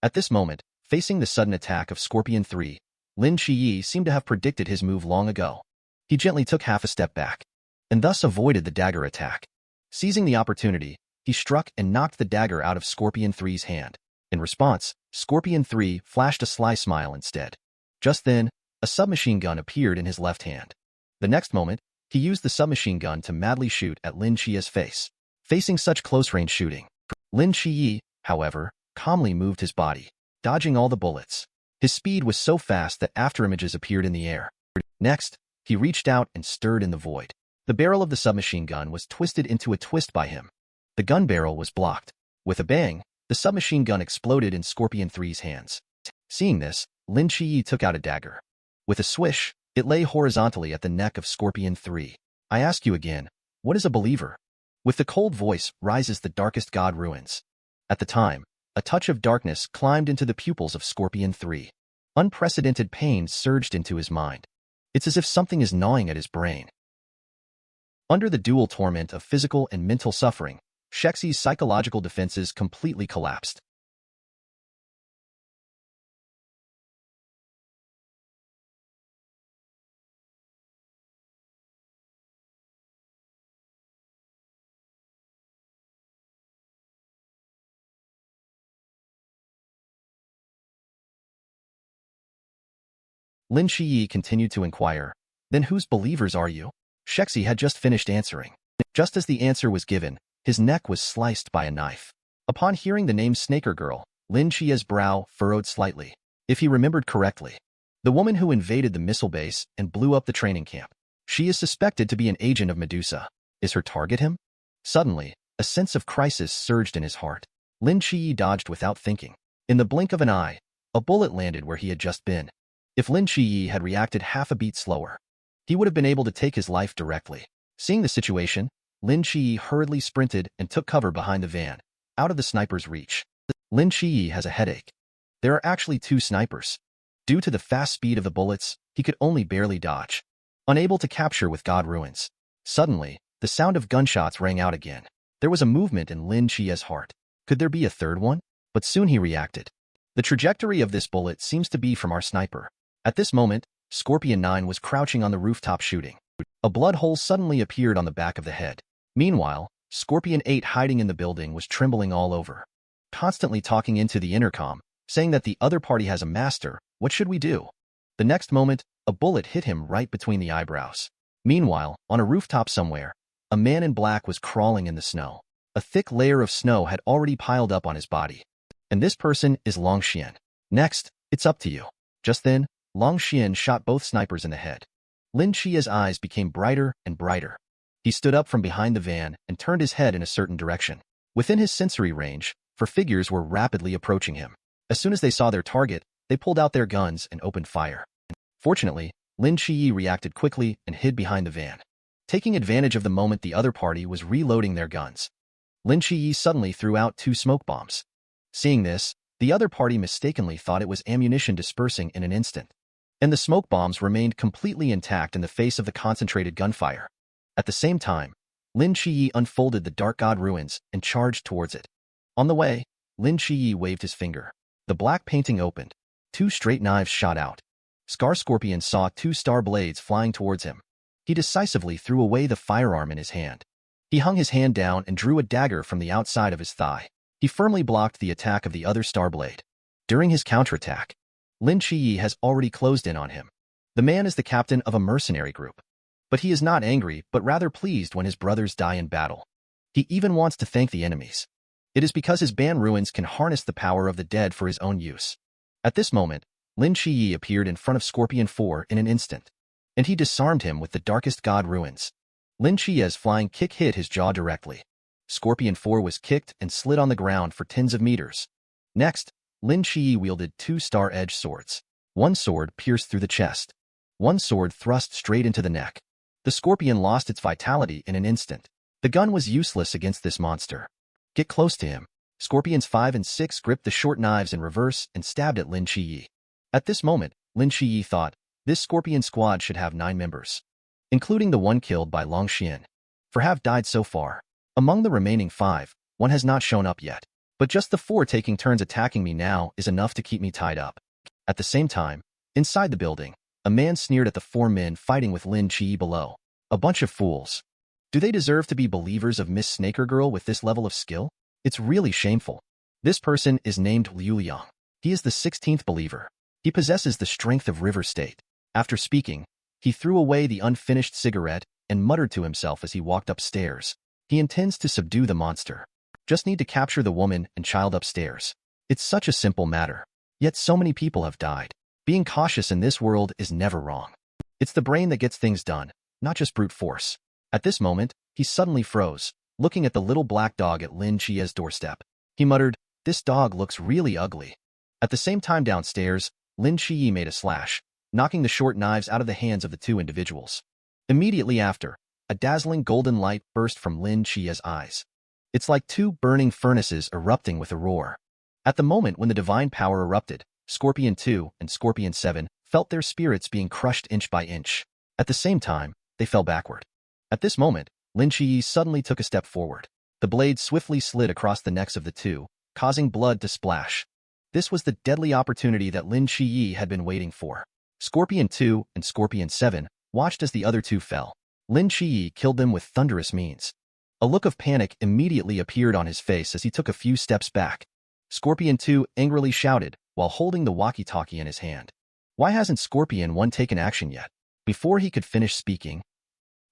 A: At this moment, facing the sudden attack of Scorpion 3, Lin QiYe seemed to have predicted his move long ago. He gently took half a step back, and thus avoided the dagger attack. Seizing the opportunity, he struck and knocked the dagger out of Scorpion 3's hand. In response, Scorpion 3 flashed a sly smile instead. Just then, a submachine gun appeared in his left hand. The next moment, he used the submachine gun to madly shoot at Lin QiYe's face. Facing such close-range shooting, Lin QiYe, however, calmly moved his body, dodging all the bullets. His speed was so fast that afterimages appeared in the air. Next, he reached out and stirred in the void. The barrel of the submachine gun was twisted into a twist by him. The gun barrel was blocked. With a bang, the submachine gun exploded in Scorpion 3's hands. Seeing this, Lin QiYe took out a dagger. With a swish, it lay horizontally at the neck of Scorpion 3. I ask you again, what is a believer? With the cold voice rises the darkest god ruins. At the time, a touch of darkness climbed into the pupils of Scorpion 3. Unprecedented pain surged into his mind. It's as if something is gnawing at his brain. Under the dual torment of physical and mental suffering, Shexi's psychological defenses completely collapsed. Lin QiYe continued to inquire. Then whose believers are you? Shexi had just finished answering. Just as the answer was given, his neck was sliced by a knife. Upon hearing the name Snaker Girl, Lin QiYe's brow furrowed slightly. If he remembered correctly, the woman who invaded the missile base and blew up the training camp. She is suspected to be an agent of Medusa. Is her target him? Suddenly, a sense of crisis surged in his heart. Lin QiYe dodged without thinking. In the blink of an eye, a bullet landed where he had just been. If Lin QiYe had reacted half a beat slower, he would have been able to take his life directly. Seeing the situation, Lin QiYe hurriedly sprinted and took cover behind the van, out of the sniper's reach. Lin QiYe has a headache. There are actually two snipers. Due to the fast speed of the bullets, he could only barely dodge. Unable to capture with God ruins. Suddenly, the sound of gunshots rang out again. There was a movement in Lin QiYe's heart. Could there be a third one? But soon he reacted. The trajectory of this bullet seems to be from our sniper. At this moment, Scorpion 9 was crouching on the rooftop shooting. A blood hole suddenly appeared on the back of the head. Meanwhile, Scorpion 8 hiding in the building was trembling all over, constantly talking into the intercom, saying that the other party has a master. What should we do? The next moment, a bullet hit him right between the eyebrows. Meanwhile, on a rooftop somewhere, a man in black was crawling in the snow. A thick layer of snow had already piled up on his body. And this person is Long Xian. Next, it's up to you. Just then, Long Xian shot both snipers in the head. Lin QiYe's eyes became brighter and brighter. He stood up from behind the van and turned his head in a certain direction. Within his sensory range, 4 figures were rapidly approaching him. As soon as they saw their target, they pulled out their guns and opened fire. Fortunately, Lin QiYe reacted quickly and hid behind the van. Taking advantage of the moment the other party was reloading their guns, Lin QiYe suddenly threw out 2 smoke bombs. Seeing this, the other party mistakenly thought it was ammunition dispersing in an instant, and the smoke bombs remained completely intact in the face of the concentrated gunfire. At the same time, Lin QiYe unfolded the Dark God ruins and charged towards it. On the way, Lin QiYe waved his finger. The black painting opened. 2 straight knives shot out. Scar Scorpion saw 2 star blades flying towards him. He decisively threw away the firearm in his hand. He hung his hand down and drew a dagger from the outside of his thigh. He firmly blocked the attack of the other star blade. During his counterattack, Lin QiYe has already closed in on him. The man is the captain of a mercenary group. But he is not angry, but rather pleased when his brothers die in battle. He even wants to thank the enemies. It is because his band ruins can harness the power of the dead for his own use. At this moment, Lin QiYe appeared in front of Scorpion 4 in an instant, and he disarmed him with the Darkest God ruins. Lin QiYe's flying kick hit his jaw directly. Scorpion 4 was kicked and slid on the ground for tens of meters. Next, Lin QiYe wielded 2 star-edged swords. One sword pierced through the chest. One sword thrust straight into the neck. The scorpion lost its vitality in an instant. The gun was useless against this monster. Get close to him. Scorpions 5 and 6 gripped the short knives in reverse and stabbed at Lin QiYe. At this moment, Lin QiYe thought, this scorpion squad should have 9 members, including the one killed by Long Xian. 4 have died so far. Among the remaining 5, 1 has not shown up yet. But just the 4 taking turns attacking me now is enough to keep me tied up. At the same time, inside the building, a man sneered at the 4 men fighting with Lin QiYe below. A bunch of fools. Do they deserve to be believers of Miss Snaker Girl with this level of skill? It's really shameful. This person is named Liu Yang. He is the 16th believer. He possesses the strength of River State. After speaking, he threw away the unfinished cigarette and muttered to himself as he walked upstairs. He intends to subdue the monster. Just need to capture the woman and child upstairs. It's such a simple matter. Yet so many people have died. Being cautious in this world is never wrong. It's the brain that gets things done, not just brute force. At this moment, he suddenly froze, looking at the little black dog at Lin QiYe's doorstep. He muttered, this dog looks really ugly. At the same time downstairs, Lin QiYe made a slash, knocking the short knives out of the hands of the 2 individuals. Immediately after, a dazzling golden light burst from Lin QiYe's eyes. It's like 2 burning furnaces erupting with a roar. At the moment when the divine power erupted, Scorpion 2 and Scorpion 7 felt their spirits being crushed inch by inch. At the same time, they fell backward. At this moment, Lin QiYe suddenly took a step forward. The blade swiftly slid across the necks of the 2, causing blood to splash. This was the deadly opportunity that Lin QiYe had been waiting for. Scorpion 2 and Scorpion 7 watched as the other 2 fell. Lin QiYe killed them with thunderous means. A look of panic immediately appeared on his face as he took a few steps back. Scorpion 2 angrily shouted while holding the walkie-talkie in his hand. Why hasn't Scorpion 1 taken action yet? Before he could finish speaking,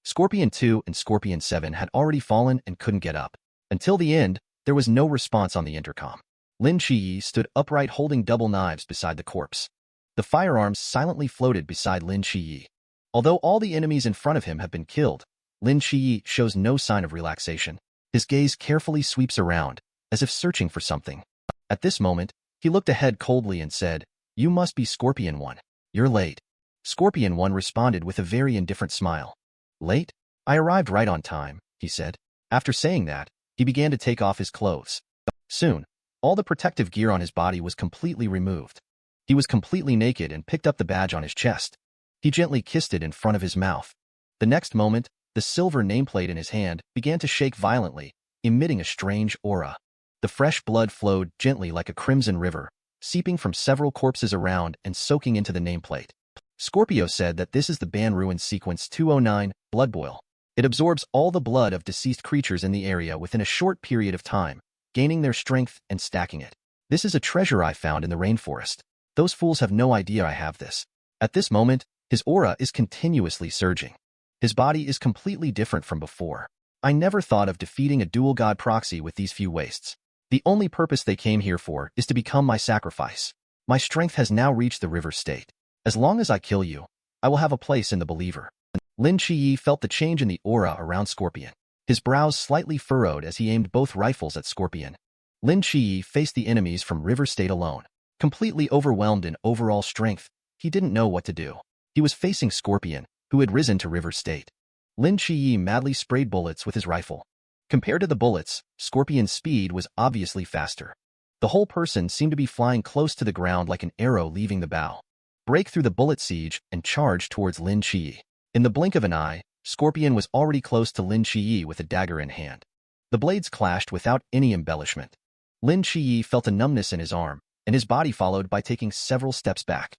A: Scorpion 2 and Scorpion 7 had already fallen and couldn't get up. Until the end, there was no response on the intercom. Lin QiYe stood upright holding double knives beside the corpse. The firearms silently floated beside Lin QiYe. Although all the enemies in front of him have been killed, Lin QiYe shows no sign of relaxation. His gaze carefully sweeps around, as if searching for something. At this moment, he looked ahead coldly and said, "You must be Scorpion 1. You're late." Scorpion 1 responded with a very indifferent smile. "Late? I arrived right on time," he said. After saying that, he began to take off his clothes. Soon, all the protective gear on his body was completely removed. He was completely naked and picked up the badge on his chest. He gently kissed it in front of his mouth. The next moment, the silver nameplate in his hand began to shake violently, emitting a strange aura. The fresh blood flowed gently like a crimson river, seeping from several corpses around and soaking into the nameplate. Scorpio said that this is the Ban Ruin Sequence 209, Blood Boil. It absorbs all the blood of deceased creatures in the area within a short period of time, gaining their strength and stacking it. This is a treasure I found in the rainforest. Those fools have no idea I have this. At this moment, his aura is continuously surging. His body is completely different from before. I never thought of defeating a dual god proxy with these few wastes. The only purpose they came here for is to become my sacrifice. My strength has now reached the river state. As long as I kill you, I will have a place in the believer. Lin QiYe felt the change in the aura around Scorpion. His brows slightly furrowed as he aimed both rifles at Scorpion. Lin QiYe faced the enemies from River State alone. Completely overwhelmed in overall strength, he didn't know what to do. He was facing Scorpion, who had risen to River State. Lin QiYe madly sprayed bullets with his rifle. Compared to the bullets, Scorpion's speed was obviously faster. The whole person seemed to be flying close to the ground like an arrow leaving the bow. Break through the bullet siege and charge towards Lin QiYe. In the blink of an eye, Scorpion was already close to Lin QiYe with a dagger in hand. The blades clashed without any embellishment. Lin QiYe felt a numbness in his arm, and his body followed by taking several steps back.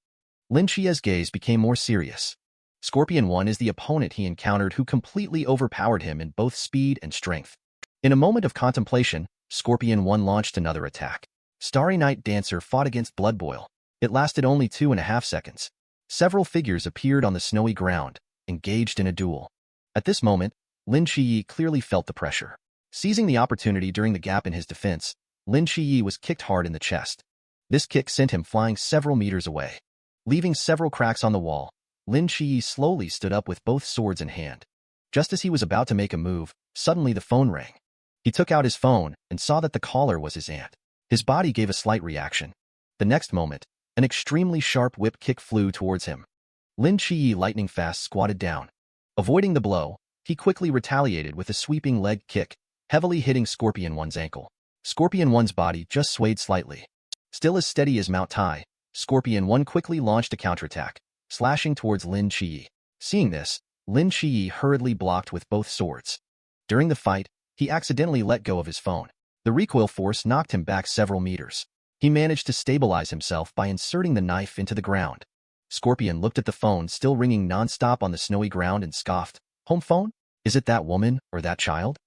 A: Lin QiYe's gaze became more serious. Scorpion 1 is the opponent he encountered who completely overpowered him in both speed and strength. In a moment of contemplation, Scorpion 1 launched another attack. Starry Night Dancer fought against Blood Boil. It lasted only 2.5 seconds. Several figures appeared on the snowy ground, engaged in a duel. At this moment, Lin QiYe clearly felt the pressure. Seizing the opportunity during the gap in his defense, Lin QiYe was kicked hard in the chest. This kick sent him flying several meters away. Leaving several cracks on the wall, Lin QiYe slowly stood up with both swords in hand. Just as he was about to make a move, suddenly the phone rang. He took out his phone and saw that the caller was his aunt. His body gave a slight reaction. The next moment, an extremely sharp whip kick flew towards him. Lin QiYe lightning fast squatted down. Avoiding the blow, he quickly retaliated with a sweeping leg kick, heavily hitting Scorpion 1's ankle. Scorpion 1's body just swayed slightly. Still as steady as Mount Tai, Scorpion 1 quickly launched a counterattack, slashing towards Lin QiYe. Seeing this, Lin QiYe hurriedly blocked with both swords. During the fight, he accidentally let go of his phone. The recoil force knocked him back several meters. He managed to stabilize himself by inserting the knife into the ground. Scorpion looked at the phone still ringing non-stop on the snowy ground and scoffed. "Home phone? Is it that woman or that child?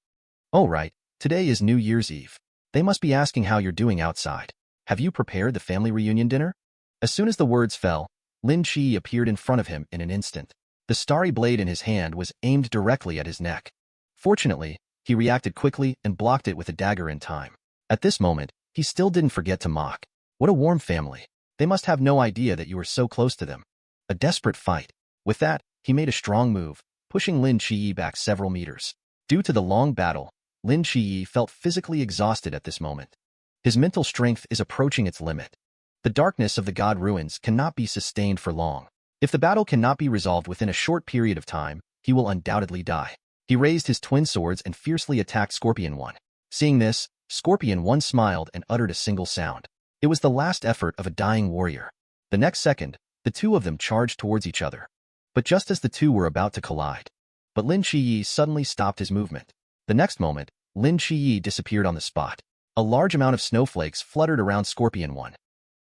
A: Oh right, today is New Year's Eve. They must be asking how you're doing outside. Have you prepared the family reunion dinner?" As soon as the words fell, Lin QiYe appeared in front of him in an instant. The starry blade in his hand was aimed directly at his neck. Fortunately, he reacted quickly and blocked it with a dagger in time. At this moment, he still didn't forget to mock. "What a warm family. They must have no idea that you were so close to them." A desperate fight. With that, he made a strong move, pushing Lin QiYe back several meters. Due to the long battle, Lin QiYe felt physically exhausted at this moment. His mental strength is approaching its limit. The darkness of the god ruins cannot be sustained for long. If the battle cannot be resolved within a short period of time, he will undoubtedly die. He raised his twin swords and fiercely attacked Scorpion 1. Seeing this, Scorpion 1 smiled and uttered a single sound. It was the last effort of a dying warrior. The next second, the two of them charged towards each other. But just as the two were about to collide, Lin QiYe suddenly stopped his movement. The next moment, Lin QiYe disappeared on the spot. A large amount of snowflakes fluttered around Scorpion 1.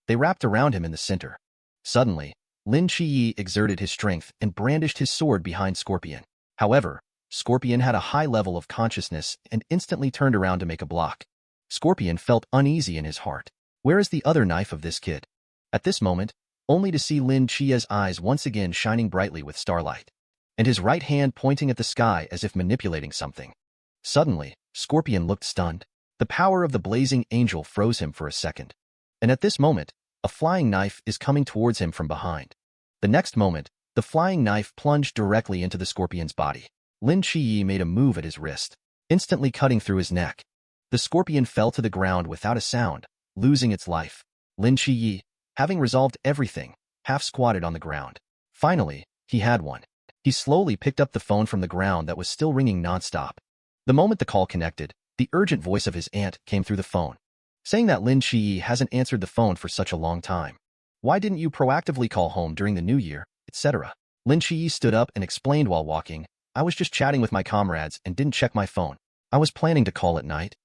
A: They wrapped around him in the center. Suddenly, Lin QiYe exerted his strength and brandished his sword behind Scorpion. However, Scorpion had a high level of consciousness and instantly turned around to make a block. Scorpion felt uneasy in his heart. Where is the other knife of this kid? At this moment, only to see Lin QiYe's eyes once again shining brightly with starlight, and his right hand pointing at the sky as if manipulating something. Suddenly, Scorpion looked stunned. The power of the blazing angel froze him for a second. And at this moment, a flying knife is coming towards him from behind. The next moment, the flying knife plunged directly into the Scorpion's body. Lin QiYe made a move at his wrist, instantly cutting through his neck. The Scorpion fell to the ground without a sound, losing its life. Lin QiYe, having resolved everything, half-squatted on the ground. Finally, he had one. He slowly picked up the phone from the ground that was still ringing non-stop. The moment the call connected, the urgent voice of his aunt came through the phone, saying that Lin QiYe hasn't answered the phone for such a long time. Why didn't you proactively call home during the new year, etc.? Lin QiYe stood up and explained while walking, I was just chatting with my comrades and didn't check my phone. I was planning to call at night.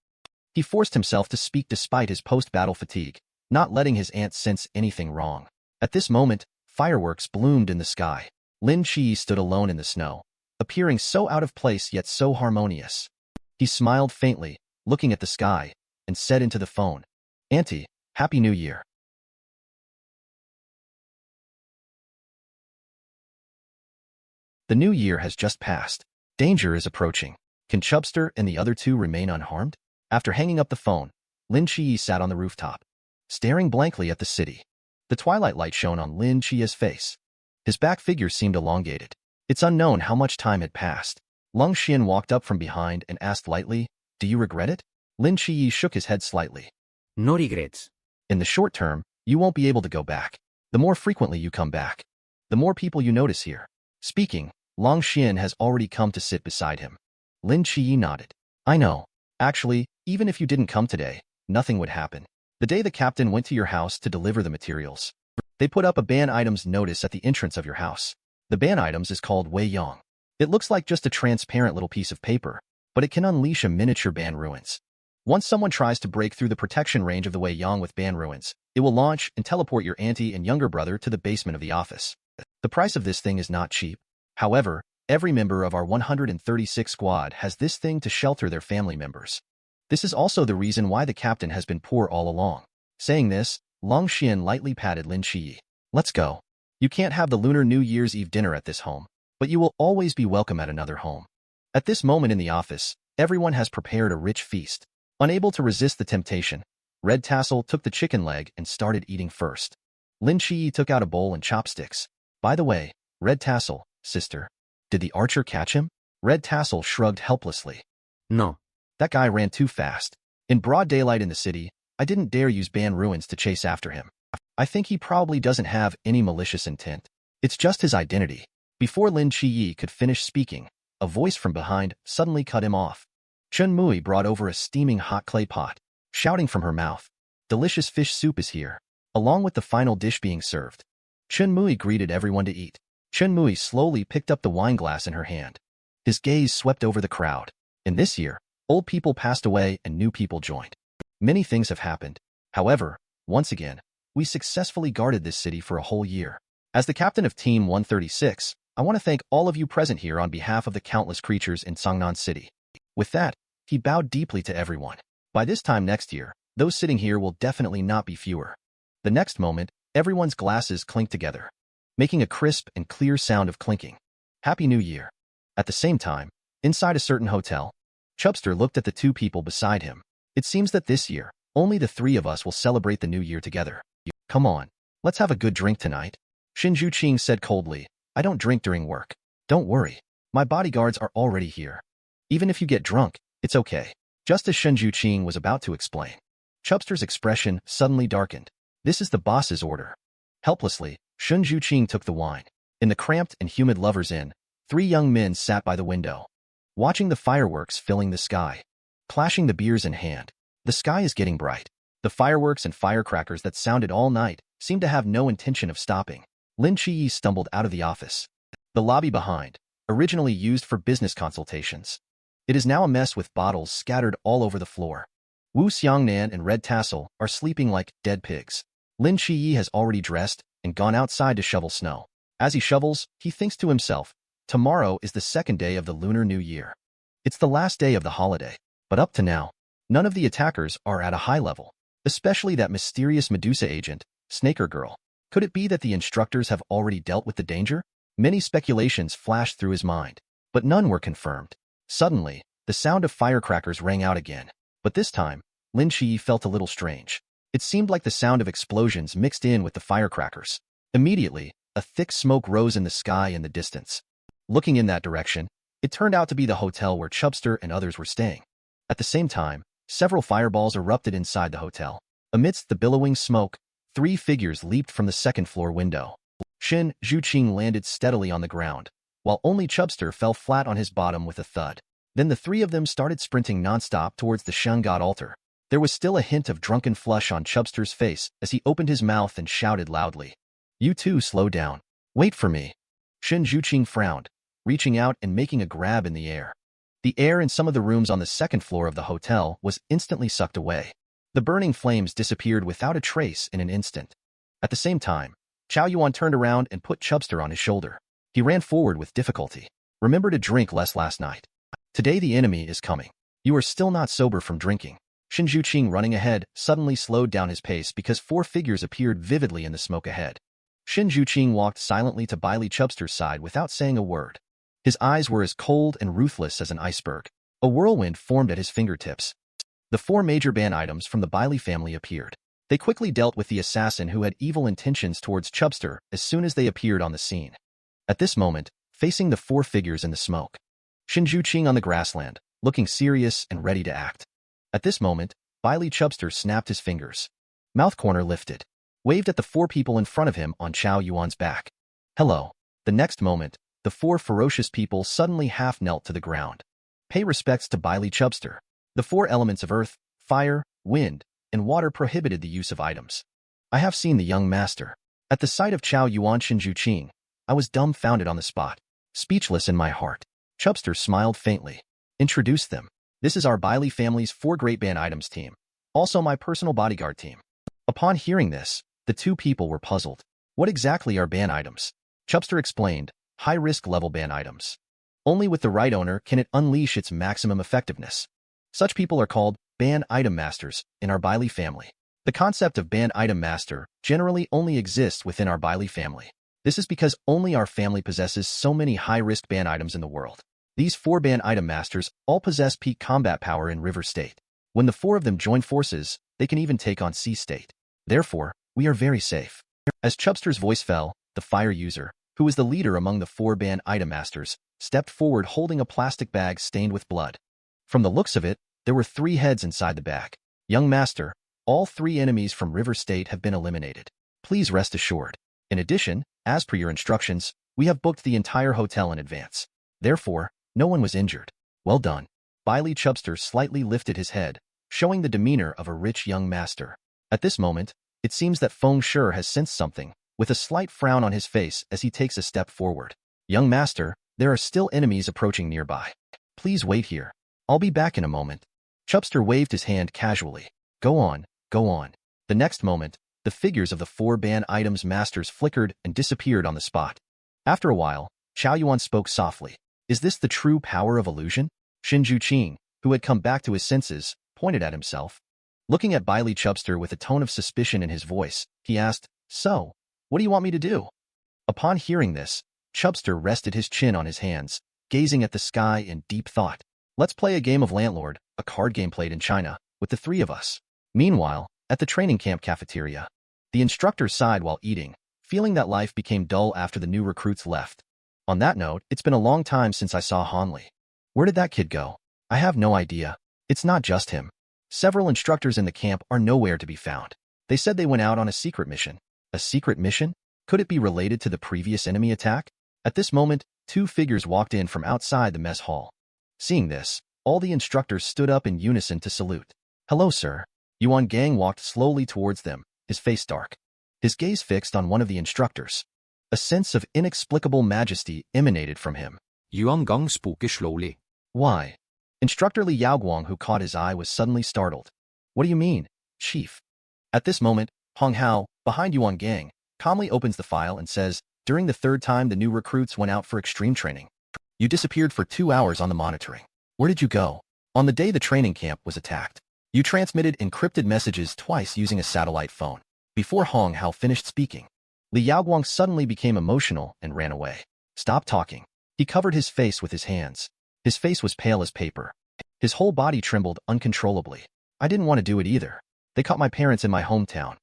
A: He forced himself to speak despite his post-battle fatigue, not letting his aunt sense anything wrong. At this moment, fireworks bloomed in the sky. Lin QiYe stood alone in the snow, appearing so out of place yet so harmonious. He smiled faintly, looking at the sky, and said into the phone, Auntie, Happy New Year. The new year has just passed. Danger is approaching. Can Chubster and the other two remain unharmed? After hanging up the phone, Lin QiYe sat on the rooftop, staring blankly at the city. The twilight light shone on Lin QiYe's face. His back figure seemed elongated. It's unknown how much time had passed. Lung Xian walked up from behind and asked lightly, Do you regret it? Lin QiYe shook his head slightly.
C: No regrets.
A: In the short term, you won't be able to go back. The more frequently you come back, the more people you notice here. Speaking, Long Xian has already come to sit beside him. Lin QiYe nodded. I know. Actually, even if you didn't come today, nothing would happen. The day the captain went to your house to deliver the materials, they put up a ban items notice at the entrance of your house. The ban items is called Wei Yang. It looks like just a transparent little piece of paper, but it can unleash a miniature ban ruins. Once someone tries to break through the protection range of the Wei Yang with ban ruins, it will launch and teleport your auntie and younger brother to the basement of the office. The price of this thing is not cheap. However, every member of our 136 squad has this thing to shelter their family members. This is also the reason why the captain has been poor all along. Saying this, Long Xian lightly patted Lin QiYe. Let's go. You can't have the Lunar New Year's Eve dinner at this home, but you will always be welcome at another home. At this moment in the office, everyone has prepared a rich feast. Unable to resist the temptation, Red Tassel took the chicken leg and started eating first. Lin QiYe took out a bowl and chopsticks. By the way, Red Tassel, sister, did the archer catch him? Red Tassel shrugged helplessly.
C: No.
A: That guy ran too fast. In broad daylight in the city, I didn't dare use ban ruins to chase after him. I think he probably doesn't have any malicious intent. It's just his identity. Before Lin QiYe could finish speaking, a voice from behind suddenly cut him off. Chun Mui brought over a steaming hot clay pot, shouting from her mouth, Delicious fish soup is here, along with the final dish being served. Chun Mui greeted everyone to eat. Chun Mui slowly picked up the wine glass in her hand. His gaze swept over the crowd. In this year, old people passed away and new people joined. Many things have happened. However, once again, we successfully guarded this city for a whole year. As the captain of Team 136, I want to thank all of you present here on behalf of the countless creatures in Sangnan City. With that, he bowed deeply to everyone. By this time next year, those sitting here will definitely not be fewer. The next moment, everyone's glasses clinked together, making a crisp and clear sound of clinking. Happy New Year. At the same time, inside a certain hotel, Chubster looked at the two people beside him. It seems that this year, only the three of us will celebrate the new year together. Come on, let's have a good drink tonight. Shinju Qing said coldly, I don't drink during work. Don't worry, my bodyguards are already here. Even if you get drunk, it's okay. Just as Shinju Qing was about to explain, Chubster's expression suddenly darkened. This is the boss's order. Helplessly, Shinju Qing took the wine. In the cramped and humid lover's inn, three young men sat by the window, watching the fireworks filling the sky, clashing the beers in hand. The sky is getting bright. The fireworks and firecrackers that sounded all night seemed to have no intention of stopping. Lin QiYe stumbled out of the office. The lobby behind, originally used for business consultations. It is now a mess with bottles scattered all over the floor. Wu Xiangnan and Red Tassel are sleeping like dead pigs. Lin QiYe has already dressed and gone outside to shovel snow. As he shovels, he thinks to himself, tomorrow is the second day of the Lunar New Year. It's the last day of the holiday. But up to now, none of the attackers are at a high level, especially that mysterious Medusa agent, Snaker Girl. Could it be that the instructors have already dealt with the danger? Many speculations flashed through his mind, but none were confirmed. Suddenly, the sound of firecrackers rang out again, but this time, Lin QiYe felt a little strange. It seemed like the sound of explosions mixed in with the firecrackers. Immediately, a thick smoke rose in the sky in the distance. Looking in that direction, it turned out to be the hotel where Chubster and others were staying. At the same time, several fireballs erupted inside the hotel. Amidst the billowing smoke, 3 figures leaped from the second-floor window. Shin Zhuqing landed steadily on the ground, while only Chubster fell flat on his bottom with a thud. Then the 3 of them started sprinting nonstop towards the Shun God altar. There was still a hint of drunken flush on Chubster's face as he opened his mouth and shouted loudly. "You two slow down. Wait for me." Shin Zhuqing frowned, reaching out and making a grab in the air. The air in some of the rooms on the second floor of the hotel was instantly sucked away. The burning flames disappeared without a trace in an instant. At the same time, Chao Yuan turned around and put Chubster on his shoulder. He ran forward with difficulty. "Remember to drink less last night. Today the enemy is coming. You are still not sober from drinking." Shin Zhuqing, running ahead, suddenly slowed down his pace because 4 figures appeared vividly in the smoke ahead. Shin Zhuqing walked silently to Bailey Chubster's side without saying a word. His eyes were as cold and ruthless as an iceberg. A whirlwind formed at his fingertips. The 4 major ban items from the Bailey family appeared. They quickly dealt with the assassin who had evil intentions towards Chubster as soon as they appeared on the scene. At this moment, facing the 4 figures in the smoke, Shin Zhuqing on the grassland, looking serious and ready to act. At this moment, Bailey Chubster snapped his fingers. Mouth corner lifted, waved at the 4 people in front of him on Chao Yuan's back. "Hello." The next moment, the 4 ferocious people suddenly half knelt to the ground. Pay respects to Bailey Chubster. The 4 elements of earth, fire, wind, and water prohibited the use of items. "I have seen the young master." At the sight of Chao Yuan Shin Zhuqing, I was dumbfounded on the spot, speechless in my heart. Chubster smiled faintly. "Introduce them. This is our Bailey family's 4 great ban items team, also my personal bodyguard team." Upon hearing this, the 2 people were puzzled. "What exactly are ban items?" Chubster explained, "High-risk level ban items. Only with the right owner can it unleash its maximum effectiveness. Such people are called ban item masters in our Bailey family. The concept of ban item master generally only exists within our Bailey family. This is because only our family possesses so many high-risk ban items in the world. These 4 ban item masters all possess peak combat power in River State. When the 4 of them join forces, they can even take on Sea State. Therefore, we are very safe." As Chubster's voice fell, the fire user, who was the leader among the 4 ban item masters, stepped forward holding a plastic bag stained with blood. From the looks of it, there were 3 heads inside the bag. "Young master, all 3 enemies from River State have been eliminated. Please rest assured. In addition, as per your instructions, we have booked the entire hotel in advance. Therefore, no one was injured. Well done." Bailey Chubster slightly lifted his head, showing the demeanor of a rich young master. At this moment, it seems that Feng Shi has sensed something, with a slight frown on his face as he takes a step forward. "Young master, there are still enemies approaching nearby. Please wait here. I'll be back in a moment." Chubster waved his hand casually. Go on, go on." The next moment, the figures of the 4 ban items masters flickered and disappeared on the spot. After a while, Chao Yuan spoke softly. "Is this the true power of illusion?" Shin Zhuqing, who had come back to his senses, pointed at himself. Looking at Bailey Chubster with a tone of suspicion in his voice, he asked, "So, what do you want me to do?" Upon hearing this, Chubster rested his chin on his hands, gazing at the sky in deep thought. "Let's play a game of Landlord, a card game played in China, with the 3 of us." Meanwhile, at the training camp cafeteria, the instructor sighed while eating, feeling that life became dull after the new recruits left. "On that note, it's been a long time since I saw Hanli. Where did that kid go? I have no idea. It's not just him. Several instructors in the camp are nowhere to be found. They said they went out on a secret mission." A secret mission? Could it be related to the previous enemy attack? At this moment, 2 figures walked in from outside the mess hall. Seeing this, all the instructors stood up in unison to salute. "Hello, sir." Yuan Gang walked slowly towards them, his face dark, his gaze fixed on one of the instructors. A sense of inexplicable majesty emanated from him.
B: Yuan Gong spoke slowly.
A: "Why?" Instructor Li Yaoguang, who caught his eye, was suddenly startled. "What do you mean, Chief?" At this moment, Hong Hao, behind Yuan Gang, calmly opens the file and says, "During the 3rd time the new recruits went out for extreme training, you disappeared for 2 hours on the monitoring. Where did you go? On the day the training camp was attacked, you transmitted encrypted messages twice using a satellite phone." Before Hong Hao finished speaking, Li Yaoguang suddenly became emotional and ran away. Stop talking. He covered his face with his hands. His face was pale as paper. His whole body trembled uncontrollably. I didn't want to do it either. They caught my parents in my hometown.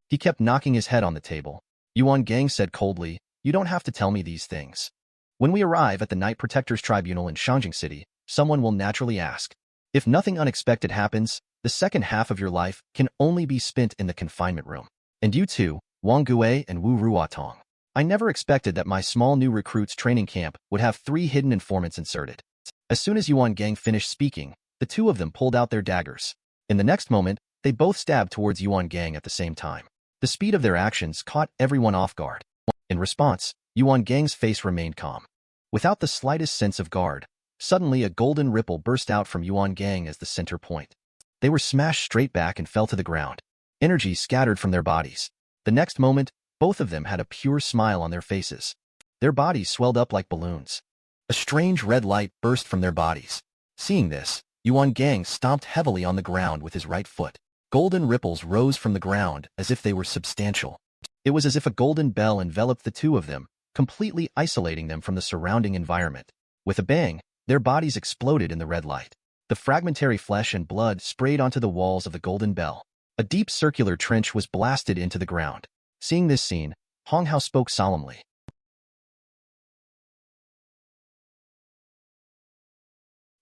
A: He kept knocking his head on the table. Yuan Gang said coldly, you don't have to tell me these things. When we arrive at the Night Protectors Tribunal in Shangjing City, someone will naturally ask. If nothing unexpected happens, the second half of your life can only be spent in the confinement room. And you too, Wang Gui and Wu Ruotong. I never expected that my small new recruits training camp would have 3 hidden informants inserted. As soon as Yuan Gang finished speaking, the two of them pulled out their daggers. In the next moment, they both stabbed towards Yuan Gang at the same time. The speed of their actions caught everyone off guard. In response, Yuan Gang's face remained calm. Without the slightest sense of guard, suddenly a golden ripple burst out from Yuan Gang as the center point. They were smashed straight back and fell to the ground. Energy scattered from their bodies. The next moment, both of them had a pure smile on their faces. Their bodies swelled up like balloons. A strange red light burst from their bodies. Seeing this, Yuan Gang stomped heavily on the ground with his right foot. Golden ripples rose from the ground as if they were substantial. It was as if a golden bell enveloped the two of them, completely isolating them from the surrounding environment. With a bang, their bodies exploded in the red light. The fragmentary flesh and blood sprayed onto the walls of the golden bell. A deep circular trench was blasted into the ground. Seeing this scene, Hong Hao spoke solemnly.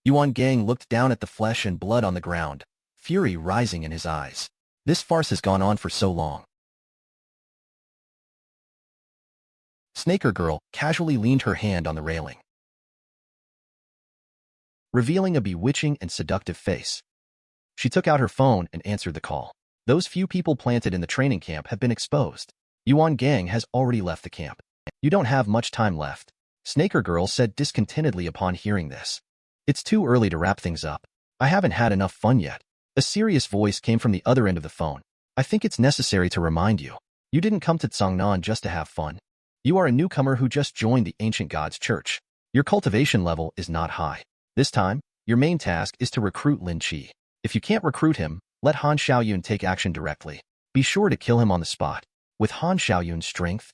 A: Yuan Gang looked down at the flesh and blood on the ground, fury rising in his eyes. This farce has gone on for so long. Snaker Girl casually leaned her hand on the railing, revealing a bewitching and seductive face. She took out her phone and answered the call. Those few people planted in the training camp have been exposed. Yuan Gang has already left the camp. You don't have much time left, Snaker Girl said discontentedly upon hearing this. It's too early to wrap things up. I haven't had enough fun yet. A serious voice came from the other end of the phone. I think it's necessary to remind you. You didn't come to Tsangnan just to have fun. You are a newcomer who just joined the Ancient Gods Church. Your cultivation level is not high. This time, your main task is to recruit Lin QiYe. If you can't recruit him, let Han Xiaoyun take action directly. Be sure to kill him on the spot. With Han Xiaoyun's strength,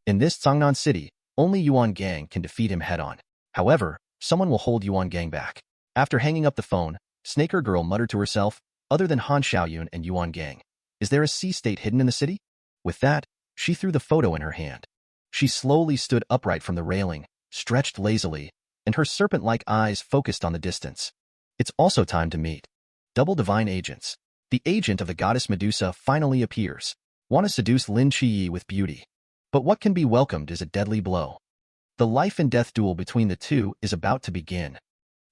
A: in this Tsangnan city, only Yuan Gang can defeat him head-on. However, someone will hold Yuan Gang back. After hanging up the phone, Snaker Girl muttered to herself, other than Han Xiaoyun and Yuan Gang, is there a sea-state hidden in the city? With that, she threw the photo in her hand. She slowly stood upright from the railing, stretched lazily, and her serpent-like eyes focused on the distance. It's also time to meet. Double Divine Agents. The agent of the goddess Medusa finally appears. Want to seduce Lin QiYe with beauty. But what can be welcomed is a deadly blow. The life and death duel between the two is about to begin.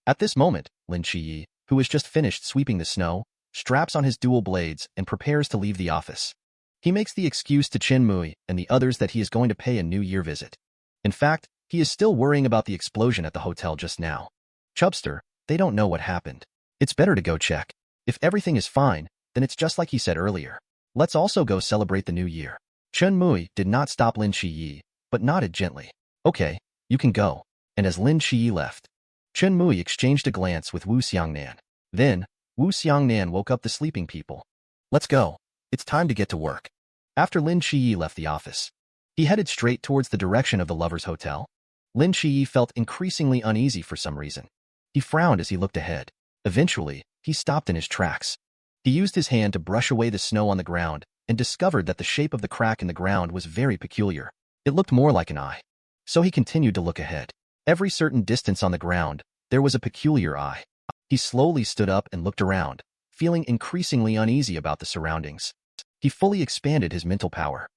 A: At this moment, Lin QiYe, who has just finished sweeping the snow, straps on his dual blades and prepares to leave the office. He makes the excuse to Chen Mui and the others that he is going to pay a New Year visit. In fact, he is still worrying about the explosion at the hotel just now. Chubster, they don't know what happened. It's better to go check. If everything is fine, then it's just like he said earlier. Let's also go celebrate the New Year. Chen Mui did not stop Lin QiYe, but nodded gently. Okay, you can go. And as Lin QiYe left, Chen Mui exchanged a glance with Wu Xiangnan. Then, Wu Xiangnan woke up the sleeping people. Let's go. It's time to get to work. After Lin QiYe left the office, he headed straight towards the direction of the Lovers' Hotel. Lin QiYe felt increasingly uneasy for some reason. He frowned as he looked ahead. Eventually, he stopped in his tracks. He used his hand to brush away the snow on the ground and discovered that the shape of the crack in the ground was very peculiar. It looked more like an eye. So he continued to look ahead. Every certain distance on the ground, there was a peculiar eye. He slowly stood up and looked around, feeling increasingly uneasy about the surroundings. He fully expanded his mental power.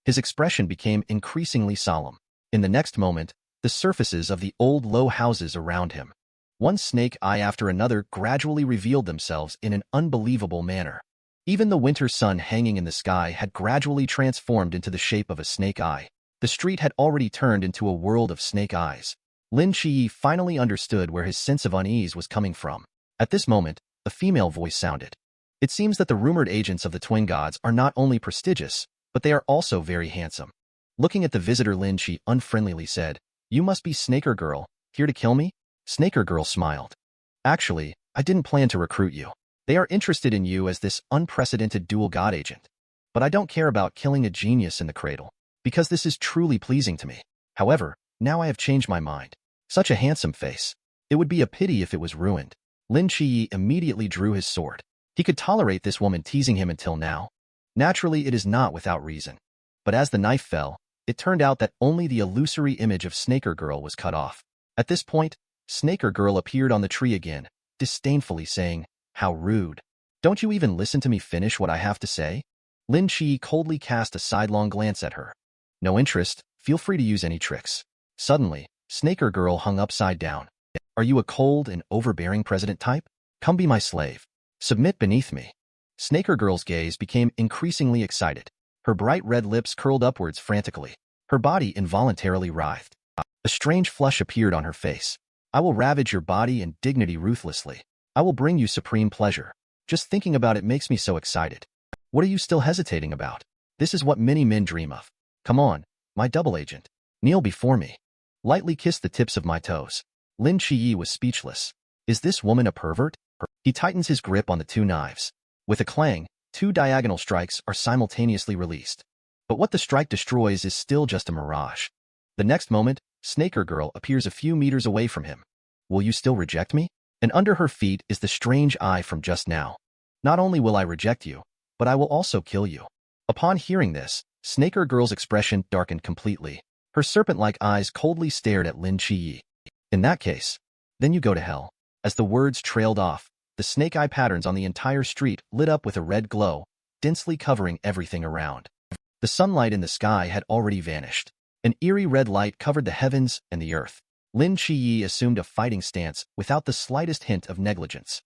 A: His expression became increasingly solemn. In the next moment, the surfaces of the old low houses around him, one snake eye after another, gradually revealed themselves in an unbelievable manner. Even the winter sun hanging in the sky had gradually transformed into the shape of a snake eye. The street had already turned into a world of snake eyes. Lin QiYe finally understood where his sense of unease was coming from. At this moment, a female voice sounded. It seems that the rumored agents of the twin gods are not only prestigious, but they are also very handsome. Looking at the visitor, Lin QiYe unfriendlily said, You must be Snaker Girl, here to kill me? Snaker Girl smiled. Actually, I didn't plan to recruit you. They are interested in you as this unprecedented dual god agent. But I don't care about killing a genius in the cradle. because this is truly pleasing to me. However, now I have changed my mind. Such a handsome face. It would be a pity if it was ruined. Lin QiYe immediately drew his sword. He could tolerate this woman teasing him until now. Naturally, it is not without reason. But as the knife fell, it turned out that only the illusory image of Snaker Girl was cut off. At this point, Snaker Girl appeared on the tree again, disdainfully saying, "How rude. Don't you even listen to me finish what I have to say?" Lin QiYe coldly cast a sidelong glance at her. "No interest, feel free to use any tricks." Suddenly, Snaker Girl hung upside down. "Are you a cold and overbearing president type? Come be my slave. Submit beneath me." Snaker Girl's gaze became increasingly excited. Her bright red lips curled upwards frantically. Her body involuntarily writhed. A strange flush appeared on her face. "I will ravage your body and dignity ruthlessly. I will bring you supreme pleasure. Just thinking about it makes me so excited. What are you still hesitating about? This is what many men dream of. Come on, my double agent. Kneel before me. Lightly kiss the tips of my toes." Lin QiYe was speechless. Is this woman a pervert? He tightens his grip on the two knives. With a clang, two diagonal strikes are simultaneously released. But what the strike destroys is still just a mirage. The next moment, Snaker Girl appears a few meters away from him. "Will you still reject me?" And under her feet is the strange eye from just now. "Not only will I reject you, but I will also kill you." Upon hearing this, Snaker Girl's expression darkened completely. Her serpent-like eyes coldly stared at Lin QiYe. "In that case, then you go to hell." As the words trailed off, the snake-eye patterns on the entire street lit up with a red glow, densely covering everything around. The sunlight in the sky had already vanished. An eerie red light covered the heavens and the earth. Lin QiYe assumed a fighting stance without the slightest hint of negligence.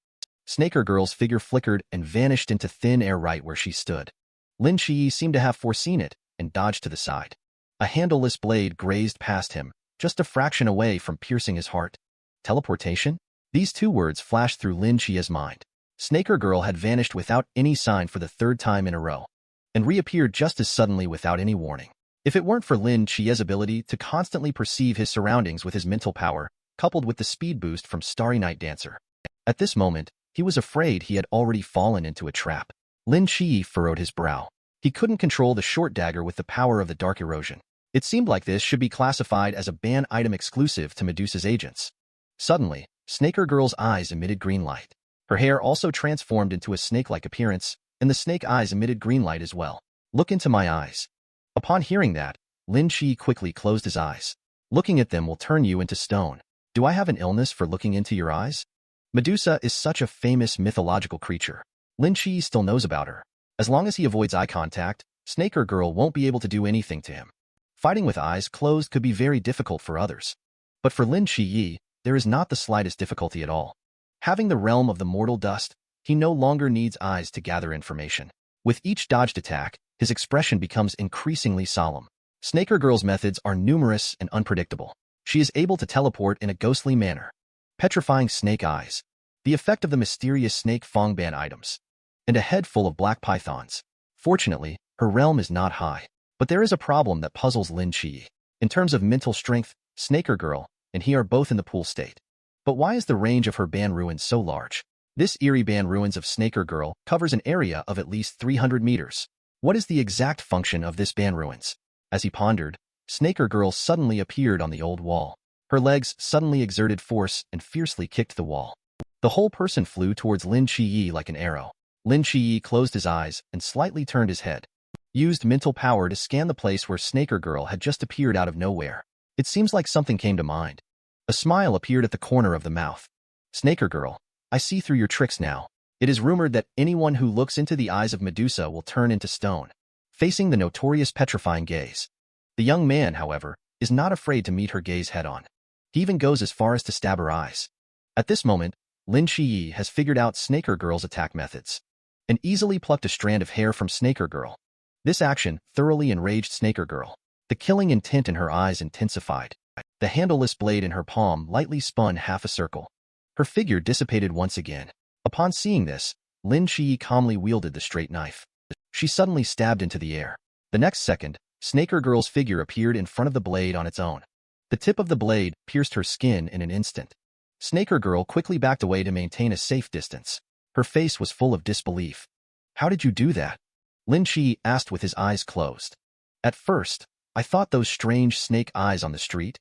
A: Snaker Girl's figure flickered and vanished into thin air right where she stood. Lin QiYe seemed to have foreseen it and dodged to the side. A handleless blade grazed past him, just a fraction away from piercing his heart. Teleportation? These two words flashed through Lin QiYe's mind. Snaker Girl had vanished without any sign for the third time in a row, and reappeared just as suddenly without any warning. If it weren't for Lin QiYe's ability to constantly perceive his surroundings with his mental power, coupled with the speed boost from Starry Night Dancer. At this moment, he was afraid he had already fallen into a trap. Lin QiYe furrowed his brow. He couldn't control the short dagger with the power of the dark erosion. It seemed like this should be classified as a ban item exclusive to Medusa's agents. Suddenly, Snaker Girl's eyes emitted green light. Her hair also transformed into a snake-like appearance, and the snake eyes emitted green light as well. "Look into my eyes." Upon hearing that, Lin QiYe quickly closed his eyes. "Looking at them will turn you into stone. Do I have an illness for looking into your eyes?" Medusa is such a famous mythological creature. Lin QiYe still knows about her. As long as he avoids eye contact, Snaker Girl won't be able to do anything to him. Fighting with eyes closed could be very difficult for others. But for Lin QiYe, there is not the slightest difficulty at all. Having the realm of the mortal dust, he no longer needs eyes to gather information. With each dodged attack, his expression becomes increasingly solemn. Snaker Girl's methods are numerous and unpredictable. She is able to teleport in a ghostly manner. Petrifying snake eyes, the effect of the mysterious snake Fong ban items, and a head full of black pythons. Fortunately, her realm is not high. But there is a problem that puzzles Lin QiYe. In terms of mental strength, Snaker Girl and he are both in the pool state. But why is the range of her ban ruins so large? This eerie ban ruins of Snaker Girl covers an area of at least 300 meters. What is the exact function of this ban ruins? As he pondered, Snaker Girl suddenly appeared on the old wall. Her legs suddenly exerted force and fiercely kicked the wall. The whole person flew towards Lin QiYe like an arrow. Lin QiYe closed his eyes and slightly turned his head. Used mental power to scan the place where Snaker Girl had just appeared out of nowhere. It seems like something came to mind. A smile appeared at the corner of the mouth. "Snaker Girl, I see through your tricks now. It is rumored that anyone who looks into the eyes of Medusa will turn into stone." Facing the notorious petrifying gaze. The young man, however, is not afraid to meet her gaze head-on. He even goes as far as to stab her eyes. At this moment, Lin QiYe has figured out Snaker Girl's attack methods, and easily plucked a strand of hair from Snaker Girl. This action thoroughly enraged Snaker Girl. The killing intent in her eyes intensified. The handleless blade in her palm lightly spun half a circle. Her figure dissipated once again. Upon seeing this, Lin QiYe calmly wielded the straight knife. She suddenly stabbed into the air. The next second, Snaker Girl's figure appeared in front of the blade on its own. The tip of the blade pierced her skin in an instant. Snaker Girl quickly backed away to maintain a safe distance. Her face was full of disbelief. "How did you do that?" Lin QiYe asked with his eyes closed. At first, I thought those strange snake eyes on the street?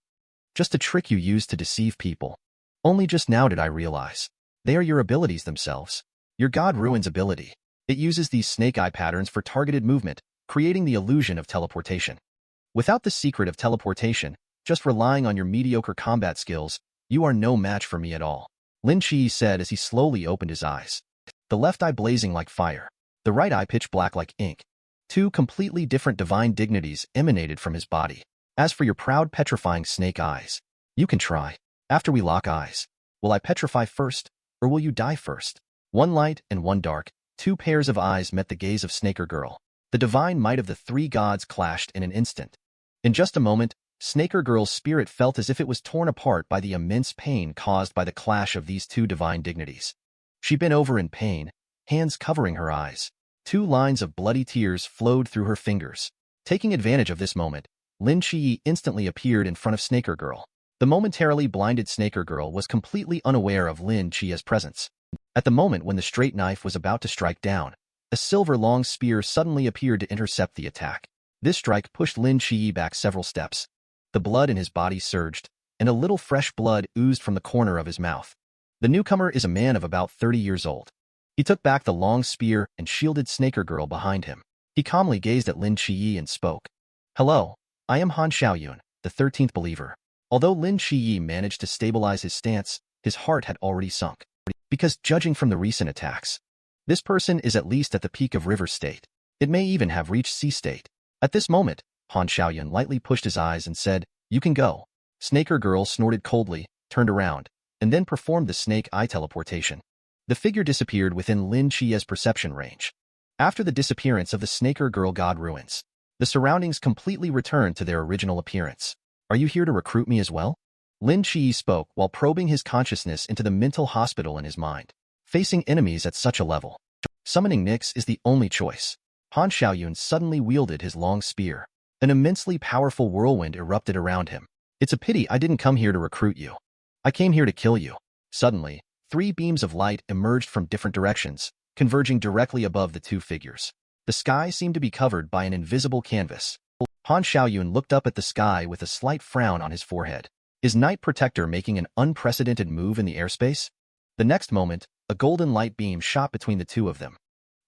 A: Just a trick you used to deceive people. Only just now did I realize. They are your abilities themselves. Your God Ruin's ability. It uses these snake eye patterns for targeted movement, creating the illusion of teleportation. Without the secret of teleportation, just relying on your mediocre combat skills, you are no match for me at all, Lin QiYe said as he slowly opened his eyes. The left eye blazing like fire, the right eye pitch black like ink. Two completely different divine dignities emanated from his body. As for your proud petrifying snake eyes, you can try. After we lock eyes, will I petrify first, or will you die first? One light and one dark, two pairs of eyes met the gaze of Snaker Girl. The divine might of the three gods clashed in an instant. In just a moment, Snaker Girl's spirit felt as if it was torn apart by the immense pain caused by the clash of these two divine dignities. She bent over in pain, hands covering her eyes. Two lines of bloody tears flowed through her fingers. Taking advantage of this moment, Lin QiYe instantly appeared in front of Snaker Girl. The momentarily blinded Snaker Girl was completely unaware of Lin QiYe's presence. At the moment when the straight knife was about to strike down, a silver-long spear suddenly appeared to intercept the attack. This strike pushed Lin QiYe back several steps. The blood in his body surged, and a little fresh blood oozed from the corner of his mouth. The newcomer is a man of about 30 years old. He took back the long spear and shielded Snaker Girl behind him. He calmly gazed at Lin QiYe and spoke. Hello, I am Han Xiaoyun, the 13th believer. Although Lin QiYe managed to stabilize his stance, his heart had already sunk. Because judging from the recent attacks, this person is at least at the peak of river state. It may even have reached sea state. At this moment, Han Xiaoyun lightly pushed his eyes and said, You can go. Snaker Girl snorted coldly, turned around, and then performed the snake eye teleportation. The figure disappeared within Lin QiYe's perception range. After the disappearance of the Snaker Girl God Ruins, the surroundings completely returned to their original appearance. Are you here to recruit me as well? Lin QiYe spoke while probing his consciousness into the mental hospital in his mind. Facing enemies at such a level, summoning Nyx is the only choice. Han Xiaoyun suddenly wielded his long spear. An immensely powerful whirlwind erupted around him. It's a pity I didn't come here to recruit you. I came here to kill you. Suddenly, three beams of light emerged from different directions, converging directly above the two figures. The sky seemed to be covered by an invisible canvas. Han Xiaoyun looked up at the sky with a slight frown on his forehead. Is Night Protector making an unprecedented move in the airspace? The next moment, a golden light beam shot between the two of them.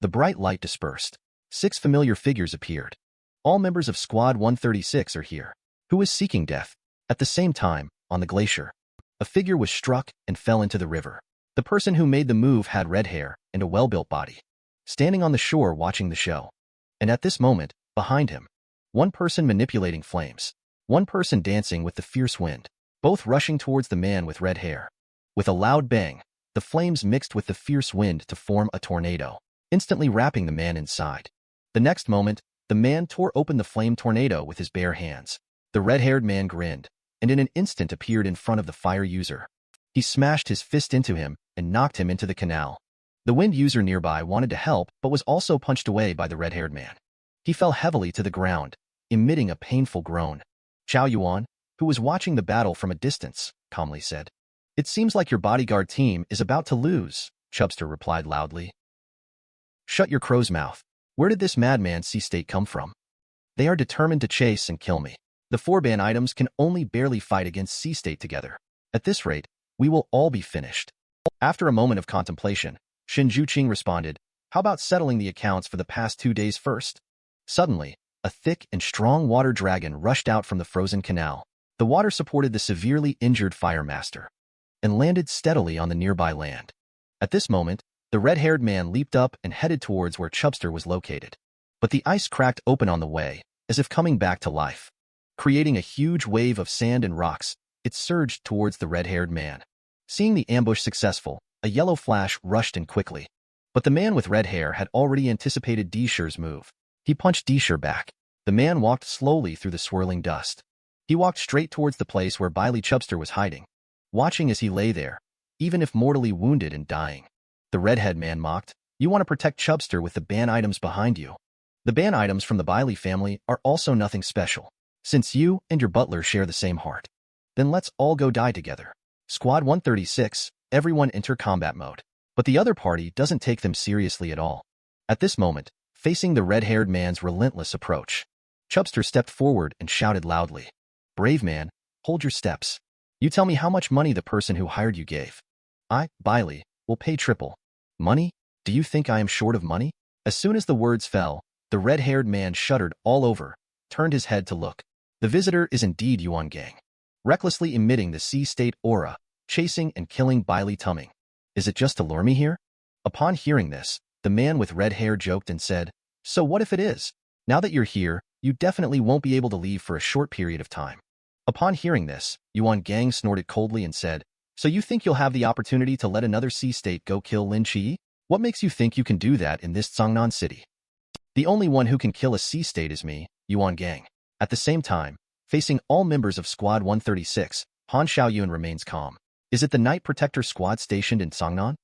A: The bright light dispersed. 6 familiar figures appeared. All members of Squad 136 are here. Who is seeking death? At the same time, on the glacier, a figure was struck and fell into the river. The person who made the move had red hair and a well-built body, standing on the shore watching the show. And at this moment, behind him, one person manipulating flames, one person dancing with the fierce wind, both rushing towards the man with red hair. With a loud bang, the flames mixed with the fierce wind to form a tornado, instantly wrapping the man inside. The next moment, the man tore open the flame tornado with his bare hands. The red-haired man grinned, and in an instant appeared in front of the fire user. He smashed his fist into him and knocked him into the canal. The wind user nearby wanted to help but was also punched away by the red-haired man. He fell heavily to the ground, emitting a painful groan. Chao Yuan, who was watching the battle from a distance, calmly said, It seems like your bodyguard team is about to lose, Chubster replied loudly. Shut your crow's mouth. Where did this madman sea state come from? They are determined to chase and kill me. The 4-ban items can only barely fight against sea state together. At this rate, we will all be finished. After a moment of contemplation, Shin Juqing responded, How about settling the accounts for the past 2 days first? Suddenly, a thick and strong water dragon rushed out from the frozen canal. The water supported the severely injured fire master and landed steadily on the nearby land. At this moment, the red-haired man leaped up and headed towards where Chubster was located. But the ice cracked open on the way, as if coming back to life. Creating a huge wave of sand and rocks, it surged towards the red-haired man. Seeing the ambush successful, a yellow flash rushed in quickly. But the man with red hair had already anticipated Dishir's move. He punched Dishir back. The man walked slowly through the swirling dust. He walked straight towards the place where Bailey Chubster was hiding, watching as he lay there, even if mortally wounded and dying. The redhead man mocked, You want to protect Chubster with the ban items behind you. The ban items from the Bailey family are also nothing special. Since you and your butler share the same heart, then let's all go die together. Squad 136, everyone enter combat mode. But the other party doesn't take them seriously at all. At this moment, facing the red-haired man's relentless approach, Chubster stepped forward and shouted loudly. Brave man, hold your steps. You tell me how much money the person who hired you gave. I, Bailey, will pay triple. Money? Do you think I am short of money? As soon as the words fell, the red-haired man shuddered all over, turned his head to look. The visitor is indeed Yuan Gang, recklessly emitting the sea-state aura, chasing and killing Bailey Tumming. Is it just to lure me here? Upon hearing this, the man with red hair joked and said, So what if it is? Now that you're here, you definitely won't be able to leave for a short period of time. Upon hearing this, Yuan Gang snorted coldly and said, So you think you'll have the opportunity to let another sea-state go kill Lin QiYe? What makes you think you can do that in this Zhangnan city? The only one who can kill a sea-state is me, Yuan Gang. At the same time, facing all members of Squad 136, Han Xiaoyun remains calm. Is it the Night Protector Squad stationed in Zhangnan?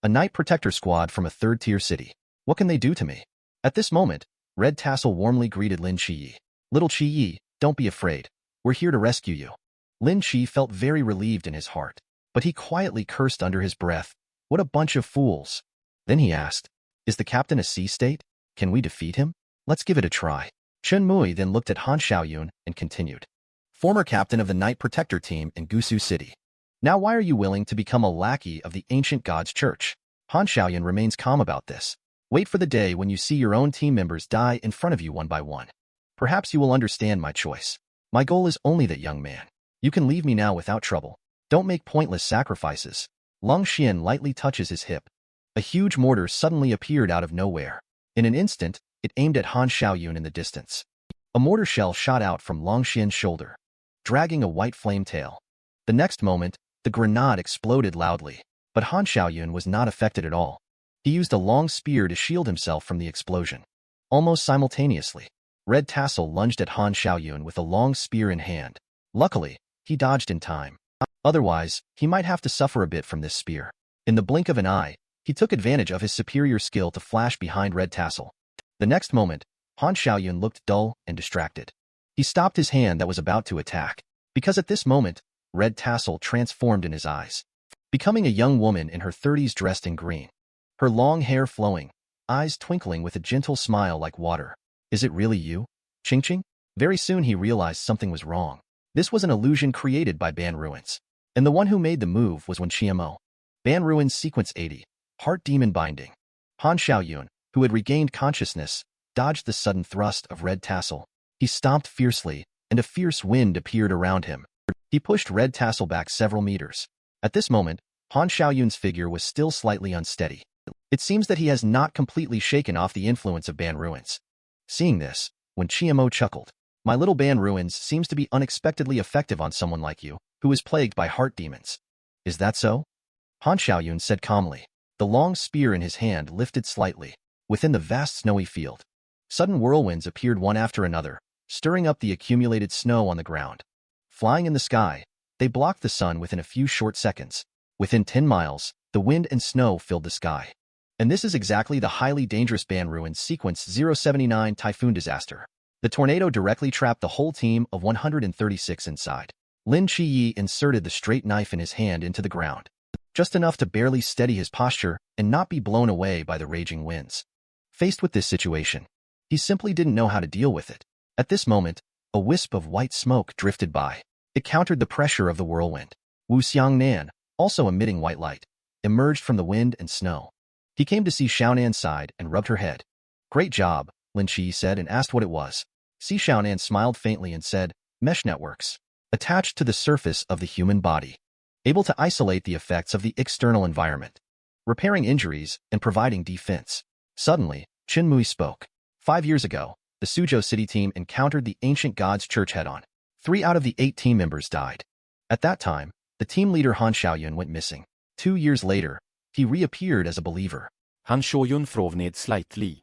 A: A Night Protector Squad from a third-tier city. What can they do to me? At this moment, Red Tassel warmly greeted Lin QiYe. Little QiYe, don't be afraid. We're here to rescue you. Lin QiYe felt very relieved in his heart, but he quietly cursed under his breath. What a bunch of fools. Then he asked, Is the captain a sea-state? Can we defeat him? Let's give it a try. Chen Mui then looked at Han Xiaoyun and continued. Former captain of the Night Protector team in Gusu City. Now why are you willing to become a lackey of the ancient god's church? Han Xiaoyun remains calm about this. Wait for the day when you see your own team members die in front of you one by one. Perhaps you will understand my choice. My goal is only that, young man. You can leave me now without trouble. Don't make pointless sacrifices. Lung Xian lightly touches his hip. A huge mortar suddenly appeared out of nowhere. In an instant, it aimed at Han Xiaoyun in the distance. A mortar shell shot out from Long Xian's shoulder, dragging a white flame tail. The next moment, the grenade exploded loudly, but Han Xiaoyun was not affected at all. He used a long spear to shield himself from the explosion. Almost simultaneously, Red Tassel lunged at Han Xiaoyun with a long spear in hand. Luckily, he dodged in time. Otherwise, he might have to suffer a bit from this spear. In the blink of an eye, he took advantage of his superior skill to flash behind Red Tassel. The next moment, Han Xiaoyun looked dull and distracted. He stopped his hand that was about to attack, because at this moment, Red Tassel transformed in his eyes, becoming a young woman in her 30s dressed in green. Her long hair flowing, eyes twinkling with a gentle smile like water. Is it really you? Ching Ching? Very soon he realized something was wrong. This was an illusion created by Ban Ruins, and the one who made the move was Wen Qiamo. Ban Ruins Sequence 80, Heart Demon Binding. Han Xiaoyun, who had regained consciousness, dodged the sudden thrust of Red Tassel. He stomped fiercely, and a fierce wind appeared around him. He pushed Red Tassel back several meters. At this moment, Han Xiaoyun's figure was still slightly unsteady. It seems that he has not completely shaken off the influence of Ban Ruins. Seeing this, Wen Qiamo chuckled. My little Ban Ruins seems to be unexpectedly effective on someone like you, who is plagued by heart demons. Is that so? Han Xiaoyun said calmly. The long spear in his hand lifted slightly. Within the vast snowy field, sudden whirlwinds appeared one after another, stirring up the accumulated snow on the ground. Flying in the sky, they blocked the sun within a few short seconds. Within 10 miles, the wind and snow filled the sky. And this is exactly the highly dangerous Ban Ruins Sequence 079 typhoon disaster. The tornado directly trapped the whole team of 136 inside. Lin QiYe inserted the straight knife in his hand into the ground, just enough to barely steady his posture and not be blown away by the raging winds. Faced with this situation, he simply didn't know how to deal with it. At this moment, a wisp of white smoke drifted by. It countered the pressure of the whirlwind. Wu Xiangnan, also emitting white light, emerged from the wind and snow. He came to see Xiaonan's side and rubbed her head. Great job, Lin QiYe said and asked what it was. Si Xiaonan smiled faintly and said, mesh networks, attached to the surface of the human body, able to isolate the effects of the external environment, repairing injuries and providing defense. Suddenly, Chen Mui spoke. 5 years ago, the Suzhou City team encountered the ancient god's church head-on. 3 out of the 8 team members died. At that time, the team leader Han Xiaoyun went missing. 2 years later, he reappeared as a believer.
B: Han Xiaoyun frovned slightly.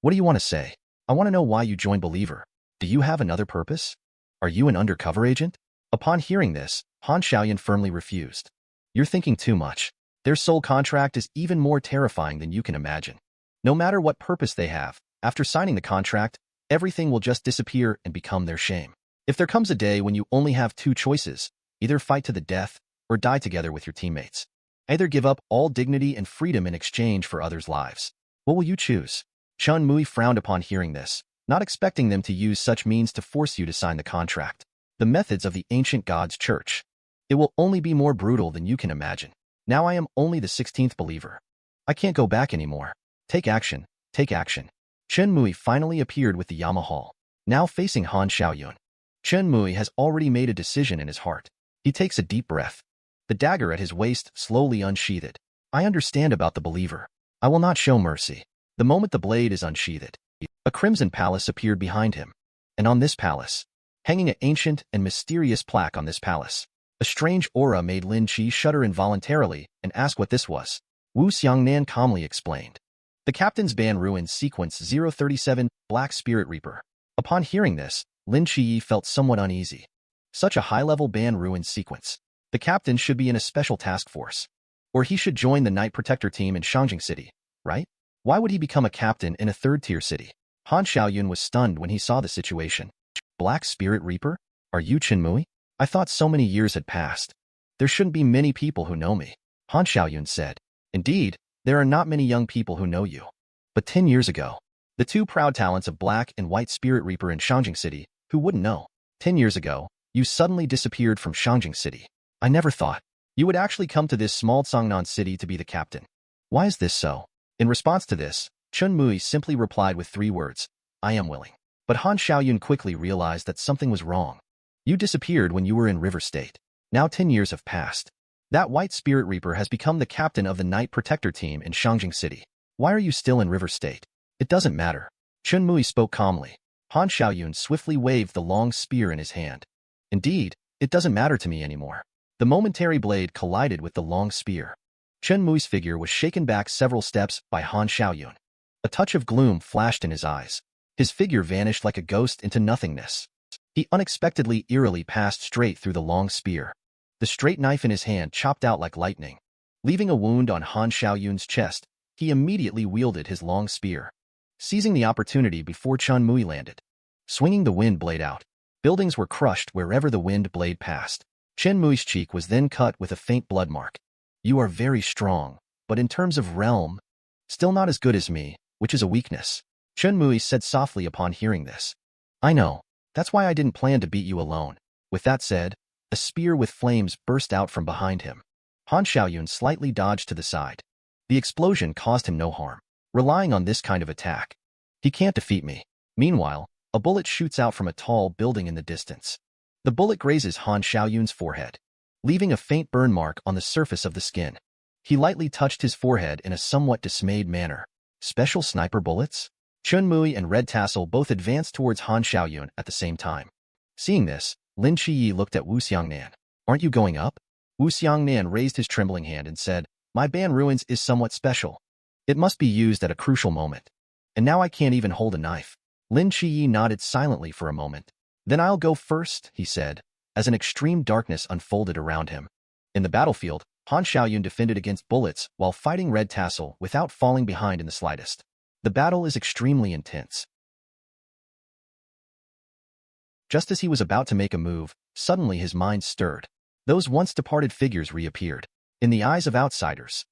A: What do you want to say? I want to know why you joined Believer. Do you have another purpose? Are you an undercover agent? Upon hearing this, Han Xiaoyun firmly refused. You're thinking too much. Their sole contract is even more terrifying than you can imagine. No matter what purpose they have, after signing the contract, everything will just disappear and become their shame. If there comes a day when you only have 2 choices, either fight to the death or die together with your teammates. Either give up all dignity and freedom in exchange for others' lives. What will you choose? Chen Mui frowned upon hearing this, not expecting them to use such means to force you to sign the contract. The methods of the ancient gods' church. It will only be more brutal than you can imagine. Now I am only the 16th believer. I can't go back anymore. Take action, take action. Chen Mui finally appeared with the Yamahal, now facing Han Xiaoyun. Chen Mui has already made a decision in his heart. He takes a deep breath. The dagger at his waist slowly unsheathed. I understand about the believer. I will not show mercy. The moment the blade is unsheathed, a crimson palace appeared behind him. And on this palace, hanging an ancient and mysterious plaque on this palace, a strange aura made Lin QiYe shudder involuntarily and ask what this was. Wu Xiangnan calmly explained. The captain's ban ruins sequence 037, Black Spirit Reaper. Upon hearing this, Lin QiYe felt somewhat uneasy. Such a high-level ban ruins sequence. The captain should be in a special task force. Or he should join the Night Protector team in Shangjing City, right? Why would he become a captain in a third-tier city? Han Xiaoyun was stunned when he saw the situation. Black Spirit Reaper? Are you Chen Mui? I thought so many years had passed. There shouldn't be many people who know me. Han Xiaoyun said. Indeed, there are not many young people who know you. But 10 years ago, the two proud talents of Black and White Spirit Reaper in Shangjing City, who wouldn't know? 10 years ago, you suddenly disappeared from Shangjing City. I never thought you would actually come to this small Cangnan city to be the captain. Why is this so? In response to this, Chen Mui simply replied with 3 words, I am willing. But Han Xiaoyun quickly realized that something was wrong. You disappeared when you were in River State. Now 10 years have passed. That White Spirit Reaper has become the captain of the Night Protector team in Shangjing City. Why are you still in River State? It doesn't matter. Chen Mui spoke calmly. Han Xiaoyun swiftly waved the long spear in his hand. Indeed, it doesn't matter to me anymore. The momentary blade collided with the long spear. Chen Mui's figure was shaken back several steps by Han Xiaoyun. A touch of gloom flashed in his eyes. His figure vanished like a ghost into nothingness. He unexpectedly eerily passed straight through the long spear. The straight knife in his hand chopped out like lightning. Leaving a wound on Han Xiaoyun's chest, he immediately wielded his long spear, seizing the opportunity before Chen Mui landed. Swinging the wind blade out, buildings were crushed wherever the wind blade passed. Chen Mui's cheek was then cut with a faint blood mark. You are very strong, but in terms of realm, still not as good as me, which is a weakness. Chen Mui said softly upon hearing this. I know. That's why I didn't plan to beat you alone. With that said, a spear with flames burst out from behind him. Han Xiaoyun slightly dodged to the side. The explosion caused him no harm. Relying on this kind of attack, he can't defeat me. Meanwhile, a bullet shoots out from a tall building in the distance. The bullet grazes Han Xiaoyun's forehead, leaving a faint burn mark on the surface of the skin. He lightly touched his forehead in a somewhat dismayed manner. Special sniper bullets? Chen Mui and Red Tassel both advanced towards Han Xiaoyun at the same time. Seeing this, Lin QiYe looked at Wu Xiangnan. Aren't you going up? Wu Xiangnan raised his trembling hand and said, My ban ruins is somewhat special. It must be used at a crucial moment. And now I can't even hold a knife. Lin QiYe nodded silently for a moment. Then I'll go first, he said, as an extreme darkness unfolded around him. In the battlefield, Han Xiaoyun defended against bullets while fighting Red Tassel without falling behind in the slightest. The battle is extremely intense. Just as he was about to make a move, suddenly his mind stirred. Those once departed figures reappeared. In the eyes of outsiders,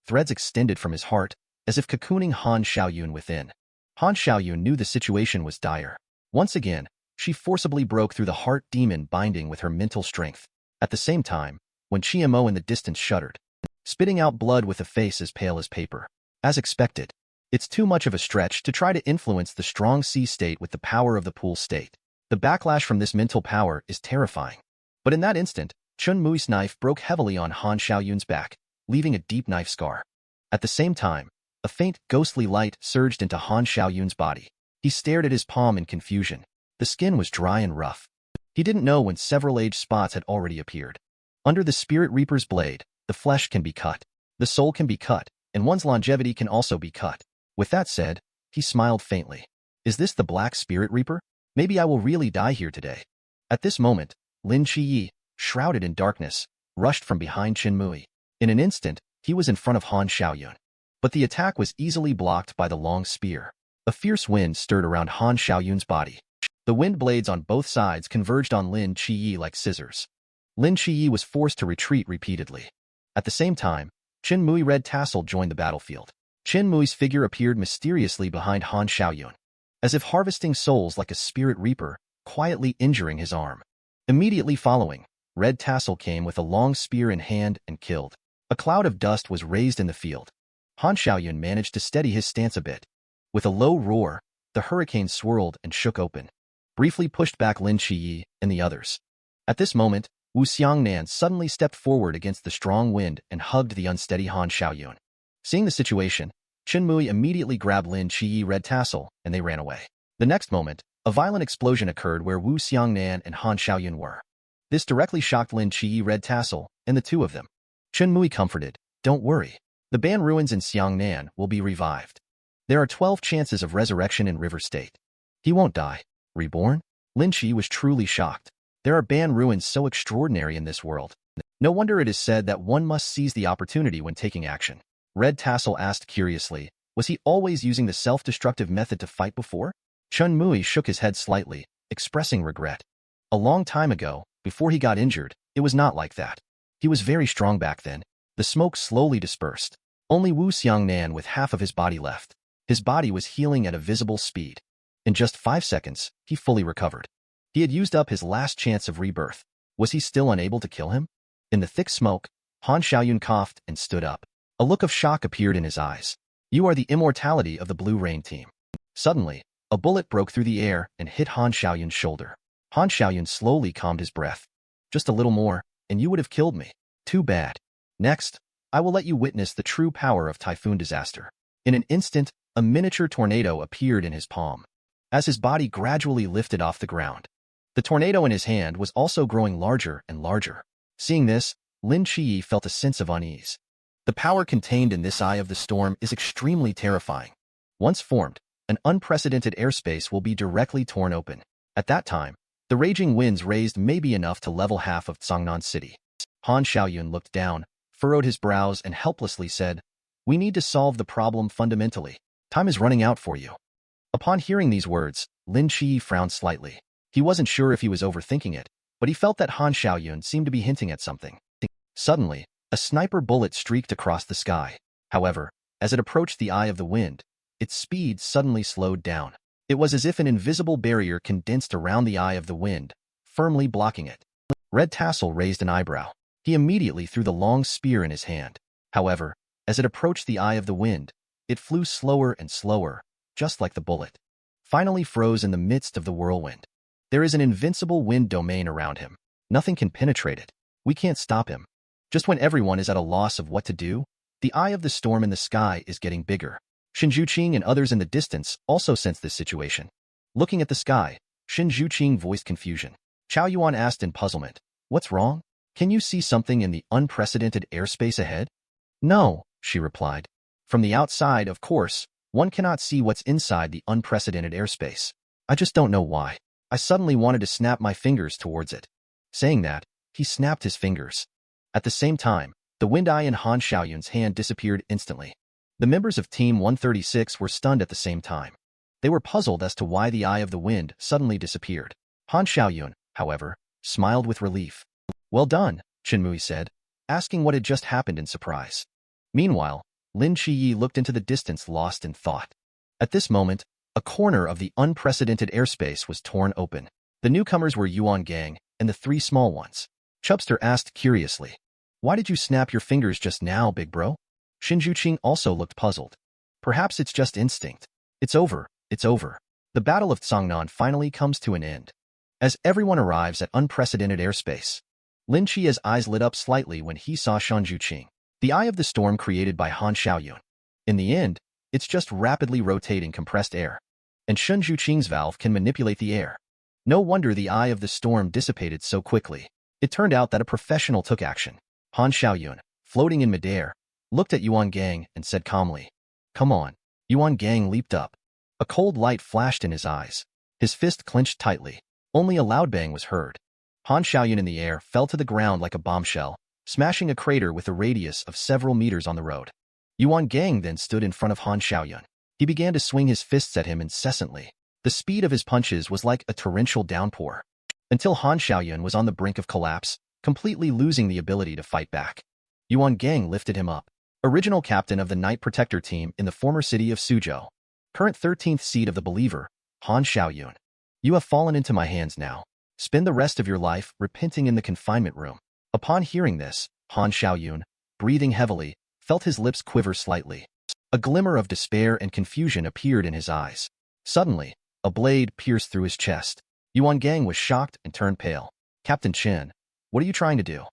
A: threads extended from his heart, as if cocooning Han Xiaoyun within. Han Xiaoyun knew the situation was dire. Once again, she forcibly broke through the heart demon binding with her mental strength. At the same time, when Chiemo in the distance shuddered, spitting out blood with a face as pale as paper. As expected, it's too much of a stretch to try to influence the strong sea state with the power of the pool state. The backlash from this mental power is terrifying. But in that instant, Chen Mui's knife broke heavily on Han Xiaoyun's back, leaving a deep knife scar. At the same time, a faint, ghostly light surged into Han Xiaoyun's body. He stared at his palm in confusion. The skin was dry and rough. He didn't know when several age spots had already appeared. Under the Spirit Reaper's blade, the flesh can be cut, the soul can be cut, and one's longevity can also be cut. With that said, he smiled faintly. Is this the Black Spirit Reaper? Maybe I will really die here today. At this moment, Lin QiYe, shrouded in darkness, rushed from behind Chen Mui. In an instant, he was in front of Han Xiaoyun. But the attack was easily blocked by the long spear. A fierce wind stirred around Han Xiaoyun's body. The wind blades on both sides converged on Lin QiYe like scissors. Lin QiYe was forced to retreat repeatedly. At the same time, Chen Mui Red Tassel joined the battlefield. Chen Mui's figure appeared mysteriously behind Han Xiaoyun. as if harvesting souls like a spirit reaper, quietly injuring his arm. Immediately following, Red Tassel came with a long spear in hand and killed. A cloud of dust was raised in the field. Han Xiaoyun managed to steady his stance a bit. With a low roar, the hurricane swirled and shook open, briefly pushed back Lin QiYe and the others. At this moment, Wu Xiangnan suddenly stepped forward against the strong wind and hugged the unsteady Han Xiaoyun. Seeing the situation, Chen Mui immediately grabbed Lin QiYe Red Tassel and they ran away. The next moment, a violent explosion occurred where Wu Xiangnan and Han Xiaoyun were. This directly shocked Lin QiYe Red Tassel and the two of them. Chen Mui comforted, "Don't worry. The Ban ruins in Xiangnan will be revived. There are 12 chances of resurrection in River State. He won't die. Reborn?" Lin QiYe was truly shocked. There are Ban ruins so extraordinary in this world. No wonder it is said that one must seize the opportunity when taking action. Red Tassel asked curiously, was he always using the self-destructive method to fight before? Chen Mui shook his head slightly, expressing regret. A long time ago, before he got injured, it was not like that. He was very strong back then. The smoke slowly dispersed. Only Wu Xiangnan with half of his body left. His body was healing at a visible speed. In just 5 seconds, he fully recovered. He had used up his last chance of rebirth. Was he still unable to kill him? In the thick smoke, Han Xiaoyun coughed and stood up. A look of shock appeared in his eyes. "You are the immortality of the Blue Rain team." Suddenly, a bullet broke through the air and hit Han Xiaoyun's shoulder. Han Xiaoyun slowly calmed his breath. "Just a little more, and you would have killed me. Too bad. Next, I will let you witness the true power of typhoon disaster." In an instant, a miniature tornado appeared in his palm. As his body gradually lifted off the ground, the tornado in his hand was also growing larger and larger. Seeing this, Lin QiYe felt a sense of unease. The power contained in this eye of the storm is extremely terrifying. Once formed, an unprecedented airspace will be directly torn open. At that time, the raging winds raised may be enough to level half of Cangnan City. Han Xiaoyun looked down, furrowed his brows and helplessly said, "We need to solve the problem fundamentally. Time is running out for you." Upon hearing these words, Lin QiYe frowned slightly. He wasn't sure if he was overthinking it, but he felt that Han Xiaoyun seemed to be hinting at something. Suddenly, a sniper bullet streaked across the sky. However, as it approached the eye of the wind, its speed suddenly slowed down. It was as if an invisible barrier condensed around the eye of the wind, firmly blocking it. Red Tassel raised an eyebrow. He immediately threw the long spear in his hand. However, as it approached the eye of the wind, it flew slower and slower, just like the bullet. Finally froze in the midst of the whirlwind. There is an invincible wind domain around him. Nothing can penetrate it. We can't stop him. Just when everyone is at a loss of what to do, the eye of the storm in the sky is getting bigger. Shin Zhuqing and others in the distance also sense this situation. Looking at the sky, Shin Zhuqing voiced confusion. Chao Yuan asked in puzzlement, "What's wrong? Can you see something in the unprecedented airspace ahead?" "No," she replied. "From the outside, of course, one cannot see what's inside the unprecedented airspace. I just don't know why. I suddenly wanted to snap my fingers towards it." Saying that, he snapped his fingers. At the same time, the wind eye in Han Xiaoyun's hand disappeared instantly. The members of Team 136 were stunned at the same time. They were puzzled as to why the eye of the wind suddenly disappeared. Han Xiaoyun, however, smiled with relief. "Well done," Chen Mui said, asking what had just happened in surprise. Meanwhile, Lin QiYe looked into the distance lost in thought. At this moment, a corner of the unprecedented airspace was torn open. The newcomers were Yuan Gang and the three small ones. Chubster asked curiously, "Why did you snap your fingers just now, big bro?" Shin Zhuqing also looked puzzled. "Perhaps it's just instinct. It's over, it's over." The Battle of Cangnan finally comes to an end. As everyone arrives at unprecedented airspace, Lin QiYe's eyes lit up slightly when he saw Shan Zhuqing, the eye of the storm created by Han Xiaoyun. In the end, it's just rapidly rotating compressed air. And Shan Zhuqing's valve can manipulate the air. No wonder the eye of the storm dissipated so quickly. It turned out that a professional took action. Han Xiaoyun, floating in midair, looked at Yuan Gang and said calmly, "Come on." Yuan Gang leaped up. A cold light flashed in his eyes. His fist clenched tightly. Only a loud bang was heard. Han Xiaoyun in the air fell to the ground like a bombshell, smashing a crater with a radius of several meters on the road. Yuan Gang then stood in front of Han Xiaoyun. He began to swing his fists at him incessantly. The speed of his punches was like a torrential downpour, until Han Xiaoyun was on the brink of collapse, completely losing the ability to fight back. Yuan Gang lifted him up. Original captain of the Night Protector team in the former city of Suzhou, current 13th seed of the Believer, Han Xiaoyun, you have fallen into my hands now. Spend the rest of your life repenting in the confinement room. Upon hearing this, Han Xiaoyun, breathing heavily, felt his lips quiver slightly. A glimmer of despair and confusion appeared in his eyes. Suddenly, a blade pierced through his chest. Yuan Gang was shocked and turned pale. Captain Chen, what are you trying to do?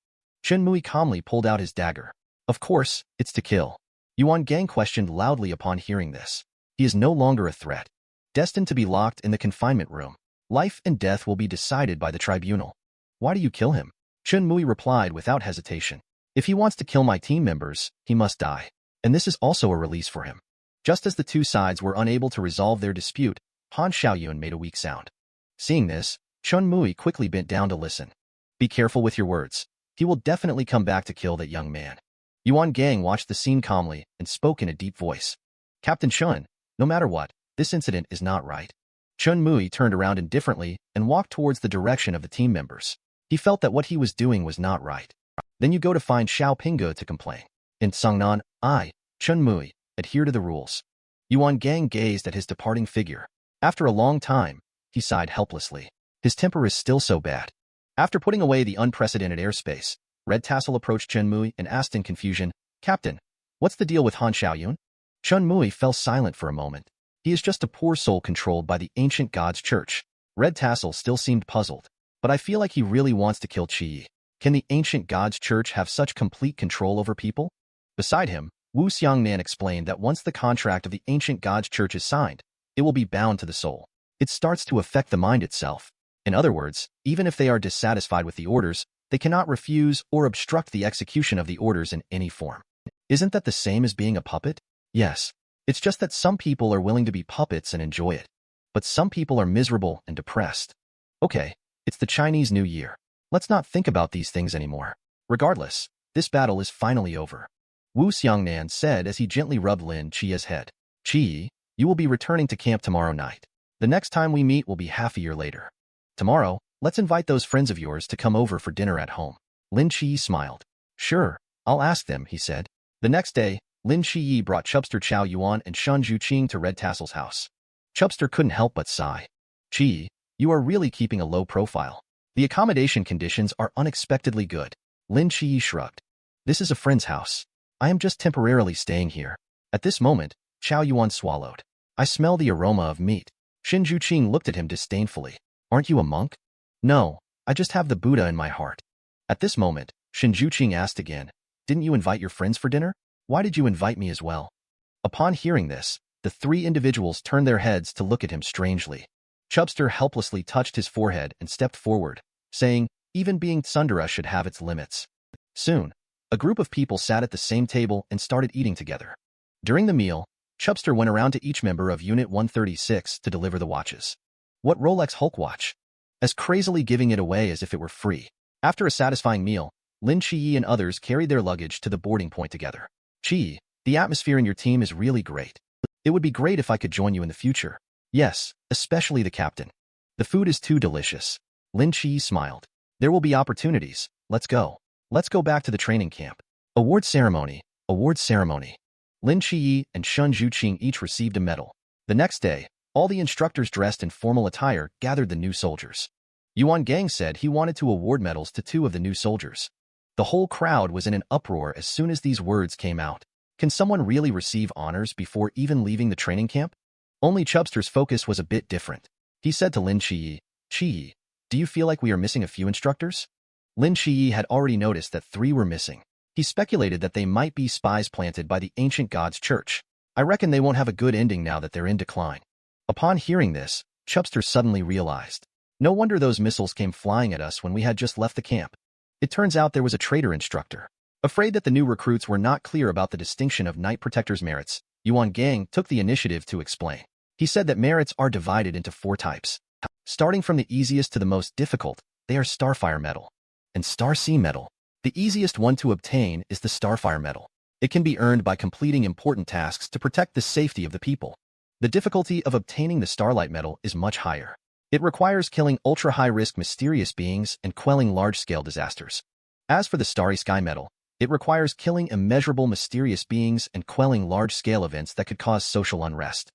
A: Chen Mui calmly pulled out his dagger. Of course, it's to kill. Yuan Gang questioned loudly upon hearing this. He is no longer a threat. Destined to be locked in the confinement room. Life and death will be decided by the tribunal. Why do you kill him? Chen Mui replied without hesitation. If he wants to kill my team members, he must die. And this is also a release for him. Just as the two sides were unable to resolve their dispute, Han Xiaoyun made a weak sound. Seeing this, Chen Mui quickly bent down to listen. Be careful with your words. He will definitely come back to kill that young man. Yuan Gang watched the scene calmly and spoke in a deep voice. Captain Chen, no matter what, this incident is not right. Chen Mui turned around indifferently and walked towards the direction of the team members. He felt that what he was doing was not right. Then you go to find Xiao Pingge to complain. In Sangnan, I, Chen Mui, adhere to the rules. Yuan Gang gazed at his departing figure. After a long time, he sighed helplessly. His temper is still so bad. After putting away the unprecedented airspace, Red Tassel approached Chen Mui and asked in confusion, Captain, what's the deal with Han Xiaoyun? Chen Mui fell silent for a moment. He is just a poor soul controlled by the ancient god's church. Red Tassel still seemed puzzled. But I feel like he really wants to kill QiYe. Can the ancient god's church have such complete control over people? Beside him, Wu Xiangnan explained that once the contract of the ancient god's church is signed, it will be bound to the soul. It starts to affect the mind itself. In other words, even if they are dissatisfied with the orders, they cannot refuse or obstruct the execution of the orders in any form. Isn't that the same as being a puppet? Yes. It's just that some people are willing to be puppets and enjoy it. But some people are miserable and depressed. Okay, it's the Chinese New Year. Let's not think about these things anymore. Regardless, this battle is finally over. Wu Xiangnan said as he gently rubbed Lin QiYe's head. QiYe, you will be returning to camp tomorrow night. The next time we meet will be half a year later. Tomorrow, let's invite those friends of yours to come over for dinner at home. Lin QiYe smiled. Sure, I'll ask them, he said. The next day, Lin QiYe brought Chubster Chao Yuan and Shun Zhuqing to Red Tassel's house. Chubster couldn't help but sigh. QiYe, you are really keeping a low profile. The accommodation conditions are unexpectedly good. Lin QiYe shrugged. This is a friend's house. I am just temporarily staying here. At this moment, Chao Yuan swallowed. I smell the aroma of meat. Shin Zhuqing looked at him disdainfully. Aren't you a monk? No, I just have the Buddha in my heart. At this moment, Shin Zhuqing asked again, didn't you invite your friends for dinner? Why did you invite me as well? Upon hearing this, the three individuals turned their heads to look at him strangely. Chubster helplessly touched his forehead and stepped forward, saying, even being tsundere should have its limits. Soon, a group of people sat at the same table and started eating together. During the meal, Chubster went around to each member of Unit 136 to deliver the watches. What Rolex Hulk watch? As crazily giving it away as if it were free. After a satisfying meal, Lin QiYe and others carried their luggage to the boarding point together. QiYe, the atmosphere in your team is really great. It would be great if I could join you in the future. Yes, especially the captain. The food is too delicious. Lin QiYe smiled. There will be opportunities. Let's go. Let's go back to the training camp. Award ceremony. Award ceremony. Lin QiYe and Shun Zhuqing each received a medal. The next day, all the instructors dressed in formal attire gathered the new soldiers. Yuan Gang said he wanted to award medals to 2 of the new soldiers. The whole crowd was in an uproar as soon as these words came out. Can someone really receive honors before even leaving the training camp? Only Chubster's focus was a bit different. He said to Lin QiYe, QiYe, do you feel like we are missing a few instructors? Lin QiYe had already noticed that 3 were missing. He speculated that they might be spies planted by the ancient god's church. I reckon they won't have a good ending now that they're in decline. Upon hearing this, Chubster suddenly realized. No wonder those missiles came flying at us when we had just left the camp. It turns out there was a traitor instructor. Afraid that the new recruits were not clear about the distinction of Knight Protector's merits, Yuan Gang took the initiative to explain. He said that merits are divided into 4 types. Starting from the easiest to the most difficult, they are Starfire Medal and Star Sea Medal. The easiest one to obtain is the Starfire Medal. It can be earned by completing important tasks to protect the safety of the people. The difficulty of obtaining the Starlight Medal is much higher. It requires killing ultra-high-risk mysterious beings and quelling large-scale disasters. As for the Starry Sky Medal, it requires killing immeasurable mysterious beings and quelling large-scale events that could cause social unrest.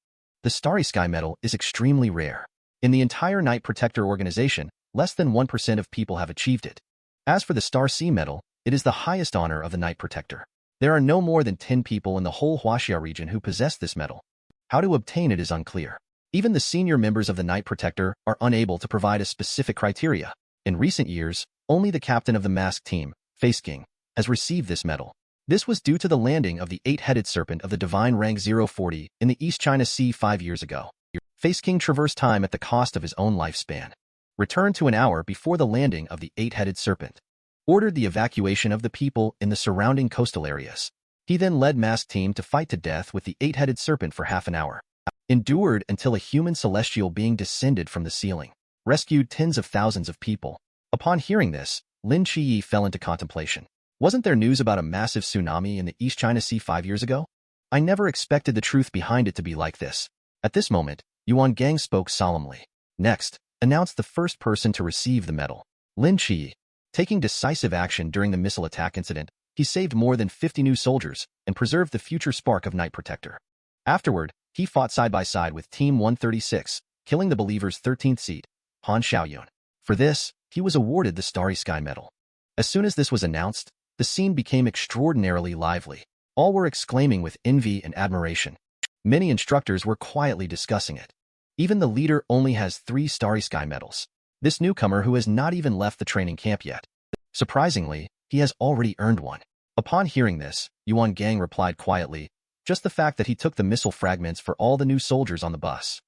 A: The Starry Sky medal is extremely rare. In the entire Night Protector organization, less than 1% of people have achieved it. As for the Star Sea medal, it is the highest honor of the Night Protector. There are no more than 10 people in the whole Huaxia region who possess this medal. How to obtain it is unclear. Even the senior members of the Night Protector are unable to provide a specific criteria. In recent years, only the captain of the masked team, Face King, has received this medal. This was due to the landing of the 8-headed serpent of the divine rank 040 in the East China Sea 5 years ago. Face King traversed time at the cost of his own lifespan. Returned to an hour before the landing of the 8-headed serpent. Ordered the evacuation of the people in the surrounding coastal areas. He then led masked team to fight to death with the 8-headed serpent for half an hour. Endured until a human celestial being descended from the ceiling. Rescued tens of thousands of people. Upon hearing this, Lin QiYe fell into contemplation. Wasn't there news about a massive tsunami in the East China Sea 5 years ago? I never expected the truth behind it to be like this. At this moment, Yuan Gang spoke solemnly. Next, announced the first person to receive the medal. Lin QiYe. Taking decisive action during the missile attack incident, he saved more than 50 new soldiers and preserved the future spark of Night Protector. Afterward, he fought side by side with Team 136, killing the Believer's 13th seed, Han Xiaoyun. For this, he was awarded the Starry Sky medal. As soon as this was announced, the scene became extraordinarily lively. All were exclaiming with envy and admiration. Many instructors were quietly discussing it. Even the leader only has 3 Starry Sky medals. This newcomer who has not even left the training camp yet. Surprisingly, he has already earned one. Upon hearing this, Yuan Gang replied quietly, just the fact that he took the missile fragments for all the new soldiers on the bus.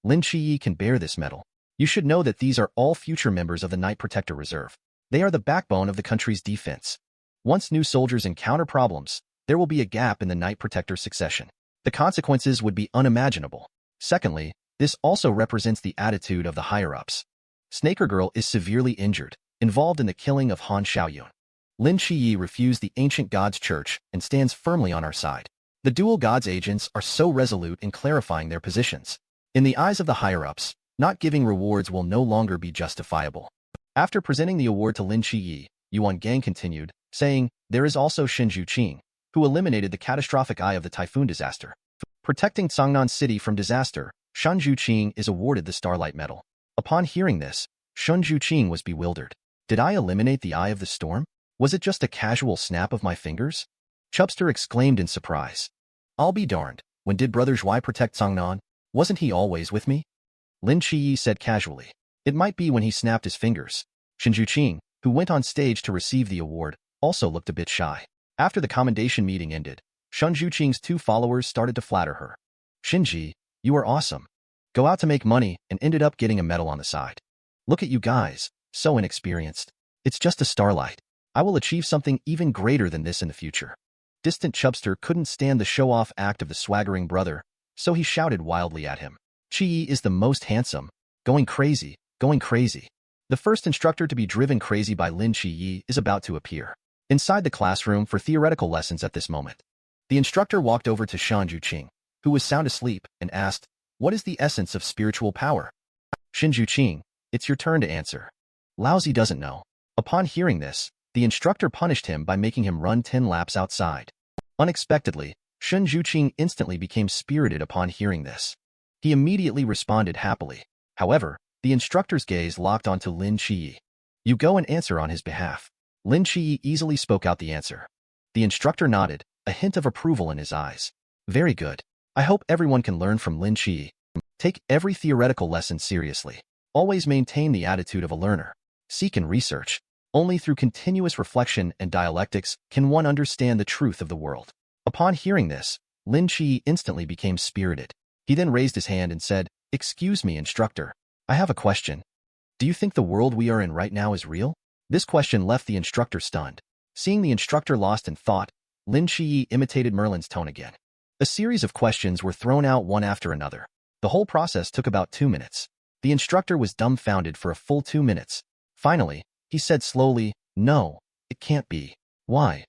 A: Lin QiYe can bear this medal. You should know that these are all future members of the Night Protector Reserve. They are the backbone of the country's defense. Once new soldiers encounter problems, there will be a gap in the Night Protector succession. The consequences would be unimaginable. Secondly, this also represents the attitude of the higher-ups. Snaker Girl is severely injured, involved in the killing of Han Xiaoyun. Lin QiYe refused the ancient God's church and stands firmly on our side. The dual God's agents are so resolute in clarifying their positions. In the eyes of the higher-ups, not giving rewards will no longer be justifiable. After presenting the award to Lin QiYe, Yuan Gang continued, saying, there is also Shin Juqing, who eliminated the catastrophic eye of the typhoon disaster. Protecting Cangnan City from disaster, Shin Juqing is awarded the Starlight Medal. Upon hearing this, Shin Juqing was bewildered. Did I eliminate the eye of the storm? Was it just a casual snap of my fingers? Chubster exclaimed in surprise. I'll be darned, when did Brother Zhuai protect Cangnan? Wasn't he always with me? Lin QiYe said casually. It might be when he snapped his fingers. Shin Juqing, who went on stage to receive the award, also looked a bit shy. After the commendation meeting ended, Shin Juqing's 2 followers started to flatter her. Shinji, you are awesome. Go out to make money and ended up getting a medal on the side. Look at you guys, so inexperienced. It's just a starlight. I will achieve something even greater than this in the future. Distant Chubster couldn't stand the show-off act of the swaggering brother, so he shouted wildly at him. QiYe is the most handsome. Going crazy, going crazy. The first instructor to be driven crazy by Lin QiYe is about to appear. Inside the classroom for theoretical lessons at this moment. The instructor walked over to Shin Juqing, who was sound asleep, and asked, what is the essence of spiritual power? Shin Juqing, it's your turn to answer. Lousy doesn't know. Upon hearing this, the instructor punished him by making him run 10 laps outside. Unexpectedly, Shin Juqing instantly became spirited upon hearing this. He immediately responded happily. However, the instructor's gaze locked onto Lin QiYe. You go and answer on his behalf. Lin QiYe easily spoke out the answer. The instructor nodded, a hint of approval in his eyes. Very good. I hope everyone can learn from Lin QiYe. Take every theoretical lesson seriously. Always maintain the attitude of a learner. Seek and research. Only through continuous reflection and dialectics can one understand the truth of the world. Upon hearing this, Lin QiYe instantly became spirited. He then raised his hand and said, excuse me, instructor. I have a question. Do you think the world we are in right now is real? This question left the instructor stunned. Seeing the instructor lost in thought, Lin QiYe imitated Merlin's tone again. A series of questions were thrown out one after another. The whole process took about 2 minutes. The instructor was dumbfounded for a full 2 minutes. Finally, he said slowly, no, it can't be. Why?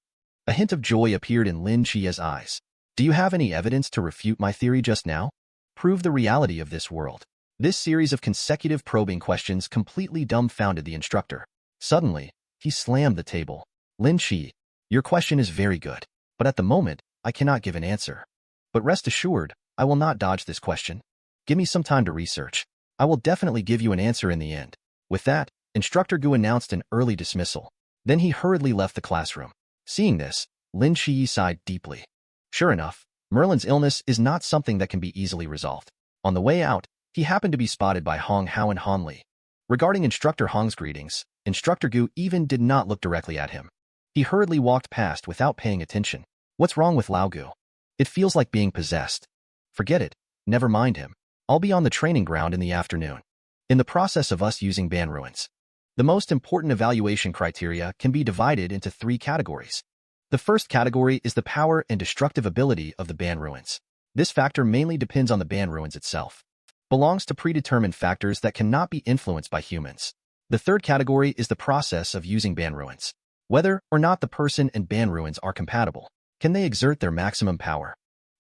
A: A hint of joy appeared in Lin QiYe's eyes. Do you have any evidence to refute my theory just now? Prove the reality of this world. This series of consecutive probing questions completely dumbfounded the instructor. Suddenly, he slammed the table. Lin QiYe, your question is very good, but at the moment, I cannot give an answer. But rest assured, I will not dodge this question. Give me some time to research. I will definitely give you an answer in the end. With that, Instructor Gu announced an early dismissal. Then he hurriedly left the classroom. Seeing this, Lin QiYe sighed deeply. Sure enough, Merlin's illness is not something that can be easily resolved. On the way out, he happened to be spotted by Hong Hao and Han Li. Regarding Instructor Hong's greetings, Instructor Gu even did not look directly at him. He hurriedly walked past without paying attention. What's wrong with Lao Gu? It feels like being possessed. Forget it. Never mind him. I'll be on the training ground in the afternoon. In the process of us using ban ruins, the most important evaluation criteria can be divided into 3 categories. The first category is the power and destructive ability of the ban ruins. This factor mainly depends on the ban ruins itself. Belongs to predetermined factors that cannot be influenced by humans. The third category is the process of using ban ruins. Whether or not the person and ban ruins are compatible, can they exert their maximum power?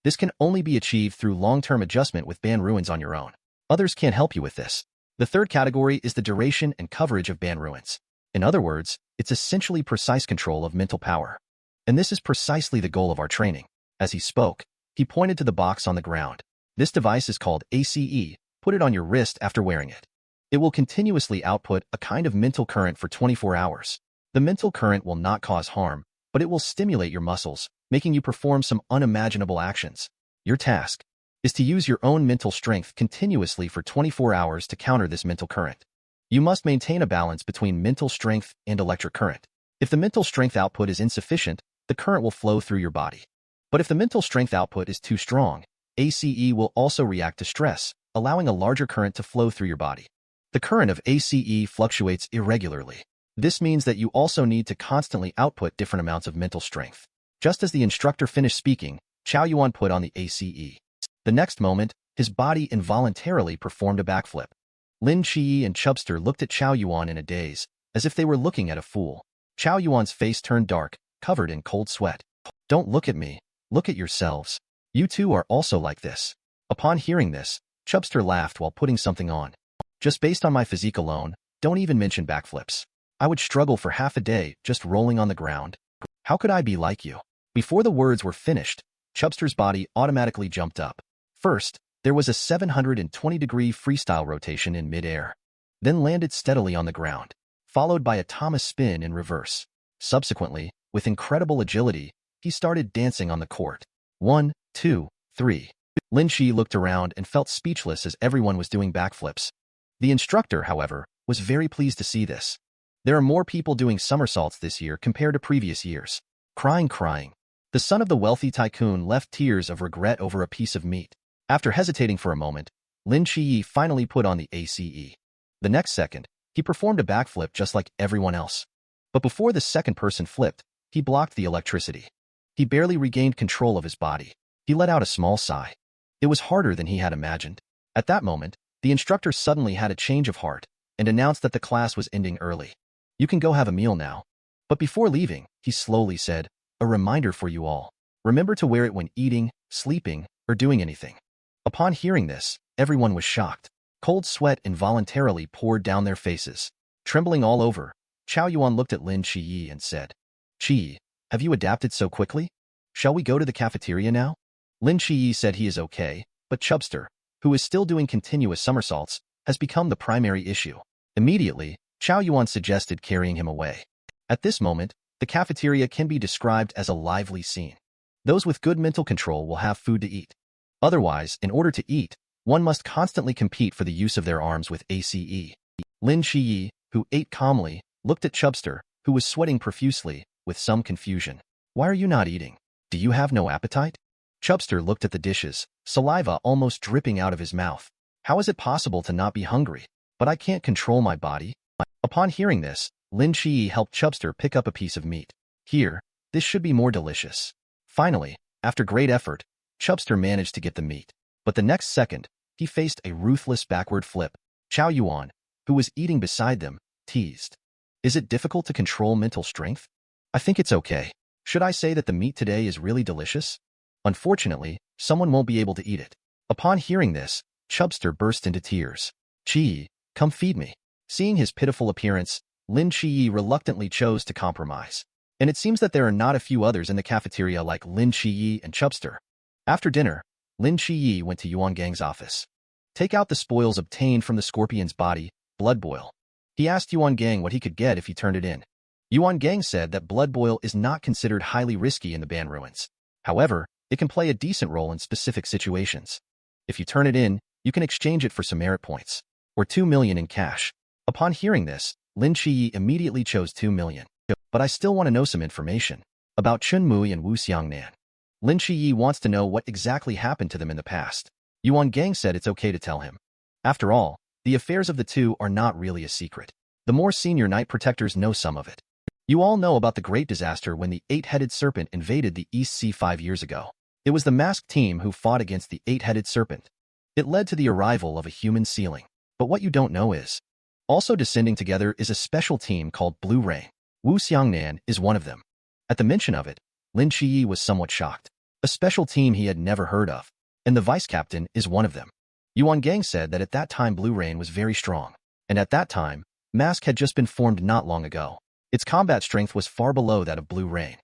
A: This can only be achieved through long-term adjustment with ban ruins on your own. Others can't help you with this. The third category is the duration and coverage of ban ruins. In other words, it's essentially precise control of mental power. And this is precisely the goal of our training. As he spoke, he pointed to the box on the ground. This device is called ACE. Put it on your wrist after wearing it. It will continuously output a kind of mental current for 24 hours. The mental current will not cause harm, but it will stimulate your muscles, making you perform some unimaginable actions. Your task is to use your own mental strength continuously for 24 hours to counter this mental current. You must maintain a balance between mental strength and electric current. If the mental strength output is insufficient, the current will flow through your body. But if the mental strength output is too strong, ACE will also react to stress, allowing a larger current to flow through your body. The current of ACE fluctuates irregularly. This means that you also need to constantly output different amounts of mental strength. Just as the instructor finished speaking, Chao Yuan put on the ACE. The next moment, his body involuntarily performed a backflip. Lin QiYe and Chubster looked at Chao Yuan in a daze, as if they were looking at a fool. Chao Yuan's face turned dark, covered in cold sweat. Don't look at me. Look at yourselves. You two are also like this. Upon hearing this, Chubster laughed while putting something on. Just based on my physique alone, don't even mention backflips. I would struggle for half a day just rolling on the ground. How could I be like you? Before the words were finished, Chubster's body automatically jumped up. First, there was a 720-degree freestyle rotation in mid-air, then landed steadily on the ground, followed by a Thomas spin in reverse. Subsequently, with incredible agility, he started dancing on the court. 1, 2, 3. Lin QiYe looked around and felt speechless as everyone was doing backflips. The instructor, however, was very pleased to see this. There are more people doing somersaults this year compared to previous years. Crying. The son of the wealthy tycoon left tears of regret over a piece of meat. After hesitating for a moment, Lin QiYe finally put on the ACE. The next second, he performed a backflip just like everyone else. But before the second person flipped, he blocked the electricity. He barely regained control of his body. He let out a small sigh. It was harder than he had imagined. At that moment, the instructor suddenly had a change of heart and announced that the class was ending early. You can go have a meal now. But before leaving, he slowly said, a reminder for you all. Remember to wear it when eating, sleeping, or doing anything. Upon hearing this, everyone was shocked. Cold sweat involuntarily poured down their faces. Trembling all over, Chao Yuan looked at Lin QiYe and said, QiYe, have you adapted so quickly? Shall we go to the cafeteria now? Lin QiYe said he is okay, but Chubster, who is still doing continuous somersaults, has become the primary issue. Immediately, Chao Yuan suggested carrying him away. At this moment, the cafeteria can be described as a lively scene. Those with good mental control will have food to eat. Otherwise, in order to eat, one must constantly compete for the use of their arms with ACE. Lin QiYe, who ate calmly, looked at Chubster, who was sweating profusely, with some confusion. Why are you not eating? Do you have no appetite? Chubster looked at the dishes, saliva almost dripping out of his mouth. How is it possible to not be hungry? But I can't control my body. Upon hearing this, Lin QiYe helped Chubster pick up a piece of meat. Here, this should be more delicious. Finally, after great effort, Chubster managed to get the meat. But the next second, he faced a ruthless backward flip. Chao Yuan, who was eating beside them, teased. Is it difficult to control mental strength? I think it's okay. Should I say that the meat today is really delicious? Unfortunately, someone won't be able to eat it. Upon hearing this, Chubster burst into tears. QiYe, come feed me. Seeing his pitiful appearance, Lin QiYe reluctantly chose to compromise. And it seems that there are not a few others in the cafeteria like Lin QiYe and Chubster. After dinner, Lin QiYe went to Yuan Gang's office. Take out the spoils obtained from the scorpion's body, blood boil. He asked Yuan Gang what he could get if he turned it in. Yuan Gang said that blood boil is not considered highly risky in the Ban ruins. However, it can play a decent role in specific situations. If you turn it in, you can exchange it for some merit points, or 2 million in cash. Upon hearing this, Lin QiYe immediately chose 2 million. But I still want to know some information about Chun Mui and Wu Xiangnan. Lin QiYe wants to know what exactly happened to them in the past. Yuan Gang said it's okay to tell him. After all, the affairs of the two are not really a secret. The more senior Knight Protectors know some of it. You all know about the great disaster when the 8-headed serpent invaded the East Sea 5 years ago. It was the masked team who fought against the 8-headed serpent. It led to the arrival of a human ceiling. But what you don't know is, also descending together is a special team called Blue Rain. Wu Xiangnan is one of them. At the mention of it, Lin QiYe was somewhat shocked. A special team he had never heard of, and the vice-captain is one of them. Yuan Gang said that at that time Blue Rain was very strong, and at that time, Mask had just been formed not long ago. Its combat strength was far below that of Blue Rain.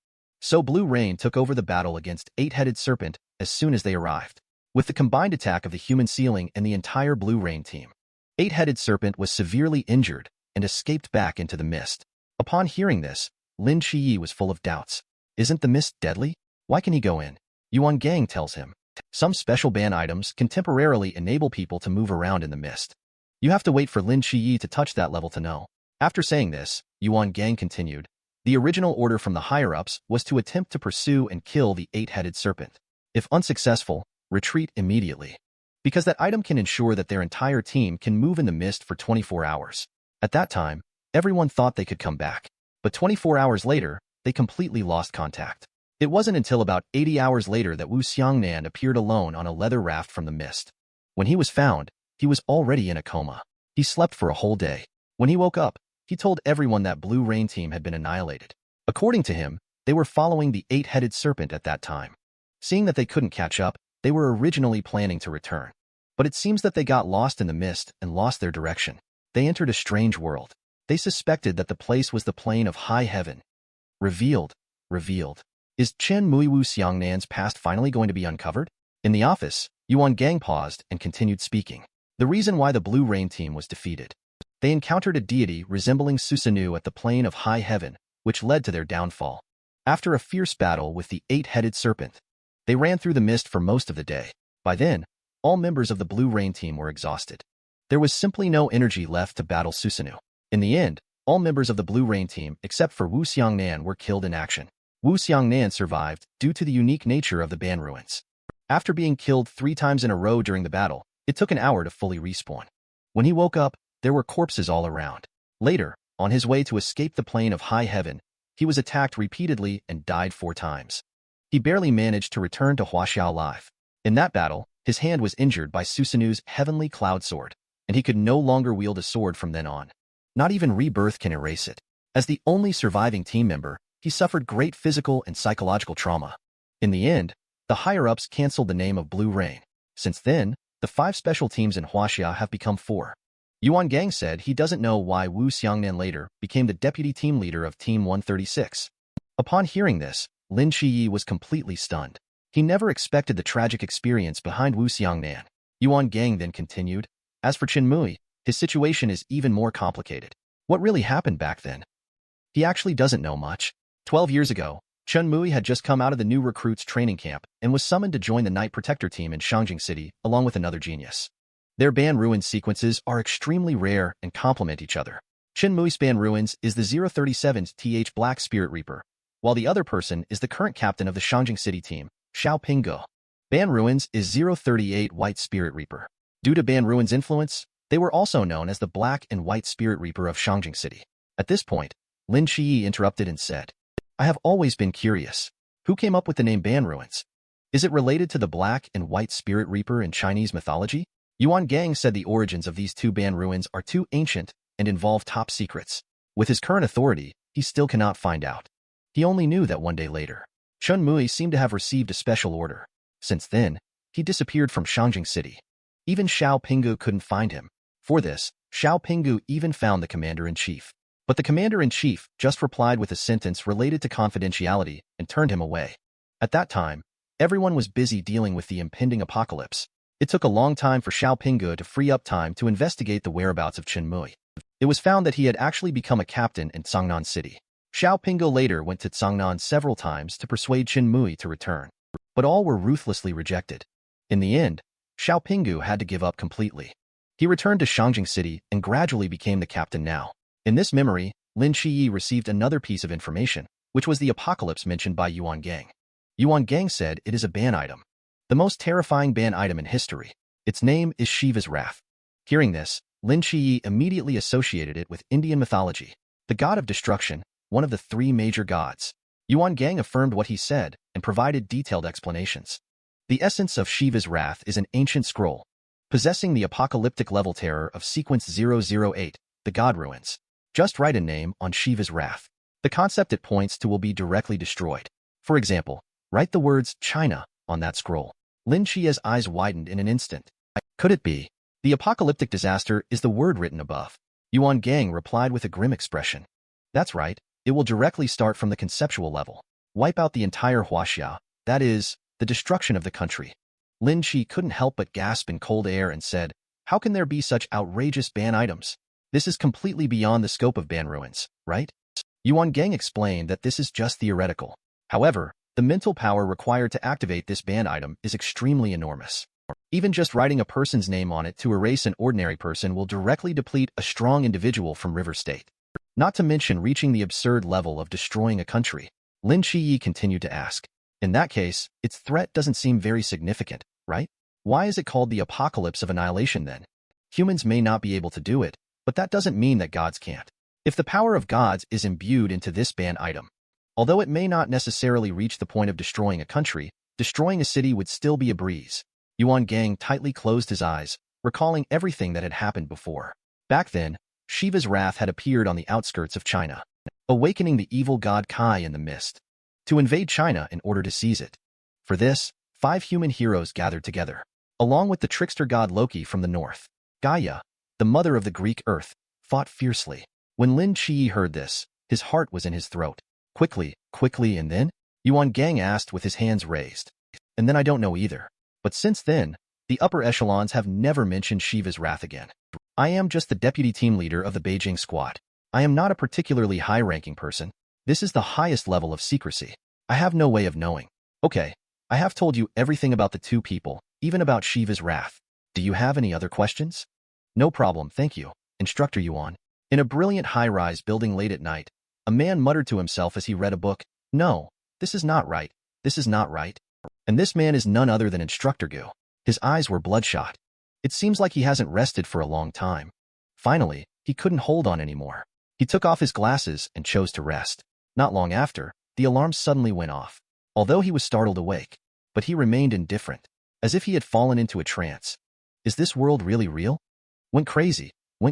A: So Blue Rain took over the battle against 8-headed serpent as soon as they arrived. With the combined attack of the human ceiling and the entire Blue Rain team, 8-headed serpent was severely injured and escaped back into the mist. Upon hearing this, Lin QiYe was full of doubts. Isn't the mist deadly? Why can he go in? Yuan Gang tells him. Some special ban items can temporarily enable people to move around in the mist. You have to wait for Lin QiYe to touch that level to know. After saying this, Yuan Gang continued. The original order from the higher-ups was to attempt to pursue and kill the 8-headed serpent. If unsuccessful, retreat immediately. Because that item can ensure that their entire team can move in the mist for 24 hours. At that time, everyone thought they could come back. But 24 hours later, they completely lost contact. It wasn't until about 80 hours later that Wu Xiangnan appeared alone on a leather raft from the mist. When he was found, he was already in a coma. He slept for a whole day. When he woke up, he told everyone that Blue Rain team had been annihilated. According to him, they were following the 8-headed serpent at that time. Seeing that they couldn't catch up, they were originally planning to return. But it seems that they got lost in the mist and lost their direction. They entered a strange world. They suspected that the place was the plane of high heaven. Revealed. Is Chen Mui Wu Xiangnan's past finally going to be uncovered? In the office, Yuan Gang paused and continued speaking. The reason why the Blue Rain team was defeated. They encountered a deity resembling Susanoo at the plane of high heaven, which led to their downfall. After a fierce battle with the 8-headed serpent, they ran through the mist for most of the day. By then, all members of the Blue Rain team were exhausted. There was simply no energy left to battle Susanoo. In the end, all members of the Blue Rain team except for Wu Xiangnan were killed in action. Wu Xiangnan survived due to the unique nature of the Ban ruins. After being killed 3 times in a row during the battle, it took an hour to fully respawn. When he woke up, there were corpses all around. Later, on his way to escape the plane of high heaven, he was attacked repeatedly and died 4 times. He barely managed to return to Huaxiao alive. In that battle, his hand was injured by Susanoo's heavenly cloud sword, and he could no longer wield a sword from then on. Not even rebirth can erase it. As the only surviving team member, he suffered great physical and psychological trauma. In the end, the higher-ups canceled the name of Blue Rain. Since then, the 5 special teams in Huaxia have become 4. Yuan Gang said he doesn't know why Wu Xiangnan later became the deputy team leader of Team 136. Upon hearing this, Lin QiYe was completely stunned. He never expected the tragic experience behind Wu Xiangnan. Yuan Gang then continued. As for Chen Mui, his situation is even more complicated. What really happened back then? He actually doesn't know much. 12 years ago, Chen Mui had just come out of the new recruits training camp and was summoned to join the Knight Protector team in Shangjing City along with another genius. Their Ban Ruins sequences are extremely rare and complement each other. Chen Mui's Ban Ruins is the 037th Black Spirit Reaper, while the other person is the current captain of the Shangjing City team, Xiao Pinggo. Ban Ruins is 038 White Spirit Reaper. Due to Ban Ruins' influence, they were also known as the Black and White Spirit Reaper of Shangjing City. At this point, Lin QiYe interrupted and said, I have always been curious. Who came up with the name Ban Ruins? Is it related to the Black and White Spirit Reaper in Chinese mythology? Yuan Gang said the origins of these 2 Ban Ruins are too ancient and involve top secrets. With his current authority, he still cannot find out. He only knew that one day later, Chen Mui seemed to have received a special order. Since then, he disappeared from Shangjing City. Even Xiao Pinggu couldn't find him. For this, Xiao Pinggu even found the commander-in-chief. But the commander-in-chief just replied with a sentence related to confidentiality and turned him away. At that time, everyone was busy dealing with the impending apocalypse. It took a long time for Xiao Pingge to free up time to investigate the whereabouts of Chen Mui. It was found that he had actually become a captain in Cangnan City. Xiao Pingge later went to Cangnan several times to persuade Chen Mui to return, but all were ruthlessly rejected. In the end, Xiao Pingge had to give up completely. He returned to Shangjing City and gradually became the captain now. In this memory, Lin QiYe received another piece of information, which was the apocalypse mentioned by Yuan Gang. Yuan Gang said it is a ban item. The most terrifying ban item in history. Its name is Shiva's Wrath. Hearing this, Lin QiYe immediately associated it with Indian mythology, the god of destruction, one of the three major gods. Yuan Gang affirmed what he said and provided detailed explanations. The essence of Shiva's Wrath is an ancient scroll, possessing the apocalyptic level terror of sequence 008, the god ruins. Just write a name on Shiva's Wrath. The concept it points to will be directly destroyed. For example, write the words China on that scroll. Lin QiYe's eyes widened in an instant. Could it be? The apocalyptic disaster is the word written above. Yuan Gang replied with a grim expression. That's right, it will directly start from the conceptual level. Wipe out the entire Huaxia, that is, the destruction of the country. Lin QiYe couldn't help but gasp in cold air and said, how can there be such outrageous ban items? This is completely beyond the scope of ban ruins, right? Yuan Gang explained that this is just theoretical. However, the mental power required to activate this ban item is extremely enormous. Even just writing a person's name on it to erase an ordinary person will directly deplete a strong individual from River State. Not to mention reaching the absurd level of destroying a country. Lin QiYe continued to ask. In that case, its threat doesn't seem very significant, right? Why is it called the apocalypse of annihilation then? Humans may not be able to do it, but that doesn't mean that gods can't. If the power of gods is imbued into this ban item, although it may not necessarily reach the point of destroying a country, destroying a city would still be a breeze. Yuan Gang tightly closed his eyes, recalling everything that had happened before. Back then, Shiva's Wrath had appeared on the outskirts of China, awakening the evil god Kai in the mist, to invade China in order to seize it. For this, 5 human heroes gathered together, along with the trickster god Loki from the north. Gaia, the mother of the Greek earth, fought fiercely. When Lin QiYe heard this, his heart was in his throat. Quickly, and then? Yuan Gang asked with his hands raised. And then I don't know either. But since then, the upper echelons have never mentioned Shiva's Wrath again. I am just the deputy team leader of the Beijing squad. I am not a particularly high-ranking person. This is the highest level of secrecy. I have no way of knowing. Okay, I have told you everything about the 2 people, even about Shiva's Wrath. Do you have any other questions? No problem, thank you, Instructor Yuan. In a brilliant high-rise building late at night, a man muttered to himself as he read a book. No, this is not right. This is not right. And this man is none other than Instructor Gu. His eyes were bloodshot. It seems like he hasn't rested for a long time. Finally, he couldn't hold on anymore. He took off his glasses and chose to rest. Not long after, the alarm suddenly went off. Although he was startled awake, but he remained indifferent, as if he had fallen into a trance. Is this world really real? Went crazy. Gu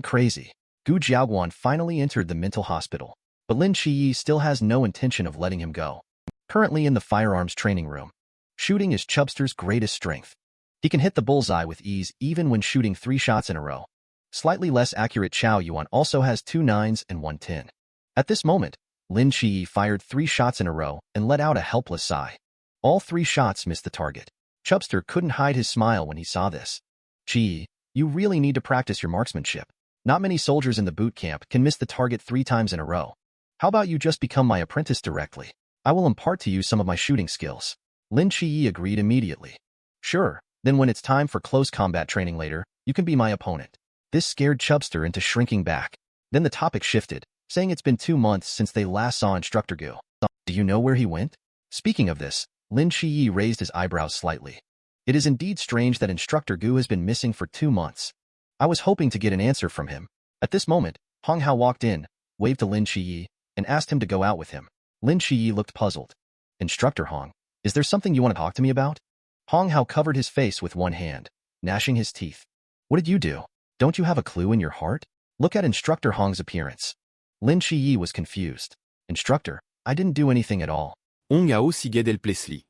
A: Jiaoguan finally entered the mental hospital, but Lin QiYe still has no intention of letting him go. Currently in the firearms training room, shooting is Chubster's greatest strength. He can hit the bullseye with ease even when shooting 3 shots in a row. Slightly less accurate Chao Yuan also has 2 9s and 1 10. At this moment, Lin QiYe fired 3 shots in a row and let out a helpless sigh. All 3 shots missed the target. Chubster couldn't hide his smile when he saw this. QiYe, you really need to practice your marksmanship. Not many soldiers in the boot camp can miss the target 3 times in a row. How about you just become my apprentice directly? I will impart to you some of my shooting skills. Lin QiYe agreed immediately. Sure, then when it's time for close combat training later, you can be my opponent. This scared Chubster into shrinking back. Then the topic shifted, saying it's been 2 months since they last saw Instructor Gu. Do you know where he went? Speaking of this, Lin QiYe raised his eyebrows slightly. It is indeed strange that Instructor Gu has been missing for 2 months. I was hoping to get an answer from him. At this moment, Hong Hao walked in, waved to Lin QiYe, and asked him to go out with him. Lin QiYe looked puzzled. Instructor Hong, is there something you want to talk to me about? Hong Hao covered his face with one hand, gnashing his teeth. What did you do? Don't you have a clue in your heart? Look at Instructor Hong's appearance. Lin QiYe was confused. Instructor, I didn't do anything at all.
B: Hong Hao sigue del plesli.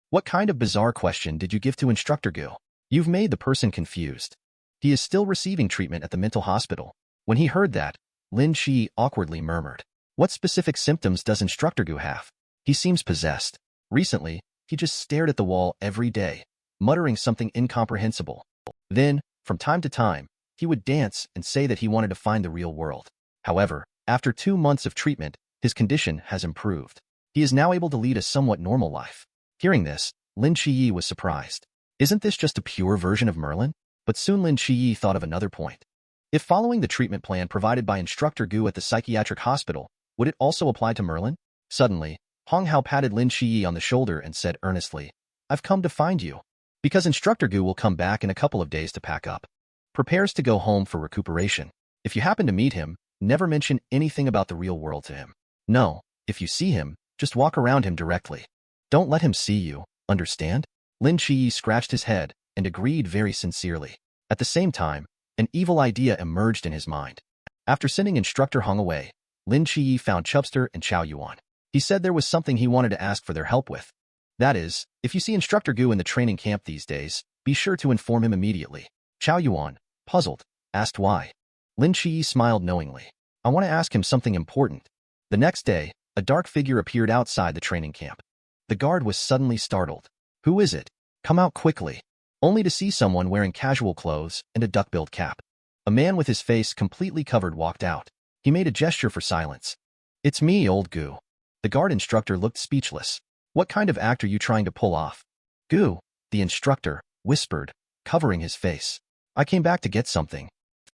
A: What kind of bizarre question did you give to Instructor Gu? You've made the person confused. He is still receiving treatment at the mental hospital. When he heard that, Lin QiYe awkwardly murmured. What specific symptoms does Instructor Gu have? He seems possessed. Recently, he just stared at the wall every day, muttering something incomprehensible. Then, from time to time, he would dance and say that he wanted to find the real world. However, after 2 months of treatment, his condition has improved. He is now able to lead a somewhat normal life. Hearing this, Lin QiYe was surprised. Isn't this just a pure version of Merlin? But soon Lin QiYe thought of another point. If following the treatment plan provided by Instructor Gu at the psychiatric hospital, would it also apply to Merlin? Suddenly, Hong Hao patted Lin QiYe on the shoulder and said earnestly, "I've come to find you." Because Instructor Gu will come back in a couple of days to pack up. Prepares to go home for recuperation. If you happen to meet him, never mention anything about the real world to him. No, if you see him, just walk around him directly. Don't let him see you, understand? Lin QiYe scratched his head and agreed very sincerely. At the same time, an evil idea emerged in his mind. After sending Instructor Hong away, Lin QiYe found Chubster and Chao Yuan. He said there was something he wanted to ask for their help with. That is, if you see Instructor Gu in the training camp these days, be sure to inform him immediately. Chao Yuan, puzzled, asked why. Lin QiYe smiled knowingly. I want to ask him something important. The next day, a dark figure appeared outside the training camp. The guard was suddenly startled. Who is it? Come out quickly. Only to see someone wearing casual clothes and a duck-billed cap. A man with his face completely covered walked out. He made a gesture for silence. It's me, old Gu. The guard instructor looked speechless. What kind of act are you trying to pull off? Gu, the instructor, whispered, covering his face. I came back to get something.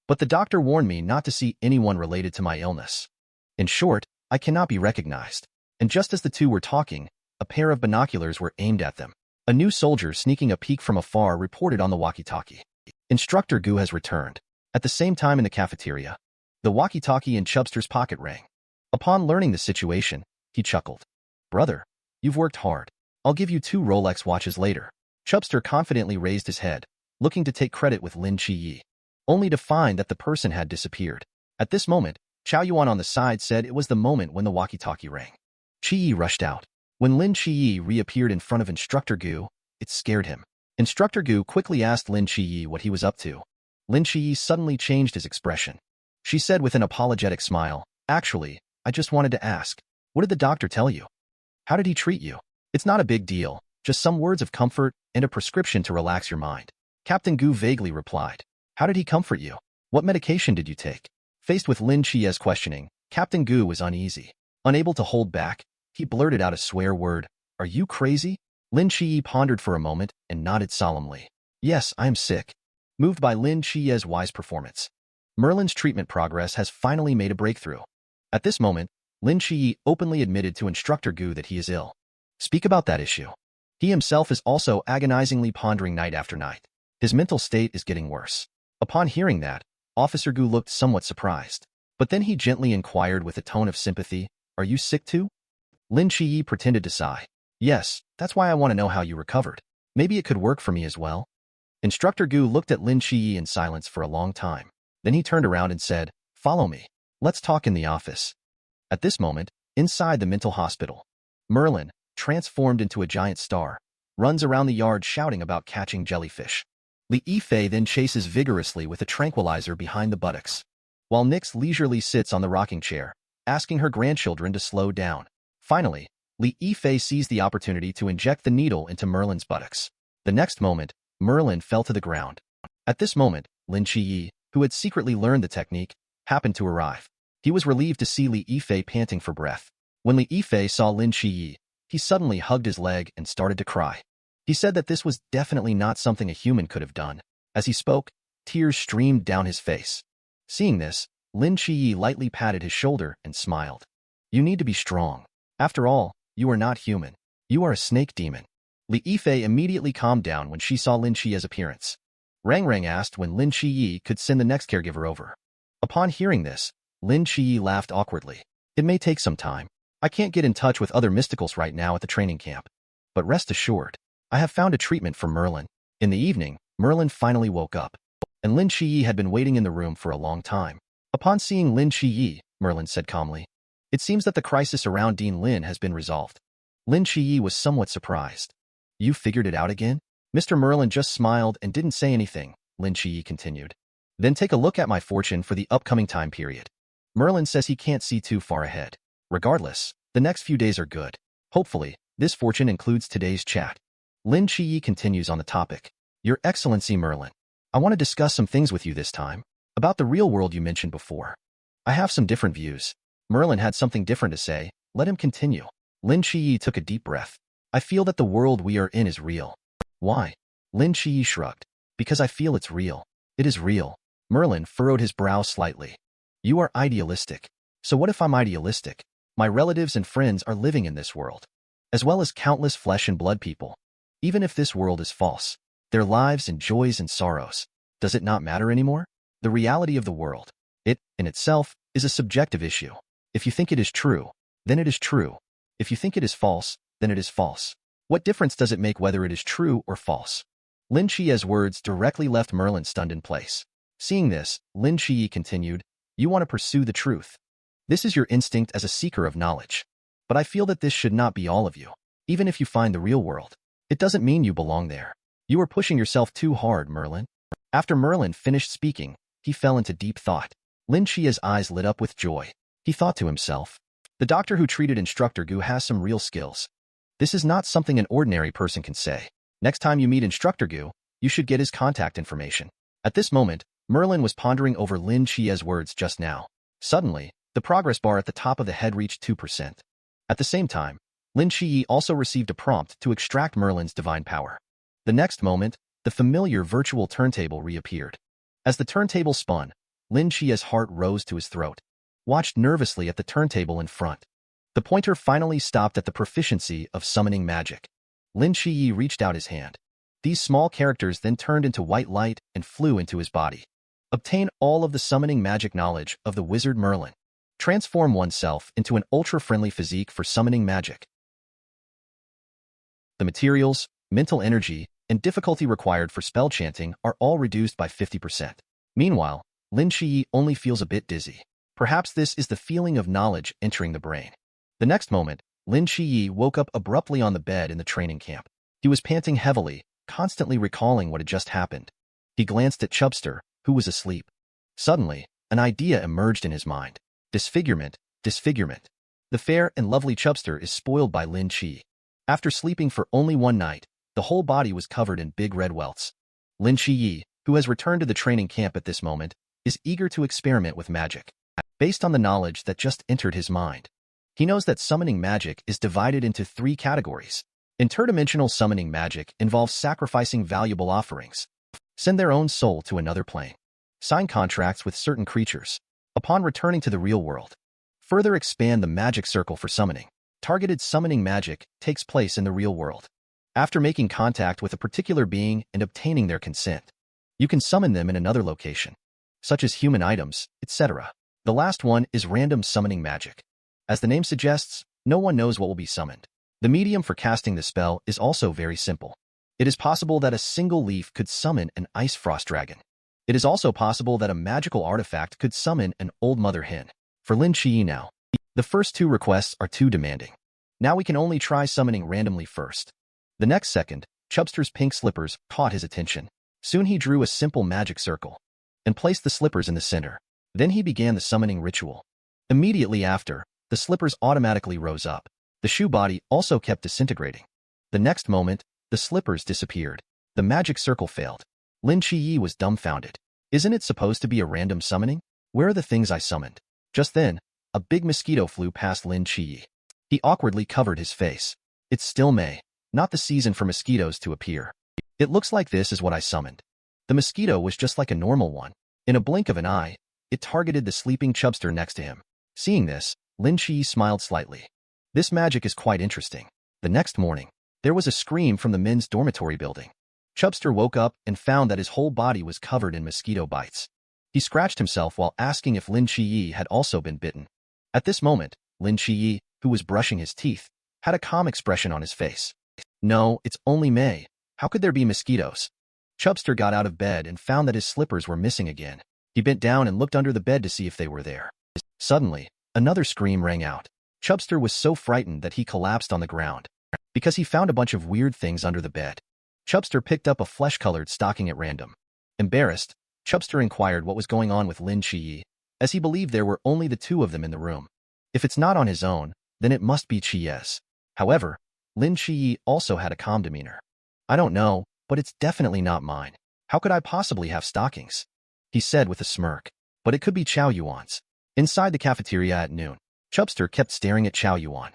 A: But the doctor warned me not to see anyone related to my illness. In short, I cannot be recognized. And just as the two were talking, a pair of binoculars were aimed at them. A new soldier sneaking a peek from afar reported on the walkie-talkie. Instructor Gu has returned. At the same time in the cafeteria, the walkie-talkie in Chubster's pocket rang. Upon learning the situation, he chuckled. Brother, you've worked hard. I'll give you 2 Rolex watches later. Chubster confidently raised his head, looking to take credit with Lin QiYe, only to find that the person had disappeared. At this moment, Chao Yuan on the side said it was the moment when the walkie-talkie rang. QiYe rushed out. When Lin QiYe reappeared in front of Instructor Gu, it scared him. Instructor Gu quickly asked Lin QiYe what he was up to. Lin QiYe suddenly changed his expression. She said with an apologetic smile, Actually, I just wanted to ask, what did the doctor tell you? How did he treat you? It's not a big deal, just some words of comfort and a prescription to relax your mind. Captain Gu vaguely replied. How did he comfort you? What medication did you take? Faced with Lin QiYe's questioning, Captain Gu was uneasy. Unable to hold back, he blurted out a swear word. Are you crazy? Lin QiYe pondered for a moment and nodded solemnly. Yes, I am sick. Moved by Lin QiYe's wise performance. Merlin's treatment progress has finally made a breakthrough. At this moment, Lin QiYe openly admitted to Instructor Gu that he is ill. Speak about that issue. He himself is also agonizingly pondering night after night. His mental state is getting worse. Upon hearing that, Officer Gu looked somewhat surprised. But then he gently inquired with a tone of sympathy, Are you sick too? Lin QiYe pretended to sigh. Yes, that's why I want to know how you recovered. Maybe it could work for me as well. Instructor Gu looked at Lin QiYe in silence for a long time. Then he turned around and said, Follow me. Let's talk in the office. At this moment, inside the mental hospital, Merlin, transformed into a giant star, runs around the yard shouting about catching jellyfish. Li Yifei then chases vigorously with a tranquilizer behind the buttocks, while Nyx leisurely sits on the rocking chair, asking her grandchildren to slow down. Finally, Li Yifei seized the opportunity to inject the needle into Merlin's buttocks. The next moment, Merlin fell to the ground. At this moment, Lin QiYe, who had secretly learned the technique, happened to arrive. He was relieved to see Li Yifei panting for breath. When Li Yifei saw Lin QiYe, he suddenly hugged his leg and started to cry. He said that this was definitely not something a human could have done. As he spoke, tears streamed down his face. Seeing this, Lin QiYe lightly patted his shoulder and smiled. You need to be strong. After all, you are not human. You are a snake demon. Li Yifei immediately calmed down when she saw Lin QiYe's appearance. Rang Rang asked when Lin QiYe could send the next caregiver over. Upon hearing this, Lin QiYe laughed awkwardly. It may take some time. I can't get in touch with other mysticals right now at the training camp. But rest assured, I have found a treatment for Merlin. In the evening, Merlin finally woke up, and Lin QiYe had been waiting in the room for a long time. Upon seeing Lin QiYe, Merlin said calmly, It seems that the crisis around Dean Lin has been resolved. Lin QiYe was somewhat surprised. You figured it out again? Mr. Merlin just smiled and didn't say anything, Lin QiYe continued. Then take a look at my fortune for the upcoming time period. Merlin says he can't see too far ahead. Regardless, the next few days are good. Hopefully, this fortune includes today's chat. Lin QiYe continues on the topic. Your Excellency Merlin, I want to discuss some things with you this time. About the real world you mentioned before. I have some different views. Merlin had something different to say. Let him continue. Lin QiYe took a deep breath. I feel that the world we are in is real. Why? Lin QiYe shrugged. Because I feel it's real. It is real. Merlin furrowed his brow slightly. You are idealistic. So what if I'm idealistic? My relatives and friends are living in this world, as well as countless flesh and blood people. Even if this world is false, their lives and joys and sorrows, does it not matter anymore? The reality of the world, it, in itself, is a subjective issue. If you think it is true, then it is true. If you think it is false, then it is false. What difference does it make whether it is true or false? Lin QiYe's words directly left Merlin stunned in place. Seeing this, Lin QiYe continued, you want to pursue the truth. This is your instinct as a seeker of knowledge. But I feel that this should not be all of you. Even if you find the real world, it doesn't mean you belong there. You are pushing yourself too hard, Merlin. After Merlin finished speaking, he fell into deep thought. Lin QiYe's eyes lit up with joy. He thought to himself, the doctor who treated Instructor Gu has some real skills. This is not something an ordinary person can say. Next time you meet Instructor Gu, you should get his contact information. At this moment, Merlin was pondering over Lin QiYe's words just now. Suddenly, the progress bar at the top of the head reached 2%. At the same time, Lin QiYe also received a prompt to extract Merlin's divine power. The next moment, the familiar virtual turntable reappeared. As the turntable spun, Lin QiYe's heart rose to his throat. Watched nervously at the turntable in front. The pointer finally stopped at the proficiency of summoning magic. Lin QiYe reached out his hand. These small characters then turned into white light and flew into his body. Obtain all of the summoning magic knowledge of the wizard Merlin. Transform oneself into an ultra-friendly physique for summoning magic. The materials, mental energy, and difficulty required for spell chanting are all reduced by 50%. Meanwhile, Lin QiYe only feels a bit dizzy. Perhaps this is the feeling of knowledge entering the brain. The next moment, Lin QiYe woke up abruptly on the bed in the training camp. He was panting heavily, constantly recalling what had just happened. He glanced at Chubster, who was asleep. Suddenly, an idea emerged in his mind. Disfigurement, disfigurement. The fair and lovely Chubster is spoiled by Lin QiYe. After sleeping for only one night, the whole body was covered in big red welts. Lin QiYe, who has returned to the training camp at this moment, is eager to experiment with magic. Based on the knowledge that just entered his mind, he knows that summoning magic is divided into 3 categories. Interdimensional summoning magic involves sacrificing valuable offerings, send their own soul to another plane, sign contracts with certain creatures. Upon returning to the real world, further expand the magic circle for summoning. Targeted summoning magic takes place in the real world. After making contact with a particular being and obtaining their consent, you can summon them in another location, such as human items, etc. The last one is random summoning magic. As the name suggests, no one knows what will be summoned. The medium for casting the spell is also very simple. It is possible that a single leaf could summon an ice frost dragon. It is also possible that a magical artifact could summon an old mother hen. For Lin QiYe now, the first 2 requests are too demanding. Now we can only try summoning randomly first. The next second, Chubster's pink slippers caught his attention. Soon he drew a simple magic circle and placed the slippers in the center. Then he began the summoning ritual. Immediately after, the slippers automatically rose up. The shoe body also kept disintegrating. The next moment, the slippers disappeared. The magic circle failed. Lin QiYe was dumbfounded. Isn't it supposed to be a random summoning? Where are the things I summoned? Just then, a big mosquito flew past Lin QiYe. He awkwardly covered his face. It's still May, not the season for mosquitoes to appear. It looks like this is what I summoned. The mosquito was just like a normal one. In a blink of an eye, it targeted the sleeping Chubster next to him. Seeing this, Lin QiYe smiled slightly. This magic is quite interesting. The next morning, there was a scream from the men's dormitory building. Chubster woke up and found that his whole body was covered in mosquito bites. He scratched himself while asking if Lin QiYe had also been bitten. At this moment, Lin QiYe, who was brushing his teeth, had a calm expression on his face. No, it's only May. How could there be mosquitoes? Chubster got out of bed and found that his slippers were missing again. He bent down and looked under the bed to see if they were there. Suddenly, another scream rang out. Chubster was so frightened that he collapsed on the ground, because he found a bunch of weird things under the bed. Chubster picked up a flesh-colored stocking at random. Embarrassed, Chubster inquired what was going on with Lin QiYe, as he believed there were only the 2 of them in the room. If it's not on his own, then it must be QiYe's. However, Lin QiYe also had a calm demeanor. I don't know, but it's definitely not mine. How could I possibly have stockings? He said with a smirk. But it could be Chow Yuan's. Inside the cafeteria at noon, Chubster kept staring at Chow Yuan.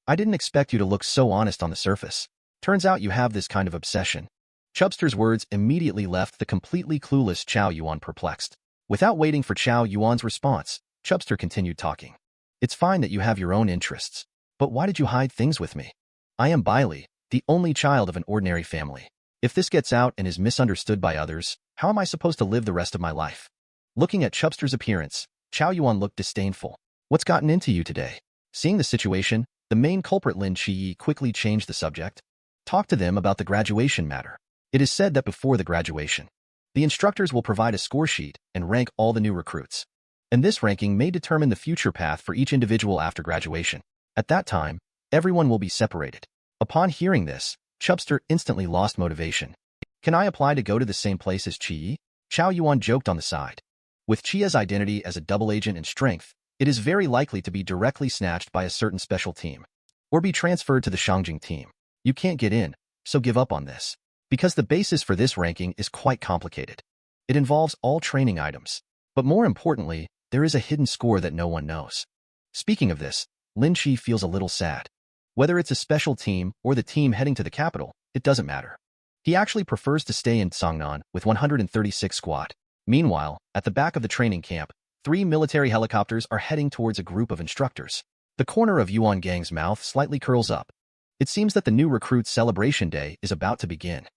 A: I didn't expect you to look so honest on the surface. Turns out you have this kind of obsession. Chubster's words immediately left the completely clueless Chow Yuan perplexed. Without waiting for Chow Yuan's response, Chubster continued talking. It's fine that you have your own interests. But why did you hide things with me? I am Bailey, the only child of an ordinary family. If this gets out and is misunderstood by others, how am I supposed to live the rest of my life? Looking at Chubster's appearance, Chow Yuan looked disdainful. What's gotten into you today? Seeing the situation, the main culprit Lin QiYe quickly changed the subject. Talk to them about the graduation matter. It is said that before the graduation, the instructors will provide a score sheet and rank all the new recruits. And this ranking may determine the future path for each individual after graduation. At that time, everyone will be separated. Upon hearing this, Chubster instantly lost motivation. Can I apply to go to the same place as QiYe? Chow Yuan joked on the side. With QiYe's identity as a double agent and strength, it is very likely to be directly snatched by a certain special team, or be transferred to the Shangjing team. You can't get in, so give up on this. Because the basis for this ranking is quite complicated. It involves all training items. But more importantly, there is a hidden score that no one knows. Speaking of this, Lin QiYe feels a little sad. Whether it's a special team or the team heading to the capital, it doesn't matter. He actually prefers to stay in Songnan with 136 squad. Meanwhile, at the back of the training camp, 3 military helicopters are heading towards a group of instructors. The corner of Yuan Gang's mouth slightly curls up. It seems that the new recruit's celebration day is about to begin.